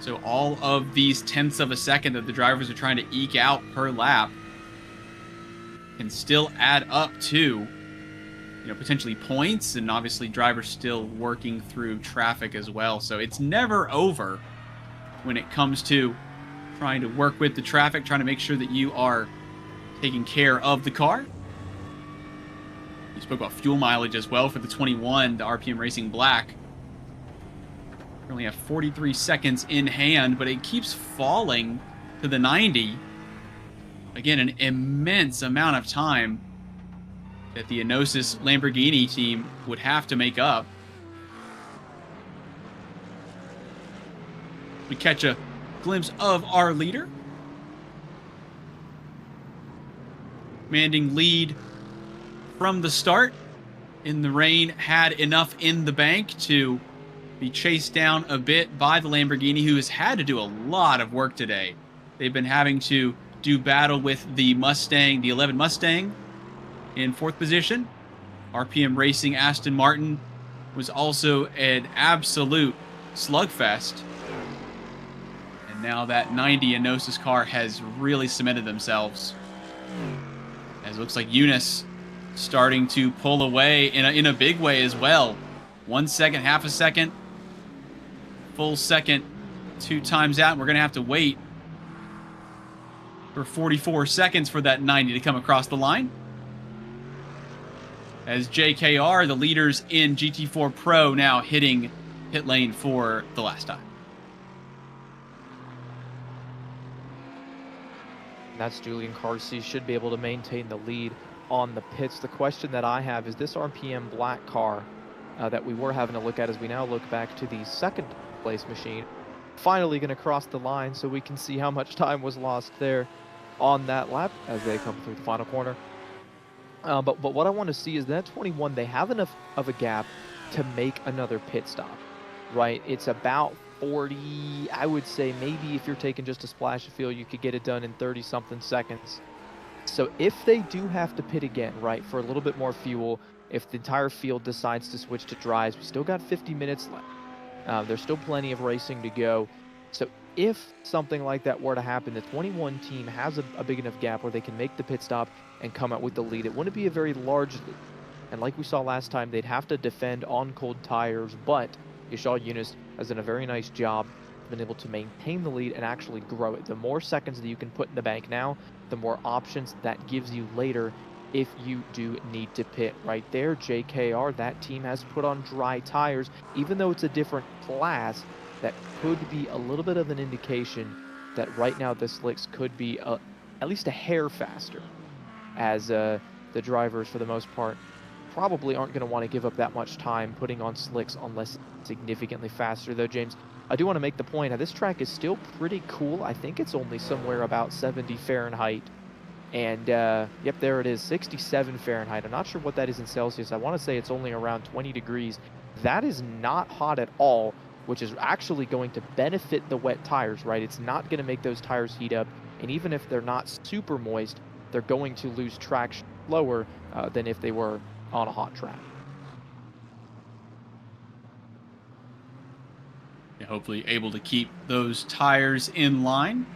So all of these tenths of a second that the drivers are trying to eke out per lap can still add up to, you know, potentially points, and obviously drivers still working through traffic as well. So it's never over when it comes to trying to work with the traffic, trying to make sure that you are taking care of the car. You spoke about fuel mileage as well for the 21, the RPM Racing Black. We only have 43 seconds in hand, but it keeps falling to the 90. Again, an immense amount of time that the Enosis Lamborghini team would have to make up. We catch a glimpse of our leader. Commanding lead from the start. In the rain, had enough in the bank to be chased down a bit by the Lamborghini, who has had to do a lot of work today. They've been having to do battle with the Mustang, the 11 Mustang, in 4th position. RPM Racing Aston Martin was also an absolute slugfest. And now that 90 Enosis car has really cemented themselves. As it looks like Eunice starting to pull away in a big way as well. 1 second, half a second, full second, 2 times out. And we're going to have to wait for 44 seconds for that 90 to come across the line. As JKR, the leaders in GT4 Pro, now hitting pit lane for the last time.
That's Julian Carsey, should be able to maintain the lead on the pits. The question that I have is this RPM black car that we were having a look at as we now look back to the 2nd place machine, finally going to cross the line so we can see how much time was lost there on that lap as they come through the final corner. But what I want to see is that 21, they have enough of a gap to make another pit stop, right? It's about 40, I would say maybe if you're taking just a splash of fuel, you could get it done in 30-something seconds. So if they do have to pit again, right, for a little bit more fuel, if the entire field decides to switch to dries, we still got 50 minutes left. There's still plenty of racing to go. So if something like that were to happen, the 21 team has a big enough gap where they can make the pit stop and come out with the lead. It wouldn't be a very large lead. And like we saw last time, they'd have to defend on cold tires, but Yashal Yunus has done a very nice job, been able to maintain the lead and actually grow it. The more seconds that you can put in the bank now, the more options that gives you later if you do need to pit. Right there, JKR, that team has put on dry tires. Even though it's a different class, that could be a little bit of an indication that right now the slicks could be at least a hair faster, as the drivers, for the most part, probably aren't going to want to give up that much time putting on slicks unless significantly faster. Though, James, I do want to make the point, this track is still pretty cool. I think it's only somewhere about 70 Fahrenheit. And, yep, there it is, 67 Fahrenheit. I'm not sure what that is in Celsius. I want to say it's only around 20 degrees. That is not hot at all, which is actually going to benefit the wet tires, right? It's not going to make those tires heat up. And even if they're not super moist, they're going to lose traction slower than if they were on a hot track.
Yeah, hopefully able to keep those tires in line,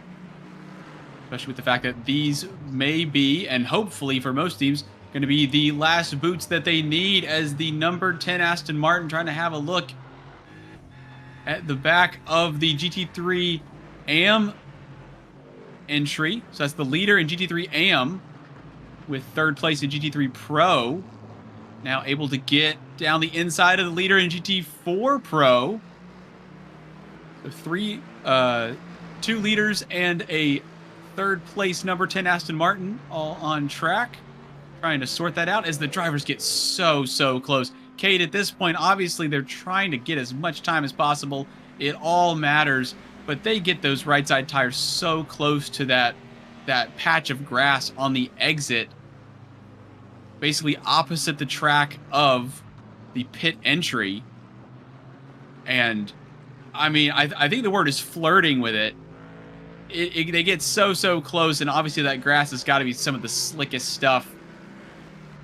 especially with the fact that these may be, and hopefully for most teams, going to be the last boots that they need, as the number 10 Aston Martin trying to have a look at the back of the GT3 AM entry. So that's the leader in GT3 AM with 3rd place in GT3 Pro. Now able to get down the inside of the leader in GT4 Pro. So 2 leaders and a 3rd place number 10 Aston Martin all on track. Trying to sort that out as the drivers get so close. Kate, at this point, obviously they're trying to get as much time as possible. It all matters, but they get those right side tires so close to that patch of grass on the exit, basically opposite the track of the pit entry. And I mean, I think the word is flirting with it. They get so close, and obviously that grass has got to be some of the slickest stuff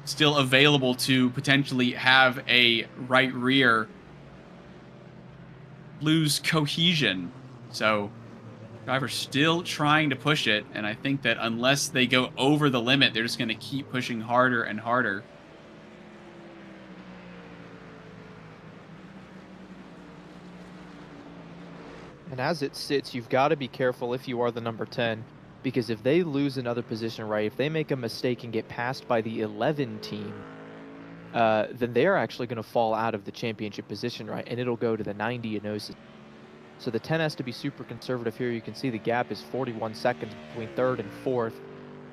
still available to potentially have a right rear lose cohesion. So driver's still trying to push it, and I think that unless they go over the limit, they're just going to keep pushing harder and harder.
And as it sits, you've got to be careful if you are the number 10, because if they lose another position, right, if they make a mistake and get passed by the 11 team, then they're actually going to fall out of the championship position, right? And it'll go to the 90 Enosis. So the 10 has to be super conservative here. You can see the gap is 41 seconds between third and fourth.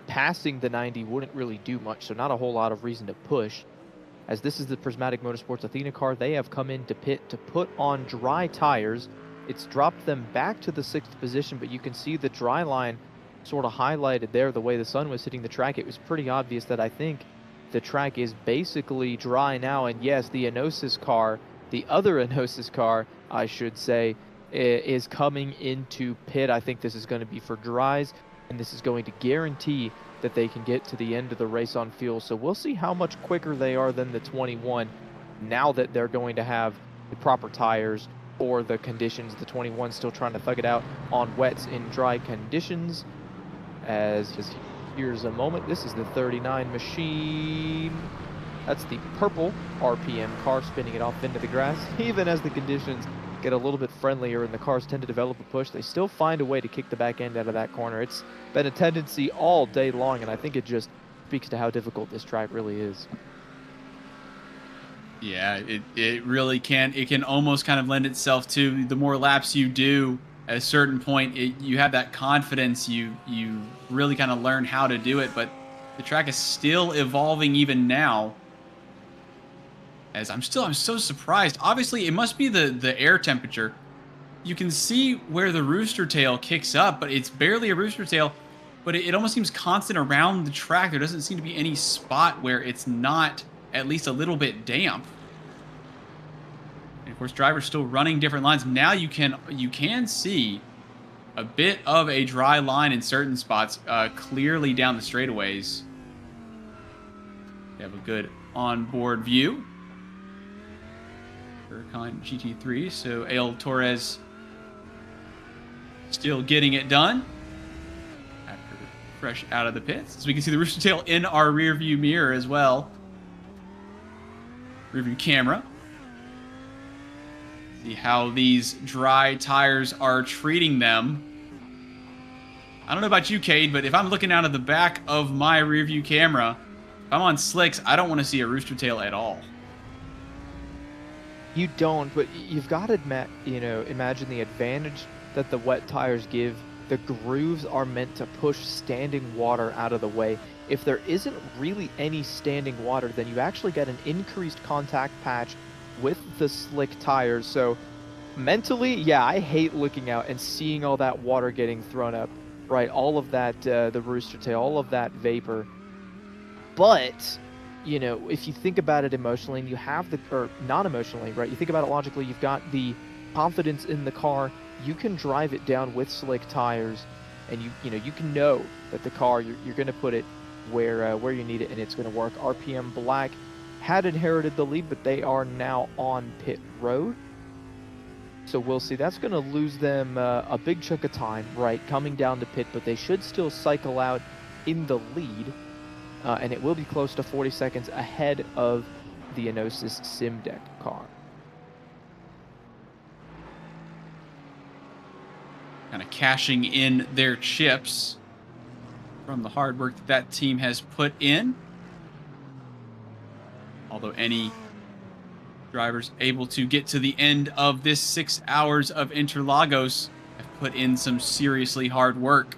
Passing the 90 wouldn't really do much, so not a whole lot of reason to push. As this is the Prismatic Motorsports Athena car, they have come into pit to put on dry tires. It's dropped them back to the 6th position, but you can see the dry line sort of highlighted there the way the sun was hitting the track. It was pretty obvious that I think the track is basically dry now, and yes, the Enosis car, the other Enosis car, I should say, is coming into pit. I think this is going to be for dries, and this is going to guarantee that they can get to the end of the race on fuel. So we'll see how much quicker they are than the 21 now that they're going to have the proper tires for the conditions. The 21 still trying to thug it out on wets in dry conditions. As here's a moment. This is the 39 machine. That's the purple RPM car spinning it off into the grass. Even as the conditions get a little bit friendlier and the cars tend to develop a push, they still find a way to kick the back end out of that corner. It's been a tendency all day long, and I think it just speaks to how difficult this track really is.
Yeah, it really can. It can almost kind of lend itself to the more laps you do. At a certain point, you have that confidence. You really kind of learn how to do it, but the track is still evolving even now. As I'm so surprised. Obviously, it must be the air temperature. You can see where the rooster tail kicks up, but it's barely a rooster tail. But it almost seems constant around the track. There doesn't seem to be any spot where it's not at least a little bit damp. And of course, drivers still running different lines. Now you can see a bit of a dry line in certain spots, clearly down the straightaways. You have a good onboard view. Huracan GT3, so Ale Torres still getting it done after fresh out of the pits. So we can see the rooster tail in our rear view mirror as well. Rear view camera. See how these dry tires are treating them. I don't know about you, Cade, but if I'm looking out of the back of my rear view camera, if I'm on slicks, I don't want to see a rooster tail at all.
You don't, but you've got to imagine the advantage that the wet tires give. The grooves are meant to push standing water out of the way. If there isn't really any standing water, then you actually get an increased contact patch with the slick tires. So mentally, yeah, I hate looking out and seeing all that water getting thrown up, right? All of that, the rooster tail, all of that vapor. But if you think about it emotionally, and you have or not emotionally, right? You think about it logically, you've got the confidence in the car. You can drive it down with slick tires, and you can know that the car, you're going to put it where you need it, and it's going to work. RPM Black had inherited the lead, but they are now on pit road. So we'll see. That's going to lose them a big chunk of time, right, coming down to pit, but they should still cycle out in the lead. And it will be close to 40 seconds ahead of the Enosis Sim Deck car.
Kind of cashing in their chips from the hard work that team has put in. Although any drivers able to get to the end of this 6 hours of Interlagos have put in some seriously hard work.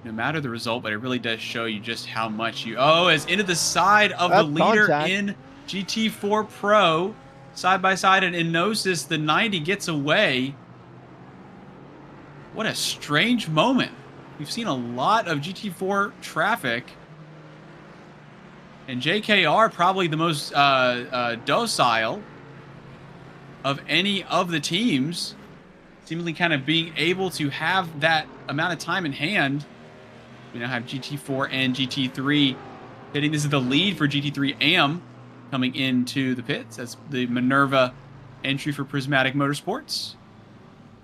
No matter the result, but it really does show you just how much as into the side of the leader
contact
in GT4 Pro, side by side, and Enosis, the 90 gets away. What a strange moment. We've seen a lot of GT4 traffic, and JKR probably the most docile of any of the teams, seemingly kind of being able to have that amount of time in hand. We now have GT4 and GT3 hitting. This is the lead for GT3 AM coming into the pits. That's the Minerva entry for Prismatic Motorsports.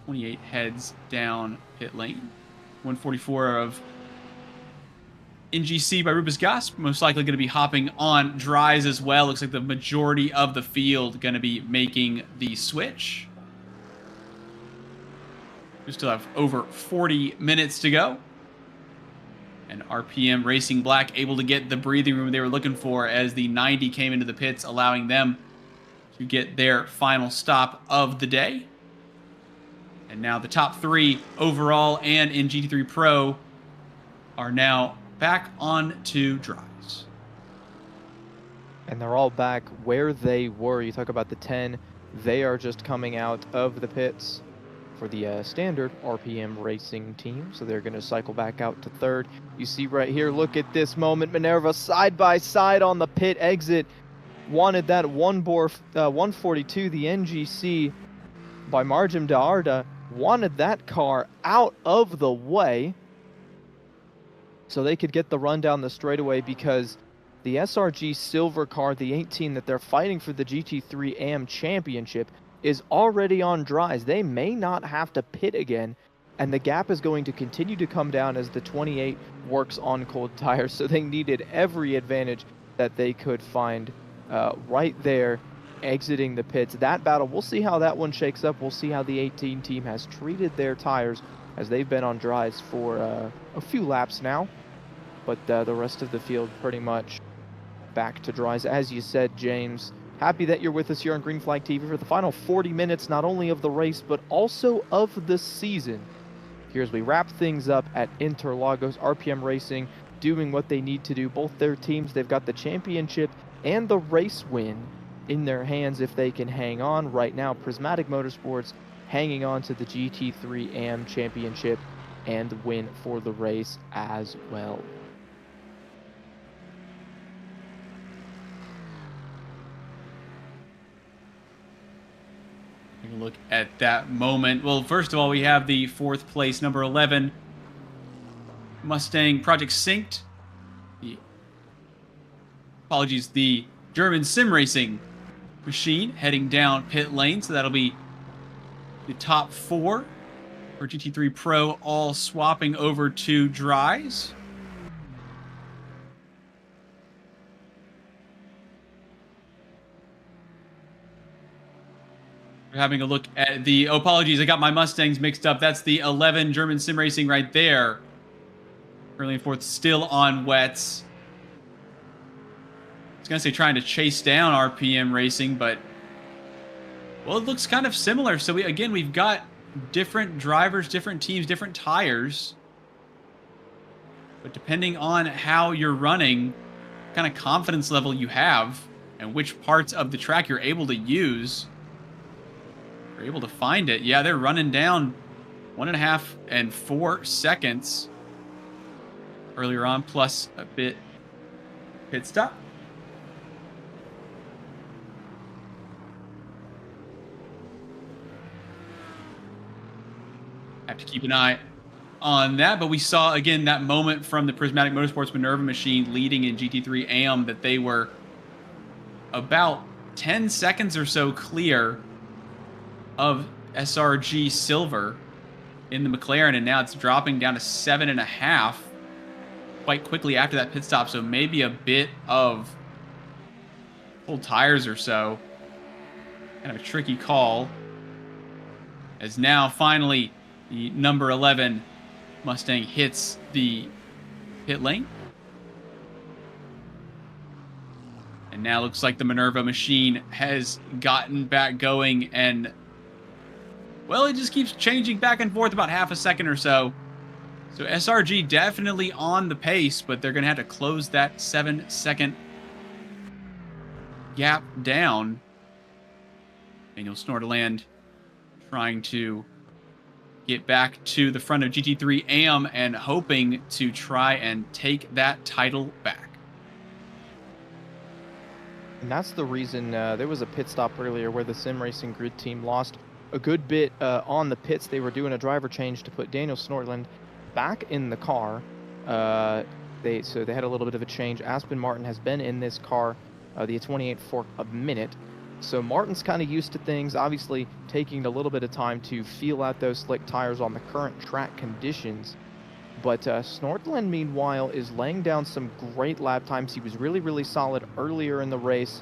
28 heads down pit lane. 144 of NGC by Rubus Gas. Most likely going to be hopping on dries as well. Looks like the majority of the field going to be making the switch. We still have over 40 minutes to go. And RPM Racing Black able to get the breathing room they were looking for as the 90 came into the pits, allowing them to get their final stop of the day. And now the top 3 overall and in GT3 Pro are now back on to dries.
And they're all back where they were. You talk about the 10. They are just coming out of the pits for the standard RPM Racing team. So they're going to cycle back out to third. You see right here, look at this moment. Minerva side by side on the pit exit. Wanted that 142, the NGC by Margim D'Arda. Wanted that car out of the way so they could get the run down the straightaway, because the SRG silver car, the 18 that they're fighting for the GT3 AM championship, is already on dries. They may not have to pit again, and the gap is going to continue to come down as the 28 works on cold tires. So they needed every advantage that they could find right there exiting the pits. That battle, we'll see how that one shakes up. We'll see how the 18 team has treated their tires, as they've been on dries for a few laps now. But the rest of the field pretty much back to dries. As you said, James, happy that you're with us here on Green Flag TV for the final 40 minutes, not only of the race, but also of the season. Here as we wrap things up at Interlagos, RPM Racing doing what they need to do. Both their teams, they've got the championship and the race win in their hands if they can hang on. Right now, Prismatic Motorsports hanging on to the GT3 AM championship and the win for the race as well.
Taking a look at that moment. Well, first of all, we have the 4th place, number 11, Mustang Project Synced. The German sim racing machine heading down pit lane. So that'll be the top 4 for GT3 Pro, all swapping over to dries. We're having a look at the, oh, apologies, I got my Mustangs mixed up. That's the 11 German sim racing right there. Currently in 4th, still on wets. I was going to say trying to chase down RPM Racing, but, well, it looks kind of similar. So, we've got different drivers, different teams, different tires. But depending on how you're running, what kind of confidence level you have, and which parts of the track you're able to use, you're able to find it. Yeah, they're running down 1.5 and 4 seconds earlier on, plus a bit pit stop. Have to keep an eye on that, but we saw again that moment from the Prismatic Motorsports Minerva machine leading in GT3 AM that they were about 10 seconds or so clear of SRG Silver in the McLaren, and now it's dropping down to 7.5 quite quickly after that pit stop. So maybe a bit of full tires or so. Kind of a tricky call, as now finally the number 11 Mustang hits the pit lane. And now looks like the Minerva machine has gotten back going, and, well, it just keeps changing back and forth about half a second or so. So SRG definitely on the pace, but they're going to have to close that 7-second gap down. Daniel Snorterland trying to get back to the front of GT3 AM and hoping to try and take that title back.
And that's the reason there was a pit stop earlier where the Sim Racing Grid team lost a good bit on the pits. They were doing a driver change to put Daniel Snortland back in the car. So they had a little bit of a change. Aspen Martin has been in this car, the 28 for a minute. So Martin's kind of used to things, obviously taking a little bit of time to feel out those slick tires on the current track conditions. But Snortland, meanwhile, is laying down some great lap times. He was really, really solid earlier in the race.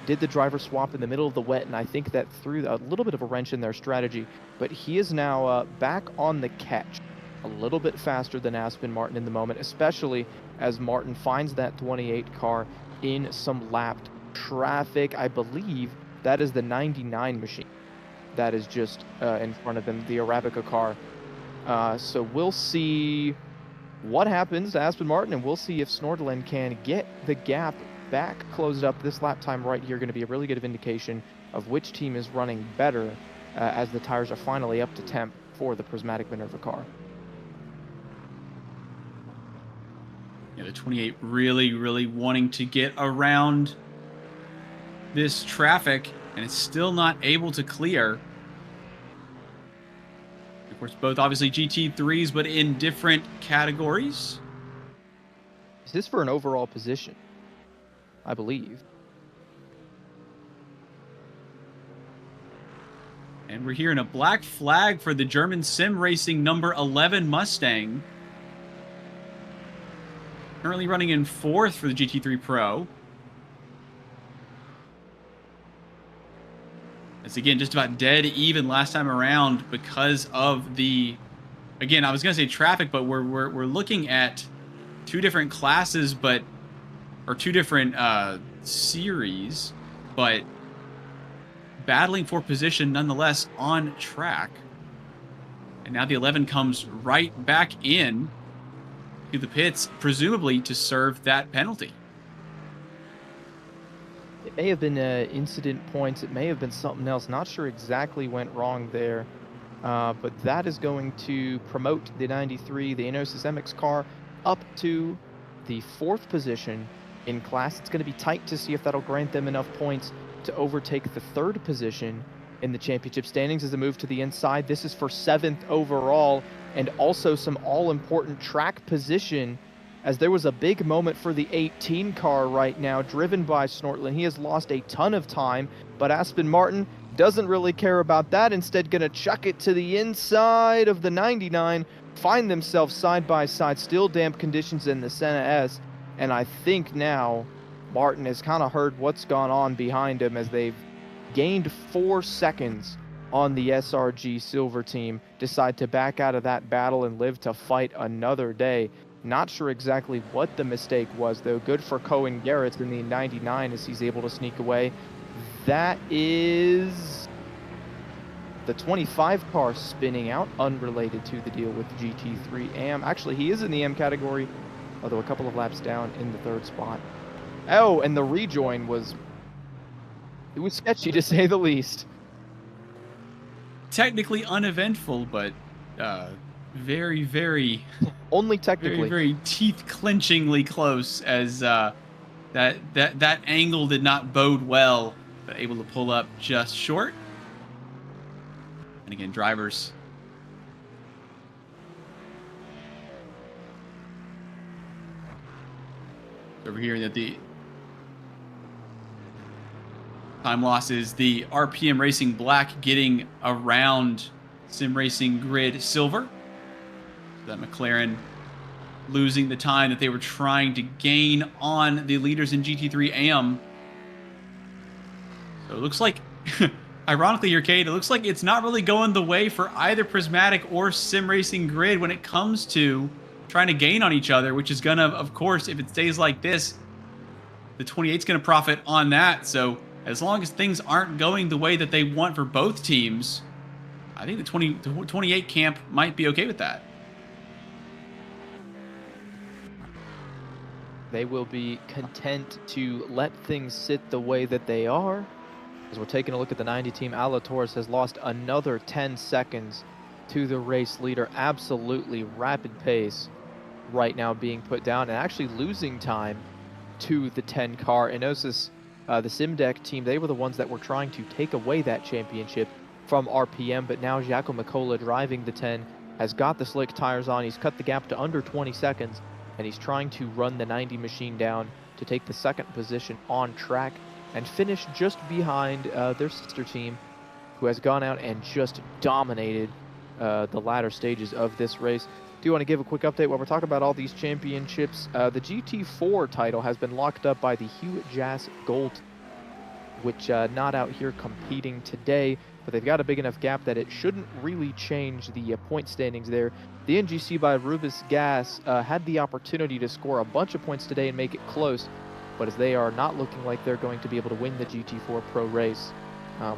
Did the driver swap in the middle of the wet, and I think that threw a little bit of a wrench in their strategy. But he is now back on the catch. a little bit faster than Aston Martin in the moment, especially as Martin finds that 28 car in some lapped traffic. I believe that is the 99 machine that is just in front of them, the Arabica car. So we'll see what happens to Aston Martin, and we'll see if Snortland can get the gap back closed up. This lap time right here going to be a really good indication of which team is running better as the tires are finally up to temp for the Prismatic Minerva car.
Yeah, the 28 really wanting to get around this traffic, and it's still not able to clear. Of course, both obviously GT3s, but in different categories.
Is this for an overall position? I believe.
And we're hearing a black flag for the German sim racing number 11 Mustang. Currently running in 4th for the GT3 Pro. It's again just about dead even last time around because of the, again, I was gonna say traffic, but we're looking at 2 different classes, or 2 different series, but battling for position nonetheless on track. And now the 11 comes right back in to the pits, presumably to serve that penalty.
It may have been incident points. It may have been something else. Not sure exactly went wrong there. But that is going to promote the 93, the Enosis MX car, up to the 4th position in class. It's going to be tight to see if that'll grant them enough points to overtake the 3rd position in the championship standings as a move to the inside. This is for 7th overall, and also some all-important track position, as there was a big moment for the 18 car right now, driven by Snortland. He has lost a ton of time, but Aston Martin doesn't really care about that. Instead, going to chuck it to the inside of the 99, find themselves side by side, still damp conditions in the Senna S, and I think now Martin has kind of heard what's gone on behind him as they've gained 4 seconds on the SRG Silver team, decide to back out of that battle and live to fight another day. Not sure exactly what the mistake was, though. Good for Cohen Garrett in the 99 as he's able to sneak away. That is the 25 car spinning out, unrelated to the deal with the GT3 AM. Actually, he is in the M category, although a couple of laps down in the 3rd spot. Oh, and the rejoin was sketchy to say the least.
Technically uneventful, but very
only technically
very teeth-clenchingly close, as that angle did not bode well, but able to pull up just short. And again, drivers over here that the time loss is the RPM Racing Black getting around Sim Racing Grid Silver. That McLaren losing the time that they were trying to gain on the leaders in GT3 AM. So it looks like, ironically here, Kate, it looks like it's not really going the way for either Prismatic or Sim Racing Grid when it comes to trying to gain on each other, which is going to, of course, if it stays like this, the 28's going to profit on that. So as long as things aren't going the way that they want for both teams, I think the 28 camp might be okay with that.
They will be content to let things sit the way that they are. As we're taking a look at the 90 team, Ala Torres has lost another 10 seconds to the race leader. Absolutely rapid pace right now being put down, and actually losing time to the 10 car. Enosis, the Simdeck team, they were the ones that were trying to take away that championship from RPM, but now Jaco Macola driving the 10 has got the slick tires on. He's cut the gap to under 20 seconds, and he's trying to run the 90 machine down to take the 2nd position on track and finish just behind their sister team, who has gone out and just dominated the latter stages of this race. Do want to give a quick update while we're talking about all these championships. The GT4 title has been locked up by the Hewitt Jazz Gold, which not out here competing today. but they've got a big enough gap that it shouldn't really change the point standings there. The NGC by Rubis Gas had the opportunity to score a bunch of points today and make it close, but as they are not looking like they're going to be able to win the GT4 Pro race,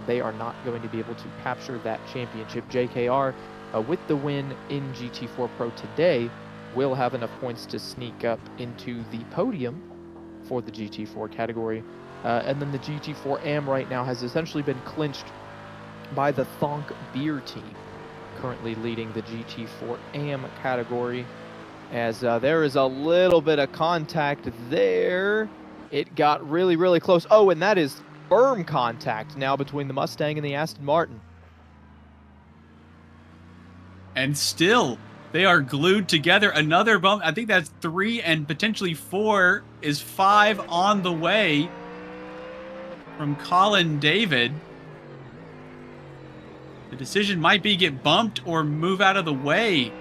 they are not going to be able to capture that championship. JKR, with the win in GT4 Pro today, will have enough points to sneak up into the podium for the GT4 category. And then the GT4 AM right now has essentially been clinched by the Thonk Beer team, currently leading the GT4 AM category. As there is a little bit of contact there. It got really, really close. Oh, and that is firm contact now between the Mustang and the Aston Martin.
And still, they are glued together. Another bump. I think that's 3 and potentially 4 is 5 on the way from Colin David. The decision might be get bumped or move out of the way.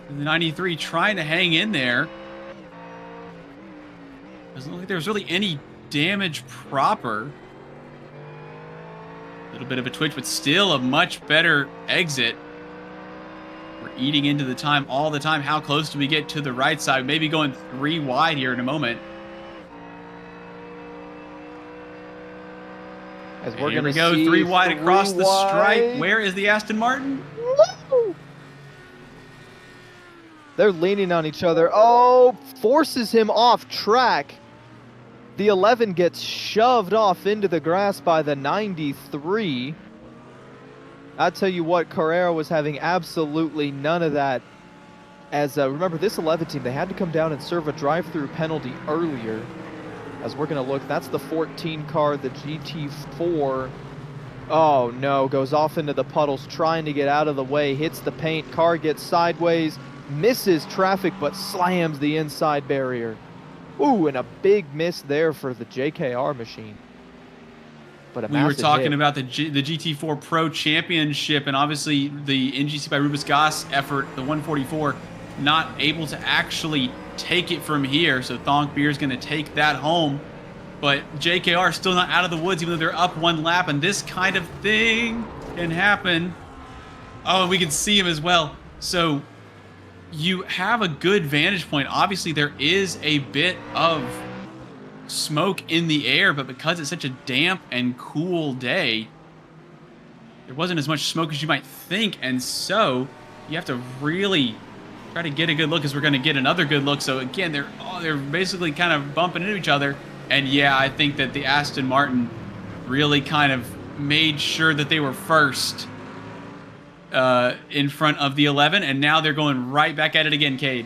And the 93 trying to hang in there. Doesn't look like there's really any damage proper. A little bit of a twitch, but still a much better exit. We're eating into the time all the time. How close do we get to the right side? Maybe going 3 wide here in a moment.
As we're
Here
going
we
to
go,
see
3 wide across the stripe.
wide.
Where is the Aston Martin?
Woo! They're leaning on each other. Oh, forces him off track. The 11 gets shoved off into the grass by the 93. I tell you what, Carrera was having absolutely none of that. As remember, this 11 team, they had to come down and serve a drive-through penalty earlier. As we're going to look, that's the 14 car, the GT4. Oh no, goes off into the puddles, trying to get out of the way, hits the paint, car gets sideways, misses traffic, but slams the inside barrier. Ooh, and a big miss there for the JKR machine. But
we were talking about the GT4 Pro Championship, and obviously the NGC by Rubis Gas effort, the 144, not able to actually take it from here. So Thonk Beer is going to take that home. But JKR still not out of the woods, even though they're up 1 lap, and this kind of thing can happen. Oh, and we can see him as well. So you have a good vantage point. Obviously, there is a bit of smoke in the air, but because it's such a damp and cool day, there wasn't as much smoke as you might think, and so you have to really try to get a good look, as we're going to get another good look. So again, they're basically kind of bumping into each other, and yeah, I think that the Aston Martin really kind of made sure that they were first in front of the 11, and now they're going right back at it again, Cade.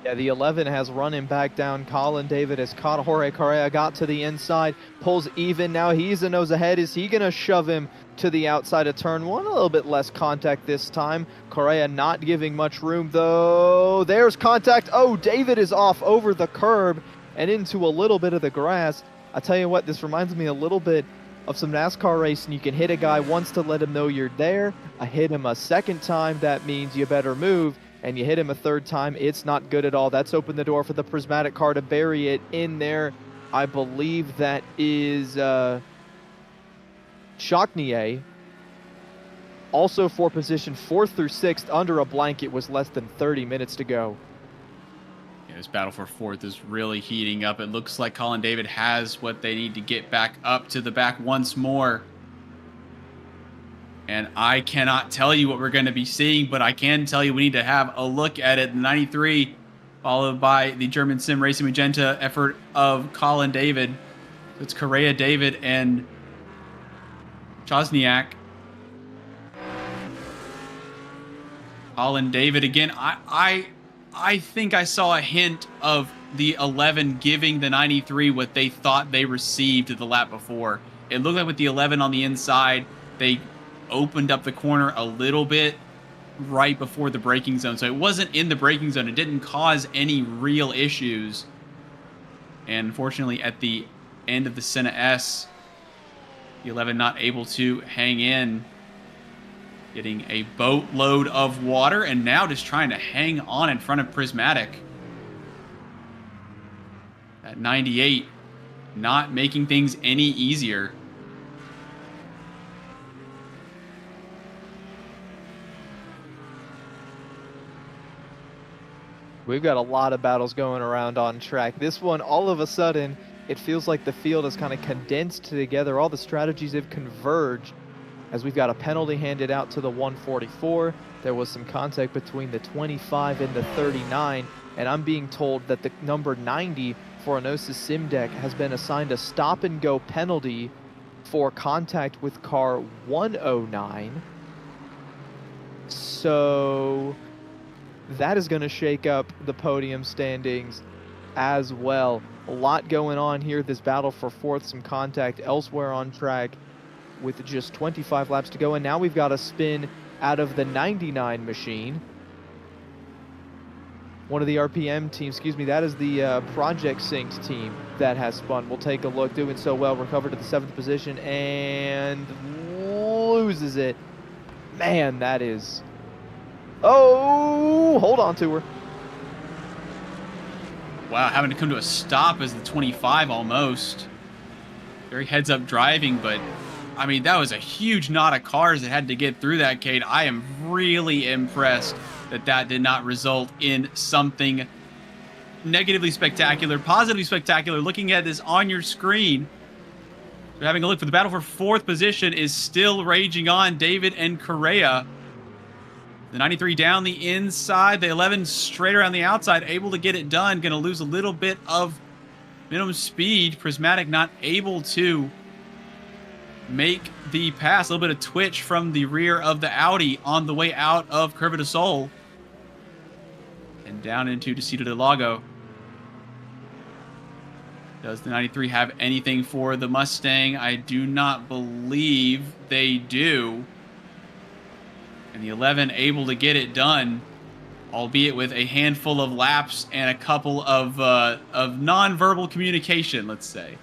Yeah, the 11 has run him back down. Colin David has caught Jorge Correa, got to the inside, pulls even. Now he's a nose ahead. Is he going to shove him to the outside of turn 1? A little bit less contact this time. Correa not giving much room, though. There's contact. Oh, David is off over the curb and into a little bit of the grass. I tell you what, this reminds me a little bit of some NASCAR racing. You can hit a guy once to let him know you're there. I hit him a second time. That means you better move. And you hit him a third time, it's not good at all. That's opened the door for the prismatic car to bury it in there. I believe that is Chocnier. Also for position 4th through 6th under a blanket, was less than 30 minutes to go.
Yeah, this battle for 4th is really heating up. It looks like Colin David has what they need to get back up to the back once more. And I cannot tell you what we're going to be seeing, but I can tell you we need to have a look at it. The 93, followed by the German Sim Racing Magenta effort of Colin David. So it's Correa, David, and Chosniak. Colin David again. I think I saw a hint of the 11 giving the 93 what they thought they received the lap before. It looked like with the 11 on the inside, they opened up the corner a little bit right before the braking zone. So it wasn't in the braking zone. It didn't cause any real issues. And unfortunately, at the end of the Senna S, the 11 not able to hang in, getting a boatload of water, and now just trying to hang on in front of Prismatic. That 98 not making things any easier.
We've got a lot of battles going around on track. This one, all of a sudden, it feels like the field is kind of condensed together. All the strategies have converged as we've got a penalty handed out to the 144. There was some contact between the 25 and the 39, and I'm being told that the number 90 for Enosis Sim Deck has been assigned a stop-and-go penalty for contact with car 109. So that is going to shake up the podium standings as well. A lot going on here. This battle for fourth, some contact elsewhere on track with just 25 laps to go. And now we've got a spin out of the 99 machine. One of the RPM teams, excuse me, that is the Project Synced team that has spun. We'll take a look, doing so well, recovered to the 7th position and loses it. Man, that is... Oh, hold on to her.
Wow, having to come to a stop as the 25 almost. Very heads-up driving, but, I mean, that was a huge knot of cars that had to get through that, Cade. I am really impressed that that did not result in something negatively spectacular, positively spectacular. Looking at this on your screen, we're having a look for the battle for fourth position is still raging on. David and Correa. The 93 down the inside, the 11 straight around the outside, able to get it done. Going to lose a little bit of minimum speed. Prismatic not able to make the pass. A little bit of twitch from the rear of the Audi on the way out of Curva de Sol. And down into Desito del Lago. Does the 93 have anything for the Mustang? I do not believe they do. And the 11 able to get it done, albeit with a handful of laps and a couple of non-verbal communication, let's say.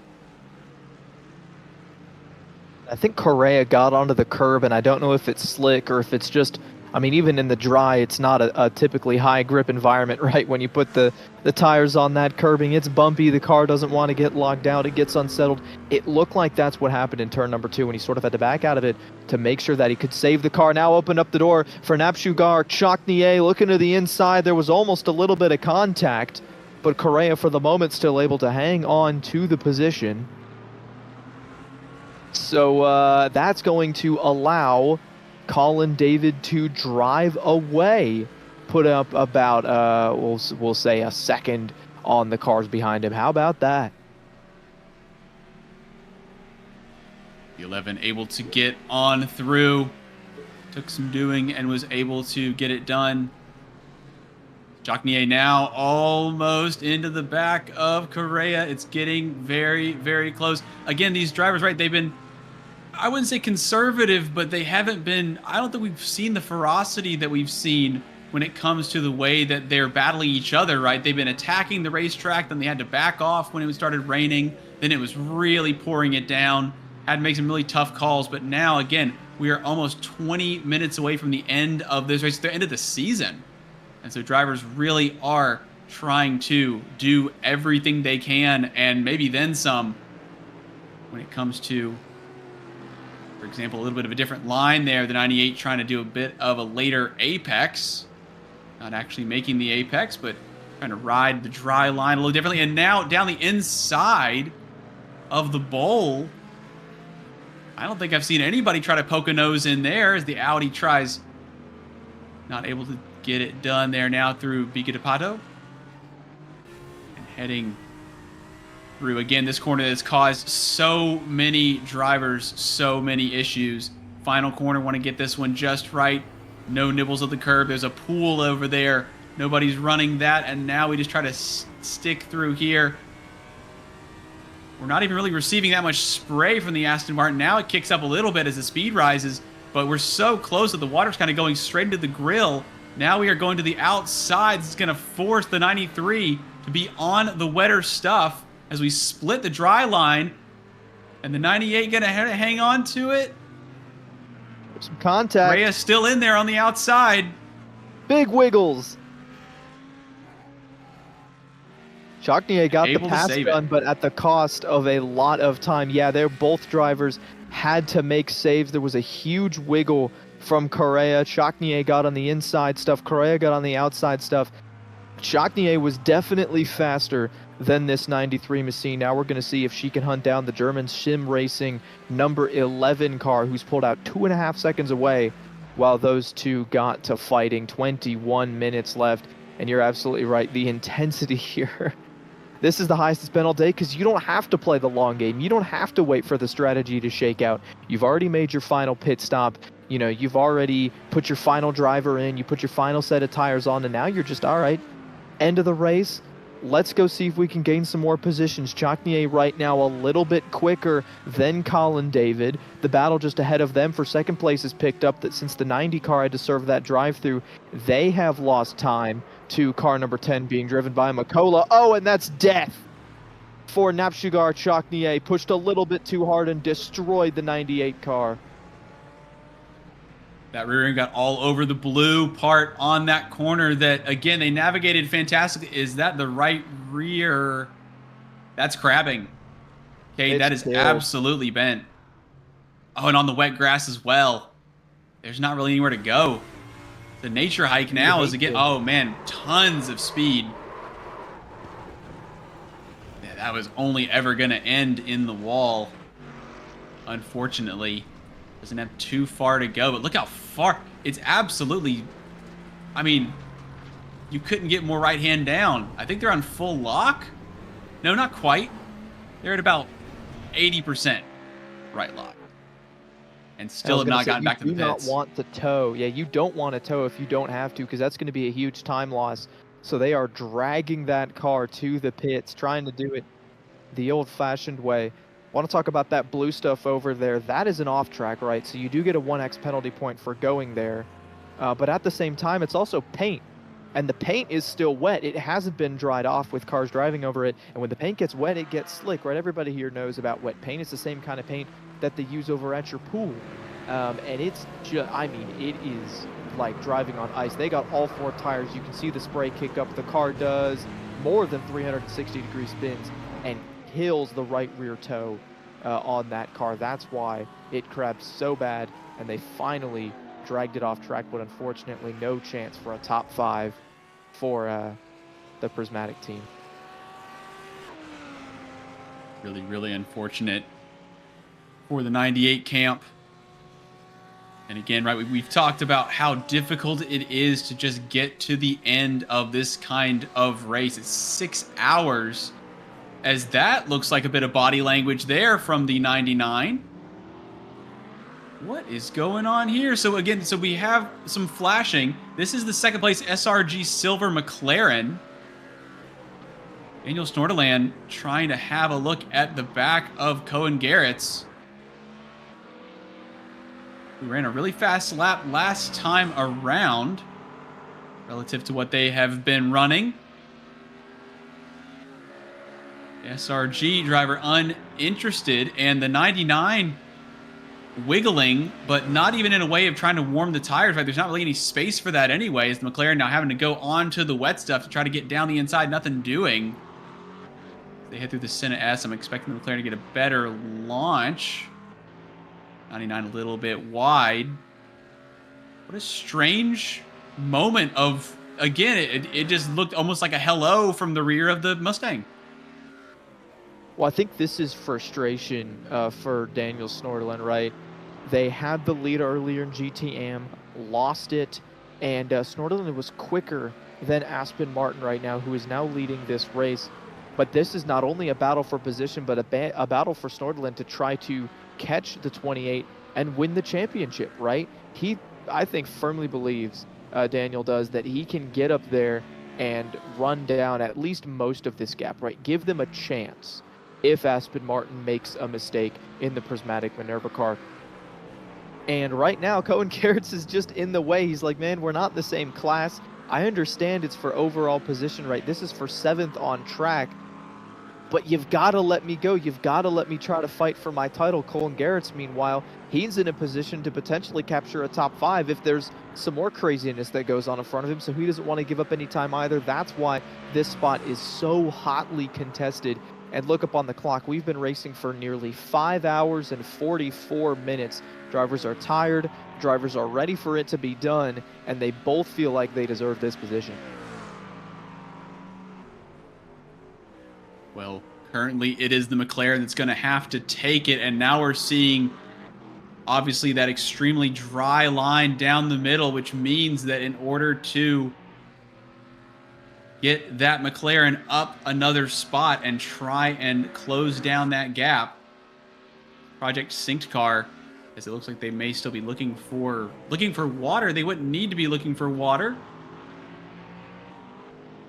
I think Correa got onto the curb, and I don't know if it's slick or if it's just... I mean, even in the dry, it's not a typically high grip environment, right? When you put the tires on that curbing, it's bumpy. The car doesn't want to get locked out. It gets unsettled. It looked like that's what happened in turn number 2 when he sort of had to back out of it to make sure that he could save the car. Now open up the door for Napshugar. Chocnier looking to the inside. There was almost a little bit of contact, but Correa for the moment still able to hang on to the position. So that's going to allow Colin David to drive away, put up about we'll say a second on the cars behind him. How about that?
The 11 able to get on through, took some doing and was able to get it done. Jacquenier now almost into the back of Correa. It's getting very, very close. Again, these drivers, right, they've been, I wouldn't say conservative, but they haven't been, I don't think we've seen the ferocity that we've seen when it comes to the way that they're battling each other, right? They've been attacking the racetrack, then they had to back off when it started raining, then it was really pouring it down, had to make some really tough calls, but now, again, we are almost 20 minutes away from the end of this race, the end of the season. And so drivers really are trying to do everything they can, and maybe then some, when it comes to, for example, a little bit of a different line there. The 98 trying to do a bit of a later apex. Not actually making the apex, but trying to ride the dry line a little differently. And now down the inside of the bowl, I don't think I've seen anybody try to poke a nose in there as the Audi tries, not able to get it done there now through Bica de Pato. And heading through again this corner that's caused so many drivers so many issues. Final corner, want to get this one just right. No nibbles of the curb. There's a pool over there. Nobody's running that, and now we just try to stick through here. We're not even really receiving that much spray from the Aston Martin. Now it kicks up a little bit as the speed rises, but we're so close that the water's kind of going straight into the grill. Now we are going to the outside. It's going to force the 93 to be on the wetter stuff as we split the dry line, and the 98 gonna hang on to it.
Some contact.
Rhea's still in there on the outside.
Big wiggles. Chocnier got the
Able to
pass
save
done,
it.
but at the cost of a lot of time. Yeah, they're both drivers had to make saves. There was a huge wiggle from Correa. Chocnier got on the inside stuff. Correa got on the outside stuff. Chocnier was definitely faster than this 93 machine. Now we're going to see if she can hunt down the German Sim Racing number 11 car, who's pulled out 2.5 seconds away while those two got to fighting. 21 minutes left, and you're absolutely right. The intensity here. This is the highest it's been all day because you don't have to play the long game. You don't have to wait for the strategy to shake out. You've already made your final pit stop. You know, you've already put your final driver in. You put your final set of tires on, and now you're just, all right, end of the race. Let's go see if we can gain some more positions. Chocnier right now a little bit quicker than Colin David. The battle just ahead of them for second place is picked up. That since the 90 car had to serve that drive-through, they have lost time to car number 10 being driven by Makola. Oh, and that's death for Napshugar Chocnier. Pushed a little bit too hard and destroyed the 98 car.
That rear end got all over the blue part on that corner that, again, they navigated fantastically. Is that the right rear? That's crabbing. Okay, that is absolutely bent. Oh, and on the wet grass as well. There's not really anywhere to go. The nature hike now is, again, oh, man, tons of speed. Yeah, that was only ever going to end in the wall, unfortunately. Doesn't have too far to go, but look how far. It's absolutely, I mean, you couldn't get more right hand down. I think they're on full lock. No, not quite. They're at about 80% right lock. And still have not gotten back to the pits.
You do not want to tow. Yeah, you don't want to tow if you don't have to, because that's going to be a huge time loss. So they are dragging that car to the pits, trying to do it the old-fashioned way. I want to talk about that blue stuff over there. That is an off track, right? So you do get a 1x penalty point for going there. But at the same time, it's also paint. And the paint is still wet. It hasn't been dried off with cars driving over it. And when the paint gets wet, it gets slick, right? Everybody here knows about wet paint. It's the same kind of paint that they use over at your pool. And it's just, I mean, it is like driving on ice. They got all 4 tires. You can see the spray kick up. The car does more than 360-degree spins and kills the right rear toe on that car. That's why it crabbed so bad, and they finally dragged it off track, but unfortunately no chance for a top 5 for the Prismatic team.
Really, really unfortunate for the 98 camp. And again, right, we've talked about how difficult it is to just get to the end of this kind of race. It's 6 hours, as that looks like a bit of body language there from the 99. What is going on here? So again, so we have some flashing. This is the second place SRG Silver McLaren. Daniel Snorderland trying to have a look at the back of Cohen Garrett's, who ran a really fast lap last time around relative to what they have been running. SRG driver uninterested, and the 99 wiggling, but not even in a way of trying to warm the tires. Right, there's not really any space for that anyways. The McLaren now having to go onto the wet stuff to try to get down the inside, nothing doing. They head through the Senna S. I'm expecting the McLaren to get a better launch. 99 a little bit wide. What a strange moment of, again, it just looked almost like a hello from the rear of the Mustang.
Well, I think this is frustration for Daniel Snorderland, right? They had the lead earlier in GTM, lost it, and Snorderland was quicker than Aspen Martin right now, who is now leading this race. But this is not only a battle for position, but a battle for Snorderland to try to catch the 28 and win the championship, right? He, I think, firmly believes, Daniel does, that he can get up there and run down at least most of this gap, right? Give them a chance if Aspen Martin makes a mistake in the Prismatic Minerva car. And right now, Cohen Garrett's is just in the way. He's like, man, we're not the same class. I understand it's for overall position, right? This is for 7th on track. but you've got to let me go. You've got to let me try to fight for my title. Colin Garrett's, meanwhile, he's in a position to potentially capture a top 5 if there's some more craziness that goes on in front of him, so he doesn't want to give up any time either. That's why this spot is so hotly contested. And look up on the clock. We've been racing for nearly 5 hours and 44 minutes. Drivers are tired. Drivers are ready for it to be done, and they both feel like they deserve this position.
Well, currently it is the McLaren that's going to have to take it, and now we're seeing obviously that extremely dry line down the middle, which means that in order to get that McLaren up another spot and try and close down that gap, Project Synced car, as it looks like they may still be looking for water. They wouldn't need to be looking for water.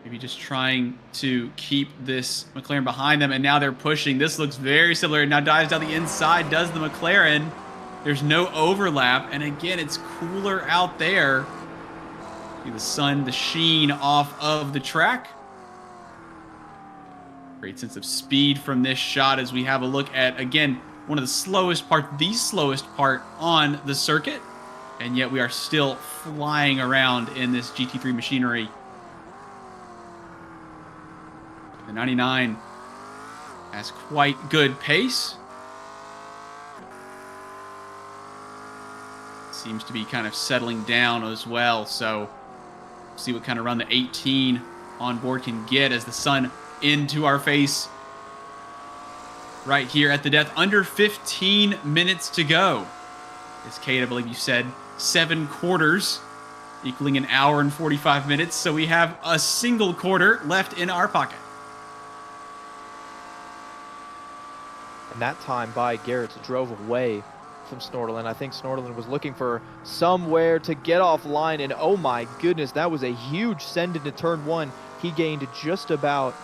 Maybe just trying to keep this McLaren behind them, and now they're pushing. This looks very similar. Now dives down the inside, does the McLaren. There's no overlap, and again, it's cooler out there. See the sun, the sheen off of the track. Great sense of speed from this shot as we have a look at, again, one of the slowest part on the circuit, and yet we are still flying around in this GT3 machinery. The 99 has quite good pace. Seems to be kind of settling down as well, so see what kind of run the 18 on board can get as the sun into our face right here at the death. Under 15 minutes to go. As Kate, I believe you said, 7 quarters, equaling an hour and 45 minutes, so we have a single quarter left in our pocket.
And that time by Garrett drove away from Snortland. I think Snortland was looking for somewhere to get offline, and oh my goodness, that was a huge send into turn 1. He gained just about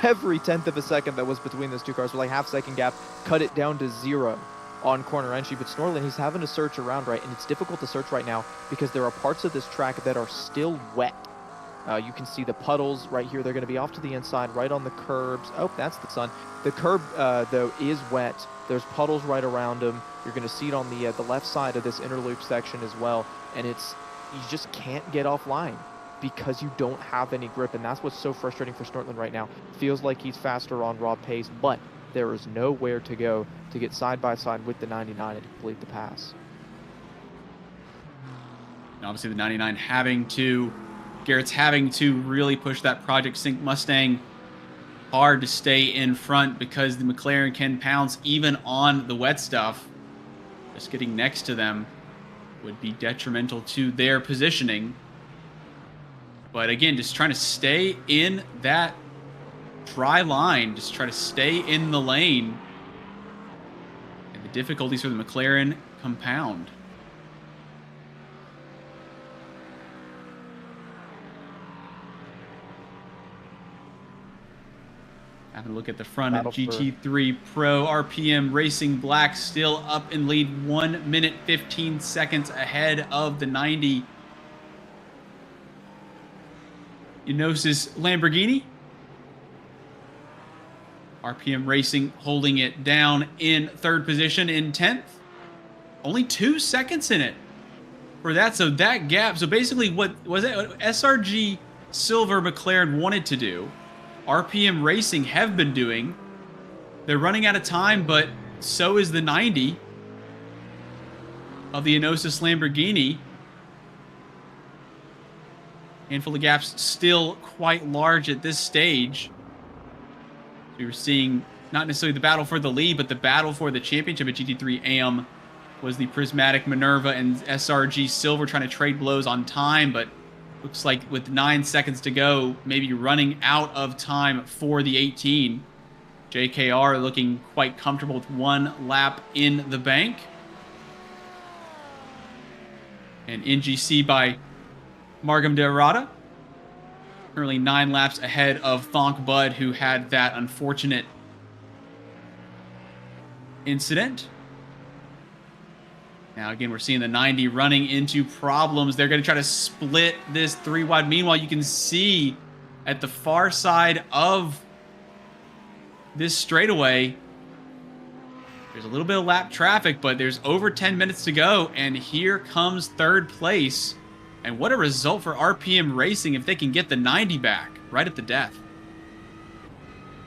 every 10th of a second that was between those two cars, with like half-second gap, cut it down to 0 on corner entry. But Snortland, he's having to search around, right? And it's difficult to search right now because there are parts of this track that are still wet. You can see the puddles right here. They're going to be off to the inside, right on the curbs. Oh, that's the sun. The curb, though, is wet. There's puddles right around them. You're going to see it on the left side of this interloop section as well. And you just can't get offline because you don't have any grip. And that's what's so frustrating for Snortland right now. Feels like he's faster on raw pace, but there is nowhere to go to get side by side with the 99 and complete the pass.
And obviously the 99 Garrett's having to really push that Project Sync Mustang hard to stay in front because the McLaren can pounce even on the wet stuff. Just getting next to them would be detrimental to their positioning. But again, just trying to stay in that dry line, just try to stay in the lane. And the difficulties for the McLaren compound. Having a look at the front of GT3 Pro. RPM Racing Black still up in lead, 1 minute 15 seconds ahead of the 90 Enosis Lamborghini. RPM Racing holding it down in 3rd position in 10th. Only 2 seconds in it for that. So that gap. So basically what was it? What SRG Silver McLaren wanted to do, RPM Racing have been doing. They're running out of time, but so is the 90 of the Enosis Lamborghini. Handful of gaps still quite large at this stage. We were seeing not necessarily the battle for the lead, but the battle for the championship at GT3 AM was the Prismatic Minerva and SRG Silver trying to trade blows on time, but looks like with 9 seconds to go, maybe running out of time for the 18. JKR looking quite comfortable with 1 lap in the bank. And NGC by Margam de Rada. Currently 9 laps ahead of Thonk Bud, who had that unfortunate incident. Now, again, we're seeing the 90 running into problems. They're going to try to split this 3 wide. Meanwhile, you can see at the far side of this straightaway. There's a little bit of lap traffic, but there's over 10 minutes to go, and here comes third place. And what a result for RPM Racing if they can get the 90 back right at the death.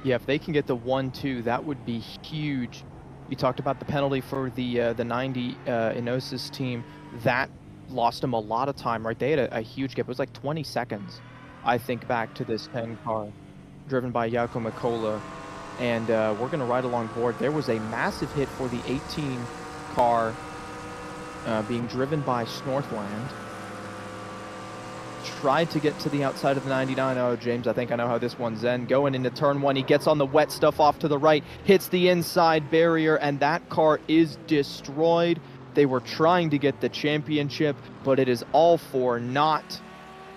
Yeah, if they can get the 1-2, that would be huge. You talked about the penalty for the 90 Enosis team. That lost them a lot of time, right? They had a huge gap. It was like 20 seconds, I think, back to this 10 car driven by Jaakko Mikola. And we're going to ride along board. There was a massive hit for the 18 car being driven by Snorthland. Tried to get to the outside of the 99. Oh, James, I think I know how this one's end. Going into turn 1, he gets on the wet stuff off to the right, hits the inside barrier, and that car is destroyed. They were trying to get the championship, but it is all for naught,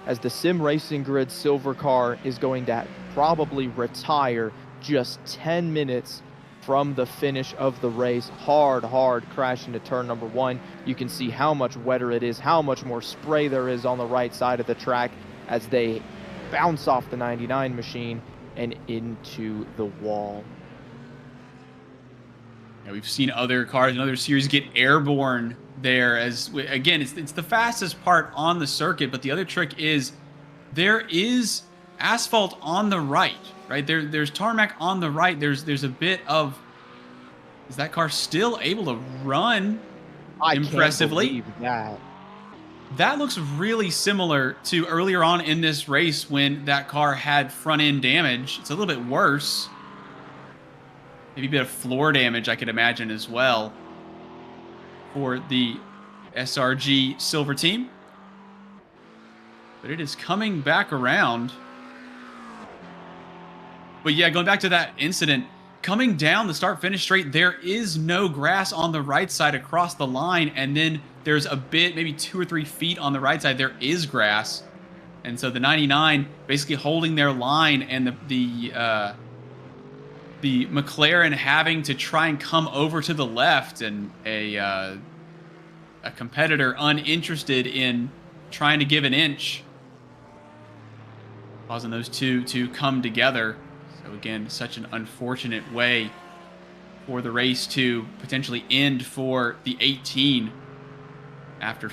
as the Sim Racing Grid silver car is going to probably retire just 10 minutes from the finish of the race. Hard crash into turn number 1. You can see how much wetter it is, how much more spray there is on the right side of the track as they bounce off the 99 machine and into the wall.
Yeah, we've seen other cars in other series get airborne there, as again, it's the fastest part on the circuit, but the other trick is there is asphalt on the right. Right there's tarmac on the right. There's a bit of, is that car still able to run impressively?
I can't believe
That looks really similar to earlier on in this race when that car had front end damage. It's a little bit worse. Maybe a bit of floor damage, I could imagine, as well, for the SRG Silver team. But it is coming back around. But yeah, going back to that incident, coming down the start-finish straight, there is no grass on the right side across the line, and then there's a bit, maybe 2 or 3 feet on the right side, there is grass. And so the 99 basically holding their line, and the McLaren having to try and come over to the left, and a competitor uninterested in trying to give an inch, causing those two to come together. So again, such an unfortunate way for the race to potentially end for the 18 after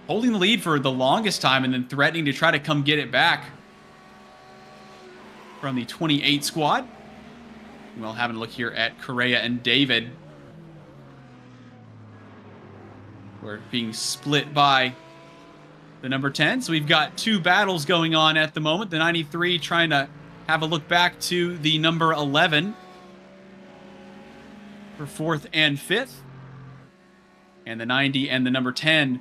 holding the lead for the longest time and then threatening to try to come get it back from the 28 squad. Well, having a look here at Correa and David. We're being split by the number 10. So we've got 2 battles going on at the moment. The 93 trying to have a look back to the number 11 for 4th and 5th. And the 90 and the number 10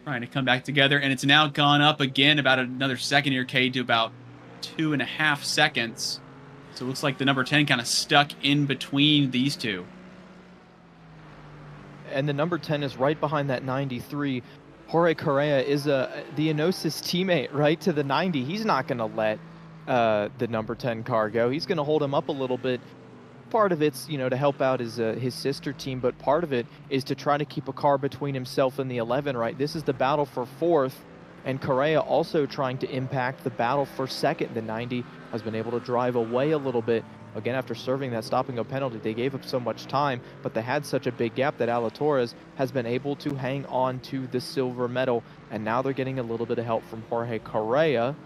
trying to come back together. And it's now gone up again about another second here, Cade, to about 2.5 seconds. So it looks like the number 10 kind of stuck in between these two.
And the number 10 is right behind that 93. Jorge Correa is the Enosis teammate, right, to the 90. He's not going to let the number 10 car go. He's going to hold him up a little bit. Part of it's, to help out his sister team, but part of it is to try to keep a car between himself and the 11, right? This is the battle for 4th, and Correa also trying to impact the battle for 2nd. The 90 has been able to drive away a little bit. Again, after serving that stopping up penalty, they gave up so much time, but they had such a big gap that Alatorres has been able to hang on to the silver medal, and now they're getting a little bit of help from Jorge Correa.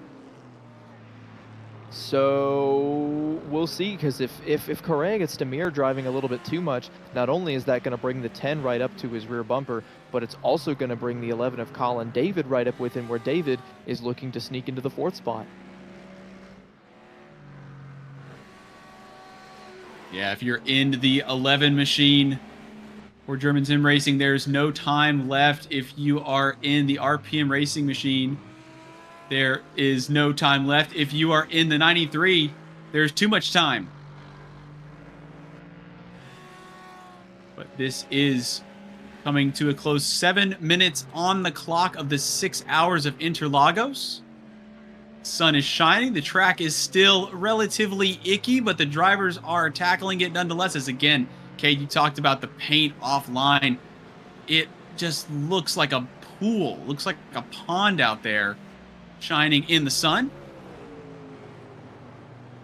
So we'll see, because if Correa gets to mirror driving a little bit too much, not only is that going to bring the 10 right up to his rear bumper, but it's also going to bring the 11 of Colin David right up with him, where David is looking to sneak into the 4th spot.
Yeah, if you're in the 11 machine for German Sim Racing, there's no time left. If you are in the RPM Racing machine, there is no time left. If you are in the 93, there's too much time. But this is coming to a close. 7 minutes on the clock of the 6 hours of Interlagos. Sun is shining. The track is still relatively icky, but the drivers are tackling it nonetheless. As again, Cade, you talked about the paint offline. It just looks like a pool, looks like a pond out there, shining in the sun.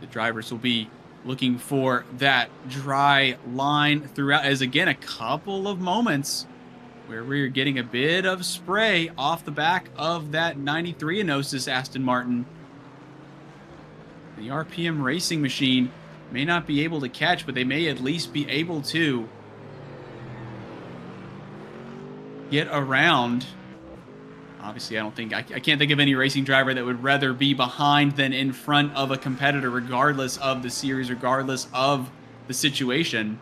The drivers will be looking for that dry line throughout, as again, a couple of moments where we're getting a bit of spray off the back of that 93 Enosis Aston Martin. The RPM racing machine may not be able to catch, but they may at least be able to get around. Obviously, I can't think of any racing driver that would rather be behind than in front of a competitor, regardless of the series, regardless of the situation.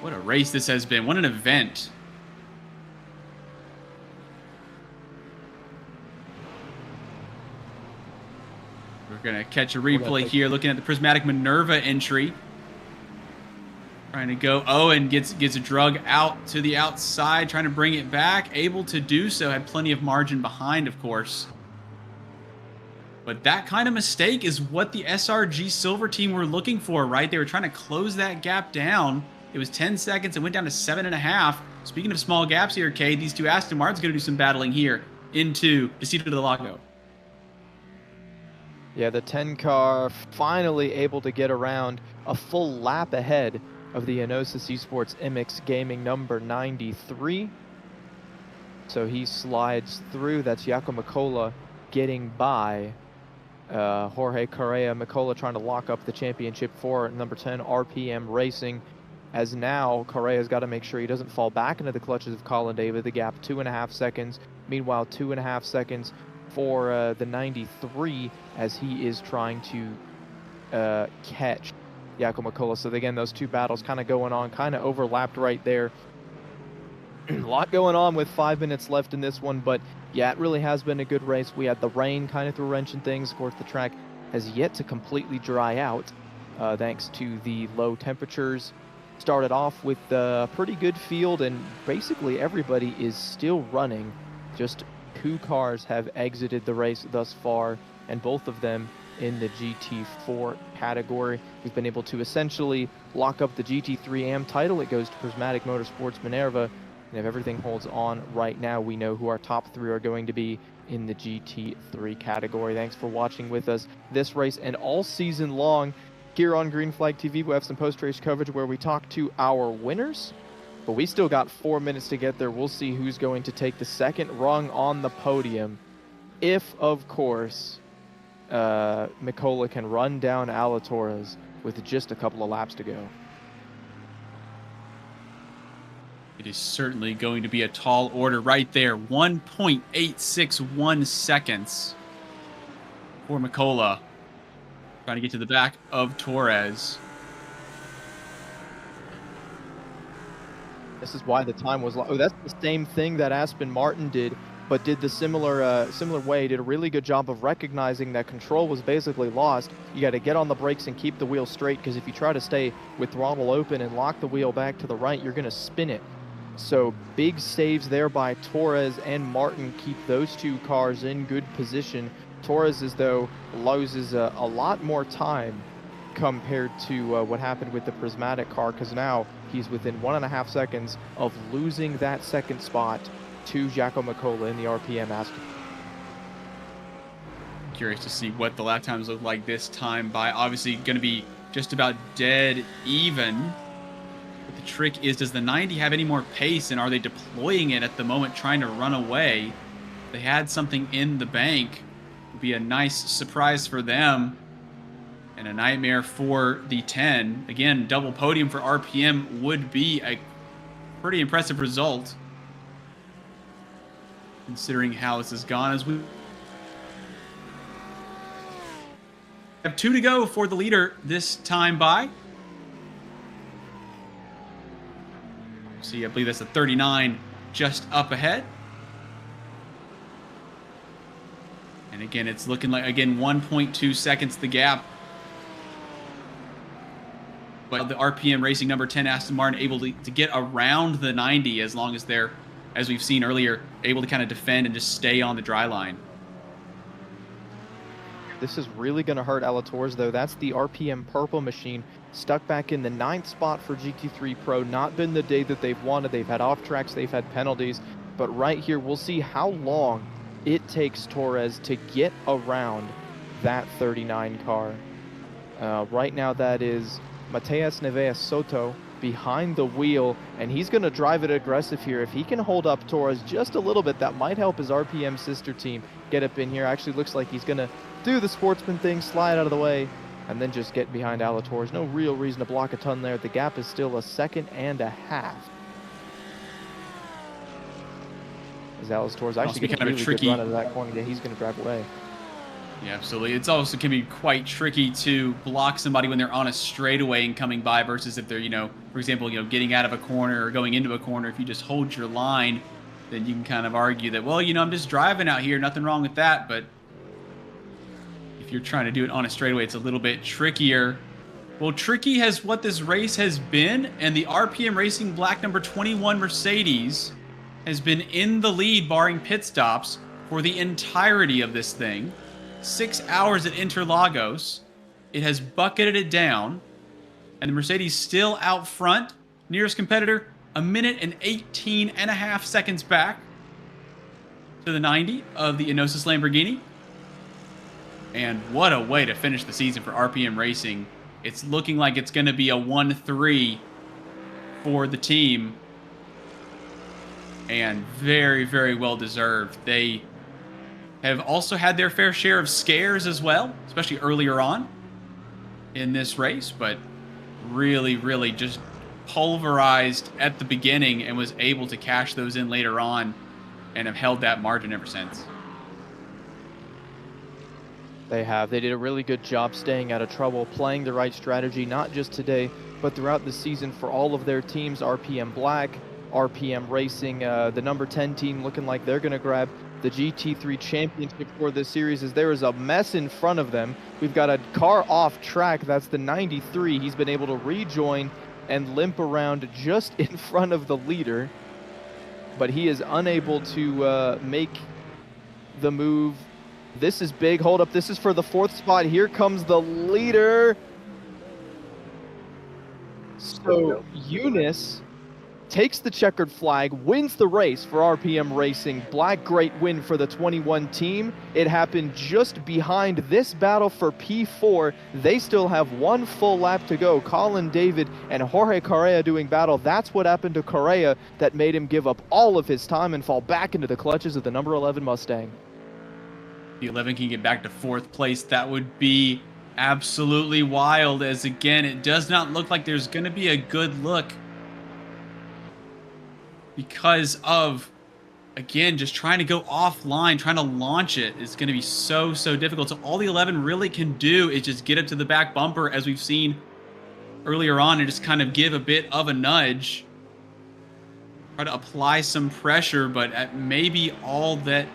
What a race this has been. What an event. We're going to catch a replay here, looking at the Prismatic Minerva entry. Trying to go, and gets a drug out to the outside, trying to bring it back. Able to do so, had plenty of margin behind, of course. But that kind of mistake is what the SRG Silver team were looking for, right? They were trying to close that gap down. It was 10 seconds. It went down to 7.5. Speaking of small gaps here, Cade, these two Aston Martins going to do some battling here into Besitos del Lago.
Yeah, the 10 car finally able to get around a full lap ahead of the Enosis Esports MX Gaming number 93. So he slides through. That's Jaco Macola getting by Jorge Correa. Macola trying to lock up the championship for number 10 RPM Racing. As now, Correa's got to make sure he doesn't fall back into the clutches of Colin David. The gap 2.5 seconds. Meanwhile, 2.5 seconds for the 93 as he is trying to catch Jaco Macola. So again, those two battles kind of going on, kind of overlapped right there. A lot going on with 5 minutes left in this one, but yeah, it really has been a good race. We had the rain kind of threw a wrench in things. Of course, the track has yet to completely dry out thanks to the low temperatures. Started off with a pretty good field, and basically everybody is still running. Just 2 cars have exited the race thus far, and both of them in the GT4 category. We've been able to essentially lock up the GT3 AM title. It goes to Prismatic Motorsports Minerva, and if everything holds on right now, we know who our top 3 are going to be in the GT3 category. Thanks for watching with us this race and all season long. Here on Green Flag TV, we have some post-race coverage where we talk to our winners, but we still got 4 minutes to get there. We'll see who's going to take the second rung on the podium. If, of course, Macola can run down Alatorres with just a couple of laps to go.
It is certainly going to be a tall order right there. 1.861 seconds for Macola. Trying to get to the back of Torres.
This is why the time was... Oh, that's the same thing that Aston Martin did, but did the similar way. Did a really good job of recognizing that control was basically lost. You got to get on the brakes and keep the wheel straight, because if you try to stay with throttle open and lock the wheel back to the right, you're going to spin it. So big saves there by Torres and Martin keep those 2 cars in good position. Torres, as though, loses a lot more time compared to what happened with the Prismatic car, because now he's within 1.5 seconds of losing that second spot to Jaco Macola in the RPM Aston.
Curious to see what the lap times look like this time by. Obviously going to be just about dead even. But the trick is, does the 90 have any more pace, and are they deploying it at the moment, trying to run away? They had something in the bank. Would be a nice surprise for them. And a nightmare for the 10. Again, double podium for RPM would be a pretty impressive result, considering how this has gone. As we have 2 to go for the leader this time by. See, I believe that's a 39 just up ahead. And again, it's looking like, again, 1.2 seconds the gap. But the RPM Racing number 10 Aston Martin able to get around the 90, as long as they're, as we've seen earlier, able to kind of defend and just stay on the dry line.
This is really going to hurt Alatorres, though. That's the RPM Purple machine, stuck back in the 9th spot for GT3 Pro. Not been the day that they've wanted. They've had off tracks, they've had penalties. But right here, we'll see how long it takes Torres to get around that 39 car. Right now that is Mateus Neves Soto behind the wheel, and he's going to drive it aggressive here. If he can hold up Torres just a little bit, that might help his RPM sister team get up in here. Actually looks like he's going to do the sportsman thing, slide out of the way, and then just get behind Alator's. No real reason to block a ton there. The gap is still a second and a half. As Alator's actually getting a really good run out of that corner. Yeah, he's going to drive away.
Yeah, absolutely. It's also can be quite tricky to block somebody when they're on a straightaway and coming by versus if they're, for example, getting out of a corner or going into a corner. If you just hold your line, then you can kind of argue that, well, I'm just driving out here, nothing wrong with that. But if you're trying to do it on a straightaway, it's a little bit trickier. Well, tricky has what this race has been, and the RPM Racing black number 21 Mercedes has been in the lead, barring pit stops, for the entirety of this thing. 6 hours at Interlagos. It has bucketed it down, and the Mercedes still out front. Nearest competitor, 1 minute and 18 and a half seconds back to the 90 of the Enosis Lamborghini. And what a way to finish the season for RPM Racing. It's looking like it's going to be a 1-3 for the team, and very, very well deserved. They have also had their fair share of scares as well, especially earlier on in this race, but really, really just pulverized at the beginning and was able to cash those in later on and have held that margin ever since.
They have. They did a really good job staying out of trouble, playing the right strategy, not just today, but throughout the season for all of their teams. RPM Black, RPM Racing, the number 10 team looking like they're going to grab the GT3 championship for this series, as there is a mess in front of them. We've got a car off track. That's the 93. He's been able to rejoin and limp around just in front of the leader, but he is unable to make the move. This is big. Hold up. This is for the 4th spot. Here comes the leader. So Eunice takes the checkered flag, wins the race for RPM Racing. Black, great win for the 21 team. It happened just behind this battle for P4. They still have 1 full lap to go. Colin David and Jorge Correa doing battle. That's what happened to Correa that made him give up all of his time and fall back into the clutches of the number 11 Mustang.
The 11 can get back to 4th place. That would be absolutely wild, as again, it does not look like there's going to be a good look because of, again, just trying to go offline, trying to launch it is going to be so difficult. So all the 11 really can do is just get it to the back bumper, as we've seen earlier on, and just kind of give a bit of a nudge, try to apply some pressure, but at maybe all that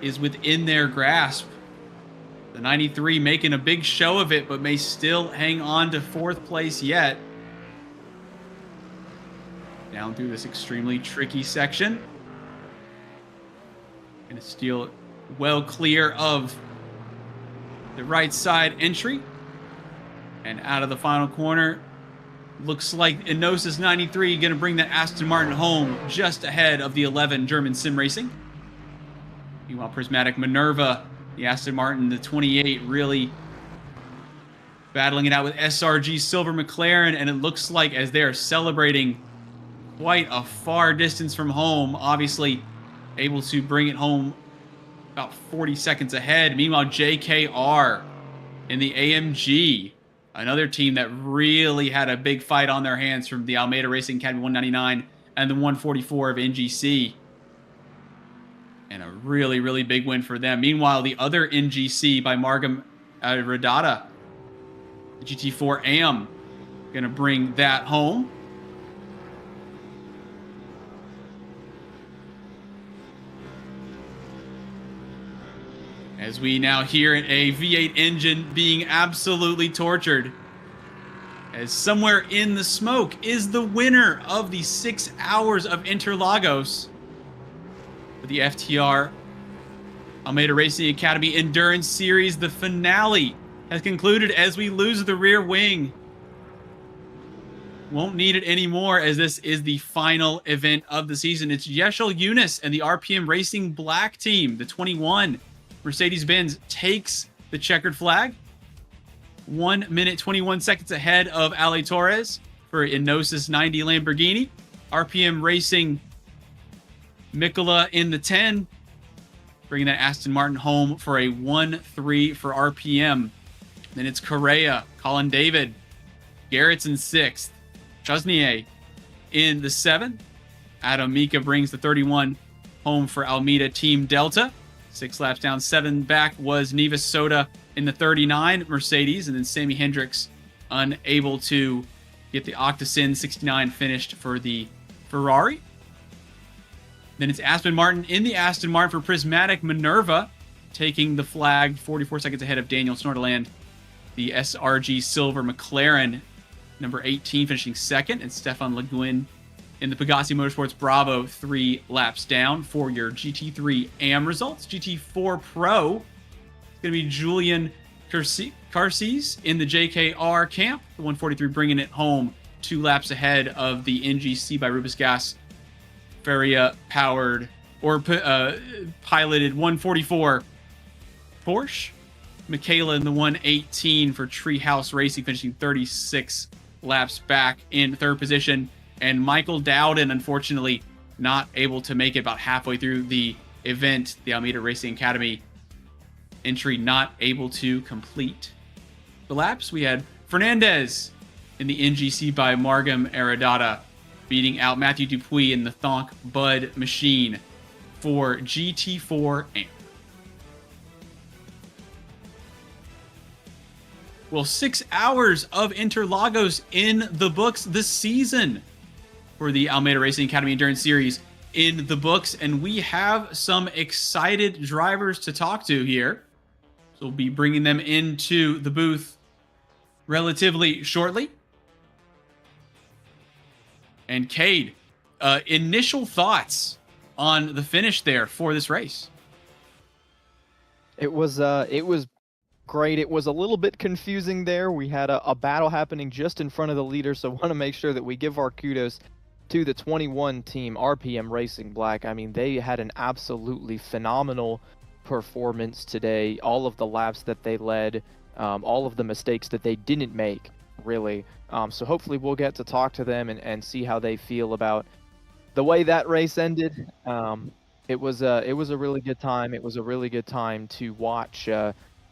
is within their grasp. The 93 making a big show of it, but may still hang on to 4th place yet. Down through this extremely tricky section. Gonna steal well clear of the right side entry. And out of the final corner, looks like Enosis 93 gonna bring that Aston Martin home just ahead of the 11 German Sim Racing. Meanwhile, Prismatic Minerva, the Aston Martin, the 28, really battling it out with SRG Silver McLaren, and it looks like as they are celebrating quite a far distance from home, obviously able to bring it home about 40 seconds ahead. Meanwhile, JKR in the AMG, another team that really had a big fight on their hands from the Almeida Racing Academy 199 and the 144 of NGC. And a really big win for them. Meanwhile, the other NGC by Margam Radata, the GT4 AM, going to bring that home. As we now hear a V8 engine being absolutely tortured, as somewhere in the smoke is the winner of the 6 hours of Interlagos. The FTR Almeida Racing Academy Endurance Series, the finale has concluded as we lose the rear wing. won't need it anymore, as this is the final event of the season. It's Yeshel Yunus and the RPM Racing Black team. The 21 Mercedes-Benz takes the checkered flag. 1 minute, 21 seconds ahead of Ale Torres for Inosis 90 Lamborghini. RPM Racing Mikola in the 10, bringing that Aston Martin home for a 1-3 for RPM. Then it's Correa, Colin David, Garrett's in 6th, Chesnier in the 7th. Adam Mika brings the 31 home for Almeida Team Delta. 6 laps down, 7 back was Nevis Soda in the 39 Mercedes, and then Sammy Hendricks unable to get the Octasin 69 finished for the Ferrari. Then it's Aston Martin in the Aston Martin for Prismatic Minerva, taking the flag 44 seconds ahead of Daniel Snorderland. The SRG Silver McLaren, number 18, finishing 2nd, and Stefan Le Guin in the Pegassi Motorsports Bravo 3 laps down. For your GT3 AM results, GT4 Pro, it's going to be Julian Carces in the JKR camp, the 143 bringing it home 2 laps ahead of the NGC by Rubis Gas Feria powered or piloted 144 Porsche. Michaela in the 118 for Treehouse Racing, finishing 36 laps back in 3rd position. And Michael Dowden, unfortunately, not able to make it about halfway through the event. The Almeida Racing Academy entry not able to complete the laps. We had Fernandez in the NGC by Margam Aradata, beating out Matthew Dupuis in the Thonk Bud Machine for GT4 AMP. Well, 6 hours of Interlagos in the books this season for the Almeida Racing Academy Endurance Series in the books, and we have some excited drivers to talk to here. So we'll be bringing them into the booth relatively shortly. And Cade, initial thoughts on the finish there for this race?
It was great. It was a little bit confusing there. We had a battle happening just in front of the leader, so I want to make sure that we give our kudos to the 21 team, RPM Racing Black. I mean, they had an absolutely phenomenal performance today. All of the laps that they led, all of the mistakes that they didn't make, really. So hopefully we'll get to talk to them and see how they feel about the way that race ended. It was a really good time. It was a really good time to watch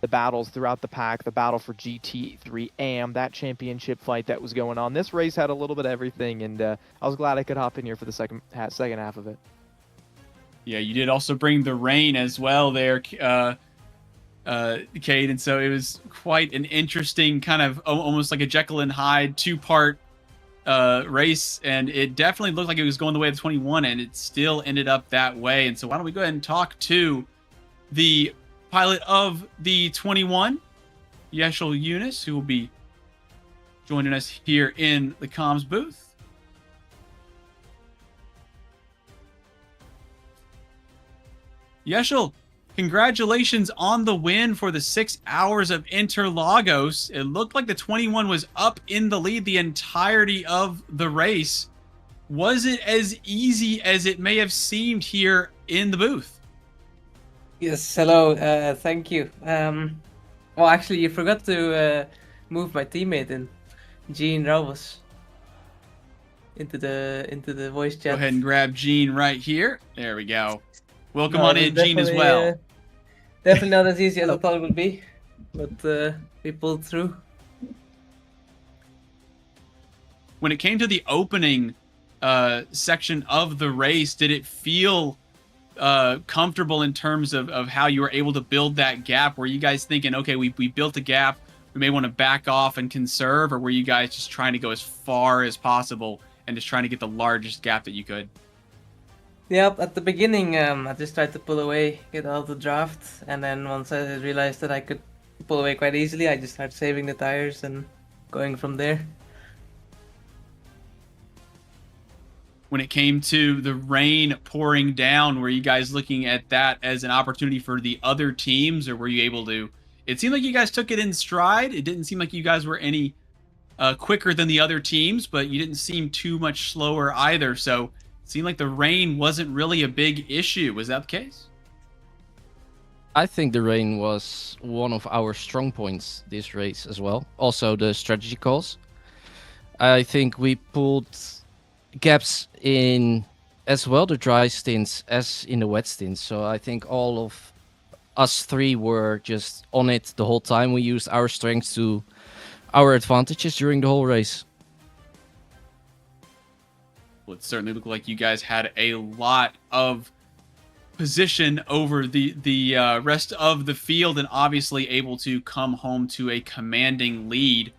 the battles throughout the pack, the battle for GT3 AM, that championship fight that was going on. This race had a little bit of everything, and I was glad I could hop in here for the second half of it.
Yeah, you did also bring the rain as well there, Cade, and so it was quite an interesting kind of almost like a Jekyll and Hyde 2-part race, and it definitely looked like it was going the way of the 21, and it still ended up that way. And so why don't we go ahead and talk to the pilot of the 21, Yeshel Yunus, who will be joining us here in the comms booth. Yeshel, congratulations on the win for the 6 hours of Interlagos. It looked like the 21 was up in the lead the entirety of the race. Was it as easy as it may have seemed here in the booth?
Yes, hello, thank you. Well, actually, you forgot to move my teammate in, Gene Robos, into the voice chat.
Go ahead and grab Gene right here. There we go. Welcome on in, Gene, as well.
Definitely not as easy as I thought it would be, but we pulled through.
When it came to the opening section of the race, did it feel comfortable in terms of how you were able to build that gap? Were you guys thinking, okay, we built a gap, we may want to back off and conserve, or were you guys just trying to go as far as possible and just trying to get the largest gap that you could?
Yep, at the beginning, I just tried to pull away, get out of the draft, and then once I realized that I could pull away quite easily, I just started saving the tires and going from there.
When it came to the rain pouring down, were you guys looking at that as an opportunity for the other teams, or were you able to? It seemed like you guys took it in stride. It didn't seem like you guys were any quicker than the other teams, but you didn't seem too much slower either. So it seemed like the rain wasn't really a big issue. Was that the case?
I think the rain was one of our strong points this race as well. Also the strategy calls. I think we pulled gaps in as well the dry stints as in the wet stints. So I think all of us three were just on it the whole time. We used our strengths to our advantages during the whole race.
Well, it certainly looked like you guys had a lot of position over the rest of the field and obviously able to come home to a commanding lead.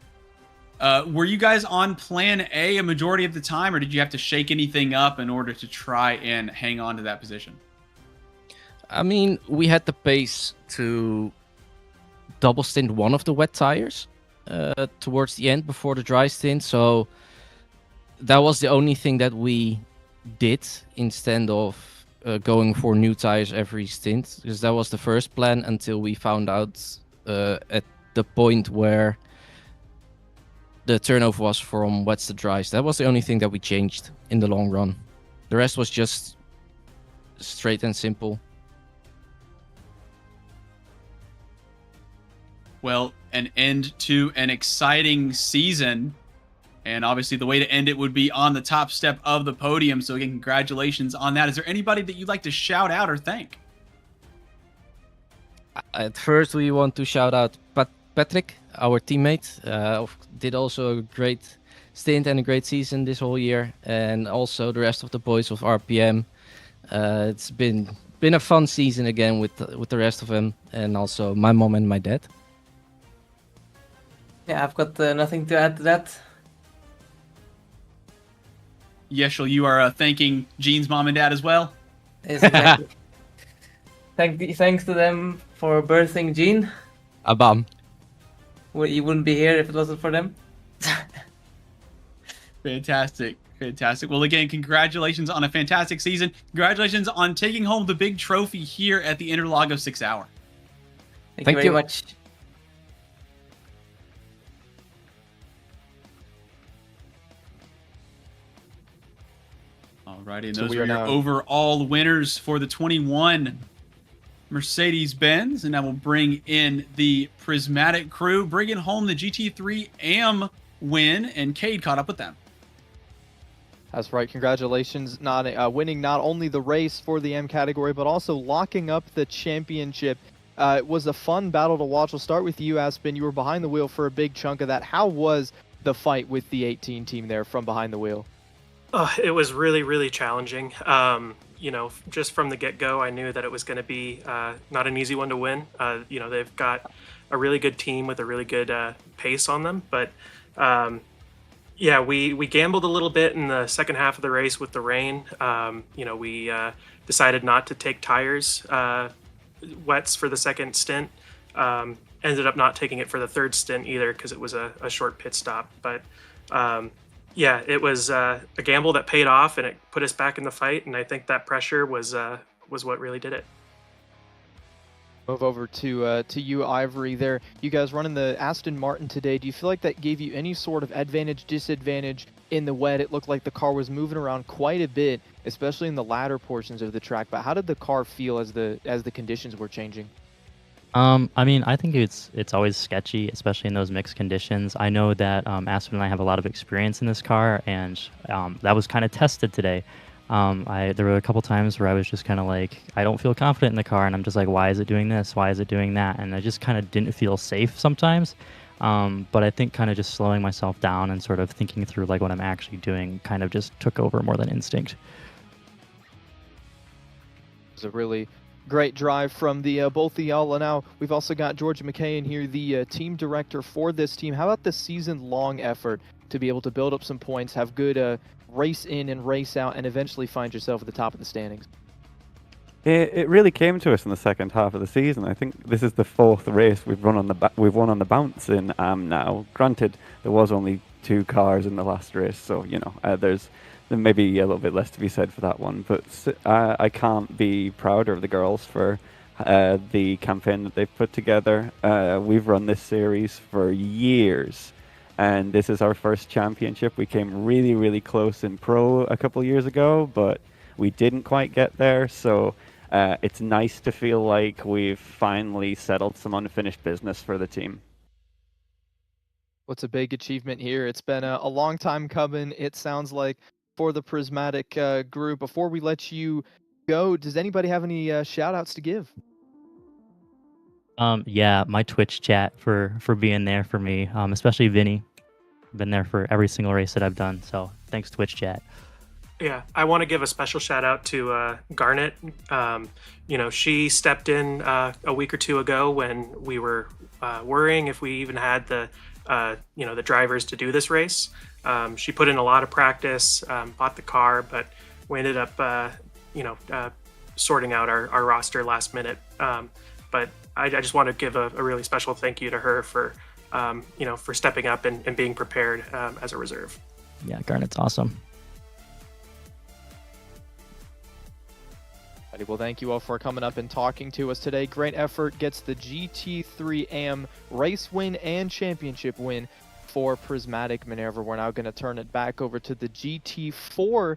Were you guys on plan A majority of the time, or did you have to shake anything up in order to try and hang on to that position?
I mean, we had the pace to double stint one of the wet tires towards the end before the dry stint, so that was the only thing that we did instead of going for new tires every stint, because that was the first plan until we found out at the point where the turnover was from wets to dries. That was the only thing that we changed in the long run. The rest was just straight and simple.
Well, an end to an exciting season. And obviously the way to end it would be on the top step of the podium. So again, congratulations on that. Is there anybody that you'd like to shout out or thank?
At first, we want to shout out Patrick, our teammate. Did also a great stint and a great season this whole year. And also the rest of the boys of RPM. It's been a fun season again with the rest of them. And also my mom and my dad.
Yeah, I've got nothing to add to that.
Yeshel, you are thanking Gene's mom and dad as well?
Yes, exactly. Thanks to them for birthing Gene.
Abam.
Well, you wouldn't be here if it wasn't for them.
Fantastic. Fantastic. Well, again, congratulations on a fantastic season. Congratulations on taking home the big trophy here at the Interlagos 6 Hour.
Thank you very much.
Alrighty, and
So
those
we
are
are
your
now-
overall winners for the 21 Mercedes-Benz. And now we'll bring in the Prismatic crew, bringing home the GT3 AM win, and Cade caught up with them.
That's right. Congratulations, winning not only the race for the M category, but also locking up the championship. It was a fun battle to watch. We'll start with you, Aspen. You were behind the wheel for a big chunk of that. How was the fight with the 18 team there from behind the wheel?
It was really, really challenging. Just from the get-go, I knew that it was going to be not an easy one to win. They've got a really good team with a really good pace on them. But, we gambled a little bit in the second half of the race with the rain. We decided not to take tires, wets for the second stint. Ended up not taking it for the third stint either because it was a short pit stop. But, it was a gamble that paid off, and it put us back in the fight. And I think that pressure was what really did it.
Move over to you, Ivory. There, you guys running the Aston Martin today. Do you feel like that gave you any sort of advantage, disadvantage in the wet? It looked like the car was moving around quite a bit, especially in the latter portions of the track. But how did the car feel as the conditions were changing?
I think it's always sketchy, especially in those mixed conditions. I know that Aspen and I have a lot of experience in this car, and that was kind of tested today. There were a couple times where I was just kind of like, I don't feel confident in the car, and I'm just like, why is it doing this? Why is it doing that? And I just kind of didn't feel safe sometimes. But I think kind of just slowing myself down and sort of thinking through like what I'm actually doing kind of just took over more than instinct.
It was a really great drive from the both of y'all. And now we've also got George McKay in here, the team director for this team. How about the season-long effort to be able to build up some points, have good race in and race out, and eventually find yourself at the top of the standings?
It really came to us in the second half of the season. I think this is the fourth race we've won on the bounce in now. Granted, there was only 2 cars in the last race, so there may be a little bit less to be said for that one. But I can't be prouder of the girls for the campaign that they've put together. We've run this series for years, and this is our first championship. We came really, really close in pro a couple years ago, but we didn't quite get there. So it's nice to feel like we've finally settled some unfinished business for the team.
What's a big achievement here? It's been a long time coming, it sounds like, for the Prismatic group. Before we let you go, does anybody have any shout outs to give?
Yeah, my Twitch chat for being there for me, especially Vinny. Been there for every single race that I've done. So thanks, Twitch chat.
Yeah, I want to give a special shout out to Garnet. She stepped in a week or two ago when we were worrying if we even had the drivers to do this race. She put in a lot of practice, bought the car, but we ended up, sorting out our roster last minute. But I just want to give a really special thank you to her for stepping up and being prepared as a reserve.
Yeah, Garnet's awesome.
Well, thank you all for coming up and talking to us today. Great effort, gets the GT3 AM race win and championship win for Prismatic Minerva. We're now going to turn it back over to the GT4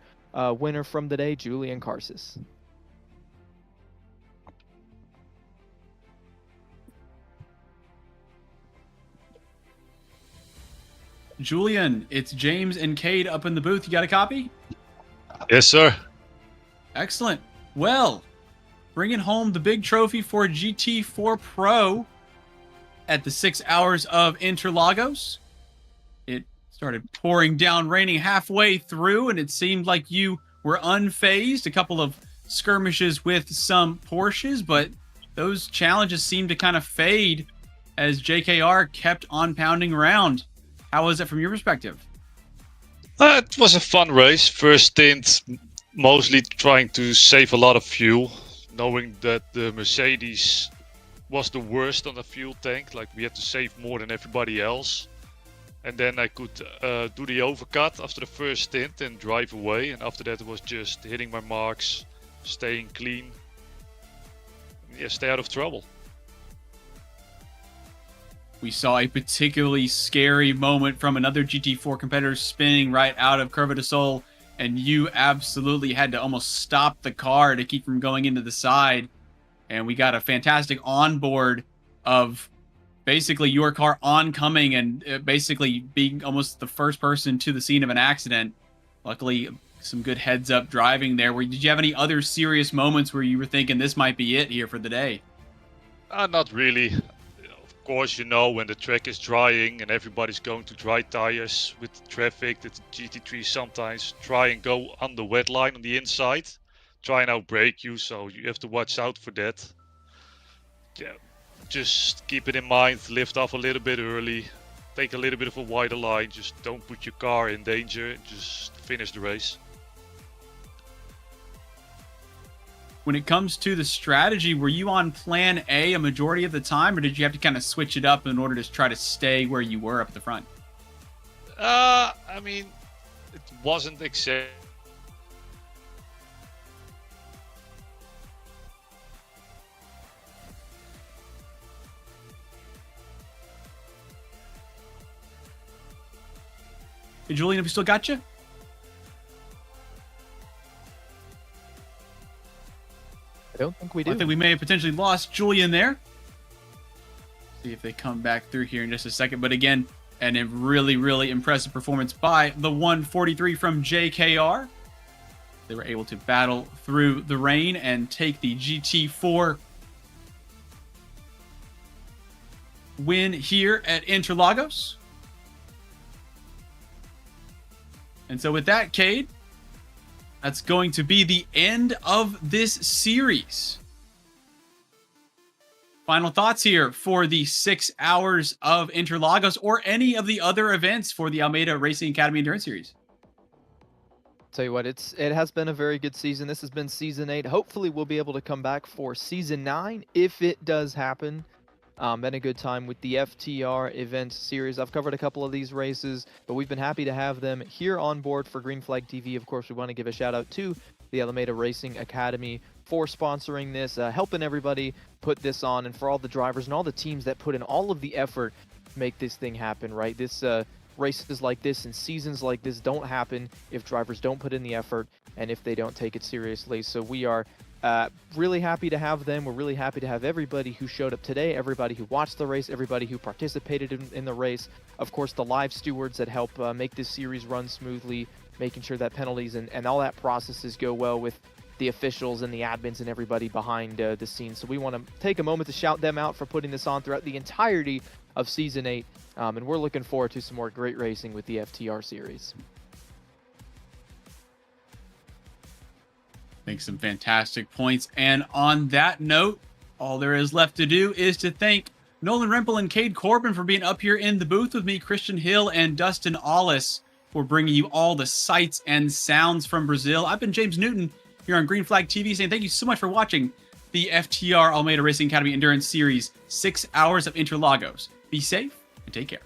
winner from the day, Julian Karsis.
Julian, it's James and Cade up in the booth. You got a copy?
Yes, sir.
Excellent. Well, bringing home the big trophy for GT4 Pro at the 6 hours of Interlagos. It started pouring down, raining halfway through, and it seemed like you were unfazed. A couple of skirmishes with some Porsches, but those challenges seemed to kind of fade as JKR kept on pounding around. How was it from your perspective?
It was a fun race. First stint, mostly trying to save a lot of fuel, knowing that the Mercedes was the worst on the fuel tank. Like, we had to save more than everybody else. And then I could do the overcut after the first stint and drive away. And after that, it was just hitting my marks, staying clean. Yeah, stay out of trouble.
We saw a particularly scary moment from another GT4 competitor spinning right out of Curva de Sol, and you absolutely had to almost stop the car to keep from going into the side. And we got a fantastic onboard of basically your car oncoming and basically being almost the first person to the scene of an accident. Luckily, some good heads-up driving there. Did you have any other serious moments where you were thinking this might be it here for the day?
Not really. Of course, when the track is drying and everybody's going to dry tires with the traffic, that the GT3 sometimes try and go on the wet line on the inside, try and outbrake you, so you have to watch out for that. Yeah, just keep it in mind, lift off a little bit early, take a little bit of a wider line, just don't put your car in danger, just finish the race.
When it comes to the strategy, were you on plan A majority of the time, or did you have to kind of switch it up in order to try to stay where you were up at the front?
I mean, it wasn't exact.
Hey, Julian, have we still got you?
I don't think we do.
I think we may have potentially lost Julian there. See if they come back through here in just a second. But again, a really, really impressive performance by the 143 from JKR. They were able to battle through the rain and take the GT4 win here at Interlagos. And so with that, Cade, that's going to be the end of this series. Final thoughts here for the 6 hours of Interlagos or any of the other events for the Almeida Racing Academy Endurance Series.
Tell you what, it has been a very good season. This has been season 8. Hopefully we'll be able to come back for season 9 if it does happen. Been a good time with the FTR event series. I've covered a couple of these races, but we've been happy to have them here on board for Green Flag TV. Of course, we want to give a shout out to the Almeida Racing Academy for sponsoring this, helping everybody put this on, and for all the drivers and all the teams that put in all of the effort to make this thing happen, right? This races like this and seasons like this don't happen if drivers don't put in the effort and if they don't take it seriously. So we are really happy to have them. We're really happy to have everybody who showed up today, everybody who watched the race, everybody who participated in the race. Of course, the live stewards that help make this series run smoothly, making sure that penalties and all that processes go well with the officials and the admins and everybody behind the scenes. So we want to take a moment to shout them out for putting this on throughout the entirety of Season 8. And we're looking forward to some more great racing with the FTR series.
Make some fantastic points. And on that note, all there is left to do is to thank Nolan Rempel and Cade Corbin for being up here in the booth with me, Christian Hill and Dustin Aulis for bringing you all the sights and sounds from Brazil. I've been James Newton here on Green Flag TV saying thank you so much for watching the FTR Almeida Racing Academy Endurance Series 6 Hours of Interlagos. Be safe and take care.